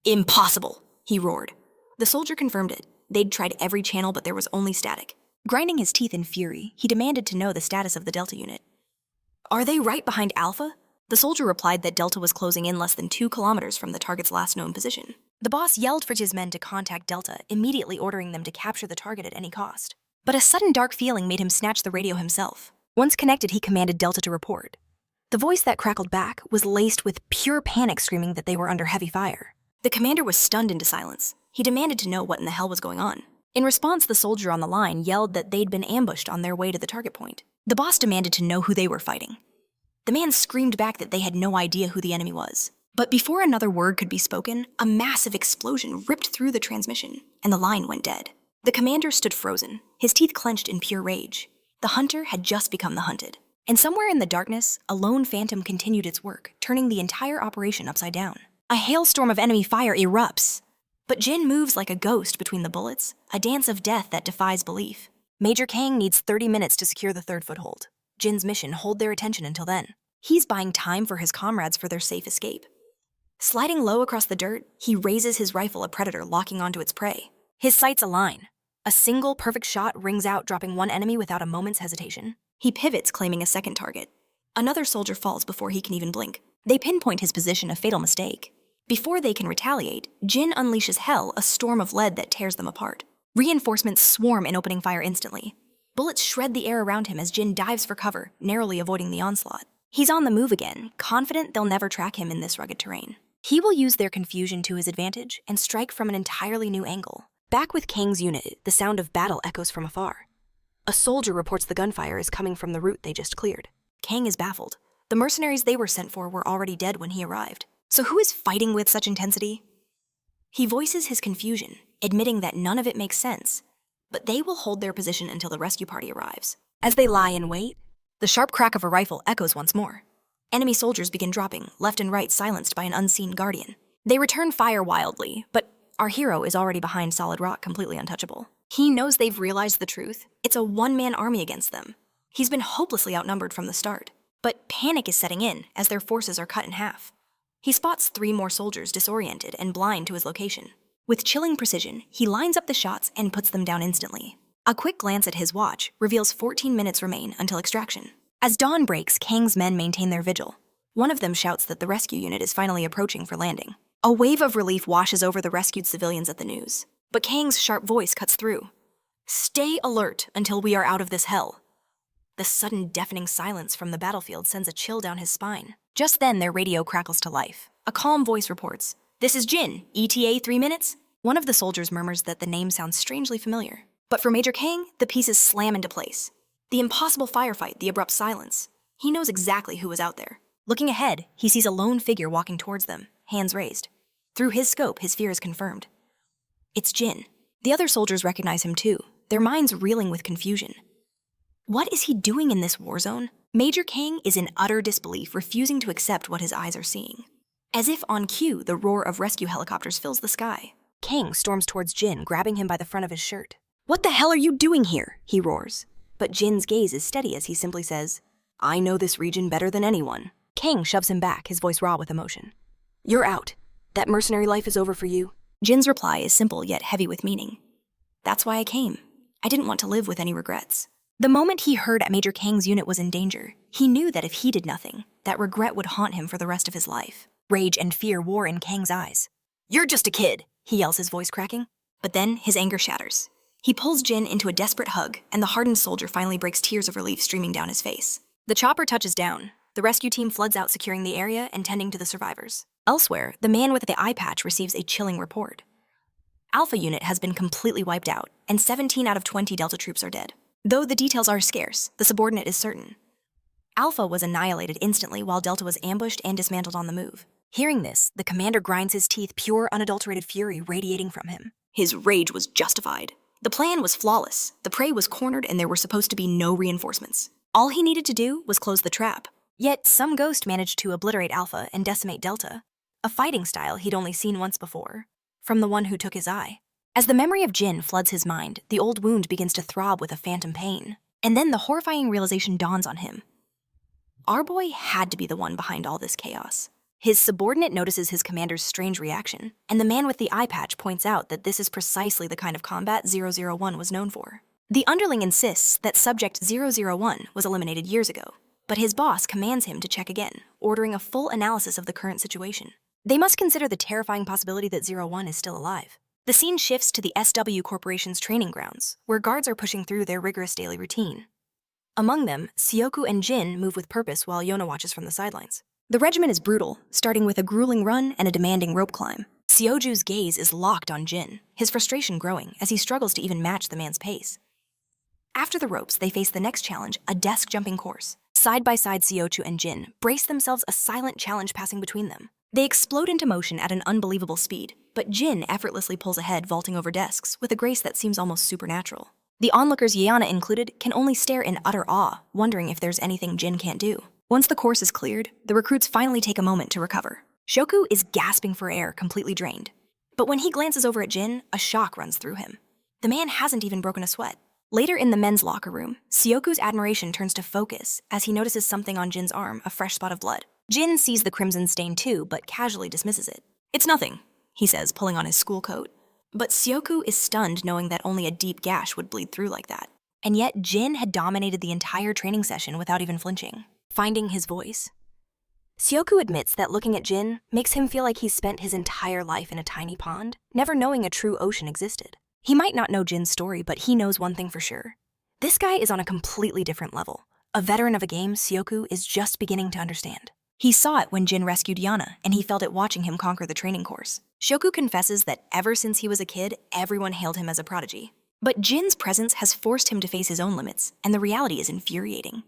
"Impossible!" he roared. The soldier confirmed it. They'd tried every channel, but there was only static. Grinding his teeth in fury, he demanded to know the status of the Delta unit. "Are they right behind Alpha?" The soldier replied that Delta was closing in less than 2 kilometers from the target's last known position. The boss yelled for his men to contact Delta, immediately ordering them to capture the target at any cost. But a sudden dark feeling made him snatch the radio himself. Once connected, he commanded Delta to report. The voice that crackled back was laced with pure panic, screaming that they were under heavy fire. The commander was stunned into silence. He demanded to know what in the hell was going on. In response, the soldier on the line yelled that they'd been ambushed on their way to the target point. The boss demanded to know who they were fighting. The man screamed back that they had no idea who the enemy was. But before another word could be spoken, a massive explosion ripped through the transmission, and the line went dead. The commander stood frozen, his teeth clenched in pure rage. The hunter had just become the hunted. And somewhere in the darkness, a lone phantom continued its work, turning the entire operation upside down. A hailstorm of enemy fire erupts. But Jin moves like a ghost between the bullets, a dance of death that defies belief. Major Kang needs 30 minutes to secure the third foothold. Jin's mission: hold their attention until then. He's buying time for his comrades for their safe escape. Sliding low across the dirt, he raises his rifle, a predator locking onto its prey. His sights align. A single perfect shot rings out, dropping one enemy without a moment's hesitation. He pivots, claiming a second target. Another soldier falls before he can even blink. They pinpoint his position, a fatal mistake. Before they can retaliate, Jin unleashes hell, a storm of lead that tears them apart. Reinforcements swarm in, opening fire instantly. Bullets shred the air around him as Jin dives for cover, narrowly avoiding the onslaught. He's on the move again, confident they'll never track him in this rugged terrain. He will use their confusion to his advantage and strike from an entirely new angle. Back with Kang's unit, the sound of battle echoes from afar. A soldier reports the gunfire is coming from the route they just cleared. Kang is baffled. The mercenaries they were sent for were already dead when he arrived. So who is fighting with such intensity? He voices his confusion, admitting that none of it makes sense, but they will hold their position until the rescue party arrives. As they lie in wait, the sharp crack of a rifle echoes once more. Enemy soldiers begin dropping, left and right, silenced by an unseen guardian. They return fire wildly, but our hero is already behind solid rock, completely untouchable. He knows they've realized the truth. It's a one-man army against them. He's been hopelessly outnumbered from the start, but panic is setting in as their forces are cut in half. He spots 3 more soldiers disoriented and blind to his location. With chilling precision, he lines up the shots and puts them down instantly. A quick glance at his watch reveals 14 minutes remain until extraction. As dawn breaks, Kang's men maintain their vigil. One of them shouts that the rescue unit is finally approaching for landing. A wave of relief washes over the rescued civilians at the news. But Kang's sharp voice cuts through. "Stay alert until we are out of this hell." The sudden deafening silence from the battlefield sends a chill down his spine. Just then, their radio crackles to life. A calm voice reports, "This is Jin, ETA 3 minutes?" One of the soldiers murmurs that the name sounds strangely familiar. But for Major Kang, the pieces slam into place. The impossible firefight, the abrupt silence. He knows exactly who was out there. Looking ahead, he sees a lone figure walking towards them, hands raised. Through his scope, his fear is confirmed. It's Jin. The other soldiers recognize him too, their minds reeling with confusion. What is he doing in this war zone? Major Kang is in utter disbelief, refusing to accept what his eyes are seeing. As if on cue, the roar of rescue helicopters fills the sky. Kang storms towards Jin, grabbing him by the front of his shirt. "What the hell are you doing here?" he roars. But Jin's gaze is steady as he simply says, "I know this region better than anyone." Kang shoves him back, his voice raw with emotion. "You're out. That mercenary life is over for you." Jin's reply is simple yet heavy with meaning. "That's why I came. I didn't want to live with any regrets." The moment he heard Major Kang's unit was in danger, he knew that if he did nothing, that regret would haunt him for the rest of his life. Rage and fear war in Kang's eyes. "You're just a kid," he yells, his voice cracking. But then his anger shatters. He pulls Jin into a desperate hug, and the hardened soldier finally breaks, tears of relief streaming down his face. The chopper touches down. The rescue team floods out, securing the area and tending to the survivors. Elsewhere, the man with the eye patch receives a chilling report. Alpha unit has been completely wiped out, and 17 out of 20 Delta troops are dead. Though the details are scarce, the subordinate is certain. Alpha was annihilated instantly while Delta was ambushed and dismantled on the move. Hearing this, the commander grinds his teeth, pure, unadulterated fury radiating from him. His rage was justified. The plan was flawless. The prey was cornered and there were supposed to be no reinforcements. All he needed to do was close the trap. Yet some ghost managed to obliterate Alpha and decimate Delta, a fighting style he'd only seen once before, from the one who took his eye. As the memory of Jin floods his mind, the old wound begins to throb with a phantom pain. And then the horrifying realization dawns on him. Our boy had to be the one behind all this chaos. His subordinate notices his commander's strange reaction, and the man with the eye patch points out that this is precisely the kind of combat 001 was known for. The underling insists that Subject 001 was eliminated years ago, but his boss commands him to check again, ordering a full analysis of the current situation. They must consider the terrifying possibility that 01 is still alive. The scene shifts to the SW Corporation's training grounds, where guards are pushing through their rigorous daily routine. Among them, Sioku and Jin move with purpose while Yona watches from the sidelines. The regimen is brutal, starting with a grueling run and a demanding rope climb. Seoju's gaze is locked on Jin, his frustration growing as he struggles to even match the man's pace. After the ropes, they face the next challenge, a desk jumping course. Side by side, Sioju and Jin brace themselves, a silent challenge passing between them. They explode into motion at an unbelievable speed, but Jin effortlessly pulls ahead, vaulting over desks with a grace that seems almost supernatural. The onlookers, Yeana included, can only stare in utter awe, wondering if there's anything Jin can't do. Once the course is cleared, the recruits finally take a moment to recover. Shoku is gasping for air, completely drained. But when he glances over at Jin, a shock runs through him. The man hasn't even broken a sweat. Later in the men's locker room, Sioku's admiration turns to focus as he notices something on Jin's arm, a fresh spot of blood. Jin sees the crimson stain too, but casually dismisses it. "It's nothing," he says, pulling on his school coat. But Sioku is stunned knowing that only a deep gash would bleed through like that. And yet Jin had dominated the entire training session without even flinching. Finding his voice, Sioku admits that looking at Jin makes him feel like he's spent his entire life in a tiny pond, never knowing a true ocean existed. He might not know Jin's story, but he knows one thing for sure. This guy is on a completely different level. A veteran of a game Sioku is just beginning to understand. He saw it when Jin rescued Yana, and he felt it watching him conquer the training course. Shoku confesses that ever since he was a kid, everyone hailed him as a prodigy. But Jin's presence has forced him to face his own limits, and the reality is infuriating.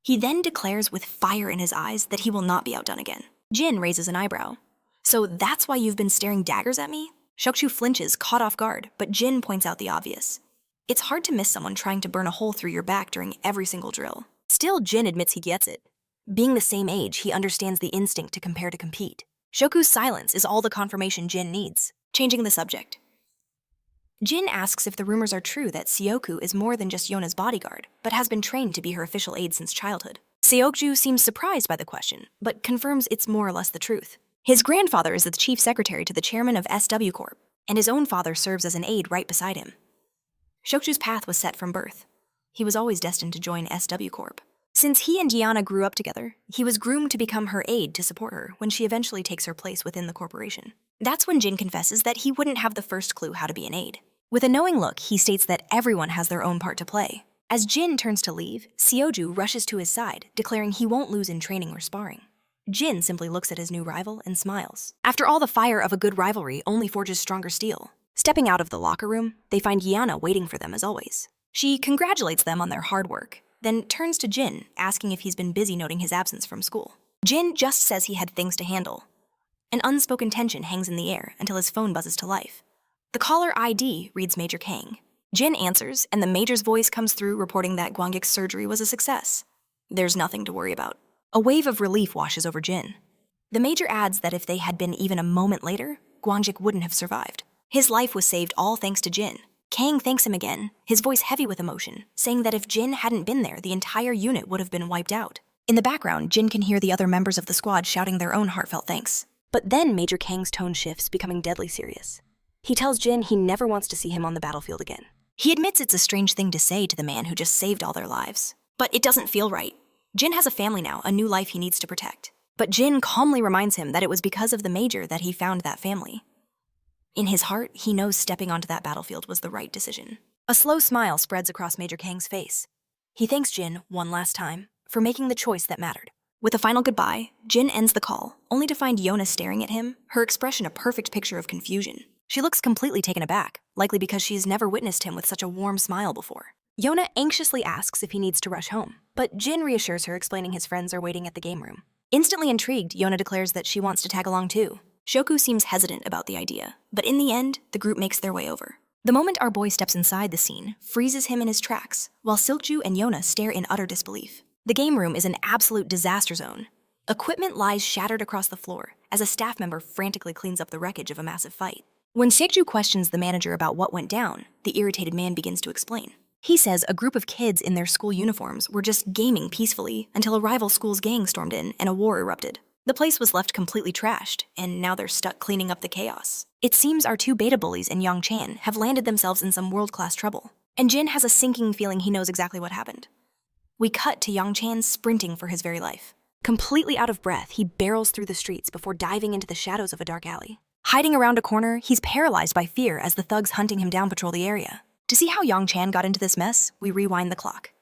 He then declares with fire in his eyes that he will not be outdone again. Jin raises an eyebrow. "So that's why you've been staring daggers at me?" Shoku flinches, caught off guard, but Jin points out the obvious. It's hard to miss someone trying to burn a hole through your back during every single drill. Still, Jin admits he gets it. Being the same age, he understands the instinct to compare to compete. Shoku's silence is all the confirmation Jin needs, changing the subject. Jin asks if the rumors are true that Sioku is more than just Yona's bodyguard, but has been trained to be her official aide since childhood. Seokju seems surprised by the question, but confirms it's more or less the truth. His grandfather is the chief secretary to the chairman of SW Corp, and his own father serves as an aide right beside him. Shokju's path was set from birth. He was always destined to join SW Corp. Since he and Yana grew up together, he was groomed to become her aide to support her when she eventually takes her place within the corporation. That's when Jin confesses that he wouldn't have the first clue how to be an aide. With a knowing look, he states that everyone has their own part to play. As Jin turns to leave, Seoju rushes to his side, declaring he won't lose in training or sparring. Jin simply looks at his new rival and smiles. After all, the fire of a good rivalry only forges stronger steel. Stepping out of the locker room, they find Yana waiting for them as always. She congratulates them on their hard work, then turns to Jin, asking if he's been busy noting his absence from school. Jin just says he had things to handle. An unspoken tension hangs in the air until his phone buzzes to life. The caller ID reads Major Kang. Jin answers, and the Major's voice comes through reporting that Gwangyik's surgery was a success. There's nothing to worry about. A wave of relief washes over Jin. The Major adds that if they had been even a moment later, Gwangyik wouldn't have survived. His life was saved all thanks to Jin. Kang thanks him again, his voice heavy with emotion, saying that if Jin hadn't been there, the entire unit would have been wiped out. In the background, Jin can hear the other members of the squad shouting their own heartfelt thanks. But then Major Kang's tone shifts, becoming deadly serious. He tells Jin he never wants to see him on the battlefield again. He admits it's a strange thing to say to the man who just saved all their lives. But it doesn't feel right. Jin has a family now, a new life he needs to protect. But Jin calmly reminds him that it was because of the Major that he found that family. In his heart, he knows stepping onto that battlefield was the right decision. A slow smile spreads across Major Kang's face. He thanks Jin, one last time, for making the choice that mattered. With a final goodbye, Jin ends the call, only to find Yona staring at him, her expression a perfect picture of confusion. She looks completely taken aback, likely because she's never witnessed him with such a warm smile before. Yona anxiously asks if he needs to rush home, but Jin reassures her, explaining his friends are waiting at the game room. Instantly intrigued, Yona declares that she wants to tag along too. Shoku seems hesitant about the idea, but in the end, the group makes their way over. The moment our boy steps inside the scene freezes him in his tracks, while Seokju and Yona stare in utter disbelief. The game room is an absolute disaster zone. Equipment lies shattered across the floor as a staff member frantically cleans up the wreckage of a massive fight. When Seokju questions the manager about what went down, the irritated man begins to explain. He says a group of kids in their school uniforms were just gaming peacefully until a rival school's gang stormed in and a war erupted. The place was left completely trashed, and now they're stuck cleaning up the chaos. It seems our two beta bullies and Yang Chan have landed themselves in some world-class trouble, and Jin has a sinking feeling he knows exactly what happened. We cut to Yang Chan sprinting for his very life. Completely out of breath, he barrels through the streets before diving into the shadows of a dark alley. Hiding around a corner, he's paralyzed by fear as the thugs hunting him down patrol the area. To see how Yang Chan got into this mess, we rewind the clock.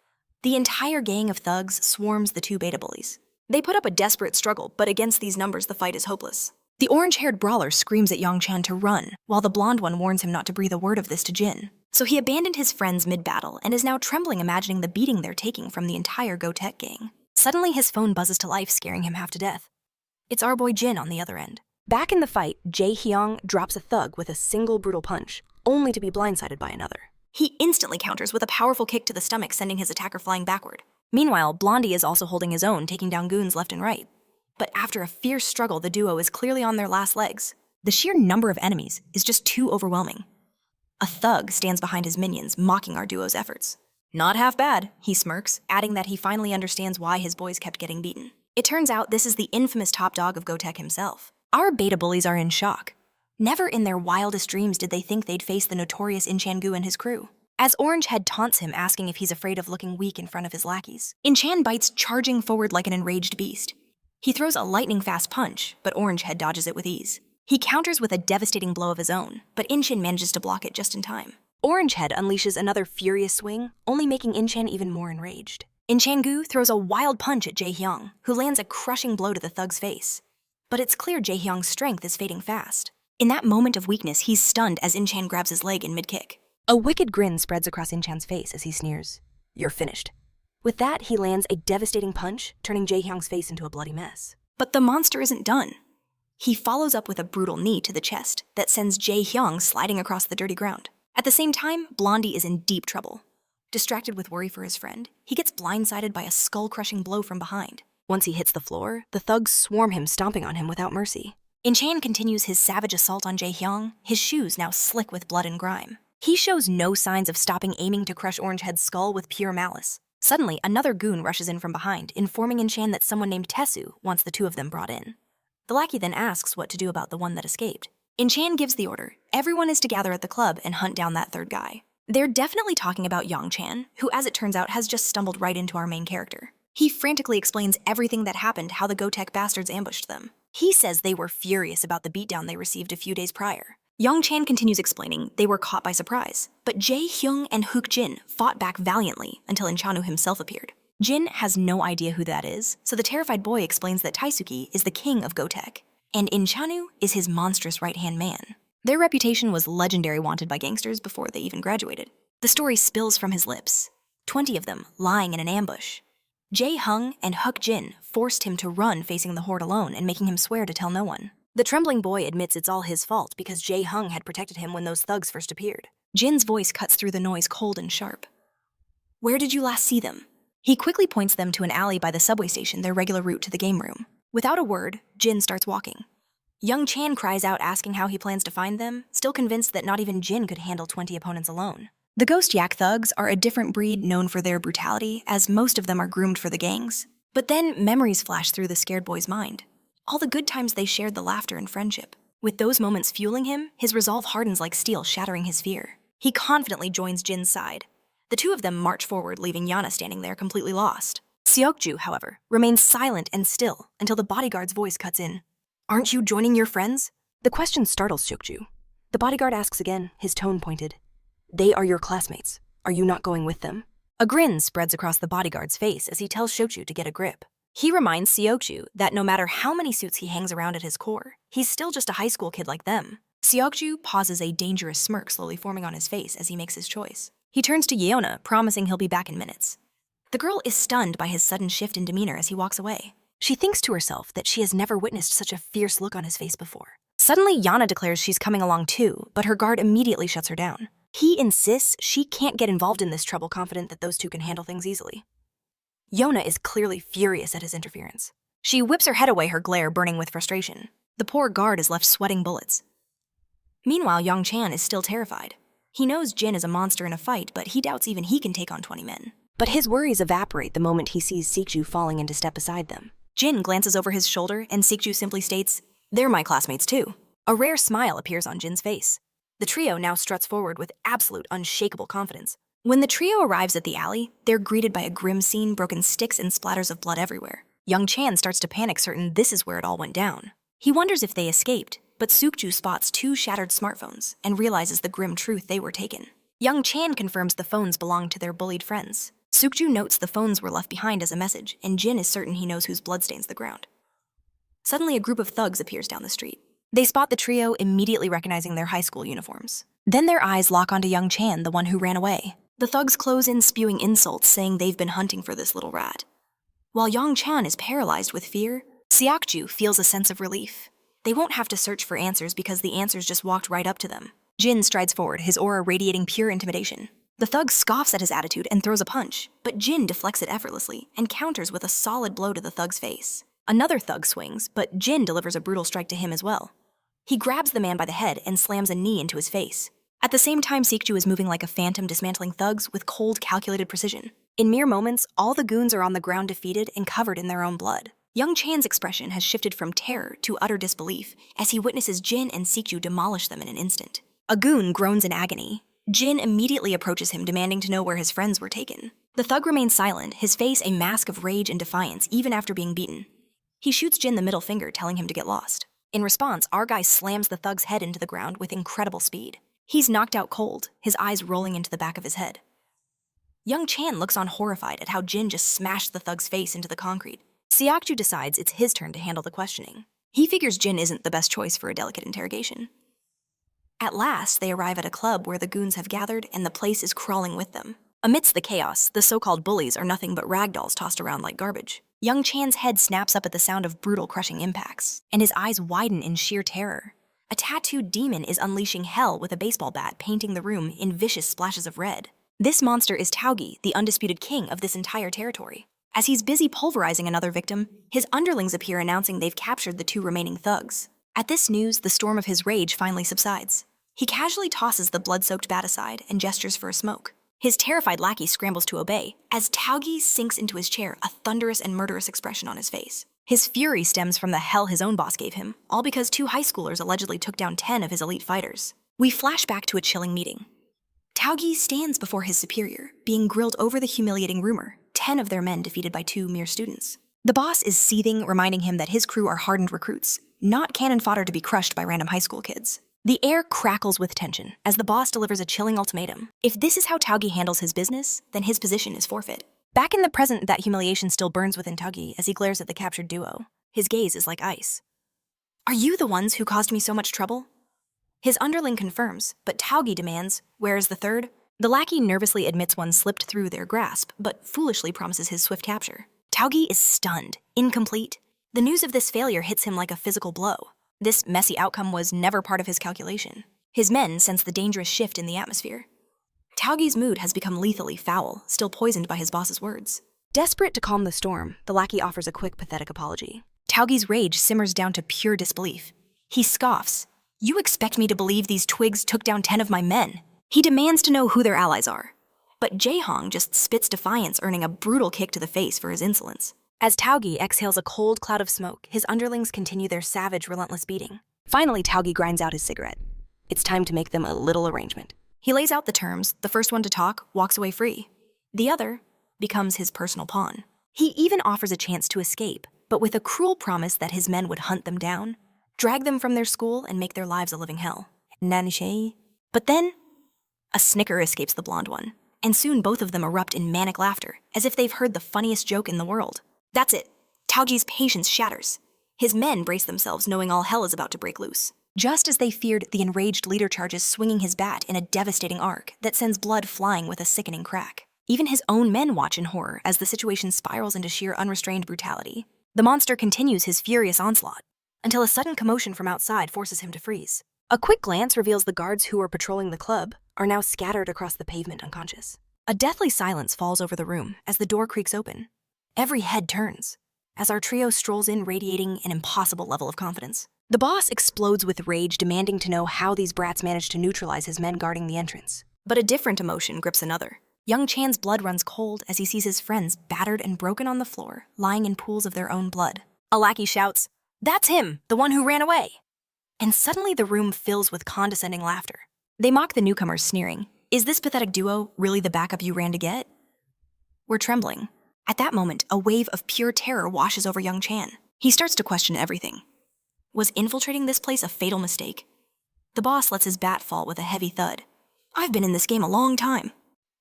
The entire gang of thugs swarms the two beta bullies. They put up a desperate struggle, but against these numbers, the fight is hopeless. The orange-haired brawler screams at Yang Chan to run, while the blonde one warns him not to breathe a word of this to Jin. So he abandoned his friends mid-battle and is now trembling imagining the beating they're taking from the entire Go-Tech gang. Suddenly, his phone buzzes to life, scaring him half to death. It's our boy Jin on the other end. Back in the fight, Jae-hyung drops a thug with a single brutal punch, only to be blindsided by another. He instantly counters with a powerful kick to the stomach, sending his attacker flying backward. Meanwhile, Blondie is also holding his own, taking down goons left and right. But after a fierce struggle, the duo is clearly on their last legs. The sheer number of enemies is just too overwhelming. A thug stands behind his minions, mocking our duo's efforts. Not half bad, he smirks, adding that he finally understands why his boys kept getting beaten. It turns out this is the infamous top dog of Go-Tech himself. Our beta bullies are in shock. Never in their wildest dreams did they think they'd face the notorious In-chan-gu and his crew. As Orangehead taunts him, asking if he's afraid of looking weak in front of his lackeys, In-chan bites, charging forward like an enraged beast. He throws a lightning-fast punch, but Orangehead dodges it with ease. He counters with a devastating blow of his own, but In-chan manages to block it just in time. Orangehead unleashes another furious swing, only making In-chan even more enraged. In-chan-gu throws a wild punch at Jae-hyung, who lands a crushing blow to the thug's face. But it's clear Jae-hyung's strength is fading fast. In that moment of weakness, he's stunned as In-chan grabs his leg in mid-kick. A wicked grin spreads across In-chan's face as he sneers, "You're finished." With that, he lands a devastating punch, turning Jae-hyung's face into a bloody mess. But the monster isn't done. He follows up with a brutal knee to the chest that sends Jae-hyung sliding across the dirty ground. At the same time, Blondie is in deep trouble. Distracted with worry for his friend, he gets blindsided by a skull-crushing blow from behind. Once he hits the floor, the thugs swarm him, stomping on him without mercy. In-chan continues his savage assault on Jae-hyung, his shoes now slick with blood and grime. He shows no signs of stopping, aiming to crush Orangehead's skull with pure malice. Suddenly, another goon rushes in from behind, informing In-chan that someone named Tesu wants the two of them brought in. The lackey then asks what to do about the one that escaped. In-chan gives the order. Everyone is to gather at the club and hunt down that third guy. They're definitely talking about Yang Chan, who, as it turns out, has just stumbled right into our main character. He frantically explains everything that happened, how the Go-Tech bastards ambushed them. He says they were furious about the beatdown they received a few days prior. Yang Chan continues explaining they were caught by surprise, but Jae-hyung and Hook Jin fought back valiantly until Inchanu himself appeared. Jin has no idea who that is, so the terrified boy explains that Taisuke is the king of Go-Tech, and Inchanu is his monstrous right-hand man. Their reputation was legendary, wanted by gangsters before they even graduated. The story spills from his lips, 20 of them lying in an ambush. Jae-hyung and Hook Jin forced him to run, facing the horde alone and making him swear to tell no one. The trembling boy admits it's all his fault because Jae-hyung had protected him when those thugs first appeared. Jin's voice cuts through the noise, cold and sharp. "Where did you last see them?" He quickly points them to an alley by the subway station, their regular route to the game room. Without a word, Jin starts walking. Young Chan cries out, asking how he plans to find them, still convinced that not even Jin could handle 20 opponents alone. The Ghost Yak thugs are a different breed known for their brutality, as most of them are groomed for the gangs. But then memories flash through the scared boy's mind. All the good times they shared, the laughter and friendship. With those moments fueling him, his resolve hardens like steel, shattering his fear. He confidently joins Jin's side. The two of them march forward, leaving Yana standing there completely lost. Seokju, however, remains silent and still until the bodyguard's voice cuts in. "Aren't you joining your friends?" The question startles Seokju. The bodyguard asks again, his tone pointed. "They are your classmates. Are you not going with them?" A grin spreads across the bodyguard's face as he tells Seokju to get a grip. He reminds Seokju that no matter how many suits he hangs around at his core, he's still just a high school kid like them. Seokju pauses, a dangerous smirk slowly forming on his face as he makes his choice. He turns to Yeona, promising he'll be back in minutes. The girl is stunned by his sudden shift in demeanor as he walks away. She thinks to herself that she has never witnessed such a fierce look on his face before. Suddenly, Yana declares she's coming along too, but her guard immediately shuts her down. He insists she can't get involved in this trouble, confident that those two can handle things easily. Yona is clearly furious at his interference. She whips her head away, her glare burning with frustration. The poor guard is left sweating bullets. Meanwhile, Yang-chan is still terrified. He knows Jin is a monster in a fight, but he doubts even he can take on 20 men. But his worries evaporate the moment he sees Sikju falling into step beside them. Jin glances over his shoulder, and Sikju simply states, "They're my classmates too." A rare smile appears on Jin's face. The trio now struts forward with absolute, unshakable confidence. When the trio arrives at the alley, they're greeted by a grim scene, broken sticks and splatters of blood everywhere. Yang-chan starts to panic, certain this is where it all went down. He wonders if they escaped, but Sukju spots 2 shattered smartphones and realizes the grim truth: they were taken. Yang-chan confirms the phones belonged to their bullied friends. Sukju notes the phones were left behind as a message, and Jin is certain he knows whose blood stains the ground. Suddenly, a group of thugs appears down the street. They spot the trio, immediately recognizing their high school uniforms. Then their eyes lock onto Yang-chan, the one who ran away. The thugs close in, spewing insults, saying they've been hunting for this little rat. While Yang-chan is paralyzed with fear, Seokju feels a sense of relief. They won't have to search for answers because the answers just walked right up to them. Jin strides forward, his aura radiating pure intimidation. The thug scoffs at his attitude and throws a punch, but Jin deflects it effortlessly and counters with a solid blow to the thug's face. Another thug swings, but Jin delivers a brutal strike to him as well. He grabs the man by the head and slams a knee into his face. At the same time, Sikju is moving like a phantom, dismantling thugs with cold, calculated precision. In mere moments, all the goons are on the ground, defeated and covered in their own blood. Yang-chan's expression has shifted from terror to utter disbelief as he witnesses Jin and Sikju demolish them in an instant. A goon groans in agony. Jin immediately approaches him, demanding to know where his friends were taken. The thug remains silent, his face a mask of rage and defiance, even after being beaten. He shoots Jin the middle finger, telling him to get lost. In response, our guy slams the thug's head into the ground with incredible speed. He's knocked out cold, his eyes rolling into the back of his head. Yang-chan looks on horrified at how Jin just smashed the thug's face into the concrete. Seokju decides it's his turn to handle the questioning. He figures Jin isn't the best choice for a delicate interrogation. At last, they arrive at a club where the goons have gathered and the place is crawling with them. Amidst the chaos, the so-called bullies are nothing but ragdolls tossed around like garbage. Yang-chan's head snaps up at the sound of brutal, crushing impacts, and his eyes widen in sheer terror. A tattooed demon is unleashing hell with a baseball bat, painting the room in vicious splashes of red. This monster is Taogi, the undisputed king of this entire territory. As he's busy pulverizing another victim, his underlings appear, announcing they've captured the 2 remaining thugs. At this news, the storm of his rage finally subsides. He casually tosses the blood-soaked bat aside and gestures for a smoke. His terrified lackey scrambles to obey, as Taogi sinks into his chair, a thunderous and murderous expression on his face. His fury stems from the hell his own boss gave him, all because 2 high schoolers allegedly took down 10 of his elite fighters. We flash back to a chilling meeting. Taogi stands before his superior, being grilled over the humiliating rumor: 10 of their men defeated by 2 mere students. The boss is seething, reminding him that his crew are hardened recruits, not cannon fodder to be crushed by random high school kids. The air crackles with tension as the boss delivers a chilling ultimatum. If this is how Taogi handles his business, then his position is forfeit. Back in the present, that humiliation still burns within Taogi as he glares at the captured duo. His gaze is like ice. "Are you the ones who caused me so much trouble?" His underling confirms, but Taogi demands, "Where is the third?" The lackey nervously admits one slipped through their grasp, but foolishly promises his swift capture. Taogi is stunned, incomplete. The news of this failure hits him like a physical blow. This messy outcome was never part of his calculation. His men sense the dangerous shift in the atmosphere. Taogi's mood has become lethally foul, still poisoned by his boss's words. Desperate to calm the storm, the lackey offers a quick, pathetic apology. Taogi's rage simmers down to pure disbelief. He scoffs. "You expect me to believe these twigs took down 10 of my men?" He demands to know who their allies are. But Jae-hong just spits defiance, earning a brutal kick to the face for his insolence. As Taogi exhales a cold cloud of smoke, his underlings continue their savage, relentless beating. Finally, Taogi grinds out his cigarette. It's time to make them a little arrangement. He lays out the terms. The first one to talk walks away free. The other becomes his personal pawn. He even offers a chance to escape, but with a cruel promise that his men would hunt them down, drag them from their school, and make their lives a living hell. Nanishe. But then, a snicker escapes the blonde one, and soon both of them erupt in manic laughter, as if they've heard the funniest joke in the world. That's it. Taogi's patience shatters. His men brace themselves, knowing all hell is about to break loose. Just as they feared, the enraged leader charges, swinging his bat in a devastating arc that sends blood flying with a sickening crack. Even his own men watch in horror as the situation spirals into sheer unrestrained brutality. The monster continues his furious onslaught, until a sudden commotion from outside forces him to freeze. A quick glance reveals the guards who were patrolling the club are now scattered across the pavement unconscious. A deathly silence falls over the room as the door creaks open. Every head turns as our trio strolls in radiating an impossible level of confidence. The boss explodes with rage, demanding to know how these brats managed to neutralize his men guarding the entrance. But a different emotion grips another. Young Chan's blood runs cold as he sees his friends battered and broken on the floor, lying in pools of their own blood. A lackey shouts, "That's him, the one who ran away!" And suddenly the room fills with condescending laughter. They mock the newcomers, sneering, "Is this pathetic duo really the backup you ran to get?" We're trembling. At that moment, a wave of pure terror washes over young Chan. He starts to question everything. Was infiltrating this place a fatal mistake? The boss lets his bat fall with a heavy thud. "I've been in this game a long time.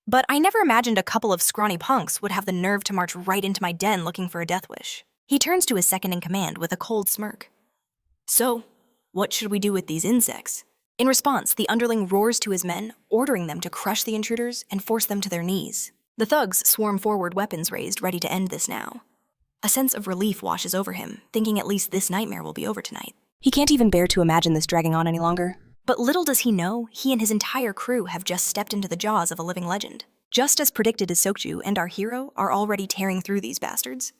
But I never imagined a couple of scrawny punks would have the nerve to march right into my den looking for a death wish." He turns to his second-in-command with a cold smirk. "So, what should we do with these insects?" In response, the underling roars to his men, ordering them to crush the intruders and force them to their knees. The thugs swarm forward, weapons raised, ready to end this now. A sense of relief washes over him, thinking at least this nightmare will be over tonight. He can't even bear to imagine this dragging on any longer. But little does he know, he and his entire crew have just stepped into the jaws of a living legend. Just as predicted as Sokju and our hero are already tearing through these bastards.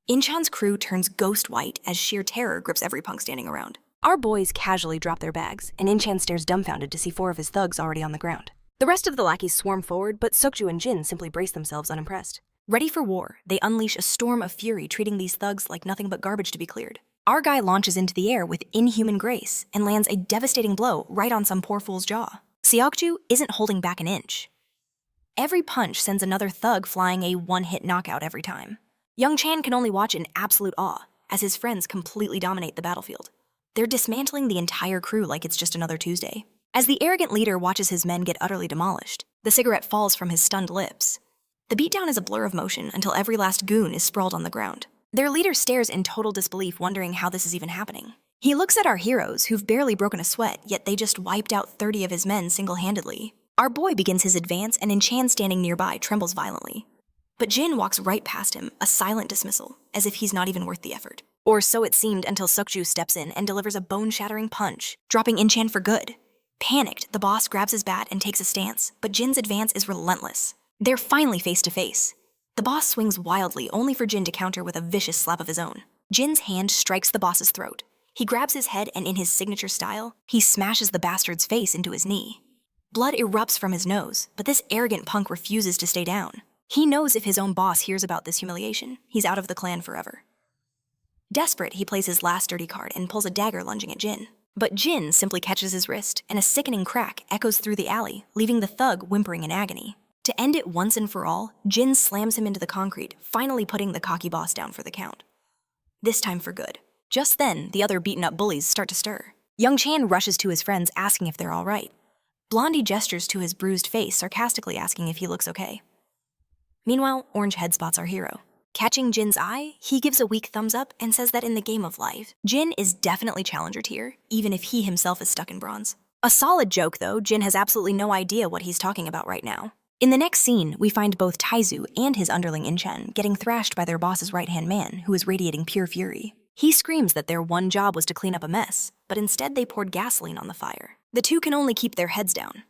Inchan's crew turns ghost white as sheer terror grips every punk standing around. Our boys casually drop their bags, and Inchan stares dumbfounded to see 4 of his thugs already on the ground. The rest of the lackeys swarm forward, but Sokju and Jin simply brace themselves unimpressed. Ready for war, they unleash a storm of fury, treating these thugs like nothing but garbage to be cleared. Our guy launches into the air with inhuman grace and lands a devastating blow right on some poor fool's jaw. Seokju isn't holding back an inch. Every punch sends another thug flying a one-hit knockout every time. Young Chan can only watch in absolute awe as his friends completely dominate the battlefield. They're dismantling the entire crew like it's just another Tuesday. As the arrogant leader watches his men get utterly demolished, the cigarette falls from his stunned lips. The beatdown is a blur of motion until every last goon is sprawled on the ground. Their leader stares in total disbelief, wondering how this is even happening. He looks at our heroes, who've barely broken a sweat, yet they just wiped out 30 of his men single-handedly. Our boy begins his advance, and Inchan standing nearby trembles violently. But Jin walks right past him, a silent dismissal, as if he's not even worth the effort. Or so it seemed until Sokju steps in and delivers a bone-shattering punch, dropping Inchan for good. Panicked, the boss grabs his bat and takes a stance, but Jin's advance is relentless. They're finally face to face. The boss swings wildly, only for Jin to counter with a vicious slap of his own. Jin's hand strikes the boss's throat. He grabs his head and in his signature style, he smashes the bastard's face into his knee. Blood erupts from his nose, but this arrogant punk refuses to stay down. He knows if his own boss hears about this humiliation, he's out of the clan forever. Desperate, he plays his last dirty card and pulls a dagger lunging at Jin. But Jin simply catches his wrist, and a sickening crack echoes through the alley, leaving the thug whimpering in agony. To end it once and for all, Jin slams him into the concrete, finally putting the cocky boss down for the count. This time for good. Just then, the other beaten-up bullies start to stir. Young Chan rushes to his friends, asking if they're all right. Blondie gestures to his bruised face, sarcastically asking if he looks okay. Meanwhile, Orange Head spots our hero. Catching Jin's eye, he gives a weak thumbs up and says that in the game of life, Jin is definitely challenger tier, even if he himself is stuck in bronze. A solid joke, though. Jin has absolutely no idea what he's talking about right now. In the next scene, we find both Taizu and his underling Inchan getting thrashed by their boss's right-hand man, who is radiating pure fury. He screams that their one job was to clean up a mess, but instead they poured gasoline on the fire. The two can only keep their heads down.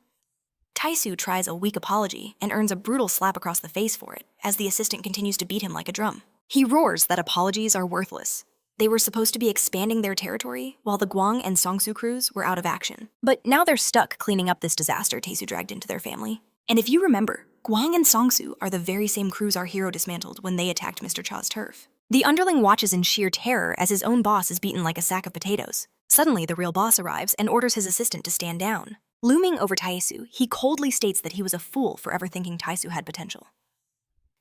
Taizu tries a weak apology and earns a brutal slap across the face for it, as the assistant continues to beat him like a drum. He roars that apologies are worthless. They were supposed to be expanding their territory, while the Guang and Songsu crews were out of action. But now they're stuck cleaning up this disaster Taizu dragged into their family. And if you remember, Guang and Songsu are the very same crews our hero dismantled when they attacked Mr. Cha's turf. The underling watches in sheer terror as his own boss is beaten like a sack of potatoes. Suddenly, the real boss arrives and orders his assistant to stand down. Looming over Taisu, he coldly states that he was a fool for ever thinking Taisu had potential.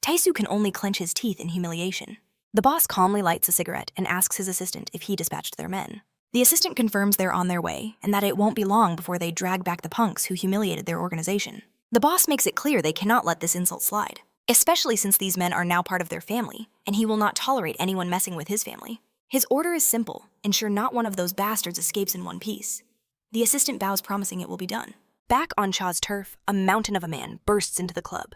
Taisu can only clench his teeth in humiliation. The boss calmly lights a cigarette and asks his assistant if he dispatched their men. The assistant confirms they're on their way and that it won't be long before they drag back the punks who humiliated their organization. The boss makes it clear they cannot let this insult slide, especially since these men are now part of their family, and he will not tolerate anyone messing with his family. His order is simple: ensure not one of those bastards escapes in one piece. The assistant bows, promising it will be done. Back on Cha's turf, a mountain of a man bursts into the club.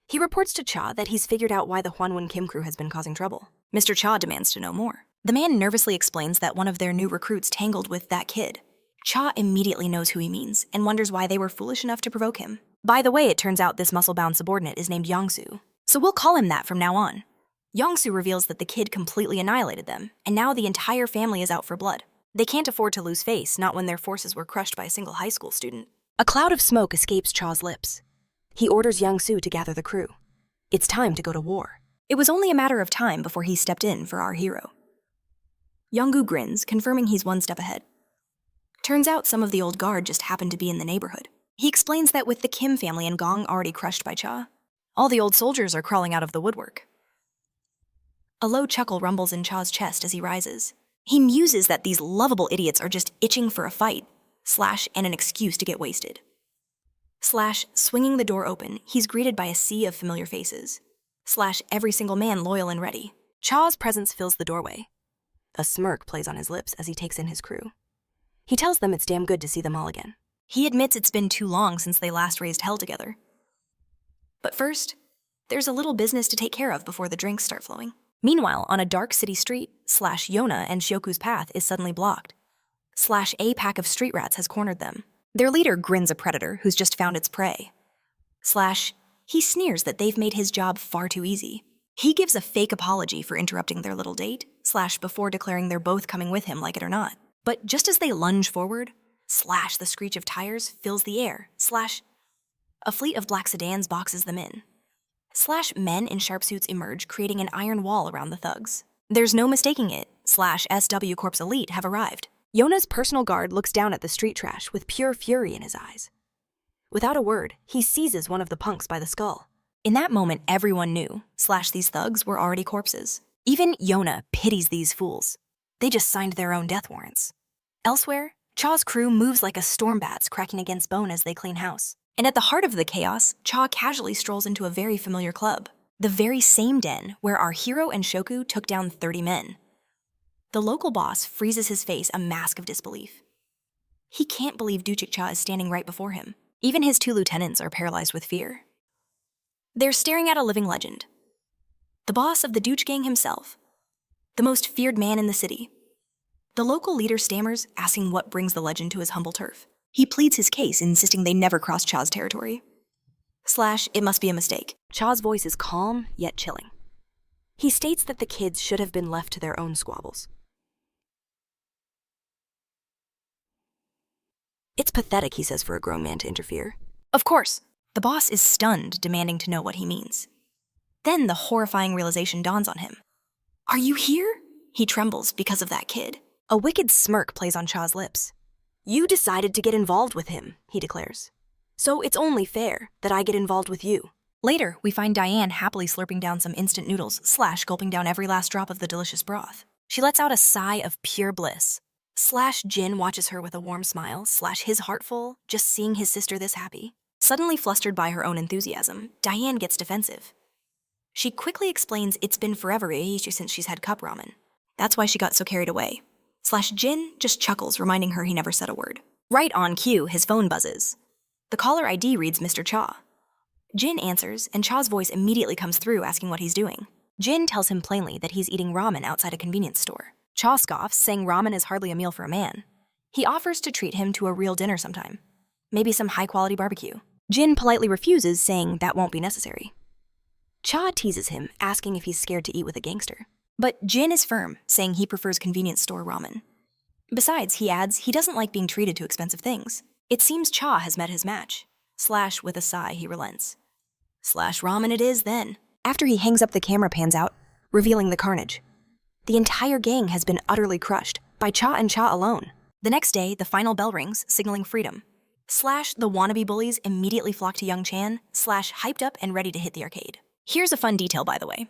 He reports to Cha that he's figured out why the Hwanwoon Kim crew has been causing trouble. Mr. Cha demands to know more. The man nervously explains that one of their new recruits tangled with that kid, Cha immediately knows who he means and wonders why they were foolish enough to provoke him. By the way, it turns out this muscle-bound subordinate is named Yongsu, so we'll call him that from now on. Yongsu reveals that the kid completely annihilated them, and now the entire family is out for blood. They can't afford to lose face, not when their forces were crushed by a single high school student. A cloud of smoke escapes Cha's lips. He orders Yongsu to gather the crew. It's time to go to war. It was only a matter of time before he stepped in for our hero. Younggu grins, confirming he's one step ahead. Turns out some of the old guard just happened to be in the neighborhood. He explains that with the Kim family and Gong already crushed by Cha, all the old soldiers are crawling out of the woodwork. A low chuckle rumbles in Cha's chest as he rises. He muses that these lovable idiots are just itching for a fight, and an excuse to get wasted. Swinging the door open, he's greeted by a sea of familiar faces. Every single man loyal and ready. Cha's presence fills the doorway. A smirk plays on his lips as he takes in his crew. He tells them it's damn good to see them all again. He admits it's been too long since they last raised hell together. But first, there's a little business to take care of before the drinks start flowing. Meanwhile, on a dark city street, Yona and Shioku's path is suddenly blocked. A pack of street rats has cornered them. Their leader grins a predator who's just found its prey. He sneers that they've made his job far too easy. He gives a fake apology for interrupting their little date, before declaring they're both coming with him like it or not. But just as they lunge forward, the screech of tires fills the air, a fleet of black sedans boxes them in. Men in sharp suits emerge, creating an iron wall around the thugs. There's no mistaking it, SW Corps Elite have arrived. Yona's personal guard looks down at the street trash with pure fury in his eyes. Without a word, he seizes one of the punks by the skull. In that moment, everyone knew, these thugs were already corpses. Even Yona pities these fools. They just signed their own death warrants. Elsewhere, Cha's crew moves like a storm bats cracking against bone as they clean house. And at the heart of the chaos, Cha casually strolls into a very familiar club. The very same den where our hero and Shoku took down 30 men. The local boss freezes his face, a mask of disbelief. He can't believe Duchik-cha is standing right before him. Even his 2 lieutenants are paralyzed with fear. They're staring at a living legend. The boss of the Duch gang himself. The most feared man in the city. The local leader stammers, asking what brings the legend to his humble turf. He pleads his case, insisting they never cross Cha's territory. It must be a mistake. Cha's voice is calm, yet chilling. He states that the kids should have been left to their own squabbles. It's pathetic, he says, for a grown man to interfere. Of course. The boss is stunned, demanding to know what he means. Then the horrifying realization dawns on him. Are you here? He trembles because of that kid. A wicked smirk plays on Cha's lips. You decided to get involved with him, he declares. So it's only fair that I get involved with you. Later, we find Diane happily slurping down some instant noodles, gulping down every last drop of the delicious broth. She lets out a sigh of pure bliss. Jin watches her with a warm smile, his heart full, just seeing his sister this happy. Suddenly flustered by her own enthusiasm, Diane gets defensive. She quickly explains it's been forever since she's had cup ramen. That's why she got so carried away. Jin just chuckles, reminding her he never said a word. Right on cue, his phone buzzes. The caller ID reads Mr. Cha. Jin answers, and Cha's voice immediately comes through asking what he's doing. Jin tells him plainly that he's eating ramen outside a convenience store. Cha scoffs, saying ramen is hardly a meal for a man. He offers to treat him to a real dinner sometime. Maybe some high-quality barbecue. Jin politely refuses, saying that won't be necessary. Cha teases him, asking if he's scared to eat with a gangster. But Jin is firm, saying he prefers convenience store ramen. Besides, he adds, he doesn't like being treated to expensive things. It seems Cha has met his match. With a sigh, he relents. Ramen it is then. After he hangs up, the camera pans out, revealing the carnage. The entire gang has been utterly crushed, by Cha and Cha alone. The next day, the final bell rings, signaling freedom. The wannabe bullies immediately flock to Young Chan, hyped up and ready to hit the arcade. Here's a fun detail, by the way.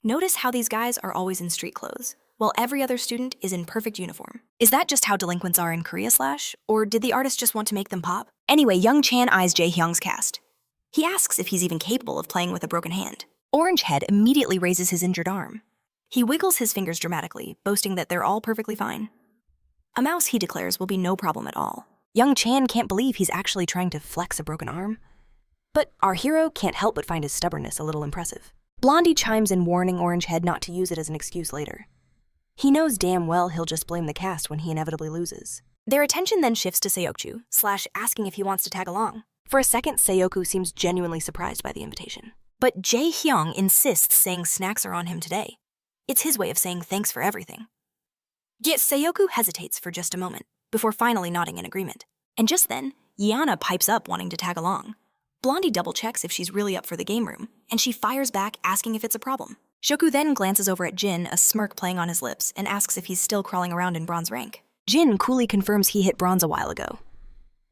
Notice how these guys are always in street clothes, while every other student is in perfect uniform. Is that just how delinquents are in Korea / or did the artist just want to make them pop? Anyway, Young Chan eyes Jae-hyung's cast. He asks if he's even capable of playing with a broken hand. Orange Head immediately raises his injured arm. He wiggles his fingers dramatically, boasting that they're all perfectly fine. A mouse, he declares, will be no problem at all. Young Chan can't believe he's actually trying to flex a broken arm. But our hero can't help but find his stubbornness a little impressive. Blondie chimes in, warning Orange Head not to use it as an excuse later. He knows damn well he'll just blame the cast when he inevitably loses. Their attention then shifts to Seokju, asking if he wants to tag along. For a second, Seoku seems genuinely surprised by the invitation. But Jae Hyung insists, saying snacks are on him today. It's his way of saying thanks for everything. Yet Seoku hesitates for just a moment, before finally nodding in agreement. And just then, Yana pipes up wanting to tag along. Blondie double-checks if she's really up for the game room, and she fires back asking if it's a problem. Shoku then glances over at Jin, a smirk playing on his lips, and asks if he's still crawling around in bronze rank. Jin coolly confirms he hit bronze a while ago.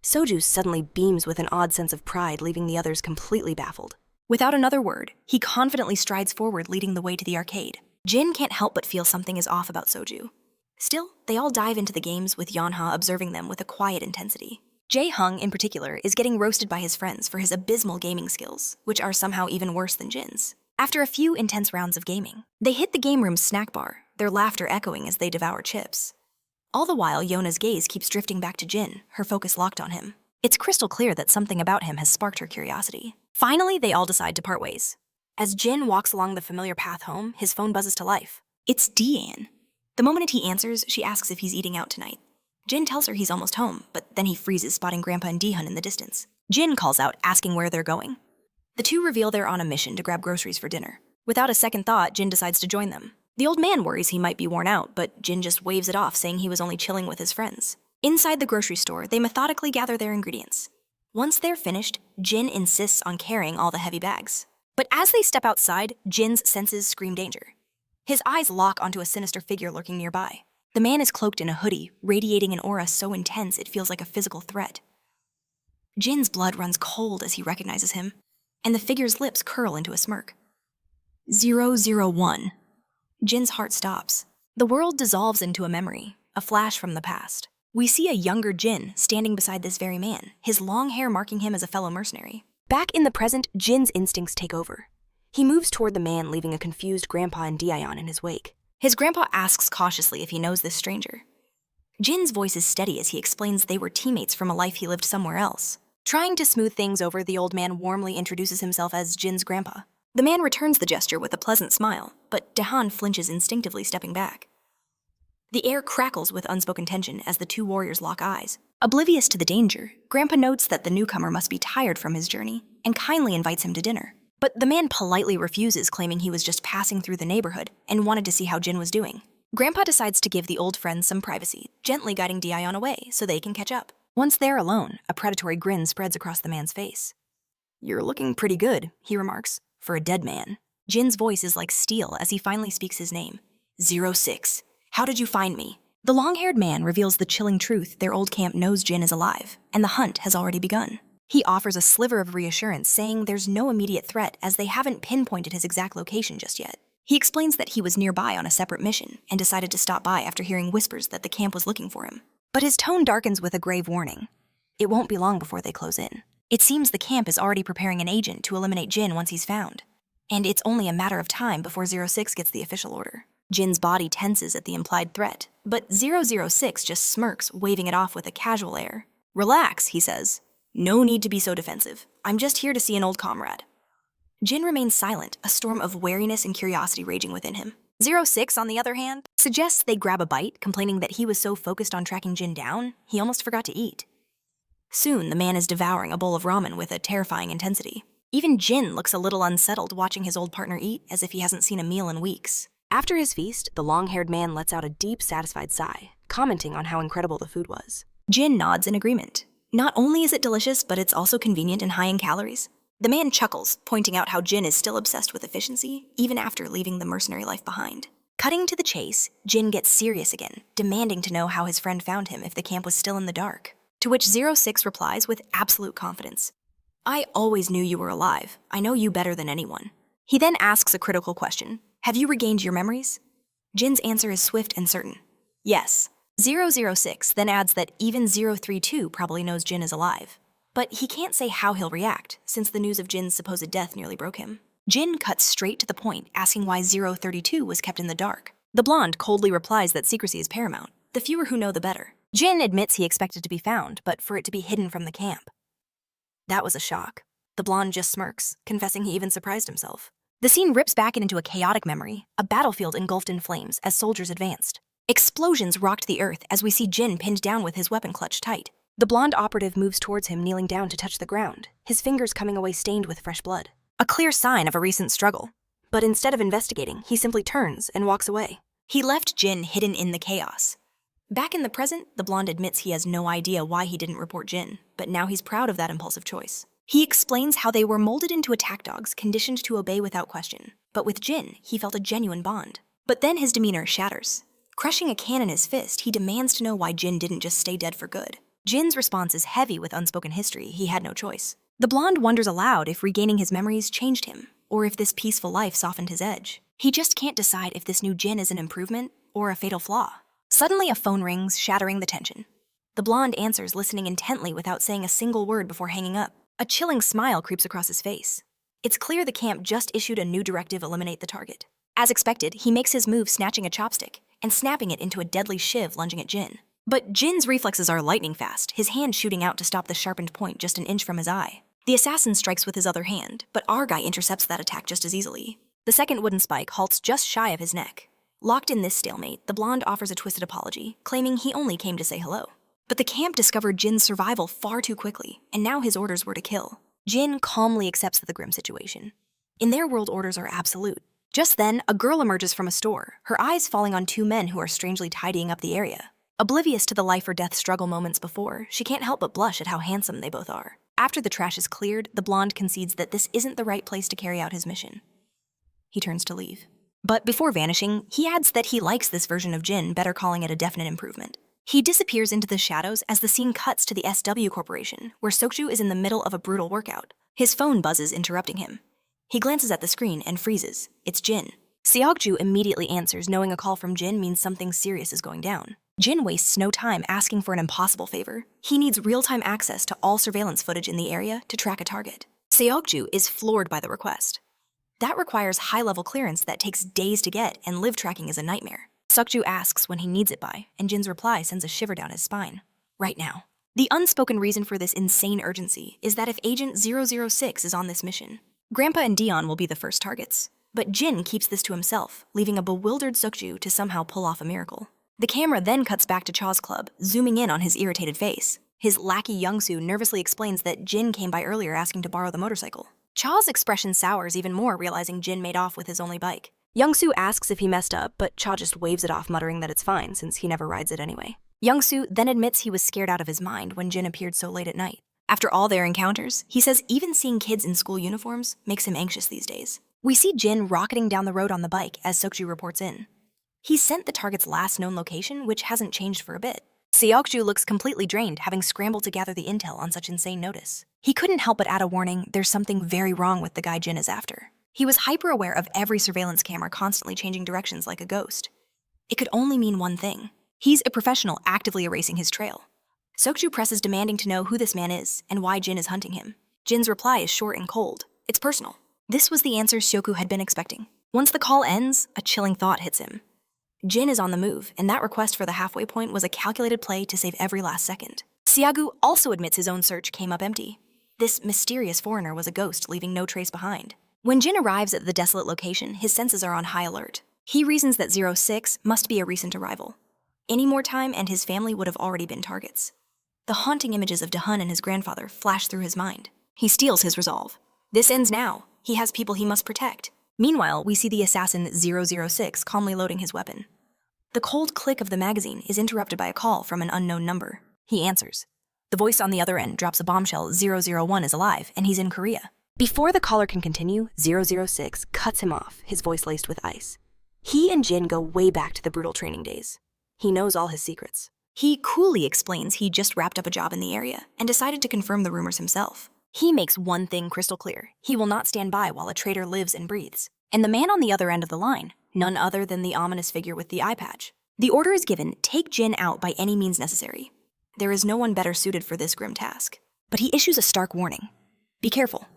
Soju suddenly beams with an odd sense of pride, leaving the others completely baffled. Without another word, he confidently strides forward, leading the way to the arcade. Jin can't help but feel something is off about Soju. Still, they all dive into the games, with Yeonha observing them with a quiet intensity. Jae Hung, in particular, is getting roasted by his friends for his abysmal gaming skills, which are somehow even worse than Jin's. After a few intense rounds of gaming, they hit the game room's snack bar, their laughter echoing as they devour chips. All the while, Yona's gaze keeps drifting back to Jin, her focus locked on him. It's crystal clear that something about him has sparked her curiosity. Finally, they all decide to part ways. As Jin walks along the familiar path home, his phone buzzes to life. It's Deanne. The moment he answers, she asks if he's eating out tonight. Jin tells her he's almost home, but then he freezes, spotting Grandpa and Dihun in the distance. Jin calls out, asking where they're going. The two reveal they're on a mission to grab groceries for dinner. Without a second thought, Jin decides to join them. The old man worries he might be worn out, but Jin just waves it off, saying he was only chilling with his friends. Inside the grocery store, they methodically gather their ingredients. Once they're finished, Jin insists on carrying all the heavy bags. But as they step outside, Jin's senses scream danger. His eyes lock onto a sinister figure lurking nearby. The man is cloaked in a hoodie, radiating an aura so intense it feels like a physical threat. Jin's blood runs cold as he recognizes him, and the figure's lips curl into a smirk. 001. Jin's heart stops. The world dissolves into a memory, a flash from the past. We see a younger Jin standing beside this very man, his long hair marking him as a fellow mercenary. Back in the present, Jin's instincts take over. He moves toward the man, leaving a confused Grandpa and Dion in his wake. His grandpa asks cautiously if he knows this stranger. Jin's voice is steady as he explains they were teammates from a life he lived somewhere else. Trying to smooth things over, the old man warmly introduces himself as Jin's grandpa. The man returns the gesture with a pleasant smile, but Dehan flinches instinctively, stepping back. The air crackles with unspoken tension as the two warriors lock eyes. Oblivious to the danger, Grandpa notes that the newcomer must be tired from his journey and kindly invites him to dinner. But the man politely refuses, claiming he was just passing through the neighborhood and wanted to see how Jin was doing. Grandpa decides to give the old friend some privacy, gently guiding Dion away so they can catch up. Once they're alone, a predatory grin spreads across the man's face. "You're looking pretty good," he remarks, "for a dead man." Jin's voice is like steel as he finally speaks his name. 06. How did you find me? The long-haired man reveals the chilling truth: their old camp knows Jin is alive, and the hunt has already begun. He offers a sliver of reassurance, saying there's no immediate threat as they haven't pinpointed his exact location just yet. He explains that he was nearby on a separate mission and decided to stop by after hearing whispers that the camp was looking for him. But his tone darkens with a grave warning. It won't be long before they close in. It seems the camp is already preparing an agent to eliminate Jin once he's found. And it's only a matter of time before 06 gets the official order. Jin's body tenses at the implied threat, but 006 just smirks, waving it off with a casual air. "Relax," he says. "No need to be so defensive. I'm just here to see an old comrade." Jin remains silent, a storm of wariness and curiosity raging within him. 06, on the other hand, suggests they grab a bite, complaining that he was so focused on tracking Jin down, he almost forgot to eat. Soon, the man is devouring a bowl of ramen with a terrifying intensity. Even Jin looks a little unsettled watching his old partner eat, as if he hasn't seen a meal in weeks. After his feast, the long-haired man lets out a deep, satisfied sigh, commenting on how incredible the food was. Jin nods in agreement. Not only is it delicious, but it's also convenient and high in calories. The man chuckles, pointing out how Jin is still obsessed with efficiency, even after leaving the mercenary life behind. Cutting to the chase, Jin gets serious again, demanding to know how his friend found him if the camp was still in the dark. To which 06 replies with absolute confidence. "I always knew you were alive. I know you better than anyone." He then asks a critical question. "Have you regained your memories?" Jin's answer is swift and certain. "Yes." 006 then adds that even 032 probably knows Jin is alive. But he can't say how he'll react, since the news of Jin's supposed death nearly broke him. Jin cuts straight to the point, asking why 032 was kept in the dark. The blonde coldly replies that secrecy is paramount. The fewer who know, the better. Jin admits he expected to be found, but for it to be hidden from the camp. That was a shock. The blonde just smirks, confessing he even surprised himself. The scene rips back into a chaotic memory, a battlefield engulfed in flames as soldiers advanced. Explosions rocked the earth as we see Jin pinned down with his weapon clutched tight. The blonde operative moves towards him, kneeling down to touch the ground, his fingers coming away stained with fresh blood. A clear sign of a recent struggle. But instead of investigating, he simply turns and walks away. He left Jin hidden in the chaos. Back in the present, the blonde admits he has no idea why he didn't report Jin, but now he's proud of that impulsive choice. He explains how they were molded into attack dogs, conditioned to obey without question. But with Jin, he felt a genuine bond. But then his demeanor shatters. Crushing a can in his fist, he demands to know why Jin didn't just stay dead for good. Jin's response is heavy with unspoken history. He had no choice. The blonde wonders aloud if regaining his memories changed him, or if this peaceful life softened his edge. He just can't decide if this new Jin is an improvement or a fatal flaw. Suddenly, a phone rings, shattering the tension. The blonde answers, listening intently without saying a single word before hanging up. A chilling smile creeps across his face. It's clear the camp just issued a new directive: eliminate the target. As expected, he makes his move, snatching a chopstick and snapping it into a deadly shiv, lunging at Jin. But Jin's reflexes are lightning fast, his hand shooting out to stop the sharpened point just an inch from his eye. The assassin strikes with his other hand, but our guy intercepts that attack just as easily. The second wooden spike halts just shy of his neck. Locked in this stalemate, the blonde offers a twisted apology, claiming he only came to say hello. But the camp discovered Jin's survival far too quickly, and now his orders were to kill. Jin calmly accepts the grim situation. In their world, orders are absolute. Just then, a girl emerges from a store, her eyes falling on two men who are strangely tidying up the area. Oblivious to the life-or-death struggle moments before, she can't help but blush at how handsome they both are. After the trash is cleared, the blonde concedes that this isn't the right place to carry out his mission. He turns to leave. But before vanishing, he adds that he likes this version of Jin, better calling it a definite improvement. He disappears into the shadows as the scene cuts to the SW Corporation, where Sokju is in the middle of a brutal workout. His phone buzzes, interrupting him. He glances at the screen and freezes. It's Jin. Seokju immediately answers, knowing a call from Jin means something serious is going down. Jin wastes no time asking for an impossible favor. He needs real-time access to all surveillance footage in the area to track a target. Seokju is floored by the request. That requires high-level clearance that takes days to get, and live tracking is a nightmare. Seokju asks when he needs it by, and Jin's reply sends a shiver down his spine. Right now. The unspoken reason for this insane urgency is that if Agent 006 is on this mission, Grandpa and Dion will be the first targets. But Jin keeps this to himself, leaving a bewildered Seokju to somehow pull off a miracle. The camera then cuts back to Cha's club, zooming in on his irritated face. His lackey Youngsu nervously explains that Jin came by earlier asking to borrow the motorcycle. Cha's expression sours even more, realizing Jin made off with his only bike. Youngsu asks if he messed up, but Cha just waves it off, muttering that it's fine since he never rides it anyway. Youngsu then admits he was scared out of his mind when Jin appeared so late at night. After all their encounters, he says even seeing kids in school uniforms makes him anxious these days. We see Jin rocketing down the road on the bike as Seokju reports in. He sent the target's last known location, which hasn't changed for a bit. Seokju looks completely drained, having scrambled to gather the intel on such insane notice. He couldn't help but add a warning: there's something very wrong with the guy Jin is after. He was hyper-aware of every surveillance camera constantly changing directions like a ghost. It could only mean one thing. He's a professional actively erasing his trail. Seokju presses, demanding to know who this man is and why Jin is hunting him. Jin's reply is short and cold. It's personal. This was the answer Syoku had been expecting. Once the call ends, a chilling thought hits him. Jin is on the move, and that request for the halfway point was a calculated play to save every last second. Seagu also admits his own search came up empty. This mysterious foreigner was a ghost, leaving no trace behind. When Jin arrives at the desolate location, his senses are on high alert. He reasons that 06 must be a recent arrival. Any more time and his family would have already been targets. The haunting images of Dahun and his grandfather flash through his mind. He steels his resolve. This ends now. He has people he must protect. Meanwhile, we see the assassin 006 calmly loading his weapon. The cold click of the magazine is interrupted by a call from an unknown number. He answers. The voice on the other end drops a bombshell: 001 is alive, and he's in Korea. Before the caller can continue, 006 cuts him off, his voice laced with ice. He and Jin go way back to the brutal training days. He knows all his secrets. He coolly explains he just wrapped up a job in the area and decided to confirm the rumors himself. He makes one thing crystal clear: he will not stand by while a traitor lives and breathes. And the man on the other end of the line, none other than the ominous figure with the eye patch. The order is given: take Jin out by any means necessary. There is no one better suited for this grim task. But he issues a stark warning. Be careful.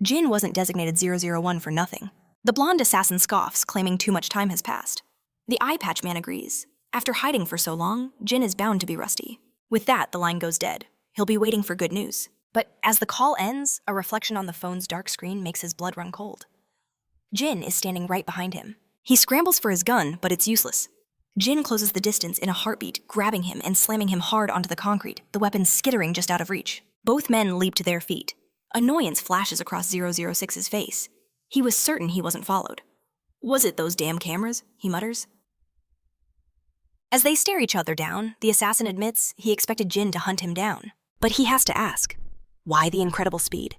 Jin wasn't designated 001 for nothing. The blonde assassin scoffs, claiming too much time has passed. The eye patch man agrees. After hiding for so long, Jin is bound to be rusty. With that, the line goes dead. He'll be waiting for good news. But as the call ends, a reflection on the phone's dark screen makes his blood run cold. Jin is standing right behind him. He scrambles for his gun, but it's useless. Jin closes the distance in a heartbeat, grabbing him and slamming him hard onto the concrete, the weapon skittering just out of reach. Both men leap to their feet. Annoyance flashes across 006's face. He was certain he wasn't followed. "Was it those damn cameras?" he mutters. As they stare each other down, the assassin admits he expected Jin to hunt him down. But he has to ask, why the incredible speed?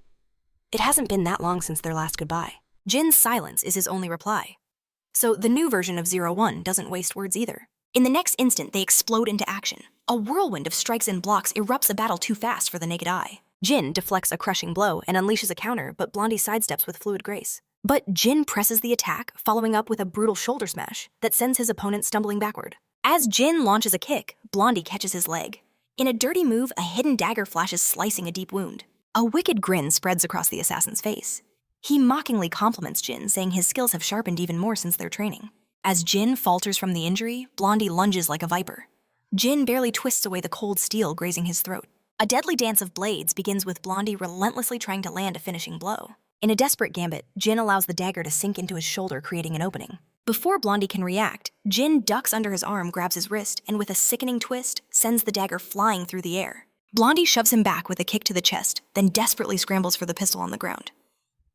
It hasn't been that long since their last goodbye. Jin's silence is his only reply. So the new version of 01 doesn't waste words either. In the next instant, they explode into action. A whirlwind of strikes and blocks erupts a battle too fast for the naked eye. Jin deflects a crushing blow and unleashes a counter, but Blondie sidesteps with fluid grace. But Jin presses the attack, following up with a brutal shoulder smash that sends his opponent stumbling backward. As Jin launches a kick, Blondie catches his leg. In a dirty move, a hidden dagger flashes, slicing a deep wound. A wicked grin spreads across the assassin's face. He mockingly compliments Jin, saying his skills have sharpened even more since their training. As Jin falters from the injury, Blondie lunges like a viper. Jin barely twists away the cold steel grazing his throat. A deadly dance of blades begins with Blondie relentlessly trying to land a finishing blow. In a desperate gambit, Jin allows the dagger to sink into his shoulder, creating an opening. Before Blondie can react, Jin ducks under his arm, grabs his wrist, and with a sickening twist, sends the dagger flying through the air. Blondie shoves him back with a kick to the chest, then desperately scrambles for the pistol on the ground.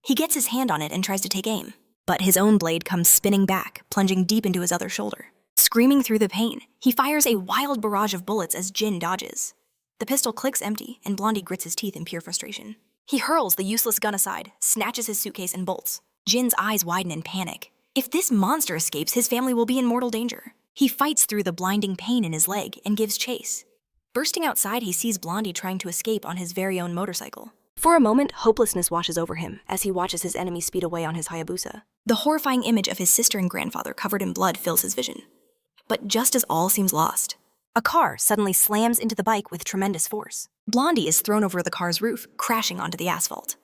He gets his hand on it and tries to take aim, but his own blade comes spinning back, plunging deep into his other shoulder. Screaming through the pain, he fires a wild barrage of bullets as Jin dodges. The pistol clicks empty, and Blondie grits his teeth in pure frustration. He hurls the useless gun aside, snatches his suitcase, and bolts. Jin's eyes widen in panic. If this monster escapes, his family will be in mortal danger. He fights through the blinding pain in his leg and gives chase. Bursting outside, he sees Blondie trying to escape on his very own motorcycle. For a moment, hopelessness washes over him as he watches his enemy speed away on his Hayabusa. The horrifying image of his sister and grandfather covered in blood fills his vision. But just as all seems lost, a car suddenly slams into the bike with tremendous force. Blondie is thrown over the car's roof, crashing onto the asphalt.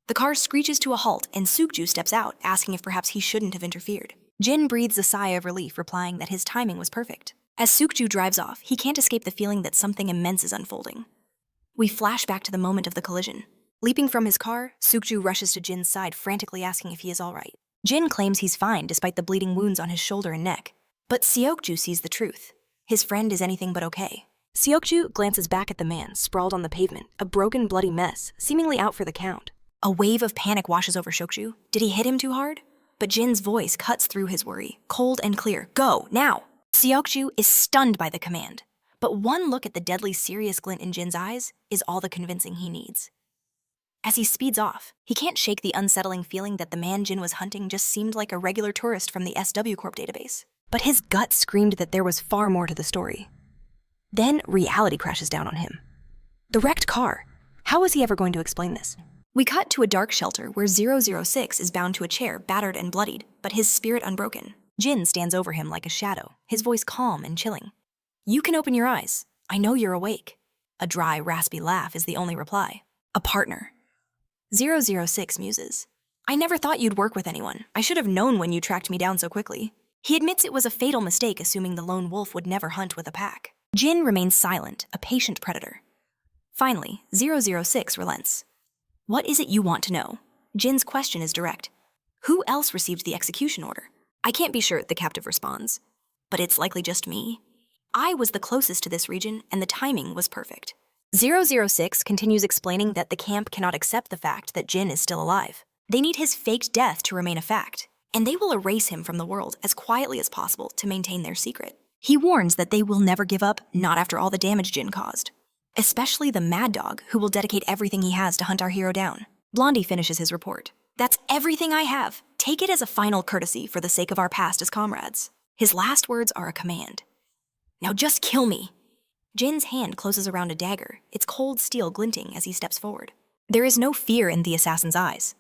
The car screeches to a halt, and Sukju steps out, asking if perhaps he shouldn't have interfered. Jin breathes a sigh of relief, replying that his timing was perfect. As Sukju drives off, he can't escape the feeling that something immense is unfolding. We flash back to the moment of the collision. Leaping from his car, Sukju rushes to Jin's side, frantically asking if he is all right. Jin claims he's fine despite the bleeding wounds on his shoulder and neck. But Seokju sees the truth. His friend is anything but okay. Seokju glances back at the man sprawled on the pavement, a broken, bloody mess, seemingly out for the count. A wave of panic washes over Seokju. Did he hit him too hard? But Jin's voice cuts through his worry, cold and clear. Go, now! Seokju is stunned by the command. But one look at the deadly serious glint in Jin's eyes is all the convincing he needs. As he speeds off, he can't shake the unsettling feeling that the man Jin was hunting just seemed like a regular tourist from the SW Corp database. But his gut screamed that there was far more to the story. Then reality crashes down on him. The wrecked car. How was he ever going to explain this? We cut to a dark shelter where 006 is bound to a chair, battered and bloodied, but his spirit unbroken. Jin stands over him like a shadow, his voice calm and chilling. You can open your eyes. I know you're awake. A dry, raspy laugh is the only reply. A partner. 006 muses. I never thought you'd work with anyone. I should have known when you tracked me down so quickly. He admits it was a fatal mistake, assuming the lone wolf would never hunt with a pack. Jin remains silent, a patient predator. Finally, 006 relents. What is it you want to know? Jin's question is direct. Who else received the execution order? I can't be sure, the captive responds. But it's likely just me. I was the closest to this region, and the timing was perfect. 006 continues explaining that the camp cannot accept the fact that Jin is still alive. They need his faked death to remain a fact, and they will erase him from the world as quietly as possible to maintain their secret. He warns that they will never give up, not after all the damage Jin caused. Especially the Mad Dog, who will dedicate everything he has to hunt our hero down. Blondie finishes his report. That's everything I have. Take it as a final courtesy for the sake of our past as comrades. His last words are a command. Now just kill me. Jin's hand closes around a dagger, its cold steel glinting as he steps forward. There is no fear in the assassin's eyes.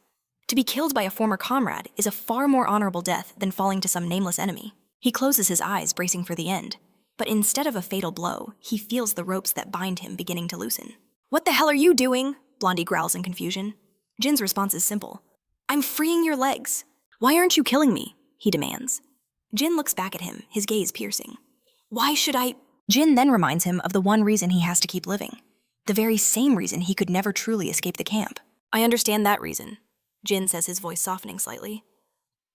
To be killed by a former comrade is a far more honorable death than falling to some nameless enemy. He closes his eyes, bracing for the end. But instead of a fatal blow, he feels the ropes that bind him beginning to loosen. What the hell are you doing? Blondie growls in confusion. Jin's response is simple. I'm freeing your legs. Why aren't you killing me? He demands. Jin looks back at him, his gaze piercing. Why should I? Jin then reminds him of the one reason he has to keep living. The very same reason he could never truly escape the camp. I understand that reason, Jin says, his voice softening slightly.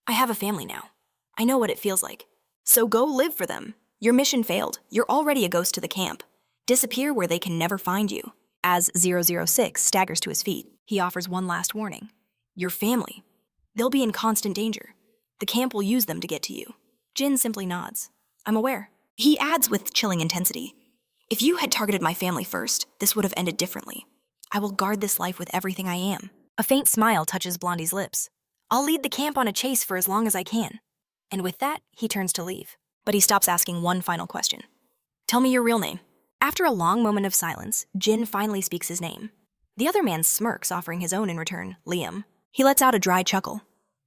I have a family now. I know what it feels like. So go live for them. Your mission failed. You're already a ghost to the camp. Disappear where they can never find you. As 006 staggers to his feet, he offers one last warning. Your family. They'll be in constant danger. The camp will use them to get to you. Jin simply nods. I'm aware. He adds with chilling intensity. If you had targeted my family first, this would have ended differently. I will guard this life with everything I am. A faint smile touches Blondie's lips. I'll lead the camp on a chase for as long as I can. And with that, he turns to leave. But he stops asking one final question. Tell me your real name. After a long moment of silence, Jin finally speaks his name. The other man smirks, offering his own in return, Liam. He lets out a dry chuckle.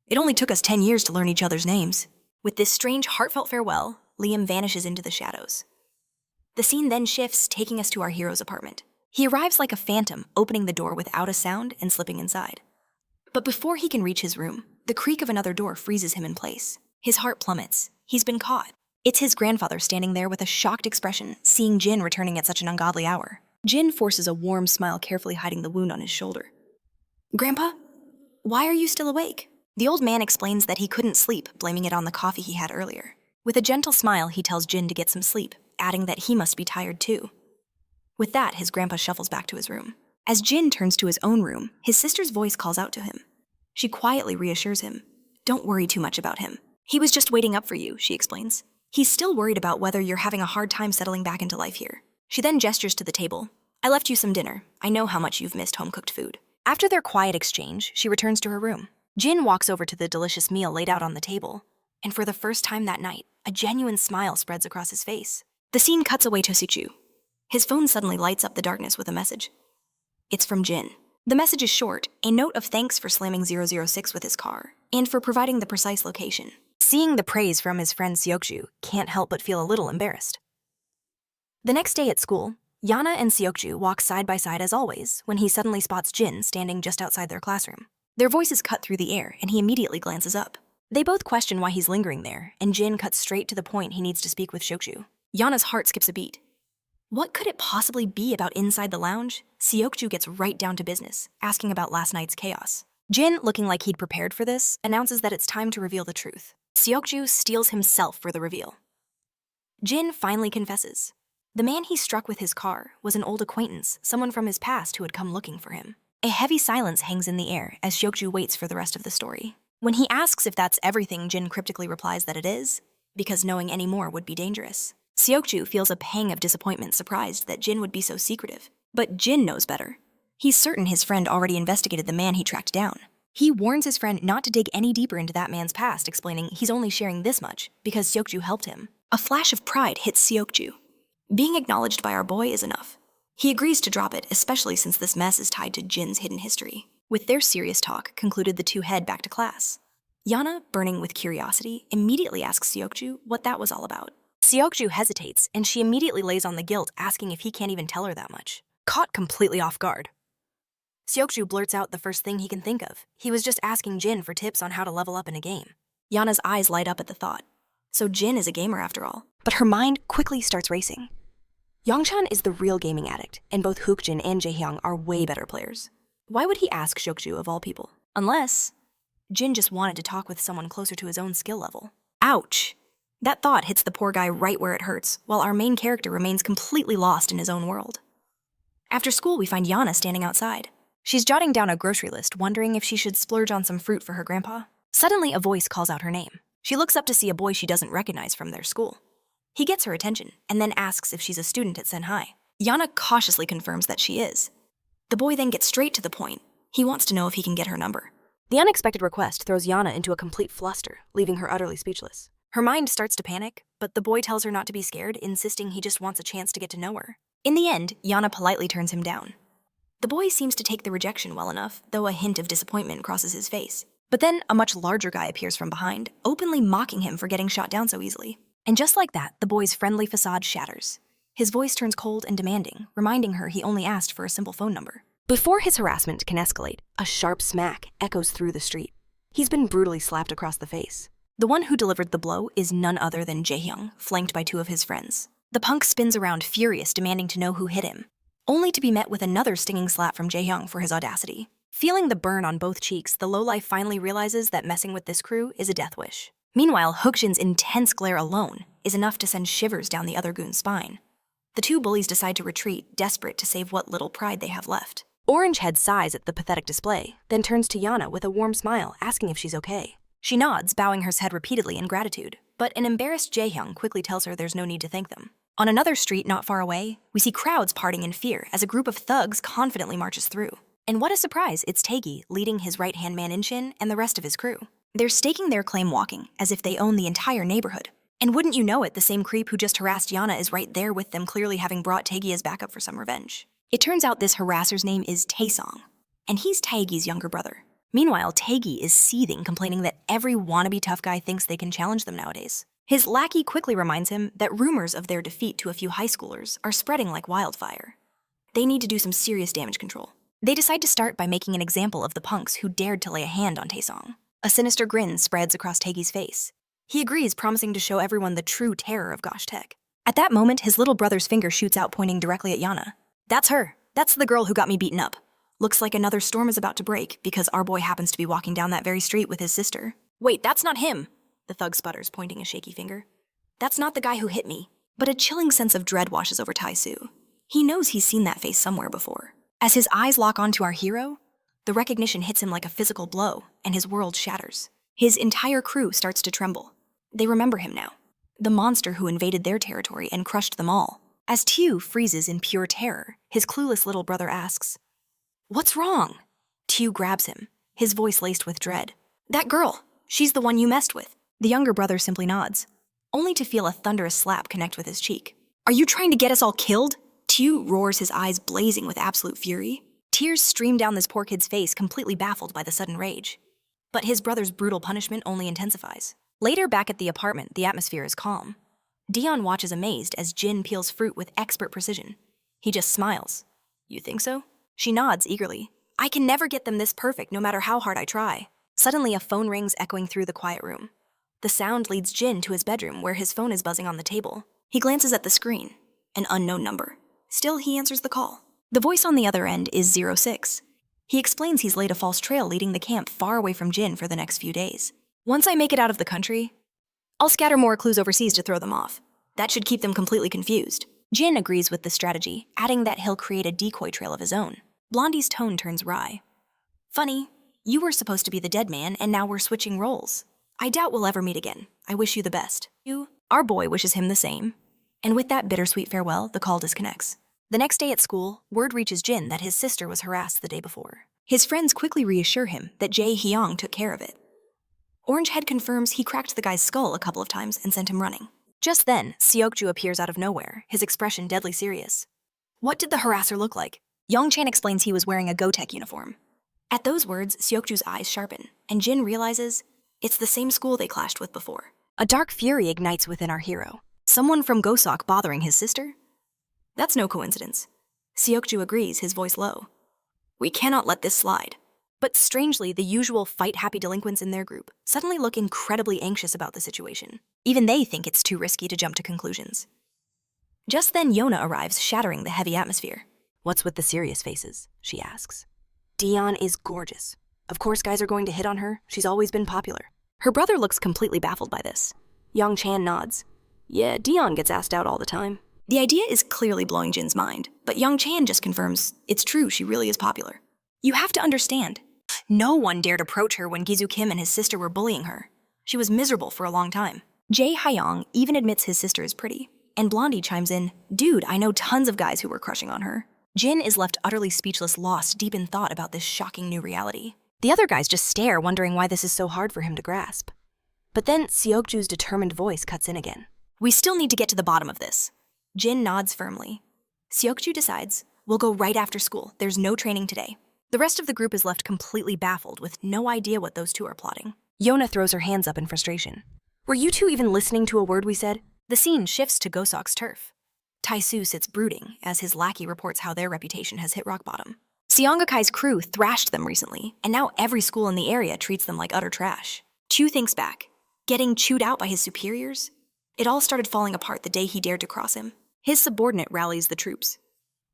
It only took us 10 years to learn each other's names. With this strange, heartfelt farewell, Liam vanishes into the shadows. The scene then shifts, taking us to our hero's apartment. He arrives like a phantom, opening the door without a sound and slipping inside. But before he can reach his room, the creak of another door freezes him in place. His heart plummets. He's been caught. It's his grandfather standing there with a shocked expression, seeing Jin returning at such an ungodly hour. Jin forces a warm smile, carefully hiding the wound on his shoulder. Grandpa, why are you still awake? The old man explains that he couldn't sleep, blaming it on the coffee he had earlier. With a gentle smile, he tells Jin to get some sleep, adding that he must be tired too. With that, his grandpa shuffles back to his room. As Jin turns to his own room, his sister's voice calls out to him. She quietly reassures him. Don't worry too much about him. He was just waiting up for you, she explains. He's still worried about whether you're having a hard time settling back into life here. She then gestures to the table. I left you some dinner. I know how much you've missed home-cooked food. After their quiet exchange, she returns to her room. Jin walks over to the delicious meal laid out on the table. And for the first time that night, a genuine smile spreads across his face. The scene cuts away to Sichu. His phone suddenly lights up the darkness with a message. It's from Jin. The message is short, a note of thanks for slamming 006 with his car, and for providing the precise location. Seeing the praise from his friend Seokju can't help but feel a little embarrassed. The next day at school, Yana and Seokju walk side by side as always when he suddenly spots Jin standing just outside their classroom. Their voices cut through the air and he immediately glances up. They both question why he's lingering there, and Jin cuts straight to the point he needs to speak with Seokju. Yana's heart skips a beat. What could it possibly be about inside the lounge? Seokju gets right down to business, asking about last night's chaos. Jin, looking like he'd prepared for this, announces that it's time to reveal the truth. Seokju steals himself for the reveal. Jin finally confesses. The man he struck with his car was an old acquaintance, someone from his past who had come looking for him. A heavy silence hangs in the air as Seokju waits for the rest of the story. When he asks if that's everything, Jin cryptically replies that it is, because knowing any more would be dangerous. Seokju feels a pang of disappointment, surprised that Jin would be so secretive. But Jin knows better. He's certain his friend already investigated the man he tracked down. He warns his friend not to dig any deeper into that man's past, explaining he's only sharing this much because Seokju helped him. A flash of pride hits Seokju. Being acknowledged by our boy is enough. He agrees to drop it, especially since this mess is tied to Jin's hidden history. With their serious talk concluded, the two head back to class. Yana, burning with curiosity, immediately asks Seokju what that was all about. Seokju hesitates, and she immediately lays on the guilt, asking if he can't even tell her that much. Caught completely off guard, Seokju blurts out the first thing he can think of. He was just asking Jin for tips on how to level up in a game. Yana's eyes light up at the thought. So Jin is a gamer after all. But her mind quickly starts racing. Youngchan is the real gaming addict, and both Hookjin and Jaehyung are way better players. Why would he ask Seokju of all people? Unless Jin just wanted to talk with someone closer to his own skill level. Ouch! That thought hits the poor guy right where it hurts, while our main character remains completely lost in his own world. After school, we find Yana standing outside. She's jotting down a grocery list, wondering if she should splurge on some fruit for her grandpa. Suddenly, a voice calls out her name. She looks up to see a boy she doesn't recognize from their school. He gets her attention, and then asks if she's a student at Senhai. Yana cautiously confirms that she is. The boy then gets straight to the point. He wants to know if he can get her number. The unexpected request throws Yana into a complete fluster, leaving her utterly speechless. Her mind starts to panic, but the boy tells her not to be scared, insisting he just wants a chance to get to know her. In the end, Yana politely turns him down. The boy seems to take the rejection well enough, though a hint of disappointment crosses his face. But then a much larger guy appears from behind, openly mocking him for getting shot down so easily. And just like that, the boy's friendly facade shatters. His voice turns cold and demanding, reminding her he only asked for a simple phone number. Before his harassment can escalate, a sharp smack echoes through the street. He's been brutally slapped across the face. The one who delivered the blow is none other than Jaehyung, flanked by two of his friends. The punk spins around furious, demanding to know who hit him, only to be met with another stinging slap from Jaehyung for his audacity. Feeling the burn on both cheeks, the lowlife finally realizes that messing with this crew is a death wish. Meanwhile, Hookjin's intense glare alone is enough to send shivers down the other goon's spine. The two bullies decide to retreat, desperate to save what little pride they have left. Orangehead sighs at the pathetic display, then turns to Yana with a warm smile, asking if she's okay. She nods, bowing her head repeatedly in gratitude, but an embarrassed Jaehyung quickly tells her there's no need to thank them. On another street not far away, we see crowds parting in fear as a group of thugs confidently marches through. And what a surprise, it's Taegi leading his right-hand man Inchin and the rest of his crew. They're staking their claim walking, as if they own the entire neighborhood. And wouldn't you know it, the same creep who just harassed Yana is right there with them, clearly having brought Taegi as backup for some revenge. It turns out this harasser's name is Taesong, and he's Taegi's younger brother. Meanwhile, Taegi is seething, complaining that every wannabe tough guy thinks they can challenge them nowadays. His lackey quickly reminds him that rumors of their defeat to a few high schoolers are spreading like wildfire. They need to do some serious damage control. They decide to start by making an example of the punks who dared to lay a hand on Taesong. A sinister grin spreads across Taegi's face. He agrees, promising to show everyone the true terror of Gosh Tech. At that moment, his little brother's finger shoots out, pointing directly at Yana. That's her. That's the girl who got me beaten up. Looks like another storm is about to break because our boy happens to be walking down that very street with his sister. Wait, that's not him, the thug sputters, pointing a shaky finger. That's not the guy who hit me. But a chilling sense of dread washes over Tae-soo. He knows he's seen that face somewhere before. As his eyes lock onto our hero, the recognition hits him like a physical blow, and his world shatters. His entire crew starts to tremble. They remember him now. The monster who invaded their territory and crushed them all. As Tew freezes in pure terror, his clueless little brother asks, "What's wrong?" Tew grabs him, his voice laced with dread. "That girl, she's the one you messed with." The younger brother simply nods, only to feel a thunderous slap connect with his cheek. "Are you trying to get us all killed?" Tew roars, his eyes blazing with absolute fury. Tears stream down this poor kid's face, completely baffled by the sudden rage. But his brother's brutal punishment only intensifies. Later, back at the apartment, the atmosphere is calm. Dion watches amazed as Jin peels fruit with expert precision. He just smiles. "You think so?" She nods eagerly. "I can never get them this perfect, no matter how hard I try." Suddenly, a phone rings, echoing through the quiet room. The sound leads Jin to his bedroom, where his phone is buzzing on the table. He glances at the screen. An unknown number. Still, he answers the call. The voice on the other end is 06. He explains he's laid a false trail leading the camp far away from Jin for the next few days. "Once I make it out of the country, I'll scatter more clues overseas to throw them off. That should keep them completely confused." Jin agrees with the strategy, adding that he'll create a decoy trail of his own. Blondie's tone turns wry. "Funny, you were supposed to be the dead man, and now we're switching roles. I doubt we'll ever meet again. I wish you the best." Our boy wishes him the same. And with that bittersweet farewell, the call disconnects. The next day at school, word reaches Jin that his sister was harassed the day before. His friends quickly reassure him that Jae Hyung took care of it. Orangehead confirms he cracked the guy's skull a couple of times and sent him running. Just then, Seokju appears out of nowhere, his expression deadly serious. "What did the harasser look like?" Yongchan explains he was wearing a Gotek uniform. At those words, Seokju's eyes sharpen, and Jin realizes it's the same school they clashed with before. A dark fury ignites within our hero. Someone from Gosok bothering his sister? That's no coincidence. Seokju agrees, his voice low. "We cannot let this slide." But strangely, the usual fight-happy delinquents in their group suddenly look incredibly anxious about the situation. Even they think it's too risky to jump to conclusions. Just then, Yona arrives, shattering the heavy atmosphere. "What's with the serious faces?" she asks. "Dion is gorgeous. Of course guys are going to hit on her. She's always been popular." Her brother looks completely baffled by this. Yongchan nods. "Yeah, Dion gets asked out all the time." The idea is clearly blowing Jin's mind, but Yongchan just confirms it's true, she really is popular. "You have to understand. No one dared approach her when Gizu Kim and his sister were bullying her. She was miserable for a long time." Jae Hyung even admits his sister is pretty, and Blondie chimes in, "Dude, I know tons of guys who were crushing on her." Jin is left utterly speechless, lost deep in thought about this shocking new reality. The other guys just stare, wondering why this is so hard for him to grasp. But then Seokju's determined voice cuts in again. "We still need to get to the bottom of this." Jin nods firmly. Seokju decides, "We'll go right after school. There's no training today." The rest of the group is left completely baffled, with no idea what those two are plotting. Yona throws her hands up in frustration. "Were you two even listening to a word we said?" The scene shifts to Gosok's turf. Tae-soo sits brooding as his lackey reports how their reputation has hit rock bottom. Seongakai's crew thrashed them recently, and now every school in the area treats them like utter trash. Chu thinks back. Getting chewed out by his superiors? It all started falling apart the day he dared to cross him. His subordinate rallies the troops.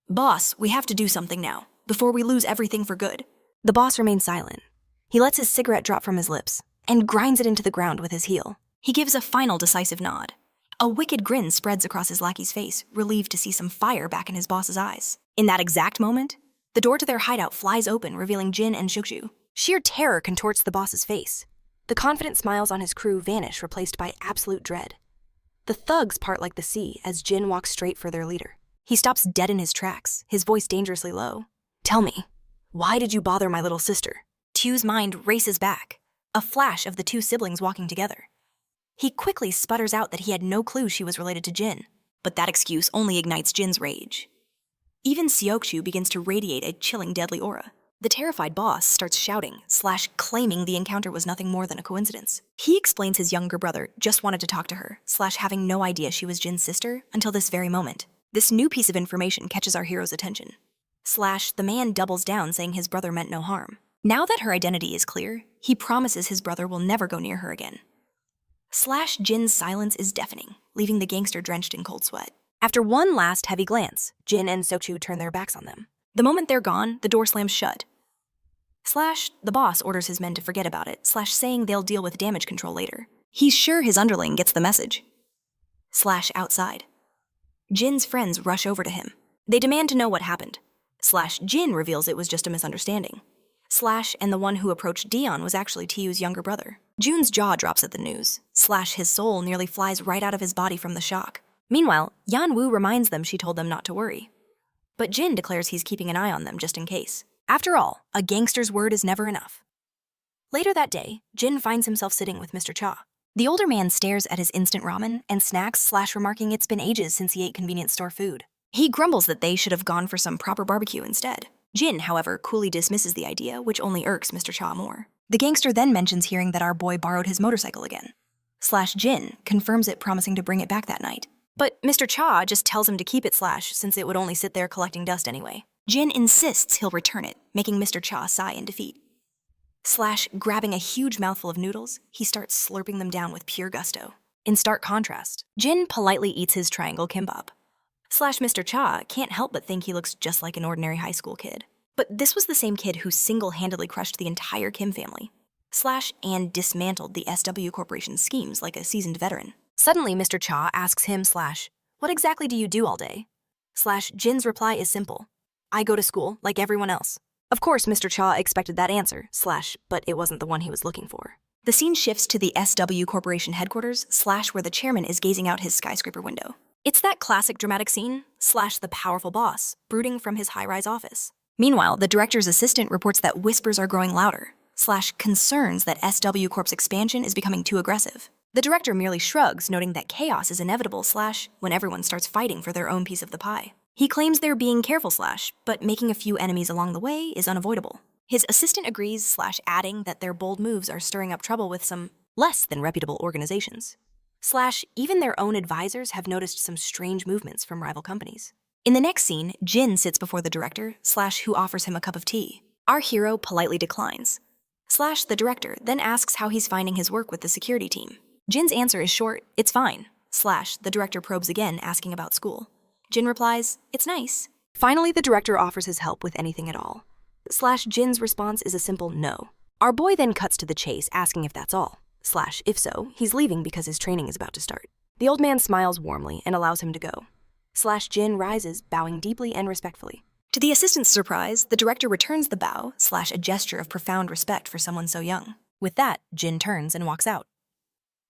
"Boss, we have to do something now, before we lose everything for good." The boss remains silent. He lets his cigarette drop from his lips and grinds it into the ground with his heel. He gives a final decisive nod. A wicked grin spreads across his lackey's face, relieved to see some fire back in his boss's eyes. In that exact moment, the door to their hideout flies open, revealing Jin and Shukju. Sheer terror contorts the boss's face. The confident smiles on his crew vanish, replaced by absolute dread. The thugs part like the sea as Jin walks straight for their leader. He stops dead in his tracks, his voice dangerously low. "Tell me, why did you bother my little sister?" Tu's mind races back, a flash of the two siblings walking together. He quickly sputters out that he had no clue she was related to Jin, but that excuse only ignites Jin's rage. Even Seokju begins to radiate a chilling, deadly aura. The terrified boss starts shouting, claiming the encounter was nothing more than a coincidence. He explains his younger brother just wanted to talk to her, having no idea she was Jin's sister until this very moment. This new piece of information catches our hero's attention. The man doubles down, saying his brother meant no harm. Now that her identity is clear, he promises his brother will never go near her again. Jin's silence is deafening, leaving the gangster drenched in cold sweat. After one last heavy glance, Jin and Seokju turn their backs on them. The moment they're gone, the door slams shut. The boss orders his men to forget about it, saying they'll deal with damage control later. He's sure his underling gets the message. Outside. Jin's friends rush over to him. They demand to know what happened. Jin reveals it was just a misunderstanding. And the one who approached Dion was actually Tu's younger brother. Jun's jaw drops at the news. His soul nearly flies right out of his body from the shock. Meanwhile, Yanwu reminds them she told them not to worry. But Jin declares he's keeping an eye on them just in case. After all, a gangster's word is never enough. Later that day, Jin finds himself sitting with Mr. Cha. The older man stares at his instant ramen and snacks, remarking it's been ages since he ate convenience store food. He grumbles that they should have gone for some proper barbecue instead. Jin, however, coolly dismisses the idea, which only irks Mr. Cha more. The gangster then mentions hearing that our boy borrowed his motorcycle again. Jin confirms it, promising to bring it back that night. But Mr. Cha just tells him to keep it since it would only sit there collecting dust anyway. Jin insists he'll return it, making Mr. Cha sigh in defeat. Grabbing a huge mouthful of noodles, he starts slurping them down with pure gusto. In stark contrast, Jin politely eats his triangle kimbap. Mr. Cha can't help but think he looks just like an ordinary high school kid. But this was the same kid who single-handedly crushed the entire Kim family. And dismantled the SW Corporation's schemes like a seasoned veteran. Suddenly, Mr. Cha asks him, "What exactly do you do all day?" Jin's reply is simple. "I go to school, like everyone else." Of course, Mr. Cha expected that answer, but it wasn't the one he was looking for. The scene shifts to the SW Corporation headquarters, where the chairman is gazing out his skyscraper window. It's that classic dramatic scene, the powerful boss, brooding from his high-rise office. Meanwhile, the director's assistant reports that whispers are growing louder, concerns that SW Corp's expansion is becoming too aggressive. The director merely shrugs, noting that chaos is inevitable, when everyone starts fighting for their own piece of the pie. He claims they're being careful, but making a few enemies along the way is unavoidable. His assistant agrees, adding that their bold moves are stirring up trouble with some less than reputable organizations. Even their own advisors have noticed some strange movements from rival companies. In the next scene, Jin sits before the director, who offers him a cup of tea. Our hero politely declines. The director then asks how he's finding his work with the security team. Jin's answer is short, "It's fine." The director probes again, asking about school. Jin replies, "It's nice." Finally, the director offers his help with anything at all. Jin's response is a simple no. Our boy then cuts to the chase, asking if that's all. If so, he's leaving because his training is about to start. The old man smiles warmly and allows him to go. Jin rises, bowing deeply and respectfully. To the assistant's surprise, the director returns the bow, a gesture of profound respect for someone so young. With that, Jin turns and walks out.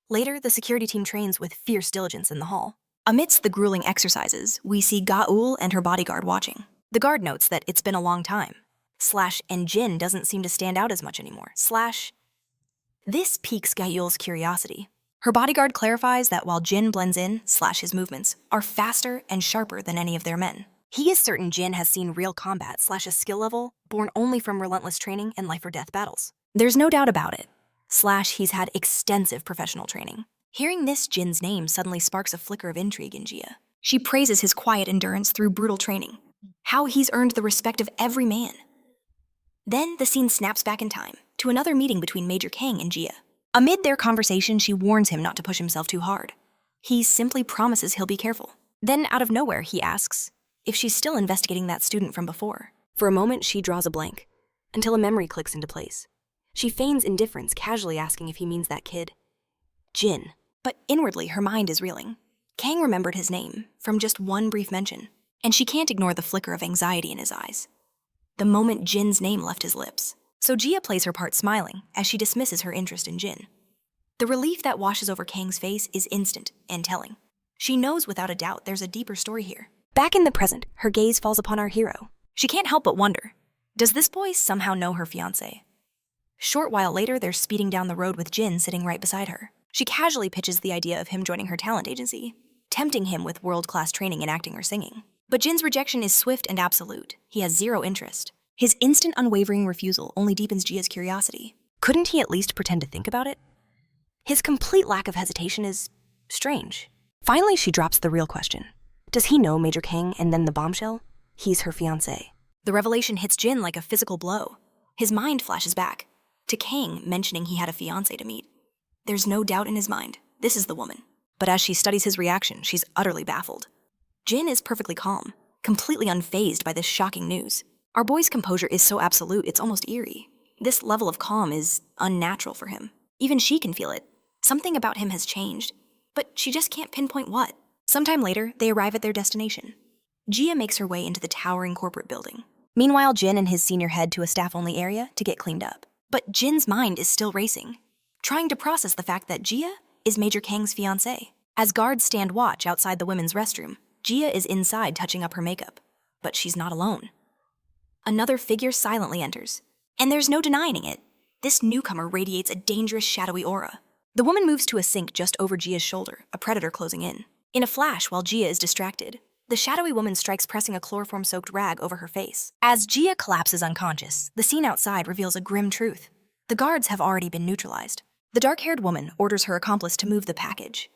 Later, the security team trains with fierce diligence in the hall. Amidst the grueling exercises, we see Gaul and her bodyguard watching. The guard notes that it's been a long time. And Jin doesn't seem to stand out as much anymore. This piques Gaul's curiosity. Her bodyguard clarifies that while Jin blends in, his movements are faster and sharper than any of their men. He is certain Jin has seen real combat, a skill level born only from relentless training and life-or-death battles. There's no doubt about it. He's had extensive professional training. Hearing this, Jin's name suddenly sparks a flicker of intrigue in Jia. She praises his quiet endurance through brutal training, how he's earned the respect of every man. Then the scene snaps back in time to another meeting between Major Kang and Jia. Amid their conversation, she warns him not to push himself too hard. He simply promises he'll be careful. Then, out of nowhere, he asks if she's still investigating that student from before. For a moment, she draws a blank, until a memory clicks into place. She feigns indifference, casually asking if he means that kid. Jin, But inwardly, her mind is reeling. Kang remembered his name from just one brief mention, and she can't ignore the flicker of anxiety in his eyes the moment Jin's name left his lips. So Gia plays her part smiling as she dismisses her interest in Jin. The relief that washes over Kang's face is instant and telling. She knows without a doubt there's a deeper story here. Back in the present, her gaze falls upon our hero. She can't help but wonder, does this boy somehow know her fiancé? Short while later, they're speeding down the road with Jin sitting right beside her. She casually pitches the idea of him joining her talent agency, tempting him with world-class training in acting or singing. But Jin's rejection is swift and absolute. He has zero interest. His instant, unwavering refusal only deepens Gia's curiosity. Couldn't he at least pretend to think about it? His complete lack of hesitation is strange. Finally, she drops the real question. Does he know Major Kang and then the bombshell? He's her fiancé. The revelation hits Jin like a physical blow. His mind flashes back to Kang mentioning he had a fiancé to meet. There's no doubt in his mind. This is the woman. But as she studies his reaction, she's utterly baffled. Jin is perfectly calm, completely unfazed by this shocking news. Our boy's composure is so absolute, it's almost eerie. This level of calm is unnatural for him. Even she can feel it. Something about him has changed, but she just can't pinpoint what. Sometime later, they arrive at their destination. Gia makes her way into the towering corporate building. Meanwhile, Jin and his senior head to a staff-only area to get cleaned up. But Jin's mind is still racing, trying to process the fact that Gia is Major Kang's fiancé. As guards stand watch outside the women's restroom, Gia is inside touching up her makeup. But she's not alone. Another figure silently enters, and there's no denying it. This newcomer radiates a dangerous, shadowy aura. The woman moves to a sink just over Gia's shoulder, a predator closing in. In a flash, while Gia is distracted, the shadowy woman strikes, pressing a chloroform-soaked rag over her face. As Gia collapses unconscious, the scene outside reveals a grim truth. The guards have already been neutralized. The dark-haired woman orders her accomplice to move the package.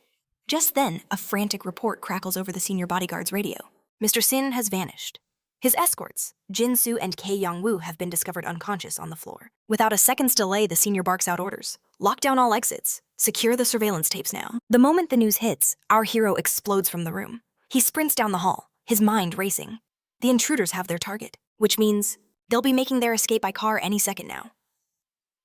Just then, a frantic report crackles over the senior bodyguard's radio. Mr. Sin has vanished. His escorts, Jin Soo and Kei Yong-woo, have been discovered unconscious on the floor. Without a second's delay, the senior barks out orders. Lock down all exits. Secure the surveillance tapes now. The moment the news hits, our hero explodes from the room. He sprints down the hall, his mind racing. The intruders have their target, which means they'll be making their escape by car any second now.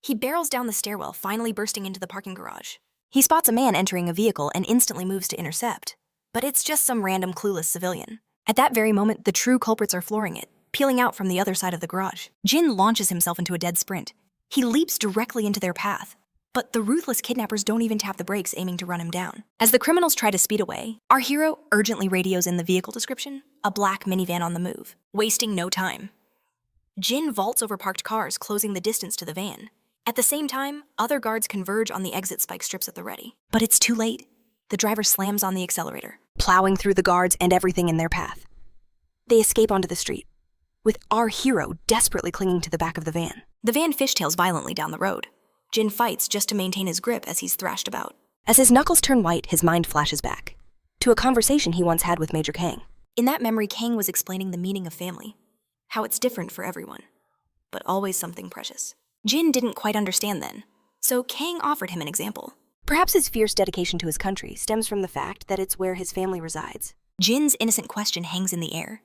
He barrels down the stairwell, finally bursting into the parking garage. He spots a man entering a vehicle and instantly moves to intercept. But it's just some random clueless civilian. At that very moment, the true culprits are flooring it, peeling out from the other side of the garage. Jin launches himself into a dead sprint. He leaps directly into their path. But the ruthless kidnappers don't even tap the brakes, aiming to run him down. As the criminals try to speed away, our hero urgently radios in the vehicle description, a black minivan on the move, wasting no time. Jin vaults over parked cars, closing the distance to the van. At the same time, other guards converge on the exit spike strips at the ready. But it's too late. The driver slams on the accelerator, plowing through the guards and everything in their path. They escape onto the street, with our hero desperately clinging to the back of the van. The van fishtails violently down the road. Jin fights just to maintain his grip as he's thrashed about. As his knuckles turn white, his mind flashes back to a conversation he once had with Major Kang. In that memory, Kang was explaining the meaning of family, how it's different for everyone, but always something precious. Jin didn't quite understand then, so Kang offered him an example. Perhaps his fierce dedication to his country stems from the fact that it's where his family resides. Jin's innocent question hangs in the air.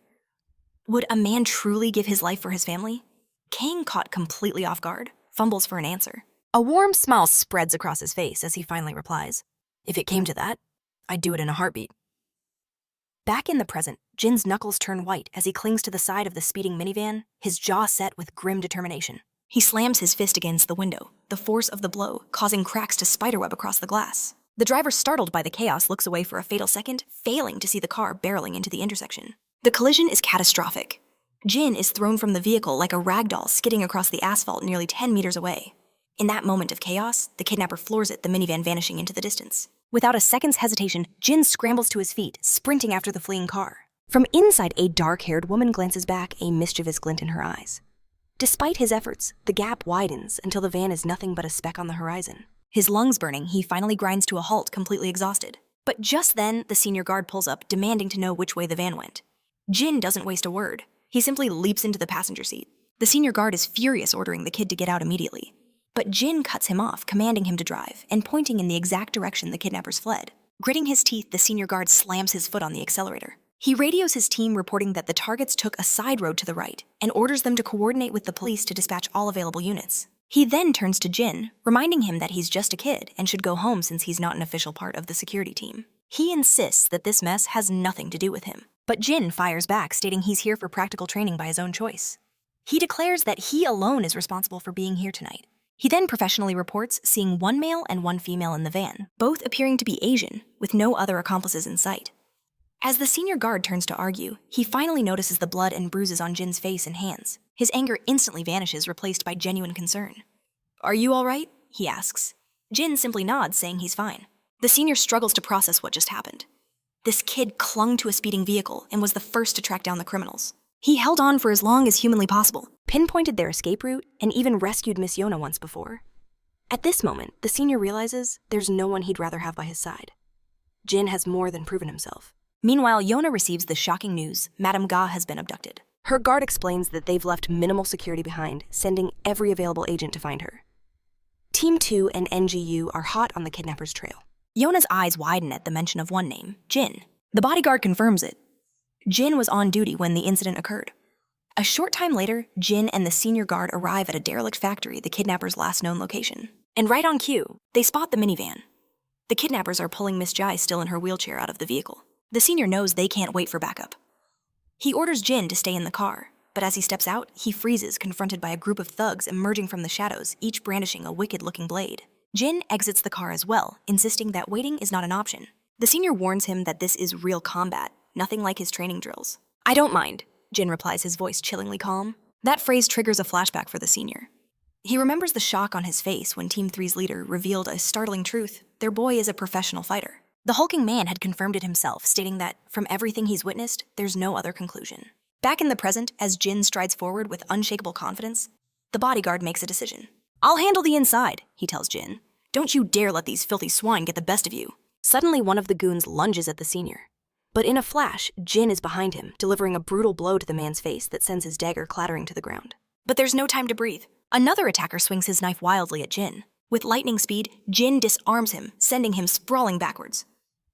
Would a man truly give his life for his family? Kang, caught completely off guard, fumbles for an answer. A warm smile spreads across his face as he finally replies, "If it came to that, I'd do it in a heartbeat." Back in the present, Jin's knuckles turn white as he clings to the side of the speeding minivan, his jaw set with grim determination. He slams his fist against the window, the force of the blow causing cracks to spiderweb across the glass. The driver, startled by the chaos, looks away for a fatal second, failing to see the car barreling into the intersection. The collision is catastrophic. Jin is thrown from the vehicle like a ragdoll skidding across the asphalt nearly 10 meters away. In that moment of chaos, the kidnapper floors it, the minivan vanishing into the distance. Without a second's hesitation, Jin scrambles to his feet, sprinting after the fleeing car. From inside, a dark-haired woman glances back, a mischievous glint in her eyes. Despite his efforts, the gap widens until the van is nothing but a speck on the horizon. His lungs burning, he finally grinds to a halt, completely exhausted. But just then, the senior guard pulls up, demanding to know which way the van went. Jin doesn't waste a word. He simply leaps into the passenger seat. The senior guard is furious, ordering the kid to get out immediately. But Jin cuts him off, commanding him to drive, and pointing in the exact direction the kidnappers fled. Gritting his teeth, the senior guard slams his foot on the accelerator. He radios his team, reporting that the targets took a side road to the right, and orders them to coordinate with the police to dispatch all available units. He then turns to Jin, reminding him that he's just a kid and should go home since he's not an official part of the security team. He insists that this mess has nothing to do with him, but Jin fires back, stating he's here for practical training by his own choice. He declares that he alone is responsible for being here tonight. He then professionally reports seeing one male and one female in the van, both appearing to be Asian, with no other accomplices in sight. As the senior guard turns to argue, he finally notices the blood and bruises on Jin's face and hands. His anger instantly vanishes, replaced by genuine concern. "Are you all right?" he asks. Jin simply nods, saying he's fine. The senior struggles to process what just happened. This kid clung to a speeding vehicle and was the first to track down the criminals. He held on for as long as humanly possible, pinpointed their escape route, and even rescued Miss Yona once before. At this moment, the senior realizes there's no one he'd rather have by his side. Jin has more than proven himself. Meanwhile, Yona receives the shocking news Madame Ga has been abducted. Her guard explains that they've left minimal security behind, sending every available agent to find her. Team 2 and NGU are hot on the kidnapper's trail. Yona's eyes widen at the mention of one name, Jin. The bodyguard confirms it. Jin was on duty when the incident occurred. A short time later, Jin and the senior guard arrive at a derelict factory, the kidnapper's last known location. And right on cue, they spot the minivan. The kidnappers are pulling Miss Jai, still in her wheelchair, out of the vehicle. The senior knows they can't wait for backup. He orders Jin to stay in the car, but as he steps out, he freezes, confronted by a group of thugs emerging from the shadows, each brandishing a wicked-looking blade. Jin exits the car as well, insisting that waiting is not an option. The senior warns him that this is real combat, nothing like his training drills. "I don't mind," Jin replies, his voice chillingly calm. That phrase triggers a flashback for the senior. He remembers the shock on his face when Team 3's leader revealed a startling truth: their boy is a professional fighter. The hulking man had confirmed it himself, stating that, from everything he's witnessed, there's no other conclusion. Back in the present, as Jin strides forward with unshakable confidence, the bodyguard makes a decision. "I'll handle the inside," he tells Jin. "Don't you dare let these filthy swine get the best of you." Suddenly, one of the goons lunges at the senior. But in a flash, Jin is behind him, delivering a brutal blow to the man's face that sends his dagger clattering to the ground. But there's no time to breathe. Another attacker swings his knife wildly at Jin. With lightning speed, Jin disarms him, sending him sprawling backwards.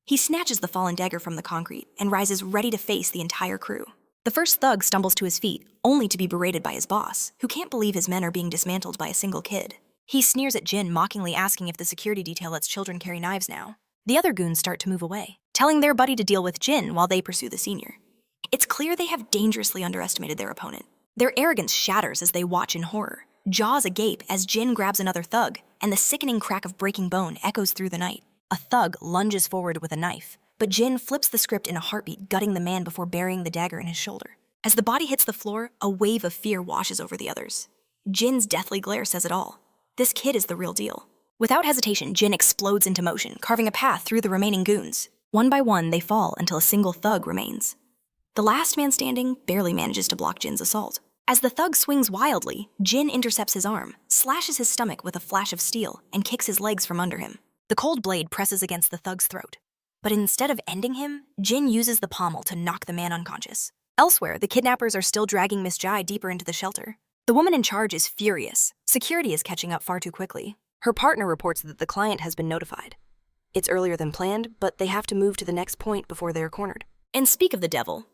He snatches the fallen dagger from the concrete and rises ready to face the entire crew. The first thug stumbles to his feet, only to be berated by his boss, who can't believe his men are being dismantled by a single kid. He sneers at Jin, mockingly asking if the security detail lets children carry knives now. The other goons start to move away, telling their buddy to deal with Jin while they pursue the senior. It's clear they have dangerously underestimated their opponent. Their arrogance shatters as they watch in horror, jaws agape as Jin grabs another thug, and the sickening crack of breaking bone echoes through the night. A thug lunges forward with a knife, but Jin flips the script in a heartbeat, gutting the man before burying the dagger in his shoulder. As the body hits the floor, a wave of fear washes over the others. Jin's deathly glare says it all. This kid is the real deal. Without hesitation, Jin explodes into motion, carving a path through the remaining goons. One by one, they fall until a single thug remains. The last man standing barely manages to block Jin's assault. As the thug swings wildly, Jin intercepts his arm, slashes his stomach with a flash of steel, and kicks his legs from under him. The cold blade presses against the thug's throat. But instead of ending him, Jin uses the pommel to knock the man unconscious. Elsewhere, the kidnappers are still dragging Miss Jai deeper into the shelter. The woman in charge is furious. Security is catching up far too quickly. Her partner reports that the client has been notified. It's earlier than planned, but they have to move to the next point before they are cornered. And speak of the devil.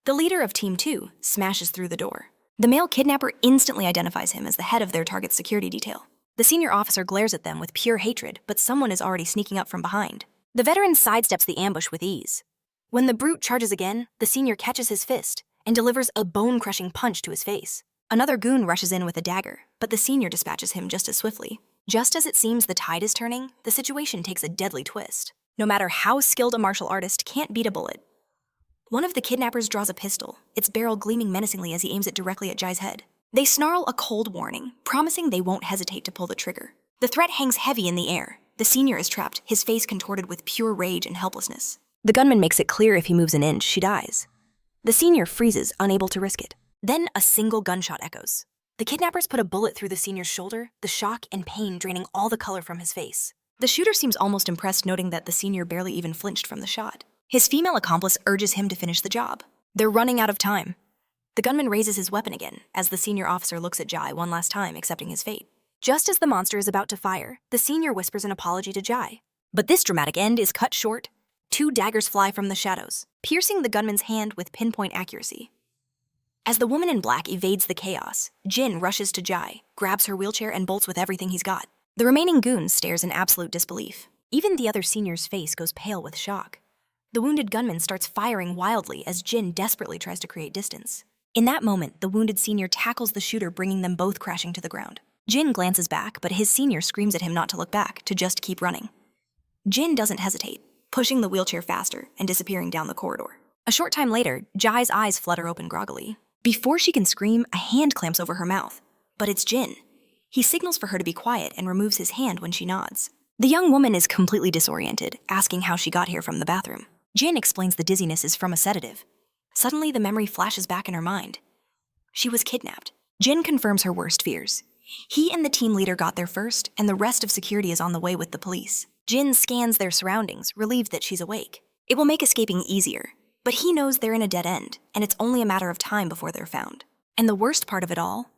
The leader of Team 2 smashes through the door. The male kidnapper instantly identifies him as the head of their target's security detail. The senior officer glares at them with pure hatred, but someone is already sneaking up from behind. The veteran sidesteps the ambush with ease. When the brute charges again, the senior catches his fist and delivers a bone-crushing punch to his face. Another goon rushes in with a dagger, but the senior dispatches him just as swiftly. Just as it seems the tide is turning, the situation takes a deadly twist. No matter how skilled a martial artist can't beat a bullet. One of the kidnappers draws a pistol, its barrel gleaming menacingly as he aims it directly at Jai's head. They snarl a cold warning, promising they won't hesitate to pull the trigger. The threat hangs heavy in the air. The senior is trapped, his face contorted with pure rage and helplessness. The gunman makes it clear if he moves an inch, she dies. The senior freezes, unable to risk it. Then a single gunshot echoes. The kidnappers put a bullet through the senior's shoulder, the shock and pain draining all the color from his face. The shooter seems almost impressed, noting that the senior barely even flinched from the shot. His female accomplice urges him to finish the job. They're running out of time. The gunman raises his weapon again, as the senior officer looks at Jai one last time, accepting his fate. Just as the monster is about to fire, the senior whispers an apology to Jai. But this dramatic end is cut short. 2 daggers fly from the shadows, piercing the gunman's hand with pinpoint accuracy. As the woman in black evades the chaos, Jin rushes to Jai, grabs her wheelchair, and bolts with everything he's got. The remaining goon stares in absolute disbelief. Even the other senior's face goes pale with shock. The wounded gunman starts firing wildly as Jin desperately tries to create distance. In that moment, the wounded senior tackles the shooter, bringing them both crashing to the ground. Jin glances back, but his senior screams at him not to look back, to just keep running. Jin doesn't hesitate, pushing the wheelchair faster and disappearing down the corridor. A short time later, Jai's eyes flutter open groggily. Before she can scream, a hand clamps over her mouth. But it's Jin. He signals for her to be quiet and removes his hand when she nods. The young woman is completely disoriented, asking how she got here from the bathroom. Jin explains the dizziness is from a sedative. Suddenly, the memory flashes back in her mind. She was kidnapped. Jin confirms her worst fears. He and the team leader got there first, and the rest of security is on the way with the police. Jin scans their surroundings, relieved that she's awake. It will make escaping easier, but he knows they're in a dead end, and it's only a matter of time before they're found. And the worst part of it all?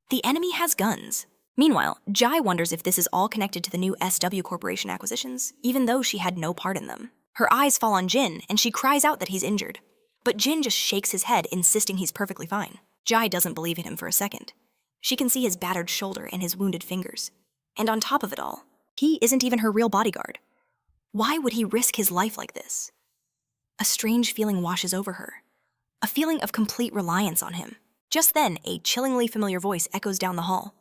The enemy has guns. Meanwhile, Jai wonders if this is all connected to the new SW Corporation acquisitions, even though she had no part in them. Her eyes fall on Jin, and she cries out that he's injured. But Jin just shakes his head, insisting he's perfectly fine. Jai doesn't believe in him for a second. She can see his battered shoulder and his wounded fingers. And on top of it all, he isn't even her real bodyguard. Why would he risk his life like this? A strange feeling washes over her. A feeling of complete reliance on him. Just then, a chillingly familiar voice echoes down the hall.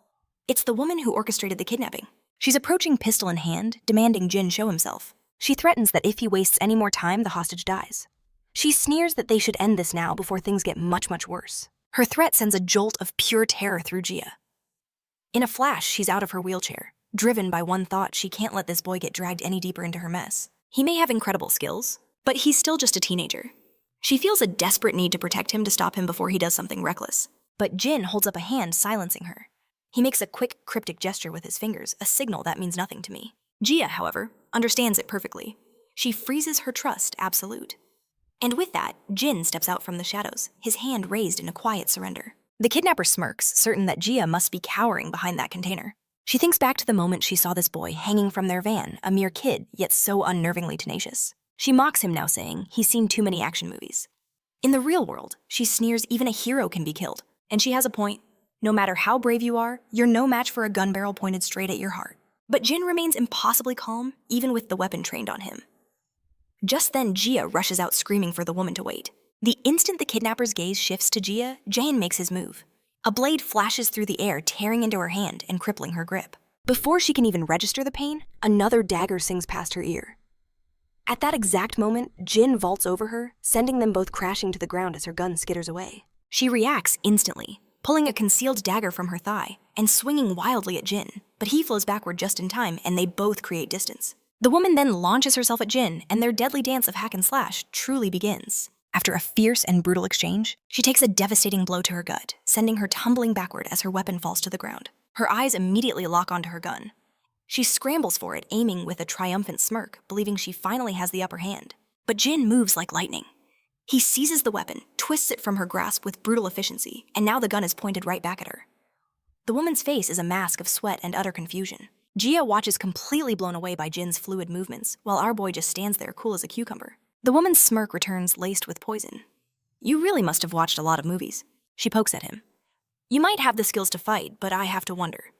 It's the woman who orchestrated the kidnapping. She's approaching, pistol in hand, demanding Jin show himself. She threatens that if he wastes any more time, the hostage dies. She sneers that they should end this now before things get much, much worse. Her threat sends a jolt of pure terror through Jia. In a flash, she's out of her wheelchair, driven by one thought: she can't let this boy get dragged any deeper into her mess. He may have incredible skills, but he's still just a teenager. She feels a desperate need to protect him, to stop him before he does something reckless. But Jin holds up a hand, silencing her. He makes a quick, cryptic gesture with his fingers, a signal that means nothing to me. Jia, however, understands it perfectly. She freezes her trust absolute. And with that, Jin steps out from the shadows, his hand raised in a quiet surrender. The kidnapper smirks, certain that Jia must be cowering behind that container. She thinks back to the moment she saw this boy hanging from their van, a mere kid, yet so unnervingly tenacious. She mocks him now, saying he's seen too many action movies. In the real world, she sneers even a hero can be killed. And she has a point. No matter how brave you are, you're no match for a gun barrel pointed straight at your heart. But Jin remains impossibly calm, even with the weapon trained on him. Just then, Jia rushes out, screaming for the woman to wait. The instant the kidnapper's gaze shifts to Jia, Jin makes his move. A blade flashes through the air, tearing into her hand and crippling her grip. Before she can even register the pain, another dagger sings past her ear. At that exact moment, Jin vaults over her, sending them both crashing to the ground as her gun skitters away. She reacts instantly, pulling a concealed dagger from her thigh and swinging wildly at Jin, but he flows backward just in time, and they both create distance. The woman then launches herself at Jin, and their deadly dance of hack and slash truly begins. After a fierce and brutal exchange, she takes a devastating blow to her gut, sending her tumbling backward as her weapon falls to the ground. Her eyes immediately lock onto her gun. She scrambles for it, aiming with a triumphant smirk, believing she finally has the upper hand. But Jin moves like lightning. He seizes the weapon, twists it from her grasp with brutal efficiency, and now the gun is pointed right back at her. The woman's face is a mask of sweat and utter confusion. Jia watches, completely blown away by Jin's fluid movements, while our boy just stands there cool as a cucumber. The woman's smirk returns, laced with poison. "You really must have watched a lot of movies." She pokes at him. "You might have the skills to fight, but I have to wonder,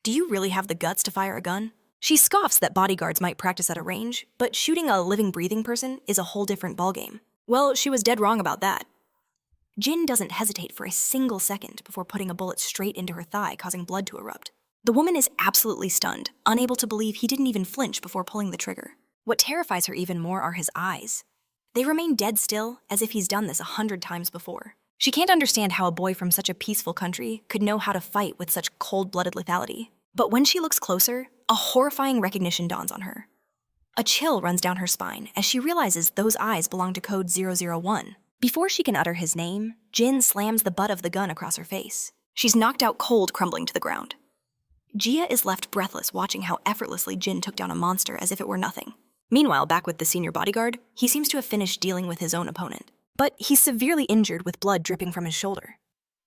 do you really have the guts to fire a gun?" She scoffs that bodyguards might practice at a range, but shooting a living, breathing person is a whole different ballgame. Well, she was dead wrong about that. Jin doesn't hesitate for a single second before putting a bullet straight into her thigh, causing blood to erupt. The woman is absolutely stunned, unable to believe he didn't even flinch before pulling the trigger. What terrifies her even more are his eyes. They remain dead still, as if he's done this 100 times before. She can't understand how a boy from such a peaceful country could know how to fight with such cold-blooded lethality. But when she looks closer, a horrifying recognition dawns on her. A chill runs down her spine as she realizes those eyes belong to code 001. Before she can utter his name, Jin slams the butt of the gun across her face. She's knocked out cold, crumbling to the ground. Jia is left breathless, watching how effortlessly Jin took down a monster as if it were nothing. Meanwhile, back with the senior bodyguard, he seems to have finished dealing with his own opponent. But he's severely injured, with blood dripping from his shoulder.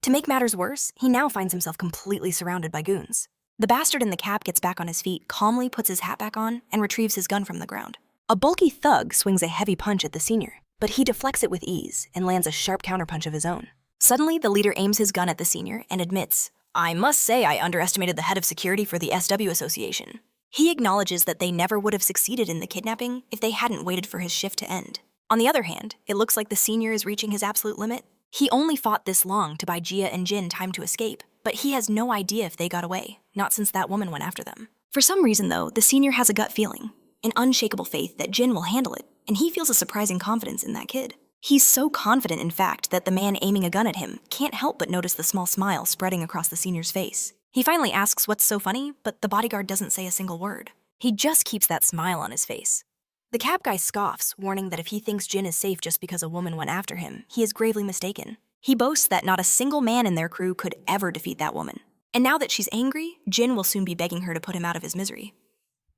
To make matters worse, he now finds himself completely surrounded by goons. The bastard in the cap gets back on his feet, calmly puts his hat back on, and retrieves his gun from the ground. A bulky thug swings a heavy punch at the senior, but he deflects it with ease and lands a sharp counterpunch of his own. Suddenly, the leader aims his gun at the senior and admits, "I must say I underestimated the head of security for the SW Association." He acknowledges that they never would have succeeded in the kidnapping if they hadn't waited for his shift to end. On the other hand, it looks like the senior is reaching his absolute limit. He only fought this long to buy Jia and Jin time to escape, but he has no idea if they got away, not since that woman went after them. For some reason, though, the senior has a gut feeling, an unshakable faith that Jin will handle it, and he feels a surprising confidence in that kid. He's so confident, in fact, that the man aiming a gun at him can't help but notice the small smile spreading across the senior's face. He finally asks what's so funny, but the bodyguard doesn't say a single word. He just keeps that smile on his face. The cab guy scoffs, warning that if he thinks Jin is safe just because a woman went after him, he is gravely mistaken. He boasts that not a single man in their crew could ever defeat that woman. And now that she's angry, Jin will soon be begging her to put him out of his misery.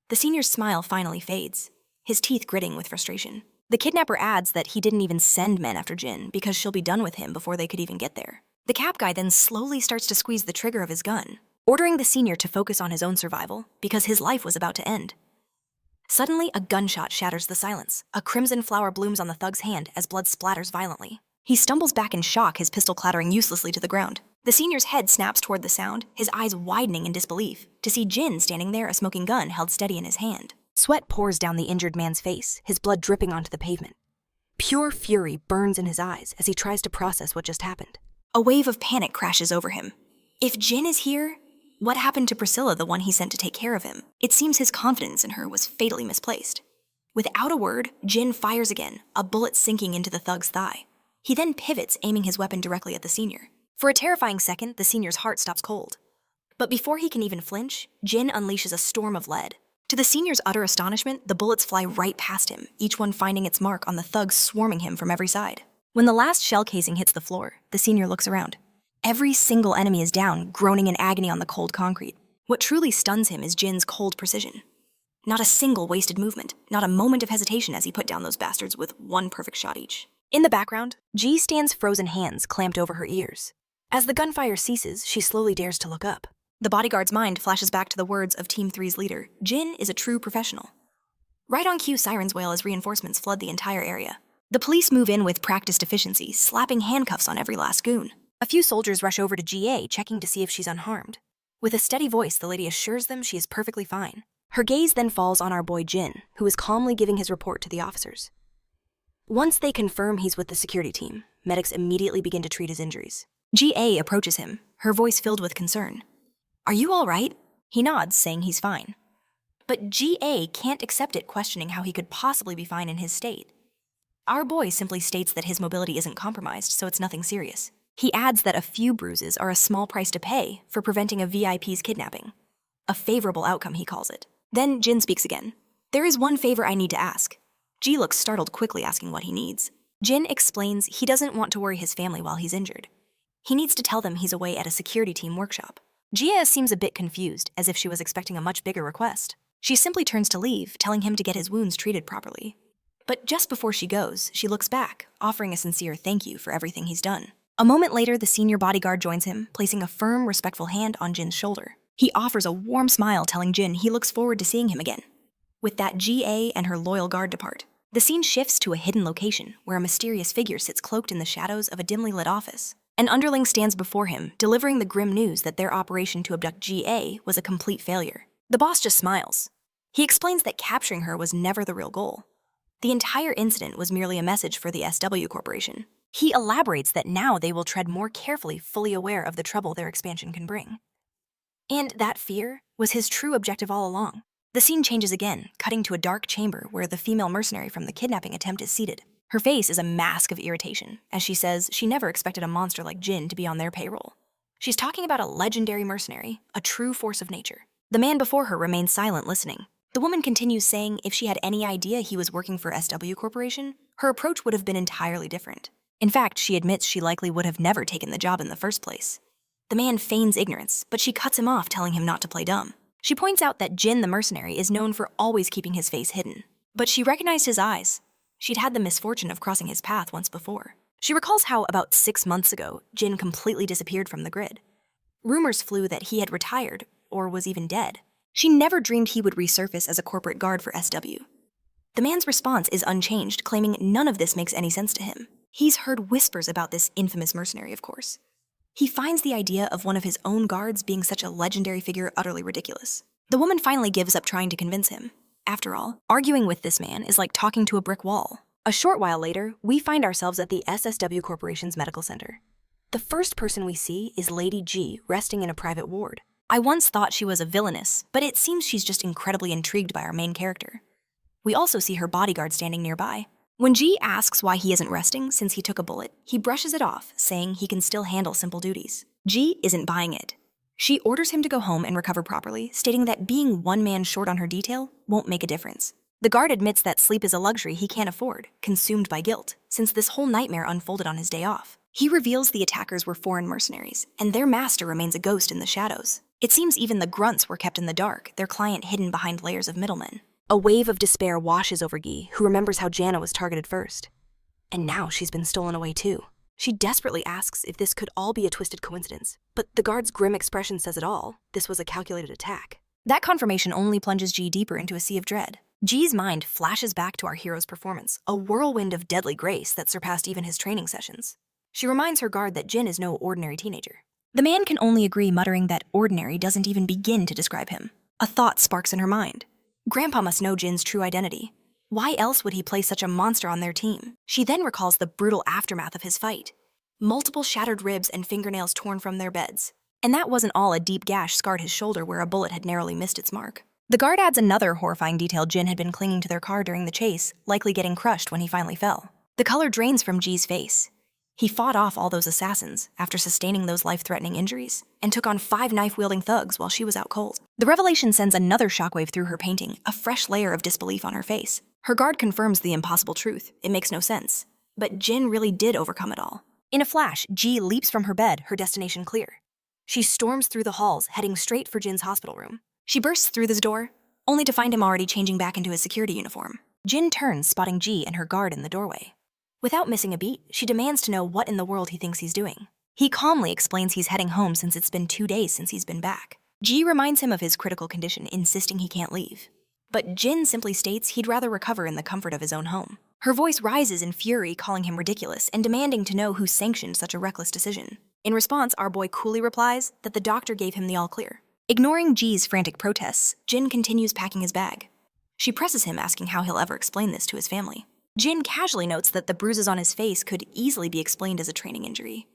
The senior's smile finally fades, his teeth gritting with frustration. The kidnapper adds that he didn't even send men after Jin because she'll be done with him before they could even get there. The cab guy then slowly starts to squeeze the trigger of his gun, ordering the senior to focus on his own survival because his life was about to end. Suddenly, a gunshot shatters the silence. A crimson flower blooms on the thug's hand as blood splatters violently. He stumbles back in shock, his pistol clattering uselessly to the ground. The senior's head snaps toward the sound, his eyes widening in disbelief, to see Jin standing there, a smoking gun held steady in his hand. Sweat pours down the injured man's face, his blood dripping onto the pavement. Pure fury burns in his eyes as he tries to process what just happened. A wave of panic crashes over him. If Jin is here, what happened to Priscilla, the one he sent to take care of him? It seems his confidence in her was fatally misplaced. Without a word, Jin fires again, a bullet sinking into the thug's thigh. He then pivots, aiming his weapon directly at the senior. For a terrifying second, the senior's heart stops cold. But before he can even flinch, Jin unleashes a storm of lead. To the senior's utter astonishment, the bullets fly right past him, each one finding its mark on the thugs swarming him from every side. When the last shell casing hits the floor, the senior looks around. Every single enemy is down, groaning in agony on the cold concrete. What truly stuns him is Jin's cold precision. Not a single wasted movement, not a moment of hesitation as he put down those bastards with one perfect shot each. In the background, Ji stands frozen hands clamped over her ears. As the gunfire ceases, she slowly dares to look up. The bodyguard's mind flashes back to the words of Team 3's leader, "Jin is a true professional." Right on cue, sirens wail as reinforcements flood the entire area. The police move in with practiced efficiency, slapping handcuffs on every last goon. A few soldiers rush over to GA, checking to see if she's unharmed. With a steady voice, the lady assures them she is perfectly fine. Her gaze then falls on our boy Jin, who is calmly giving his report to the officers. Once they confirm he's with the security team, medics immediately begin to treat his injuries. GA approaches him, her voice filled with concern. "Are you all right?" He nods, saying he's fine. But GA can't accept it, questioning how he could possibly be fine in his state. Our boy simply states that his mobility isn't compromised, so it's nothing serious. He adds that a few bruises are a small price to pay for preventing a VIP's kidnapping. A favorable outcome, he calls it. Then Jin speaks again. "There is one favor I need to ask." Ji looks startled, quickly asking what he needs. Jin explains he doesn't want to worry his family while he's injured. He needs to tell them he's away at a security team workshop. Jia seems a bit confused, as if she was expecting a much bigger request. She simply turns to leave, telling him to get his wounds treated properly. But just before she goes, she looks back, offering a sincere thank you for everything he's done. A moment later, the senior bodyguard joins him, placing a firm, respectful hand on Jin's shoulder. He offers a warm smile, telling Jin he looks forward to seeing him again. With that, GA and her loyal guard depart. The scene shifts to a hidden location, where a mysterious figure sits cloaked in the shadows of a dimly lit office. An underling stands before him, delivering the grim news that their operation to abduct GA was a complete failure. The boss just smiles. He explains that capturing her was never the real goal. The entire incident was merely a message for the SW Corporation. He elaborates that now they will tread more carefully, fully aware of the trouble their expansion can bring. And that fear was his true objective all along. The scene changes again, cutting to a dark chamber where the female mercenary from the kidnapping attempt is seated. Her face is a mask of irritation, as she says she never expected a monster like Jin to be on their payroll. She's talking about a legendary mercenary, a true force of nature. The man before her remains silent, listening. The woman continues, saying if she had any idea he was working for SW Corporation, her approach would have been entirely different. In fact, she admits she likely would have never taken the job in the first place. The man feigns ignorance, but she cuts him off, telling him not to play dumb. She points out that Jin the mercenary is known for always keeping his face hidden. But she recognized his eyes. She'd had the misfortune of crossing his path once before. She recalls how, about 6 months ago, Jin completely disappeared from the grid. Rumors flew that he had retired, or was even dead. She never dreamed he would resurface as a corporate guard for SW. The man's response is unchanged, claiming none of this makes any sense to him. He's heard whispers about this infamous mercenary, of course. He finds the idea of one of his own guards being such a legendary figure utterly ridiculous. The woman finally gives up trying to convince him. After all, arguing with this man is like talking to a brick wall. A short while later, we find ourselves at the SSW Corporation's medical center. The first person we see is Lady G resting in a private ward. I once thought she was a villainess, but it seems she's just incredibly intrigued by our main character. We also see her bodyguard standing nearby. When G asks why he isn't resting since he took a bullet, he brushes it off, saying he can still handle simple duties. G isn't buying it. She orders him to go home and recover properly, stating that being one man short on her detail won't make a difference. The guard admits that sleep is a luxury he can't afford, consumed by guilt, since this whole nightmare unfolded on his day off. He reveals the attackers were foreign mercenaries, and their master remains a ghost in the shadows. It seems even the grunts were kept in the dark, their client hidden behind layers of middlemen. A wave of despair washes over Guy, who remembers how Jana was targeted first. And now she's been stolen away too. She desperately asks if this could all be a twisted coincidence, but the guard's grim expression says it all. This was a calculated attack. That confirmation only plunges G deeper into a sea of dread. G's mind flashes back to our hero's performance, a whirlwind of deadly grace that surpassed even his training sessions. She reminds her guard that Jin is no ordinary teenager. The man can only agree, muttering that ordinary doesn't even begin to describe him. A thought sparks in her mind. Grandpa must know Jin's true identity. Why else would he place such a monster on their team? She then recalls the brutal aftermath of his fight. Multiple shattered ribs and fingernails torn from their beds. And that wasn't all. A deep gash scarred his shoulder where a bullet had narrowly missed its mark. The guard adds another horrifying detail. Jin had been clinging to their car during the chase, likely getting crushed when he finally fell. The color drains from G's face. He fought off all those assassins after sustaining those life-threatening injuries and took on 5 knife-wielding thugs while she was out cold. The revelation sends another shockwave through her painting, a fresh layer of disbelief on her face. Her guard confirms the impossible truth. It makes no sense. But Jin really did overcome it all. In a flash, G leaps from her bed, her destination clear. She storms through the halls, heading straight for Jin's hospital room. She bursts through this door, only to find him already changing back into his security uniform. Jin turns, spotting G and her guard in the doorway. Without missing a beat, she demands to know what in the world he thinks he's doing. He calmly explains he's heading home since it's been 2 days since he's been back. G reminds him of his critical condition, insisting he can't leave. But Jin simply states he'd rather recover in the comfort of his own home. Her voice rises in fury, calling him ridiculous and demanding to know who sanctioned such a reckless decision. In response, our boy coolly replies that the doctor gave him the all clear. Ignoring G's frantic protests, Jin continues packing his bag. She presses him, asking how he'll ever explain this to his family. Jin casually notes that the bruises on his face could easily be explained as a training injury.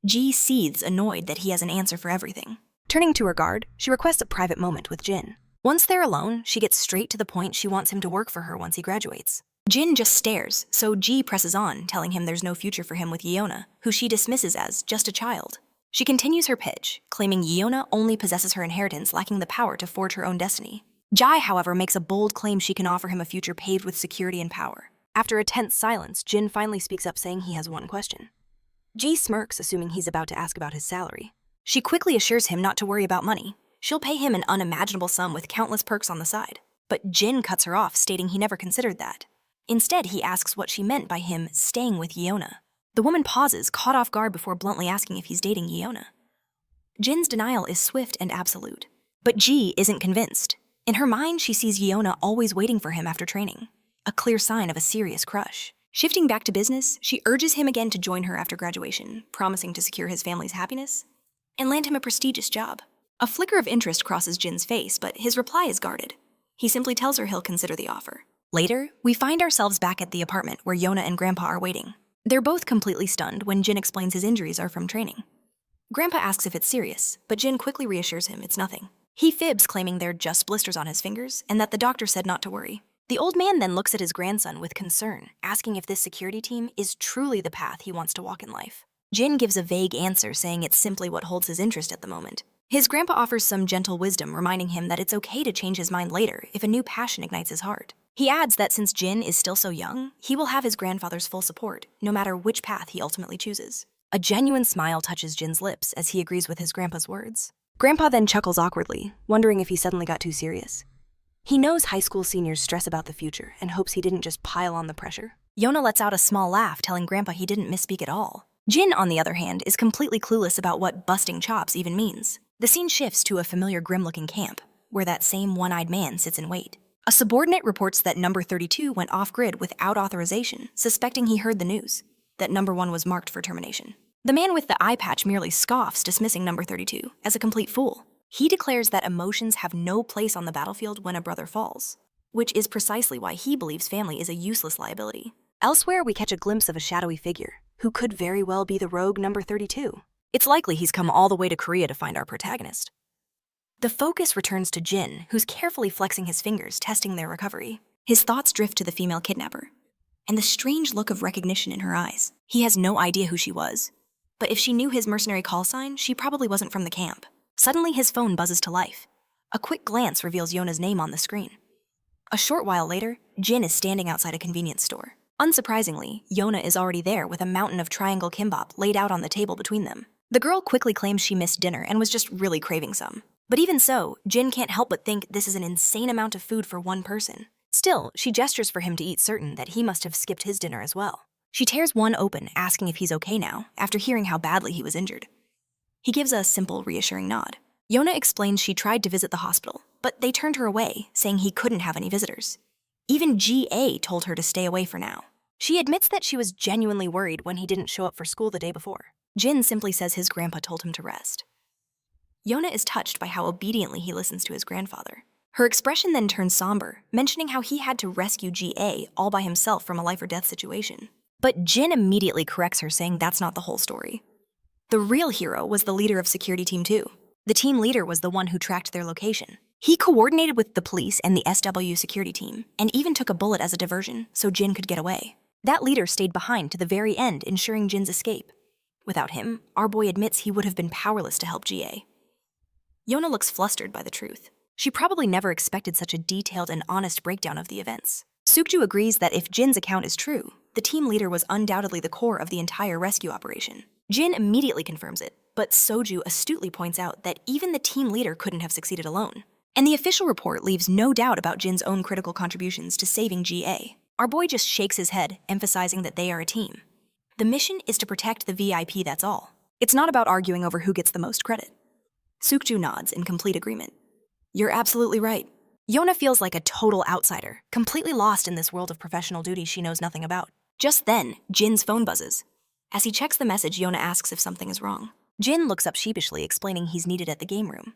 G seethes, annoyed that he has an answer for everything. Turning to her guard, she requests a private moment with Jin. Once they're alone, she gets straight to the point. She wants him to work for her once he graduates. Jin just stares, so G presses on, telling him there's no future for him with Yeona, who she dismisses as just a child. She continues her pitch, claiming Yeona only possesses her inheritance, lacking the power to forge her own destiny. Jai, however, makes a bold claim she can offer him a future paved with security and power. After a tense silence, Jin finally speaks up, saying he has one question. G smirks, assuming he's about to ask about his salary. She quickly assures him not to worry about money. She'll pay him an unimaginable sum with countless perks on the side. But Jin cuts her off, stating he never considered that. Instead, he asks what she meant by him staying with Yeona. The woman pauses, caught off guard, before bluntly asking if he's dating Yeona. Jin's denial is swift and absolute. But G isn't convinced. In her mind, she sees Yeona always waiting for him after training. A clear sign of a serious crush. Shifting back to business, she urges him again to join her after graduation, promising to secure his family's happiness and land him a prestigious job. A flicker of interest crosses Jin's face, but his reply is guarded. He simply tells her he'll consider the offer. Later, we find ourselves back at the apartment where Yeona and Grandpa are waiting. They're both completely stunned when Jin explains his injuries are from training. Grandpa asks if it's serious, but Jin quickly reassures him it's nothing. He fibs, claiming they're just blisters on his fingers and that the doctor said not to worry. The old man then looks at his grandson with concern, asking if this security team is truly the path he wants to walk in life. Jin gives a vague answer, saying it's simply what holds his interest at the moment. His grandpa offers some gentle wisdom, reminding him that it's okay to change his mind later if a new passion ignites his heart. He adds that since Jin is still so young, he will have his grandfather's full support, no matter which path he ultimately chooses. A genuine smile touches Jin's lips as he agrees with his grandpa's words. Grandpa then chuckles awkwardly, wondering if he suddenly got too serious. He knows high school seniors stress about the future and hopes he didn't just pile on the pressure. Yeona lets out a small laugh, telling Grandpa he didn't misspeak at all. Jin, on the other hand, is completely clueless about what busting chops even means. The scene shifts to a familiar grim-looking camp, where that same one-eyed man sits in wait. A subordinate reports that number 32 went off-grid without authorization, suspecting he heard the news. that number 1 was marked for termination. The man with the eye patch merely scoffs, dismissing number 32 as a complete fool. He declares that emotions have no place on the battlefield when a brother falls, which is precisely why he believes family is a useless liability. Elsewhere, we catch a glimpse of a shadowy figure, who could very well be the rogue number 32. It's likely he's come all the way to Korea to find our protagonist. The focus returns to Jin, who's carefully flexing his fingers, testing their recovery. His thoughts drift to the female kidnapper, and the strange look of recognition in her eyes. He has no idea who she was, but if she knew his mercenary call sign, she probably wasn't from the camp. Suddenly, his phone buzzes to life. A quick glance reveals Yona's name on the screen. A short while later, Jin is standing outside a convenience store. Unsurprisingly, Yona is already there with a mountain of triangle kimbap laid out on the table between them. The girl quickly claims she missed dinner and was just really craving some. But even so, Jin can't help but think this is an insane amount of food for one person. Still, she gestures for him to eat, certain that he must have skipped his dinner as well. She tears one open, asking if he's okay now, after hearing how badly he was injured. He gives a simple, reassuring nod. Yona explains she tried to visit the hospital, but they turned her away, saying he couldn't have any visitors. Even GA told her to stay away for now. She admits that she was genuinely worried when he didn't show up for school the day before. Jin simply says his grandpa told him to rest. Yona is touched by how obediently he listens to his grandfather. Her expression then turns somber, mentioning how he had to rescue GA all by himself from a life-or-death situation. But Jin immediately corrects her, saying that's not the whole story. The real hero was the leader of Security Team 2. The team leader was the one who tracked their location. He coordinated with the police and the SW security team, and even took a bullet as a diversion so Jin could get away. That leader stayed behind to the very end, ensuring Jin's escape. Without him, our boy admits he would have been powerless to help GA. Yona looks flustered by the truth. She probably never expected such a detailed and honest breakdown of the events. Sukju agrees that if Jin's account is true, the team leader was undoubtedly the core of the entire rescue operation. Jin immediately confirms it, but Soju astutely points out that even the team leader couldn't have succeeded alone. And the official report leaves no doubt about Jin's own critical contributions to saving GA. Our boy just shakes his head, emphasizing that they are a team. The mission is to protect the VIP, that's all. It's not about arguing over who gets the most credit. Sukju nods in complete agreement. You're absolutely right. Yona feels like a total outsider, completely lost in this world of professional duties she knows nothing about. Just then, Jin's phone buzzes. As he checks the message, Yona asks if something is wrong. Jin looks up sheepishly, explaining he's needed at the game room.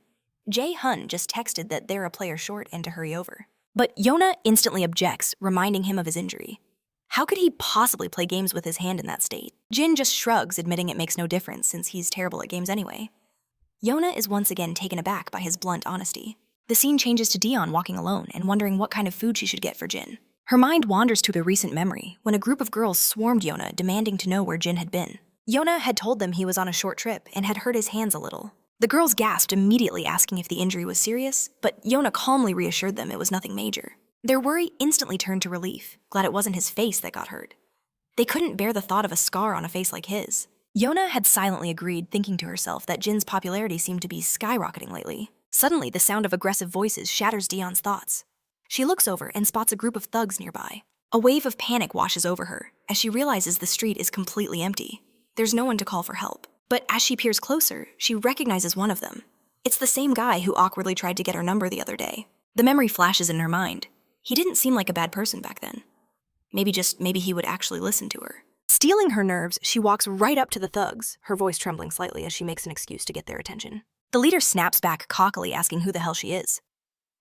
Jae-hun just texted that they're a player short and to hurry over. But Yona instantly objects, reminding him of his injury. How could he possibly play games with his hand in that state? Jin just shrugs, admitting it makes no difference since he's terrible at games anyway. Yona is once again taken aback by his blunt honesty. The scene changes to Dion walking alone and wondering what kind of food she should get for Jin. Her mind wanders to a recent memory when a group of girls swarmed Yona, demanding to know where Jin had been. Yona had told them he was on a short trip and had hurt his hands a little. The girls gasped, immediately asking if the injury was serious, but Yona calmly reassured them it was nothing major. Their worry instantly turned to relief, glad it wasn't his face that got hurt. They couldn't bear the thought of a scar on a face like his. Yona had silently agreed, thinking to herself that Jin's popularity seemed to be skyrocketing lately. Suddenly, the sound of aggressive voices shatters Dion's thoughts. She looks over and spots a group of thugs nearby. A wave of panic washes over her as she realizes the street is completely empty. There's no one to call for help. But as she peers closer, she recognizes one of them. It's the same guy who awkwardly tried to get her number the other day. The memory flashes in her mind. He didn't seem like a bad person back then. Maybe he would actually listen to her. Stealing her nerves, she walks right up to the thugs, her voice trembling slightly as she makes an excuse to get their attention. The leader snaps back cockily, asking who the hell she is.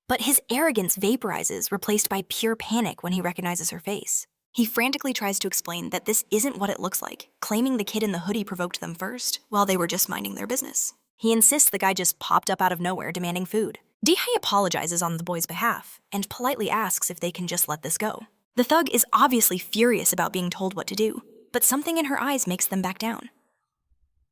But his arrogance vaporizes, replaced by pure panic when he recognizes her face. He frantically tries to explain that this isn't what it looks like, claiming the kid in the hoodie provoked them first, while they were just minding their business. He insists the guy just popped up out of nowhere demanding food. Dihye apologizes on the boy's behalf, and politely asks if they can just let this go. The thug is obviously furious about being told what to do, but something in her eyes makes them back down.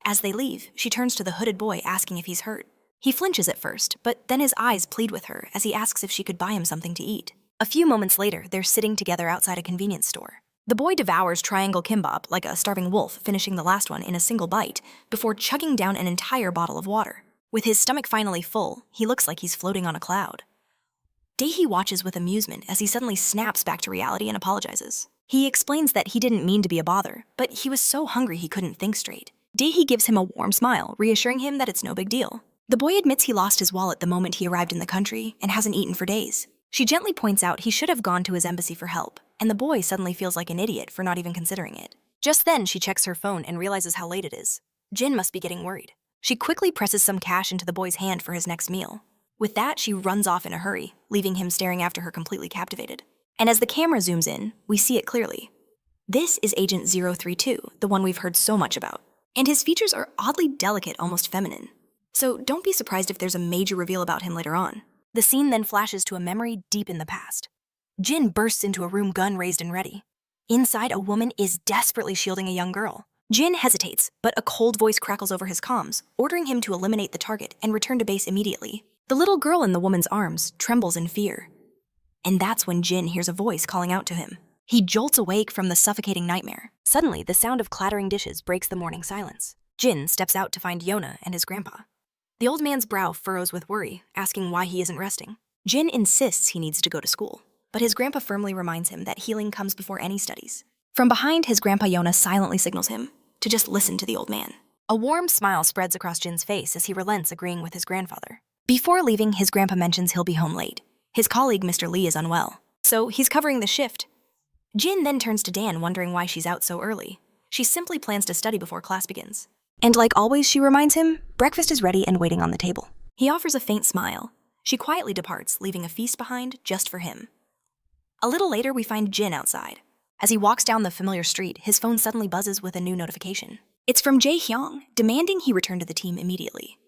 As they leave, she turns to the hooded boy, asking if he's hurt. He flinches at first, but then his eyes plead with her as he asks if she could buy him something to eat. A few moments later, they're sitting together outside a convenience store. The boy devours triangle kimbap like a starving wolf, finishing the last one in a single bite, before chugging down an entire bottle of water. With his stomach finally full, he looks like he's floating on a cloud. Daehee watches with amusement as he suddenly snaps back to reality and apologizes. He explains that he didn't mean to be a bother, but he was so hungry he couldn't think straight. Daehee gives him a warm smile, reassuring him that it's no big deal. The boy admits he lost his wallet the moment he arrived in the country and hasn't eaten for days. She gently points out he should have gone to his embassy for help, and the boy suddenly feels like an idiot for not even considering it. Just then, she checks her phone and realizes how late it is. Jin must be getting worried. She quickly presses some cash into the boy's hand for his next meal. With that, she runs off in a hurry, leaving him staring after her completely captivated. And as the camera zooms in, we see it clearly. This is Agent 032, the one we've heard so much about. And his features are oddly delicate, almost feminine. So don't be surprised if there's a major reveal about him later on. The scene then flashes to a memory deep in the past. Jin bursts into a room, gun raised and ready. Inside, a woman is desperately shielding a young girl. Jin hesitates, but a cold voice crackles over his comms, ordering him to eliminate the target and return to base immediately. The little girl in the woman's arms trembles in fear. And that's when Jin hears a voice calling out to him. He jolts awake from the suffocating nightmare. Suddenly, the sound of clattering dishes breaks the morning silence. Jin steps out to find Yona and his grandpa. The old man's brow furrows with worry, asking why he isn't resting. Jin insists he needs to go to school, but his grandpa firmly reminds him that healing comes before any studies. From behind, his grandpa Yona silently signals him to just listen to the old man. A warm smile spreads across Jin's face as he relents, agreeing with his grandfather. Before leaving, his grandpa mentions he'll be home late. His colleague, Mr. Lee, is unwell, so he's covering the shift. Jin then turns to Dan, wondering why she's out so early. She simply plans to study before class begins. And like always, she reminds him, breakfast is ready and waiting on the table. He offers a faint smile. She quietly departs, leaving a feast behind just for him. A little later, we find Jin outside. As he walks down the familiar street, his phone suddenly buzzes with a new notification. It's from Jae Hyung, demanding he return to the team immediately.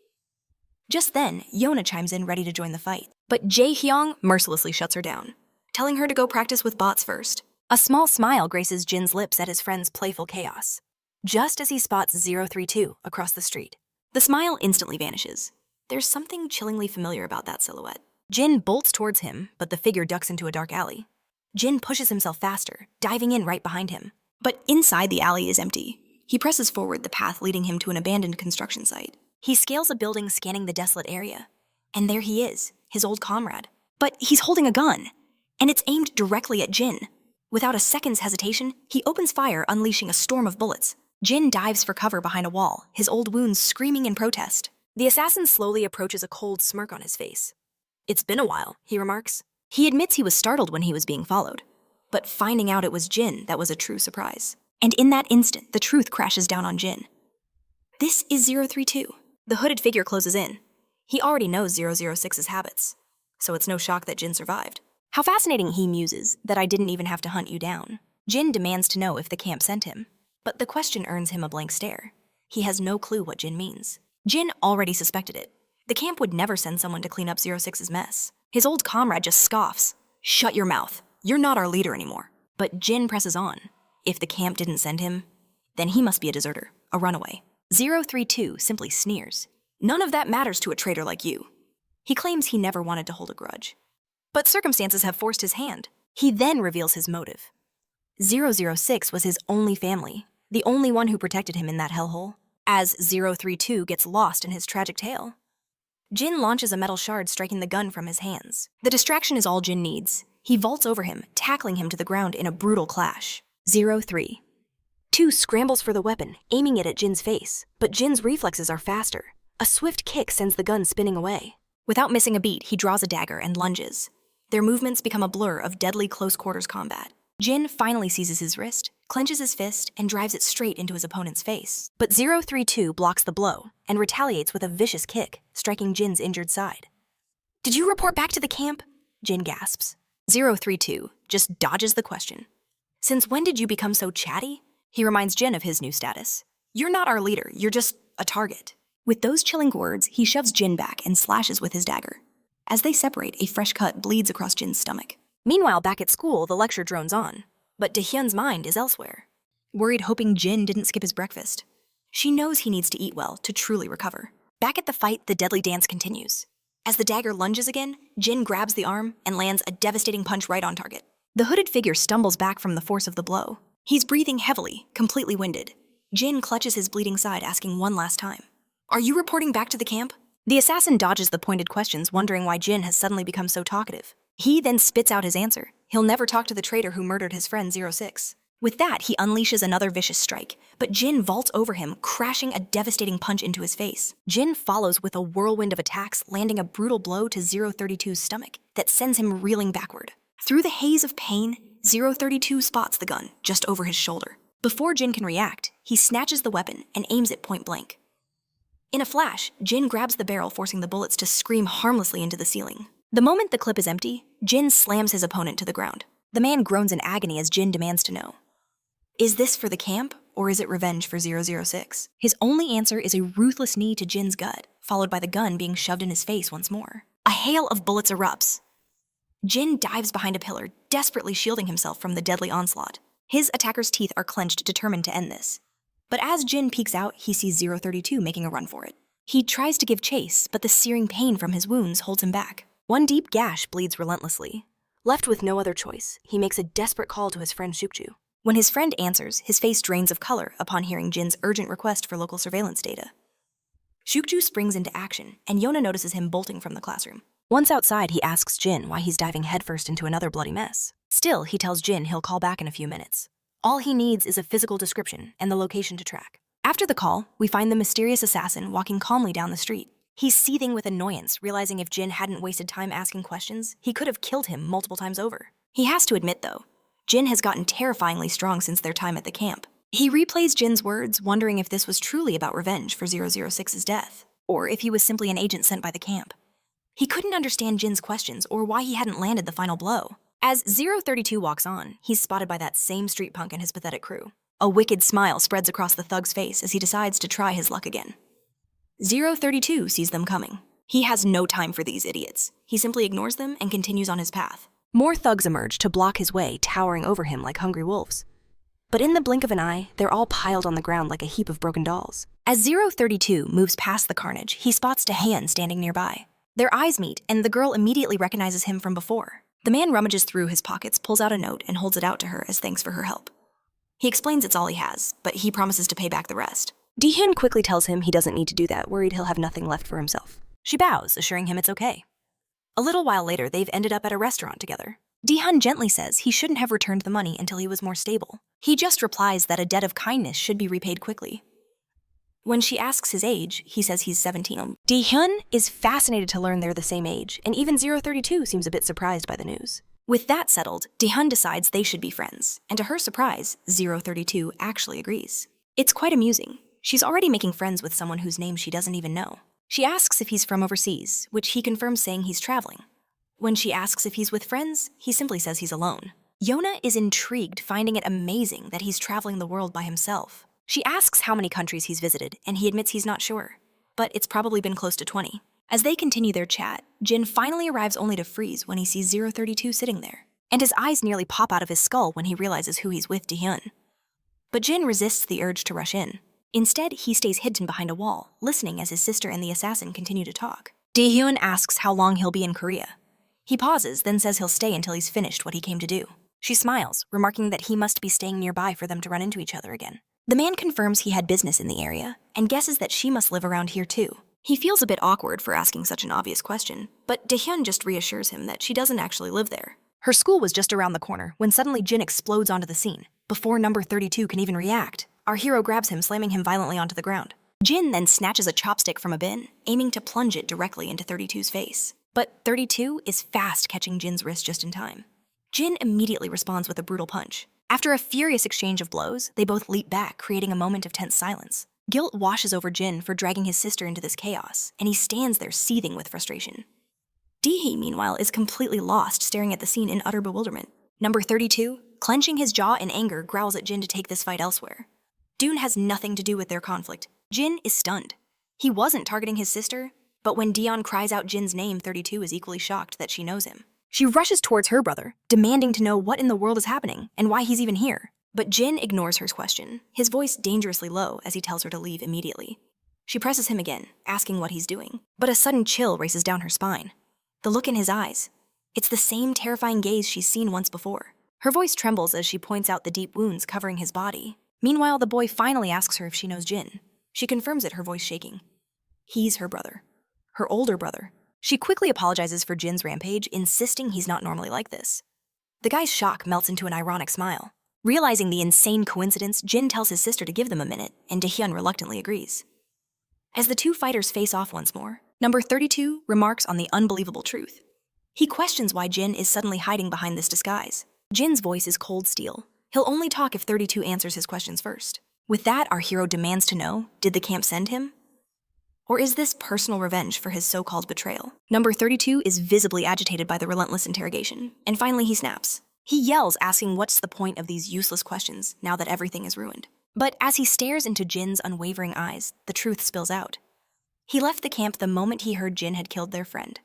Just then, Yona chimes in ready to join the fight, but Jae Hyung mercilessly shuts her down, telling her to go practice with bots first. A small smile graces Jin's lips at his friend's playful chaos, just as he spots 032 across the street. The smile instantly vanishes. There's something chillingly familiar about that silhouette. Jin bolts towards him, but the figure ducks into a dark alley. Jin pushes himself faster, diving in right behind him. But inside the alley is empty. He presses forward, the path leading him to an abandoned construction site. He scales a building, scanning the desolate area. And there he is, his old comrade. But he's holding a gun, and it's aimed directly at Jin. Without a second's hesitation, he opens fire, unleashing a storm of bullets. Jin dives for cover behind a wall, his old wounds screaming in protest. The assassin slowly approaches, a cold smirk on his face. "It's been a while," he remarks. He admits he was startled when he was being followed, but finding out it was Jin, that was a true surprise. And in that instant, the truth crashes down on Jin. This is 032. The hooded figure closes in. He already knows 006's habits, so it's no shock that Jin survived. How fascinating, he muses, that I didn't even have to hunt you down. Jin demands to know if the camp sent him, but the question earns him a blank stare. He has no clue what Jin means. Jin already suspected it. The camp would never send someone to clean up 06's mess. His old comrade just scoffs. "Shut your mouth. You're not our leader anymore." But Jin presses on. If the camp didn't send him, then he must be a deserter, a runaway. 032 simply sneers. "None of that matters to a traitor like you." He claims he never wanted to hold a grudge, but circumstances have forced his hand. He then reveals his motive. 006 was his only family, the only one who protected him in that hellhole. As 032 gets lost in his tragic tale, Jin launches a metal shard, striking the gun from his hands. The distraction is all Jin needs. He vaults over him, tackling him to the ground in a brutal clash. 032 scrambles for the weapon, aiming it at Jin's face, but Jin's reflexes are faster. A swift kick sends the gun spinning away. Without missing a beat, he draws a dagger and lunges. Their movements become a blur of deadly close-quarters combat. Jin finally seizes his wrist, clenches his fist, and drives it straight into his opponent's face. But 032 blocks the blow and retaliates with a vicious kick, striking Jin's injured side. "Did you report back to the camp?" Jin gasps. 032 just dodges the question. "Since when did you become so chatty?" He reminds Jin of his new status. "You're not our leader, you're just a target." With those chilling words, he shoves Jin back and slashes with his dagger. As they separate, a fresh cut bleeds across Jin's stomach. Meanwhile, back at school, the lecture drones on, but Dahyun's mind is elsewhere, worried, hoping Jin didn't skip his breakfast. She knows he needs to eat well to truly recover. Back at the fight, the deadly dance continues. As the dagger lunges again, Jin grabs the arm and lands a devastating punch right on target. The hooded figure stumbles back from the force of the blow. He's breathing heavily, completely winded. Jin clutches his bleeding side, asking one last time, "Are you reporting back to the camp?" The assassin dodges the pointed questions, wondering why Jin has suddenly become so talkative. He then spits out his answer. He'll never talk to the traitor who murdered his friend 06. With that, he unleashes another vicious strike, but Jin vaults over him, crashing a devastating punch into his face. Jin follows with a whirlwind of attacks, landing a brutal blow to 032's stomach that sends him reeling backward. Through the haze of pain, 032 spots the gun just over his shoulder. Before Jin can react, he snatches the weapon and aims it point blank. In a flash, Jin grabs the barrel, forcing the bullets to scream harmlessly into the ceiling. The moment the clip is empty, Jin slams his opponent to the ground. The man groans in agony as Jin demands to know, is this for the camp, or is it revenge for 006? His only answer is a ruthless knee to Jin's gut, followed by the gun being shoved in his face once more. A hail of bullets erupts. Jin dives behind a pillar, desperately shielding himself from the deadly onslaught. His attacker's teeth are clenched, determined to end this. But as Jin peeks out, he sees 032 making a run for it. He tries to give chase, but the searing pain from his wounds holds him back. One deep gash bleeds relentlessly. Left with no other choice, he makes a desperate call to his friend Shukju. When his friend answers, his face drains of color upon hearing Jin's urgent request for local surveillance data. Shukju springs into action, and Yona notices him bolting from the classroom. Once outside, he asks Jin why he's diving headfirst into another bloody mess. Still, he tells Jin he'll call back in a few minutes. All he needs is a physical description and the location to track. After the call, we find the mysterious assassin walking calmly down the street. He's seething with annoyance, realizing if Jin hadn't wasted time asking questions, he could have killed him multiple times over. He has to admit, though, Jin has gotten terrifyingly strong since their time at the camp. He replays Jin's words, wondering if this was truly about revenge for 006's death, or if he was simply an agent sent by the camp. He couldn't understand Jin's questions or why he hadn't landed the final blow. As 032 walks on, he's spotted by that same street punk and his pathetic crew. A wicked smile spreads across the thug's face as he decides to try his luck again. 032 sees them coming. He has no time for these idiots. He simply ignores them and continues on his path. More thugs emerge to block his way, towering over him like hungry wolves. But in the blink of an eye, they're all piled on the ground like a heap of broken dolls. As 032 moves past the carnage, he spots Daehyun standing nearby. Their eyes meet, and the girl immediately recognizes him from before. The man rummages through his pockets, pulls out a note, and holds it out to her as thanks for her help. He explains it's all he has, but he promises to pay back the rest. Daehyun quickly tells him he doesn't need to do that, worried he'll have nothing left for himself. She bows, assuring him it's okay. A little while later, they've ended up at a restaurant together. Daehyun gently says he shouldn't have returned the money until he was more stable. He just replies that a debt of kindness should be repaid quickly. When she asks his age, he says he's 17. Daehyun is fascinated to learn they're the same age, and even 032 seems a bit surprised by the news. With that settled, Daehyun decides they should be friends, and to her surprise, 032 actually agrees. It's quite amusing. She's already making friends with someone whose name she doesn't even know. She asks if he's from overseas, which he confirms saying he's traveling. When she asks if he's with friends, he simply says he's alone. Yona is intrigued, finding it amazing that he's traveling the world by himself. She asks how many countries he's visited, and he admits he's not sure, but it's probably been close to 20. As they continue their chat, Jin finally arrives only to freeze when he sees 032 sitting there, and his eyes nearly pop out of his skull when he realizes who he's with Daehyun. But Jin resists the urge to rush in. Instead, he stays hidden behind a wall, listening as his sister and the assassin continue to talk. Daehyun asks how long he'll be in Korea. He pauses, then says he'll stay until he's finished what he came to do. She smiles, remarking that he must be staying nearby for them to run into each other again. The man confirms he had business in the area, and guesses that she must live around here too. He feels a bit awkward for asking such an obvious question, but Daehyun just reassures him that she doesn't actually live there. Her school was just around the corner when suddenly Jin explodes onto the scene. Before number 32 can even react, our hero grabs him, slamming him violently onto the ground. Jin then snatches a chopstick from a bin, aiming to plunge it directly into 32's face. But 32 is fast, catching Jin's wrist just in time. Jin immediately responds with a brutal punch. After a furious exchange of blows, they both leap back, creating a moment of tense silence. Guilt washes over Jin for dragging his sister into this chaos, and he stands there seething with frustration. Daehy, meanwhile, is completely lost, staring at the scene in utter bewilderment. Number 32, clenching his jaw in anger, growls at Jin to take this fight elsewhere. Dune has nothing to do with their conflict. Jin is stunned. He wasn't targeting his sister, but when Dion cries out Jin's name, 32 is equally shocked that she knows him. She rushes towards her brother, demanding to know what in the world is happening and why he's even here. But Jin ignores her question, his voice dangerously low as he tells her to leave immediately. She presses him again, asking what he's doing, but a sudden chill races down her spine. The look in his eyes. It's the same terrifying gaze she's seen once before. Her voice trembles as she points out the deep wounds covering his body. Meanwhile, the boy finally asks her if she knows Jin. She confirms it, her voice shaking. He's her brother. Her older brother. She quickly apologizes for Jin's rampage, insisting he's not normally like this. The guy's shock melts into an ironic smile. Realizing the insane coincidence, Jin tells his sister to give them a minute, and Daehyun reluctantly agrees. As the two fighters face off once more, number 32 remarks on the unbelievable truth. He questions why Jin is suddenly hiding behind this disguise. Jin's voice is cold steel, He'll only talk if 32 answers his questions first. With that, our hero demands to know, did the camp send him? Or is this personal revenge for his so-called betrayal? Number 32 is visibly agitated by the relentless interrogation, and finally he snaps. He yells, asking what's the point of these useless questions now that everything is ruined. But as he stares into Jin's unwavering eyes, the truth spills out. He left the camp the moment he heard Jin had killed their friend.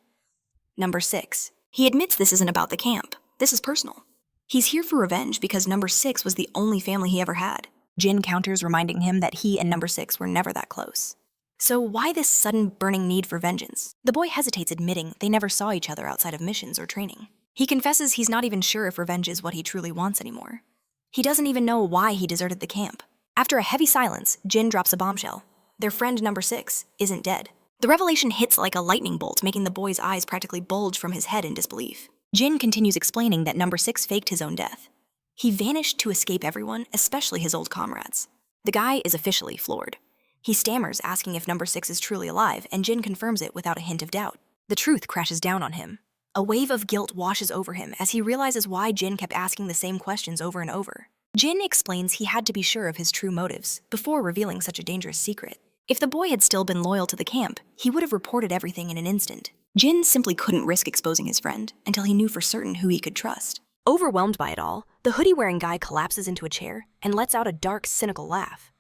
Number 6. He admits this isn't about the camp. This is personal. He's here for revenge because Number 6 was the only family he ever had. Jin counters, reminding him that he and Number 6 were never that close. So why this sudden burning need for vengeance? The boy hesitates, admitting they never saw each other outside of missions or training. He confesses he's not even sure if revenge is what he truly wants anymore. He doesn't even know why he deserted the camp. After a heavy silence, Jin drops a bombshell. Their friend Number 6 isn't dead. The revelation hits like a lightning bolt, making the boy's eyes practically bulge from his head in disbelief. Jin continues explaining that Number 6 faked his own death. He vanished to escape everyone, especially his old comrades. The guy is officially floored. He stammers, asking if Number 6 is truly alive, and Jin confirms it without a hint of doubt. The truth crashes down on him. A wave of guilt washes over him as he realizes why Jin kept asking the same questions over and over. Jin explains he had to be sure of his true motives before revealing such a dangerous secret. If the boy had still been loyal to the camp, he would have reported everything in an instant. Jin simply couldn't risk exposing his friend until he knew for certain who he could trust. Overwhelmed by it all, the hoodie-wearing guy collapses into a chair and lets out a dark, cynical laugh.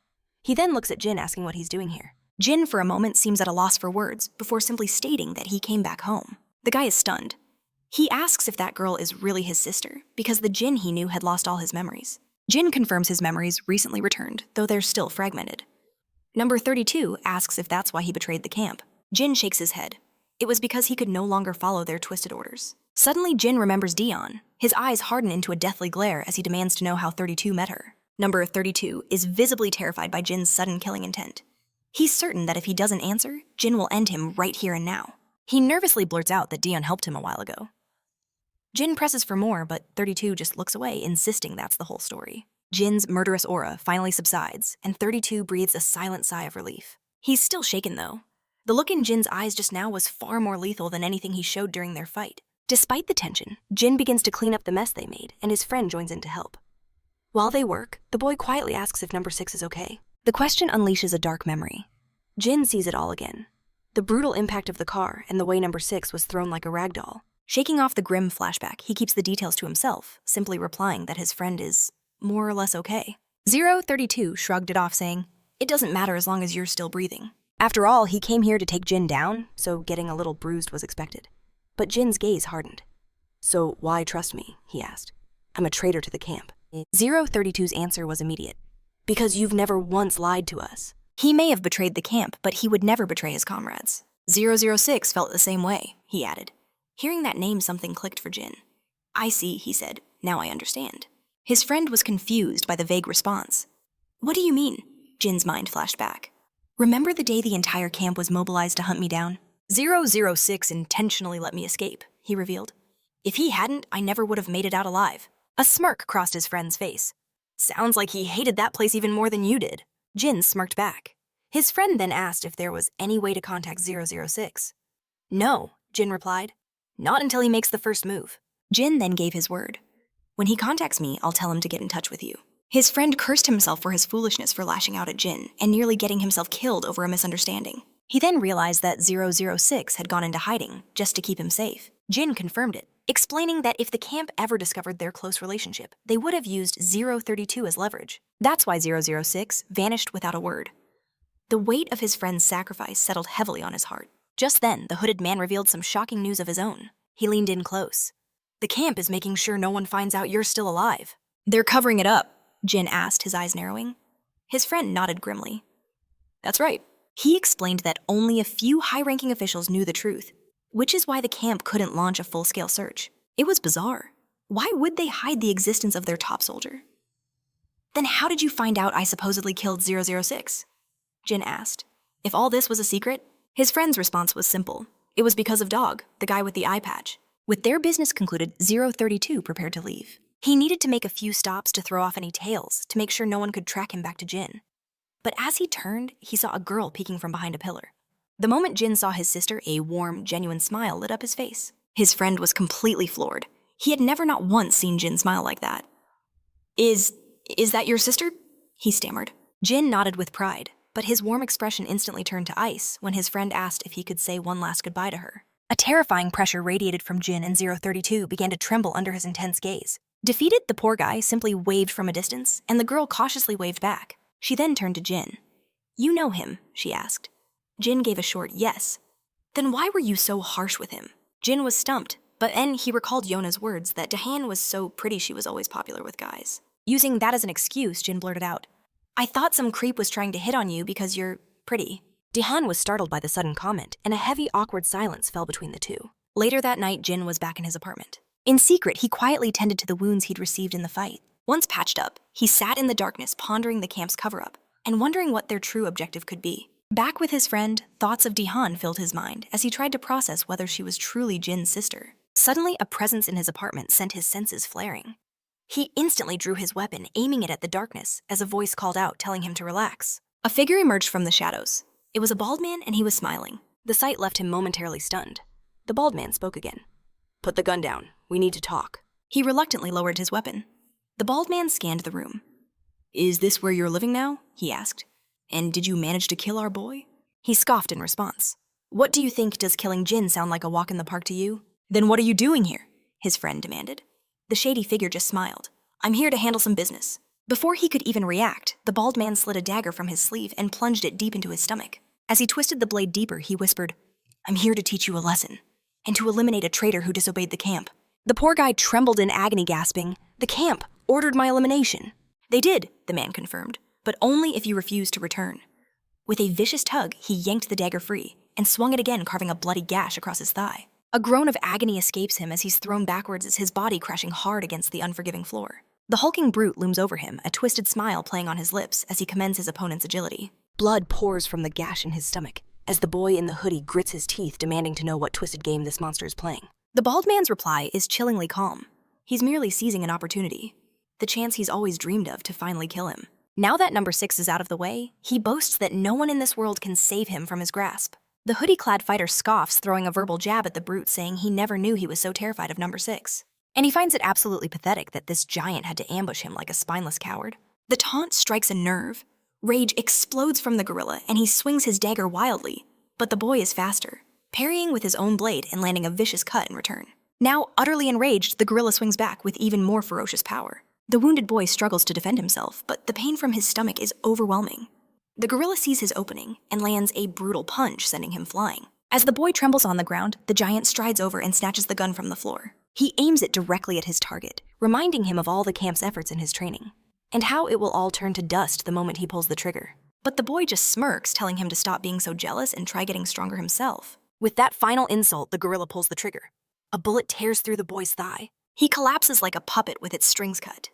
He then looks at Jin, asking what he's doing here. Jin, for a moment, seems at a loss for words before simply stating that he came back home. The guy is stunned. He asks if that girl is really his sister, because the Jin he knew had lost all his memories. Jin confirms his memories recently returned, though they're still fragmented. Number 32 asks if that's why he betrayed the camp. Jin shakes his head. It was because he could no longer follow their twisted orders. Suddenly, Jin remembers Dion. His eyes harden into a deathly glare as he demands to know how 32 met her. Number 32 is visibly terrified by Jin's sudden killing intent. He's certain that if he doesn't answer, Jin will end him right here and now. He nervously blurts out that Dion helped him a while ago. Jin presses for more, but 32 just looks away, insisting that's the whole story. Jin's murderous aura finally subsides, and 32 breathes a silent sigh of relief. He's still shaken, though. The look in Jin's eyes just now was far more lethal than anything he showed during their fight. Despite the tension, Jin begins to clean up the mess they made, and his friend joins in to help. While they work, the boy quietly asks if Number 6 is okay. The question unleashes a dark memory. Jin sees it all again. The brutal impact of the car and the way Number 6 was thrown like a rag doll. Shaking off the grim flashback, he keeps the details to himself, simply replying that his friend is more or less okay. 032 shrugged it off, saying, "It doesn't matter as long as you're still breathing." After all, he came here to take Jin down, so getting a little bruised was expected. But Jin's gaze hardened. "So why trust me?" he asked. "I'm a traitor to the camp." 032's answer was immediate. "Because you've never once lied to us." He may have betrayed the camp, but he would never betray his comrades. 006 felt the same way, he added. Hearing that name, something clicked for Jin. "I see," he said. "Now I understand." His friend was confused by the vague response. "What do you mean?" Jin's mind flashed back. "Remember the day the entire camp was mobilized to hunt me down? 006 intentionally let me escape," he revealed. "If he hadn't, I never would have made it out alive." A smirk crossed his friend's face. "Sounds like he hated that place even more than you did." Jin smirked back. His friend then asked if there was any way to contact 006. "No," Jin replied. "Not until he makes the first move." Jin then gave his word. "When he contacts me, I'll tell him to get in touch with you." His friend cursed himself for his foolishness for lashing out at Jin and nearly getting himself killed over a misunderstanding. He then realized that 006 had gone into hiding just to keep him safe. Jin confirmed it, explaining that if the camp ever discovered their close relationship, they would have used 032 as leverage. That's why 006 vanished without a word. The weight of his friend's sacrifice settled heavily on his heart. Just then, the hooded man revealed some shocking news of his own. He leaned in close. "The camp is making sure no one finds out you're still alive." "They're covering it up?" Jin asked, his eyes narrowing. His friend nodded grimly. "That's right." He explained that only a few high-ranking officials knew the truth, which is why the camp couldn't launch a full-scale search. It was bizarre. Why would they hide the existence of their top soldier? "Then how did you find out I supposedly killed 006? Jin asked. If all this was a secret, his friend's response was simple. It was because of Dog, the guy with the eye patch. With their business concluded, 032 prepared to leave. He needed to make a few stops to throw off any tails to make sure no one could track him back to Jin. But as he turned, he saw a girl peeking from behind a pillar. The moment Jin saw his sister, a warm, genuine smile lit up his face. His friend was completely floored. He had never not once seen Jin smile like that. "Is Is that your sister? He stammered. Jin nodded with pride, but his warm expression instantly turned to ice when his friend asked if he could say one last goodbye to her. A terrifying pressure radiated from Jin, and 032 began to tremble under his intense gaze. Defeated, the poor guy simply waved from a distance, and the girl cautiously waved back. She then turned to Jin. You know him, she asked. Jin gave a short yes. Then why were you so harsh with him? Jin was stumped, but then he recalled Yona's words that Dahan was so pretty she was always popular with guys. Using that as an excuse, Jin blurted out, I thought some creep was trying to hit on you because you're pretty. Dahan was startled by the sudden comment, and a heavy, awkward silence fell between the two. Later that night, Jin was back in his apartment. In secret, he quietly tended to the wounds he'd received in the fight. Once patched up, he sat in the darkness pondering the camp's cover-up and wondering what their true objective could be. Back with his friend, thoughts of Dahan filled his mind as he tried to process whether she was truly Jin's sister. Suddenly, a presence in his apartment sent his senses flaring. He instantly drew his weapon, aiming it at the darkness, as a voice called out, telling him to relax. A figure emerged from the shadows. It was a bald man, and he was smiling. The sight left him momentarily stunned. The bald man spoke again. Put the gun down. We need to talk. He reluctantly lowered his weapon. The bald man scanned the room. Is this where you're living now? He asked. And did you manage to kill our boy? He scoffed in response. What do you think? Does killing Jin sound like a walk in the park to you? Then what are you doing here? His friend demanded. The shady figure just smiled. I'm here to handle some business. Before he could even react, the bald man slid a dagger from his sleeve and plunged it deep into his stomach. As he twisted the blade deeper, he whispered, I'm here to teach you a lesson, and to eliminate a traitor who disobeyed the camp. The poor guy trembled in agony, gasping, The camp ordered my elimination. They did, the man confirmed, but only if you refused to return. With a vicious tug, he yanked the dagger free and swung it again, carving a bloody gash across his thigh. A groan of agony escapes him as he's thrown backwards, as his body crashing hard against the unforgiving floor. The hulking brute looms over him, a twisted smile playing on his lips as he commends his opponent's agility. Blood pours from the gash in his stomach as the boy in the hoodie grits his teeth, demanding to know what twisted game this monster is playing. The bald man's reply is chillingly calm. He's merely seizing an opportunity, the chance he's always dreamed of to finally kill him. Now that number 6 is out of the way, he boasts that no one in this world can save him from his grasp. The hoodie-clad fighter scoffs, throwing a verbal jab at the brute, saying he never knew he was so terrified of number 6. And he finds it absolutely pathetic that this giant had to ambush him like a spineless coward. The taunt strikes a nerve. Rage explodes from the gorilla, and he swings his dagger wildly. But the boy is faster, parrying with his own blade and landing a vicious cut in return. Now, utterly enraged, the gorilla swings back with even more ferocious power. The wounded boy struggles to defend himself, but the pain from his stomach is overwhelming. The gorilla sees his opening and lands a brutal punch, sending him flying. As the boy trembles on the ground, the giant strides over and snatches the gun from the floor. He aims it directly at his target, reminding him of all the camp's efforts in his training, and how it will all turn to dust the moment he pulls the trigger. But the boy just smirks, telling him to stop being so jealous and try getting stronger himself. With that final insult, the gorilla pulls the trigger. A bullet tears through the boy's thigh. He collapses like a puppet with its strings cut.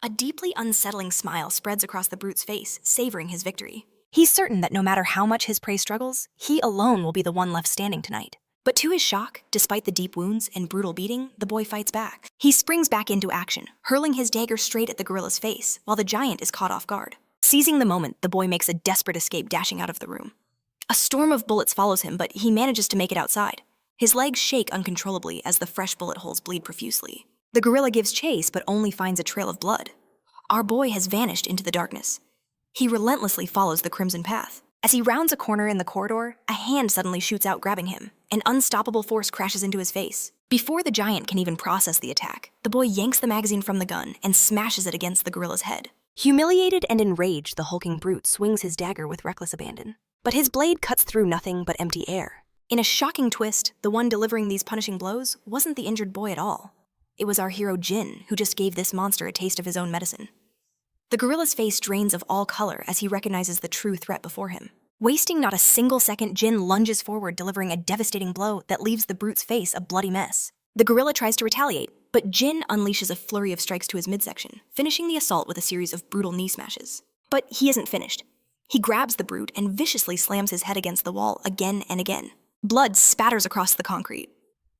A deeply unsettling smile spreads across the brute's face, savoring his victory. He's certain that no matter how much his prey struggles, he alone will be the one left standing tonight. But to his shock, despite the deep wounds and brutal beating, the boy fights back. He springs back into action, hurling his dagger straight at the gorilla's face, while the giant is caught off guard. Seizing the moment, the boy makes a desperate escape, dashing out of the room. A storm of bullets follows him, but he manages to make it outside. His legs shake uncontrollably as the fresh bullet holes bleed profusely. The gorilla gives chase, but only finds a trail of blood. Our boy has vanished into the darkness. He relentlessly follows the crimson path. As he rounds a corner in the corridor, a hand suddenly shoots out, grabbing him. An unstoppable force crashes into his face. Before the giant can even process the attack, the boy yanks the magazine from the gun and smashes it against the gorilla's head. Humiliated and enraged, the hulking brute swings his dagger with reckless abandon. But his blade cuts through nothing but empty air. In a shocking twist, the one delivering these punishing blows wasn't the injured boy at all. It was our hero Jin, who just gave this monster a taste of his own medicine. The gorilla's face drains of all color as he recognizes the true threat before him. Wasting not a single second, Jin lunges forward, delivering a devastating blow that leaves the brute's face a bloody mess. The gorilla tries to retaliate, but Jin unleashes a flurry of strikes to his midsection, finishing the assault with a series of brutal knee smashes. But he isn't finished. He grabs the brute and viciously slams his head against the wall again and again. Blood spatters across the concrete.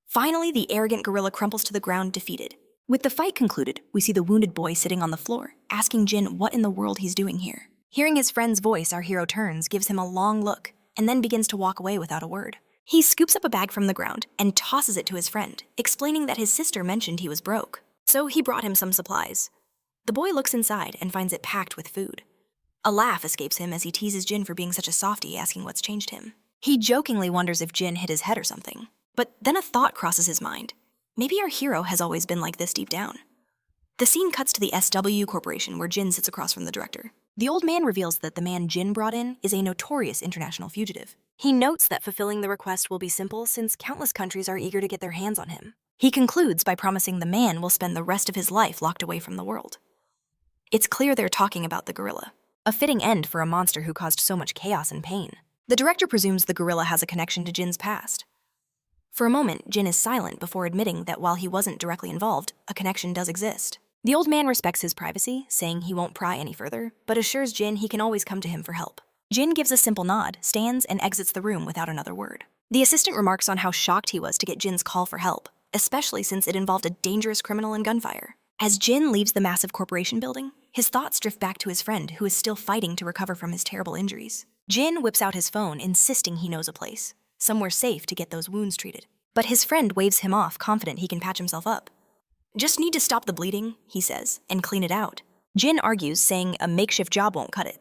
Finally, the arrogant gorilla crumples to the ground, defeated. With the fight concluded, we see the wounded boy sitting on the floor, asking Jin what in the world he's doing here. Hearing his friend's voice, our hero turns, gives him a long look, and then begins to walk away without a word. He scoops up a bag from the ground and tosses it to his friend, explaining that his sister mentioned he was broke, so he brought him some supplies. The boy looks inside and finds it packed with food. A laugh escapes him as he teases Jin for being such a softie, asking what's changed him. He jokingly wonders if Jin hit his head or something. But then a thought crosses his mind. Maybe our hero has always been like this deep down. The scene cuts to the SW Corporation where Jin sits across from the director. The old man reveals that the man Jin brought in is a notorious international fugitive. He notes that fulfilling the request will be simple since countless countries are eager to get their hands on him. He concludes by promising the man will spend the rest of his life locked away from the world. It's clear they're talking about the gorilla. A fitting end for a monster who caused so much chaos and pain. The director presumes the gorilla has a connection to Jin's past. For a moment, Jin is silent before admitting that while he wasn't directly involved, a connection does exist. The old man respects his privacy, saying he won't pry any further, but assures Jin he can always come to him for help. Jin gives a simple nod, stands, and exits the room without another word. The assistant remarks on how shocked he was to get Jin's call for help, especially since it involved a dangerous criminal and gunfire. As Jin leaves the massive corporation building, his thoughts drift back to his friend who is still fighting to recover from his terrible injuries. Jin whips out his phone, insisting he knows a place, somewhere safe to get those wounds treated. But his friend waves him off, confident he can patch himself up. Just need to stop the bleeding, he says, and clean it out. Jin argues, saying a makeshift job won't cut it.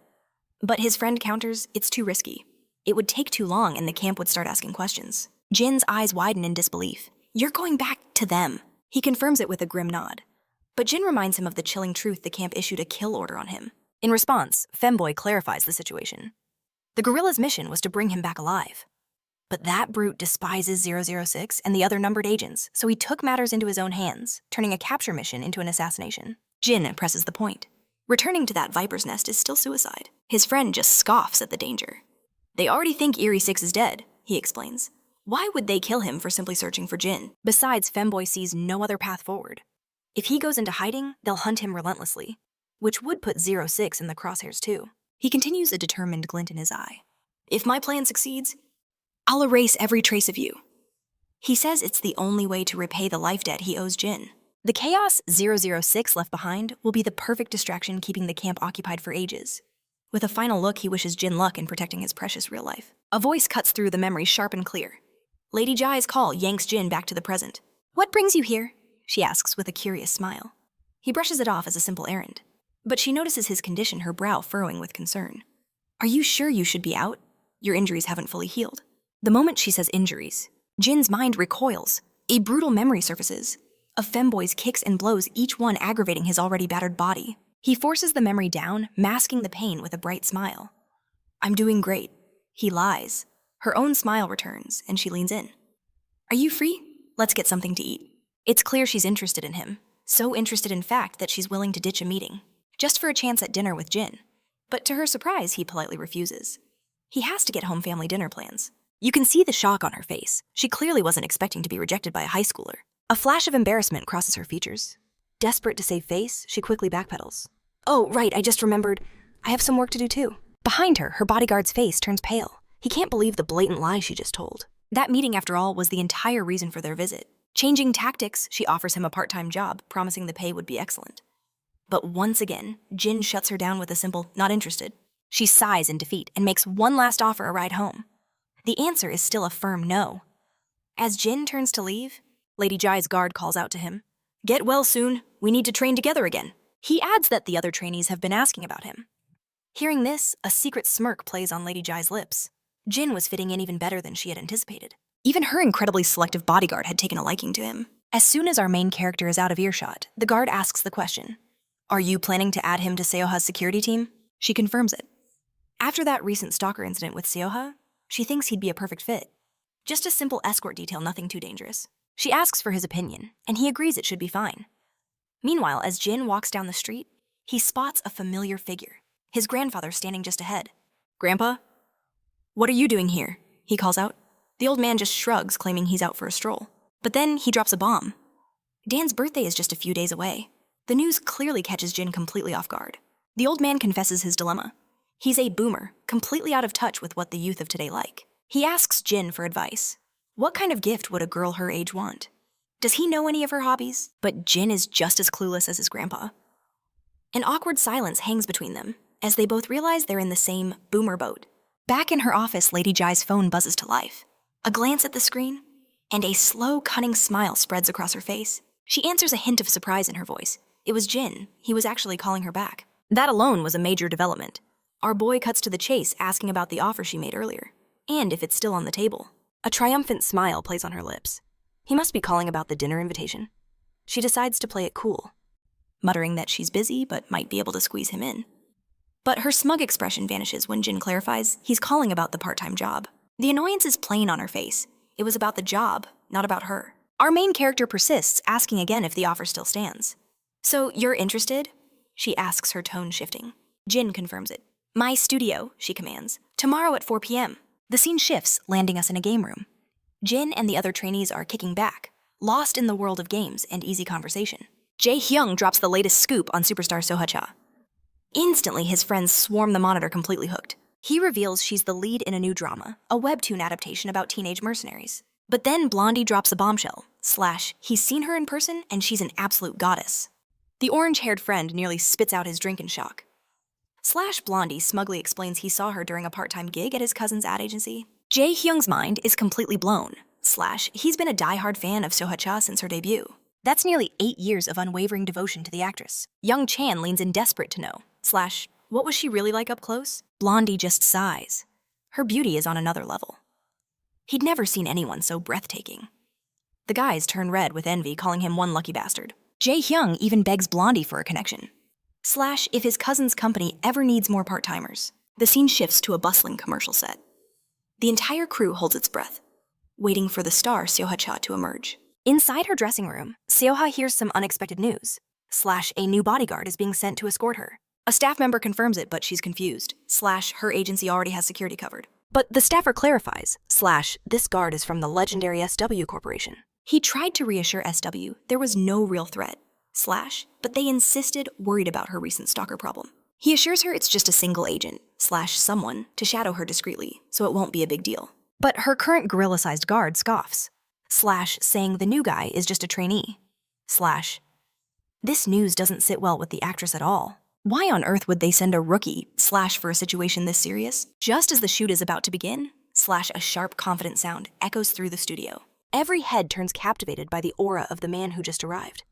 But his friend counters it's too risky. It would take too long and the camp would start asking questions. Jin's eyes widen in disbelief. You're going back to them. He confirms it with a grim nod. But Jin reminds him of the chilling truth the camp issued a kill order on him. In response, Femboy clarifies the situation. The gorilla's mission was to bring him back alive. But that brute despises 006 and the other numbered agents, so he took matters into his own hands, turning a capture mission into an assassination. Jin presses the point. Returning to that viper's nest is still suicide. His friend just scoffs at the danger. They already think Eerie 6 is dead, he explains. Why would they kill him for simply searching for Jin? Besides, Femboy sees no other path forward. If he goes into hiding, they'll hunt him relentlessly, which would put 06 in the crosshairs too. He continues, a determined glint in his eye. If my plan succeeds, I'll erase every trace of you. He says it's the only way to repay the life debt he owes Jin. The chaos 006 left behind will be the perfect distraction keeping the camp occupied for ages. With a final look, he wishes Jin luck in protecting his precious real life. A voice cuts through the memory sharp and clear. Lady Jai's call yanks Jin back to the present. What brings you here? She asks with a curious smile. He brushes it off as a simple errand. But she notices his condition, her brow furrowing with concern. Are you sure you should be out? Your injuries haven't fully healed. The moment she says injuries, Jin's mind recoils. A brutal memory surfaces of Femboy's kicks and blows, each one aggravating his already battered body. He forces the memory down, masking the pain with a bright smile. I'm doing great. He lies. Her own smile returns, and she leans in. Are you free? Let's get something to eat. It's clear she's interested in him. So interested, in fact, that she's willing to ditch a meeting, just for a chance at dinner with Jin. But to her surprise, he politely refuses. He has to get home family dinner plans. You can see the shock on her face. She clearly wasn't expecting to be rejected by a high schooler. A flash of embarrassment crosses her features. Desperate to save face, she quickly backpedals. Oh, right, I just remembered. I have some work to do too. Behind her, her bodyguard's face turns pale. He can't believe the blatant lie she just told. That meeting, after all, was the entire reason for their visit. Changing tactics, she offers him a part-time job, promising the pay would be excellent. But once again, Jin shuts her down with a simple, not interested. She sighs in defeat and makes one last offer, a ride home. The answer is still a firm no. As Jin turns to leave, Lady Jai's guard calls out to him. Get well soon, we need to train together again. He adds that the other trainees have been asking about him. Hearing this, a secret smirk plays on Lady Jai's lips. Jin was fitting in even better than she had anticipated. Even her incredibly selective bodyguard had taken a liking to him. As soon as our main character is out of earshot, the guard asks the question. Are you planning to add him to Seoha's security team? She confirms it. After that recent stalker incident with Seoha, she thinks he'd be a perfect fit. Just a simple escort detail, nothing too dangerous. She asks for his opinion, and he agrees it should be fine. Meanwhile, as Jin walks down the street, he spots a familiar figure, his grandfather standing just ahead. Grandpa? What are you doing here? He calls out. The old man just shrugs, claiming he's out for a stroll. But then he drops a bomb. Dan's birthday is just a few days away. The news clearly catches Jin completely off guard. The old man confesses his dilemma. He's a boomer, completely out of touch with what the youth of today like. He asks Jin for advice. What kind of gift would a girl her age want? Does he know any of her hobbies? But Jin is just as clueless as his grandpa. An awkward silence hangs between them, as they both realize they're in the same boomer boat. Back in her office, Lady Jai's phone buzzes to life. A glance at the screen, and a slow, cunning smile spreads across her face. She answers, a hint of surprise in her voice. It was Jin. He was actually calling her back. That alone was a major development. Our boy cuts to the chase, asking about the offer she made earlier, and if it's still on the table. A triumphant smile plays on her lips. He must be calling about the dinner invitation. She decides to play it cool, muttering that she's busy but might be able to squeeze him in. But her smug expression vanishes when Jin clarifies he's calling about the part-time job. The annoyance is plain on her face. It was about the job, not about her. Our main character persists, asking again if the offer still stands. "So, you're interested?" she asks, her tone shifting. Jin confirms it. "My studio," she commands. "Tomorrow at 4 p.m. The scene shifts, landing us in a game room. Jin and the other trainees are kicking back, lost in the world of games and easy conversation. Jae-hyung drops the latest scoop on superstar Soha-cha. Instantly, his friends swarm the monitor completely hooked. He reveals she's the lead in a new drama, a Webtoon adaptation about teenage mercenaries. But then Blondie drops a bombshell, / he's seen her in person and she's an absolute goddess. The orange-haired friend nearly spits out his drink in shock. / Blondie smugly explains he saw her during a part-time gig at his cousin's ad agency. Jae-hyung's mind is completely blown, / he's been a die-hard fan of Soha-cha since her debut. That's nearly 8 years of unwavering devotion to the actress. Young Chan leans in desperate to know, / what was she really like up close? Blondie just sighs. Her beauty is on another level. He'd never seen anyone so breathtaking. The guys turn red with envy, calling him one lucky bastard. Jae-hyung even begs Blondie for a connection. / if his cousin's company ever needs more part-timers. The scene shifts to a bustling commercial set. The entire crew holds its breath, waiting for the star Soha-cha to emerge. Inside her dressing room, Seoha hears some unexpected news. / a new bodyguard is being sent to escort her. A staff member confirms it, but she's confused. / her agency already has security covered. But the staffer clarifies, / this guard is from the legendary SW Corporation. He tried to reassure SW there was no real threat, / but they insisted, worried about her recent stalker problem. He assures her it's just a single agent, / someone, to shadow her discreetly, so it won't be a big deal. But her current gorilla-sized guard scoffs, / saying the new guy is just a trainee. / this news doesn't sit well with the actress at all. Why on earth would they send a rookie, / for a situation this serious? Just as the shoot is about to begin, / a sharp, confident sound echoes through the studio. Every head turns captivated by the aura of the man who just arrived.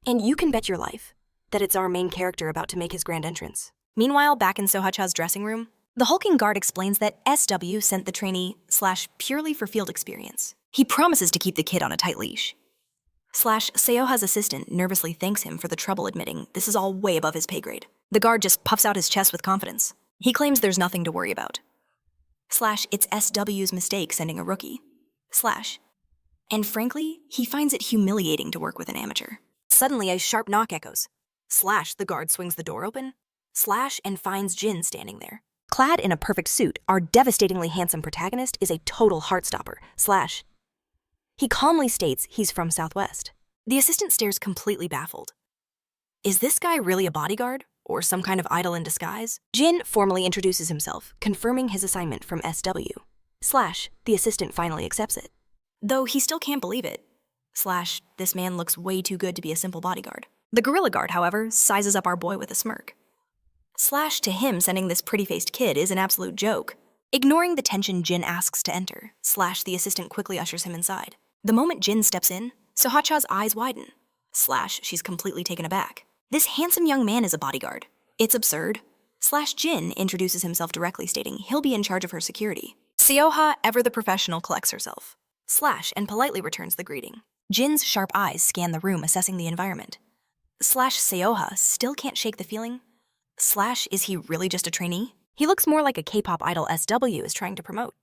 And you can bet your life that it's our main character about to make his grand entrance. Meanwhile, back in Soha-cha's dressing room, the hulking guard explains that SW sent the trainee / purely for field experience. He promises to keep the kid on a tight leash. / Seoha's assistant nervously thanks him for the trouble, admitting this is all way above his pay grade. The guard just puffs out his chest with confidence. He claims there's nothing to worry about. / it's SW's mistake sending a rookie. / and frankly, he finds it humiliating to work with an amateur. Suddenly, a sharp knock echoes. / the guard swings the door open. / and finds Jin standing there. Clad in a perfect suit, our devastatingly handsome protagonist is a total heartstopper. / he calmly states he's from Southwest. The assistant stares completely baffled. Is this guy really a bodyguard? Or some kind of idol in disguise? Jin formally introduces himself, confirming his assignment from SW. / the assistant finally accepts it. Though he still can't believe it. / this man looks way too good to be a simple bodyguard. The gorilla guard, however, sizes up our boy with a smirk. / to him, sending this pretty-faced kid is an absolute joke. Ignoring the tension, Jin asks to enter. / the assistant quickly ushers him inside. The moment Jin steps in, Soha-cha's eyes widen. / she's completely taken aback. This handsome young man is a bodyguard. It's absurd. / Jin introduces himself directly, stating he'll be in charge of her security. Seoha, ever the professional, collects herself. / and politely returns the greeting. Jin's sharp eyes scan the room, assessing the environment. / Seoha still can't shake the feeling. / is he really just a trainee? He looks more like a K-pop idol SW is trying to promote.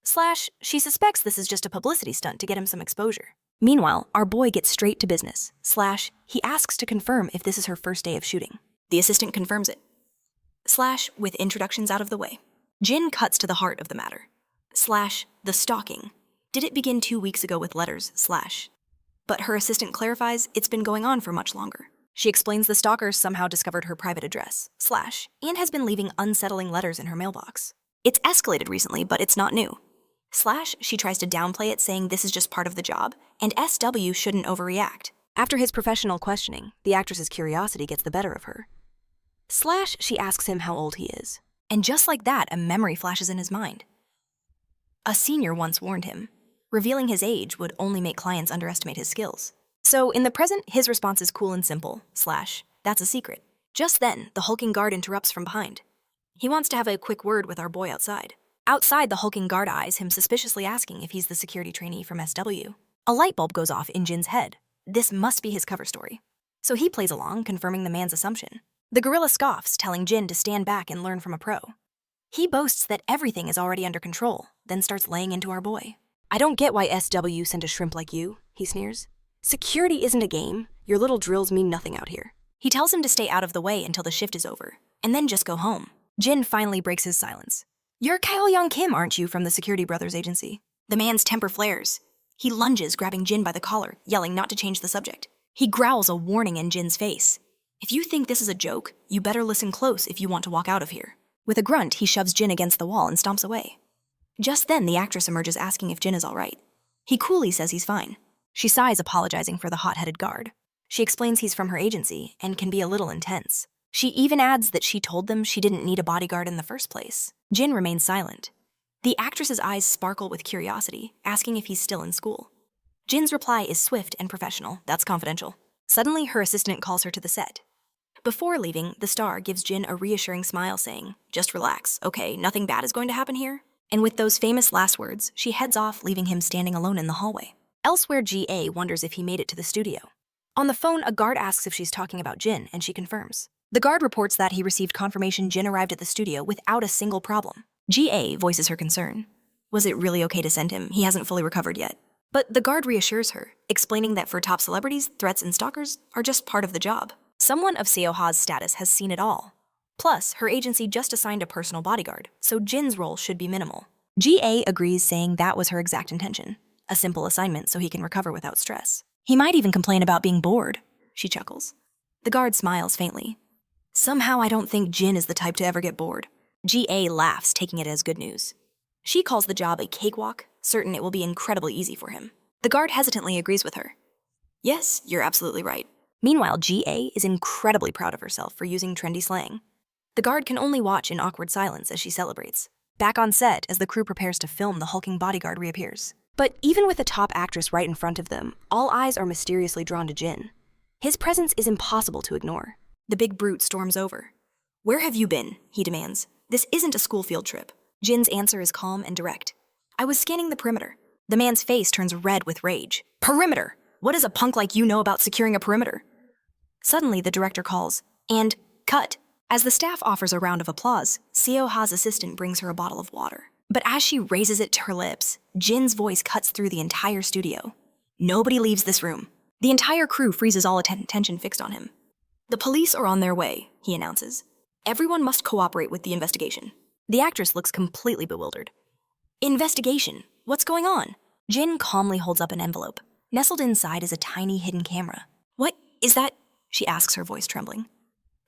/ she suspects this is just a publicity stunt to get him some exposure. Meanwhile, our boy gets straight to business. / he asks to confirm if this is her first day of shooting. The assistant confirms it. / with introductions out of the way, Jin cuts to the heart of the matter. / the stalking. Did it begin 2 weeks ago with letters / but her assistant clarifies it's been going on for much longer. She explains the stalker somehow discovered her private address / and has been leaving unsettling letters in her mailbox. It's escalated recently, but it's not new. / she tries to downplay it, saying this is just part of the job, and SW shouldn't overreact. After his professional questioning, the actress's curiosity gets the better of her. / she asks him how old he is. And just like that, a memory flashes in his mind. A senior once warned him, revealing his age would only make clients underestimate his skills. / So in the present, his response is cool and simple, / that's a secret. Just then, the hulking guard interrupts from behind. He wants to have a quick word with our boy outside. Outside, the hulking guard eyes him suspiciously, asking if he's the security trainee from SW. A light bulb goes off in Jin's head. This must be his cover story. So he plays along, confirming the man's assumption. The gorilla scoffs, telling Jin to stand back and learn from a pro. He boasts that everything is already under control, then starts laying into our boy. I don't get why SW sent a shrimp like you, he sneers. Security isn't a game. Your little drills mean nothing out here. He tells him to stay out of the way until the shift is over, and then just go home. Jin finally breaks his silence. You're Kyle Young Kim, aren't you, from the Security Brothers Agency? The man's temper flares. He lunges, grabbing Jin by the collar, yelling not to change the subject. He growls a warning in Jin's face. If you think this is a joke, you better listen close if you want to walk out of here. With a grunt, he shoves Jin against the wall and stomps away. Just then, the actress emerges, asking if Jin is all right. He coolly says he's fine. She sighs, apologizing for the hot-headed guard. She explains he's from her agency and can be a little intense. She even adds that she told them she didn't need a bodyguard in the first place. Jin remains silent. The actress's eyes sparkle with curiosity, asking if he's still in school. Jin's reply is swift and professional. That's confidential. Suddenly, her assistant calls her to the set. Before leaving, the star gives Jin a reassuring smile, saying, just relax, okay, nothing bad is going to happen here. And with those famous last words, she heads off, leaving him standing alone in the hallway. Elsewhere, GA wonders if he made it to the studio. On the phone, a guard asks if she's talking about Jin, and she confirms. The guard reports that he received confirmation Jin arrived at the studio without a single problem. GA voices her concern. Was it really okay to send him? He hasn't fully recovered yet. But the guard reassures her, explaining that for top celebrities, threats and stalkers are just part of the job. Someone of Seo-ha's status has seen it all. Plus, her agency just assigned a personal bodyguard, so Jin's role should be minimal. GA agrees, saying that was her exact intention. A simple assignment so he can recover without stress. He might even complain about being bored. She chuckles. The guard smiles faintly. Somehow I don't think Jin is the type to ever get bored. GA laughs, taking it as good news. She calls the job a cakewalk, certain it will be incredibly easy for him. The guard hesitantly agrees with her. Yes, you're absolutely right. Meanwhile, GA is incredibly proud of herself for using trendy slang. The guard can only watch in awkward silence as she celebrates. Back on set, as the crew prepares to film, the hulking bodyguard reappears. But even with the top actress right in front of them, all eyes are mysteriously drawn to Jin. His presence is impossible to ignore. The big brute storms over. Where have you been? He demands. This isn't a school field trip. Jin's answer is calm and direct. I was scanning the perimeter. The man's face turns red with rage. Perimeter! What does a punk like you know about securing a perimeter? Suddenly, the director calls, and cut. As the staff offers a round of applause, Seo-ha's assistant brings her a bottle of water. But as she raises it to her lips, Jin's voice cuts through the entire studio. Nobody leaves this room. The entire crew freezes, all attention fixed on him. The police are on their way, he announces. Everyone must cooperate with the investigation. The actress looks completely bewildered. Investigation? What's going on? Jin calmly holds up an envelope. Nestled inside is a tiny hidden camera. What is that? She asks, her voice trembling.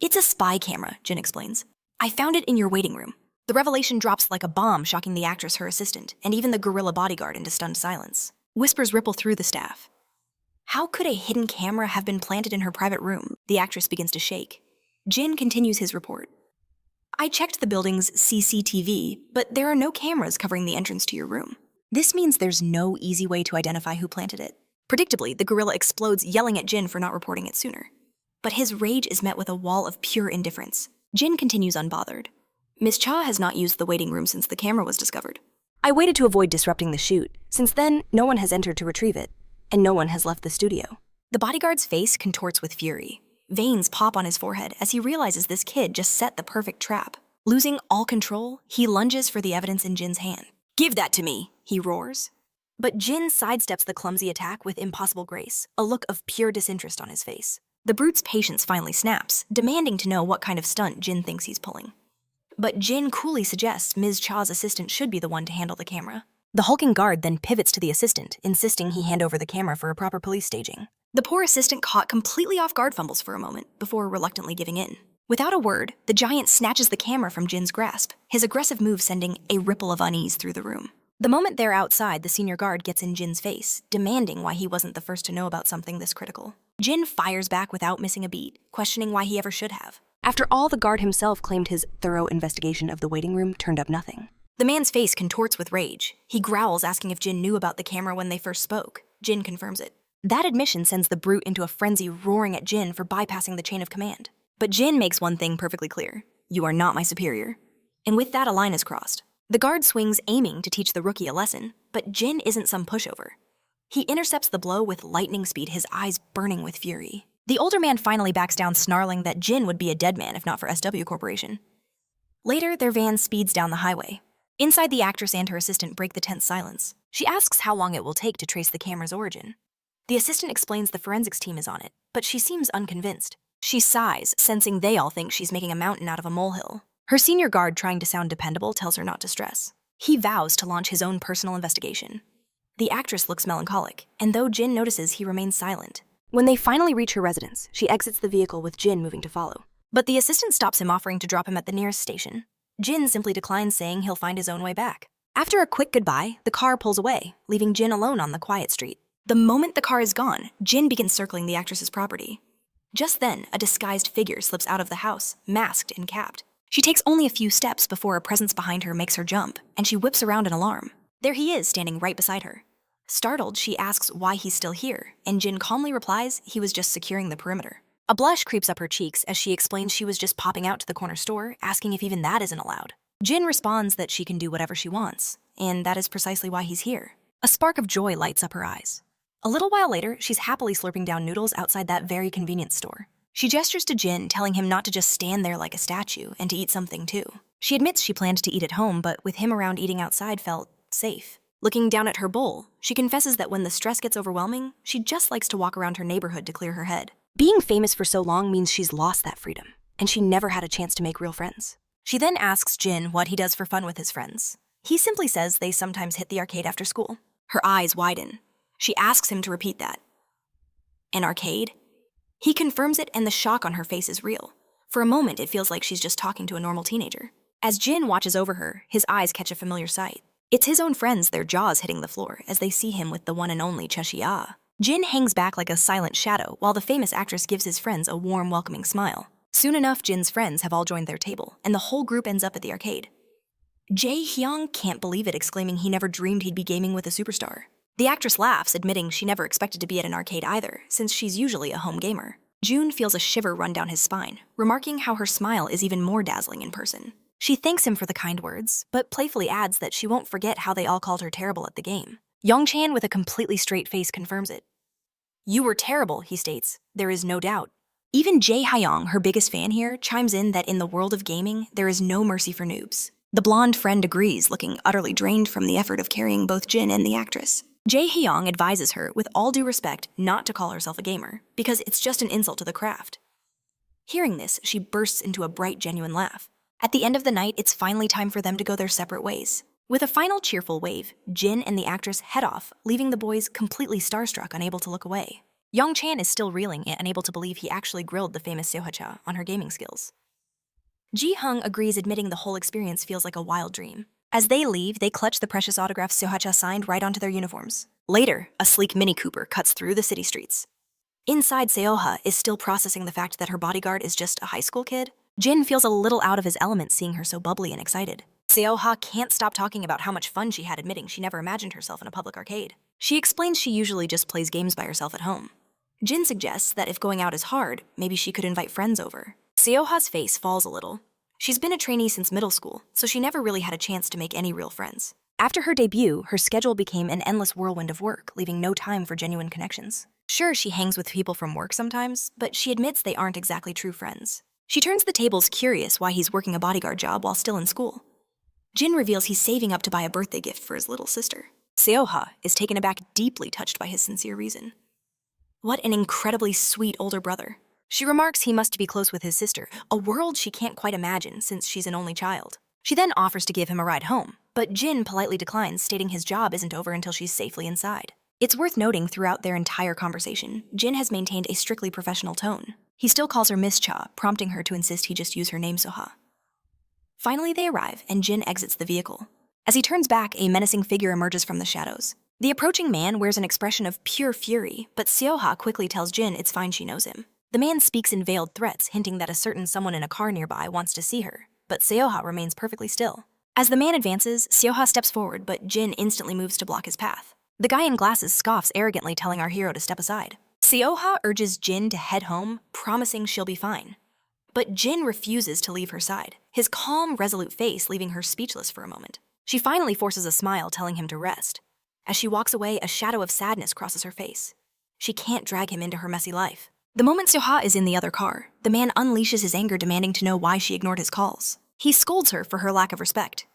It's a spy camera, Jin explains. I found it in your waiting room. The revelation drops like a bomb, shocking the actress, her assistant, and even the gorilla bodyguard into stunned silence. Whispers ripple through the staff. How could a hidden camera have been planted in her private room? The actress begins to shake. Jin continues his report. I checked the building's CCTV, but there are no cameras covering the entrance to your room. This means there's no easy way to identify who planted it. Predictably, the gorilla explodes, yelling at Jin for not reporting it sooner. But his rage is met with a wall of pure indifference. Jin continues unbothered. Ms. Cha has not used the waiting room since the camera was discovered. I waited to avoid disrupting the shoot. Since then, no one has entered to retrieve it, and no one has left the studio. The bodyguard's face contorts with fury. Veins pop on his forehead as he realizes this kid just set the perfect trap. Losing all control, he lunges for the evidence in Jin's hand. Give that to me, he roars. But Jin sidesteps the clumsy attack with impossible grace, a look of pure disinterest on his face. The brute's patience finally snaps, demanding to know what kind of stunt Jin thinks he's pulling. But Jin coolly suggests Ms. Cha's assistant should be the one to handle the camera. The hulking guard then pivots to the assistant, insisting he hand over the camera for a proper police staging. The poor assistant, caught completely off guard, fumbles for a moment before reluctantly giving in. Without a word, the giant snatches the camera from Jin's grasp, his aggressive move sending a ripple of unease through the room. The moment they're outside, the senior guard gets in Jin's face, demanding why he wasn't the first to know about something this critical. Jin fires back without missing a beat, questioning why he ever should have. After all, the guard himself claimed his thorough investigation of the waiting room turned up nothing. The man's face contorts with rage. He growls, asking if Jin knew about the camera when they first spoke. Jin confirms it. That admission sends the brute into a frenzy, roaring at Jin for bypassing the chain of command. But Jin makes one thing perfectly clear: you are not my superior. And with that, a line is crossed. The guard swings, aiming to teach the rookie a lesson, but Jin isn't some pushover. He intercepts the blow with lightning speed, his eyes burning with fury. The older man finally backs down, snarling that Jin would be a dead man if not for SW Corporation. Later, their van speeds down the highway. Inside, the actress and her assistant break the tense silence. She asks how long it will take to trace the camera's origin. The assistant explains the forensics team is on it, but she seems unconvinced. She sighs, sensing they all think she's making a mountain out of a molehill. Her senior guard, trying to sound dependable, tells her not to stress. He vows to launch his own personal investigation. The actress looks melancholic, and though Jin notices, he remains silent. When they finally reach her residence, she exits the vehicle with Jin moving to follow. But the assistant stops him, offering to drop him at the nearest station. Jin simply declines, saying he'll find his own way back. After a quick goodbye, the car pulls away, leaving Jin alone on the quiet street. The moment the car is gone, Jin begins circling the actress's property. Just then, a disguised figure slips out of the house, masked and capped. She takes only a few steps before a presence behind her makes her jump, and she whips around in alarm. There he is, standing right beside her. Startled, she asks why he's still here, and Jin calmly replies he was just securing the perimeter. A blush creeps up her cheeks as she explains she was just popping out to the corner store, asking if even that isn't allowed. Jin responds that she can do whatever she wants, and that is precisely why he's here. A spark of joy lights up her eyes. A little while later, she's happily slurping down noodles outside that very convenience store. She gestures to Jin, telling him not to just stand there like a statue and to eat something too. She admits she planned to eat at home, but with him around, eating outside felt safe. Looking down at her bowl, she confesses that when the stress gets overwhelming, she just likes to walk around her neighborhood to clear her head. Being famous for so long means she's lost that freedom, and she never had a chance to make real friends. She then asks Jin what he does for fun with his friends. He simply says they sometimes hit the arcade after school. Her eyes widen. She asks him to repeat that. An arcade? He confirms it, and the shock on her face is real. For a moment, it feels like she's just talking to a normal teenager. As Jin watches over her, his eyes catch a familiar sight. It's his own friends, their jaws hitting the floor as they see him with the one and only Cheshia. Jin hangs back like a silent shadow while the famous actress gives his friends a warm, welcoming smile. Soon enough, Jin's friends have all joined their table, and the whole group ends up at the arcade. Jae-hyung can't believe it, exclaiming he never dreamed he'd be gaming with a superstar. The actress laughs, admitting she never expected to be at an arcade either, since she's usually a home gamer. Jun feels a shiver run down his spine, remarking how her smile is even more dazzling in person. She thanks him for the kind words, but playfully adds that she won't forget how they all called her terrible at the game. Youngchan, with a completely straight face, confirms it. "You were terrible," he states. "There is no doubt." Even Jae-hyung, her biggest fan here, chimes in that in the world of gaming, there is no mercy for noobs. The blonde friend agrees, looking utterly drained from the effort of carrying both Jin and the actress. Jae-hyung advises her, with all due respect, not to call herself a gamer, because it's just an insult to the craft. Hearing this, she bursts into a bright, genuine laugh. At the end of the night, it's finally time for them to go their separate ways. With a final cheerful wave, Jin and the actress head off, leaving the boys completely starstruck, unable to look away. Youngchan is still reeling, unable to believe he actually grilled the famous Seohacha on her gaming skills. Ji-hung agrees, admitting the whole experience feels like a wild dream. As they leave, they clutch the precious autographs Seohacha signed right onto their uniforms. Later, a sleek Mini Cooper cuts through the city streets. Inside, Seoha is still processing the fact that her bodyguard is just a high school kid. Jin feels a little out of his element seeing her so bubbly and excited. Seoha can't stop talking about how much fun she had, admitting she never imagined herself in a public arcade. She explains she usually just plays games by herself at home. Jin suggests that if going out is hard, maybe she could invite friends over. Seoha's face falls a little. She's been a trainee since middle school, so she never really had a chance to make any real friends. After her debut, her schedule became an endless whirlwind of work, leaving no time for genuine connections. Sure, she hangs with people from work sometimes, but she admits they aren't exactly true friends. She turns the tables, curious why he's working a bodyguard job while still in school. Jin reveals he's saving up to buy a birthday gift for his little sister. Seoha is taken aback, deeply touched by his sincere reason. What an incredibly sweet older brother. She remarks he must be close with his sister, a world she can't quite imagine since she's an only child. She then offers to give him a ride home, but Jin politely declines, stating his job isn't over until she's safely inside. It's worth noting throughout their entire conversation, Jin has maintained a strictly professional tone. He still calls her Miss Cha, prompting her to insist he just use her name Soha. Finally, they arrive, and Jin exits the vehicle. As he turns back, a menacing figure emerges from the shadows. The approaching man wears an expression of pure fury, but Seoha quickly tells Jin it's fine she knows him. The man speaks in veiled threats, hinting that a certain someone in a car nearby wants to see her, but Seoha remains perfectly still. As the man advances, Seoha steps forward, but Jin instantly moves to block his path. The guy in glasses scoffs arrogantly, telling our hero to step aside. Seo-ha urges Jin to head home, promising she'll be fine. But Jin refuses to leave her side, his calm, resolute face leaving her speechless for a moment. She finally forces a smile, telling him to rest. As she walks away, a shadow of sadness crosses her face. She can't drag him into her messy life. The moment Seo-ha is in the other car, the man unleashes his anger, demanding to know why she ignored his calls. He scolds her for her lack of respect.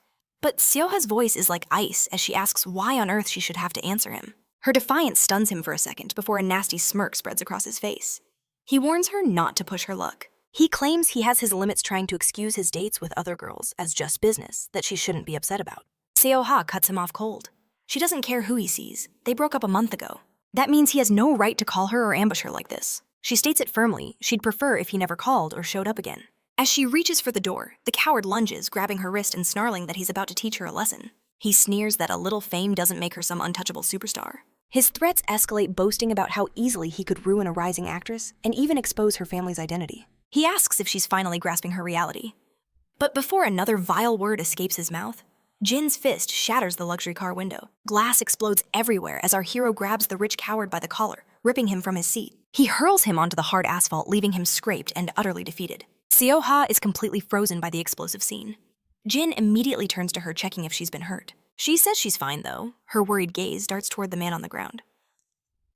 But Seo-ha's voice is like ice as she asks why on earth she should have to answer him. Her defiance stuns him for a second before a nasty smirk spreads across his face. He warns her not to push her luck. He claims he has his limits, trying to excuse his dates with other girls as just business that she shouldn't be upset about. Seo-ha cuts him off cold. She doesn't care who he sees. They broke up a month ago. That means he has no right to call her or ambush her like this. She states it firmly. She'd prefer if he never called or showed up again. As she reaches for the door, the coward lunges, grabbing her wrist and snarling that he's about to teach her a lesson. He sneers that a little fame doesn't make her some untouchable superstar. His threats escalate, boasting about how easily he could ruin a rising actress and even expose her family's identity. He asks if she's finally grasping her reality. But before another vile word escapes his mouth, Jin's fist shatters the luxury car window. Glass explodes everywhere as our hero grabs the rich coward by the collar, ripping him from his seat. He hurls him onto the hard asphalt, leaving him scraped and utterly defeated. Seo-ha is completely frozen by the explosive scene. Jin immediately turns to her, checking if she's been hurt. She says she's fine, though. Her worried gaze darts toward the man on the ground.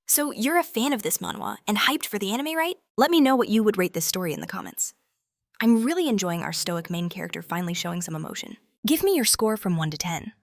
So you're a fan of this manhwa and hyped for the anime, right? Let me know what you would rate this story in the comments. I'm really enjoying our stoic main character finally showing some emotion. Give me your score from 1 to 10.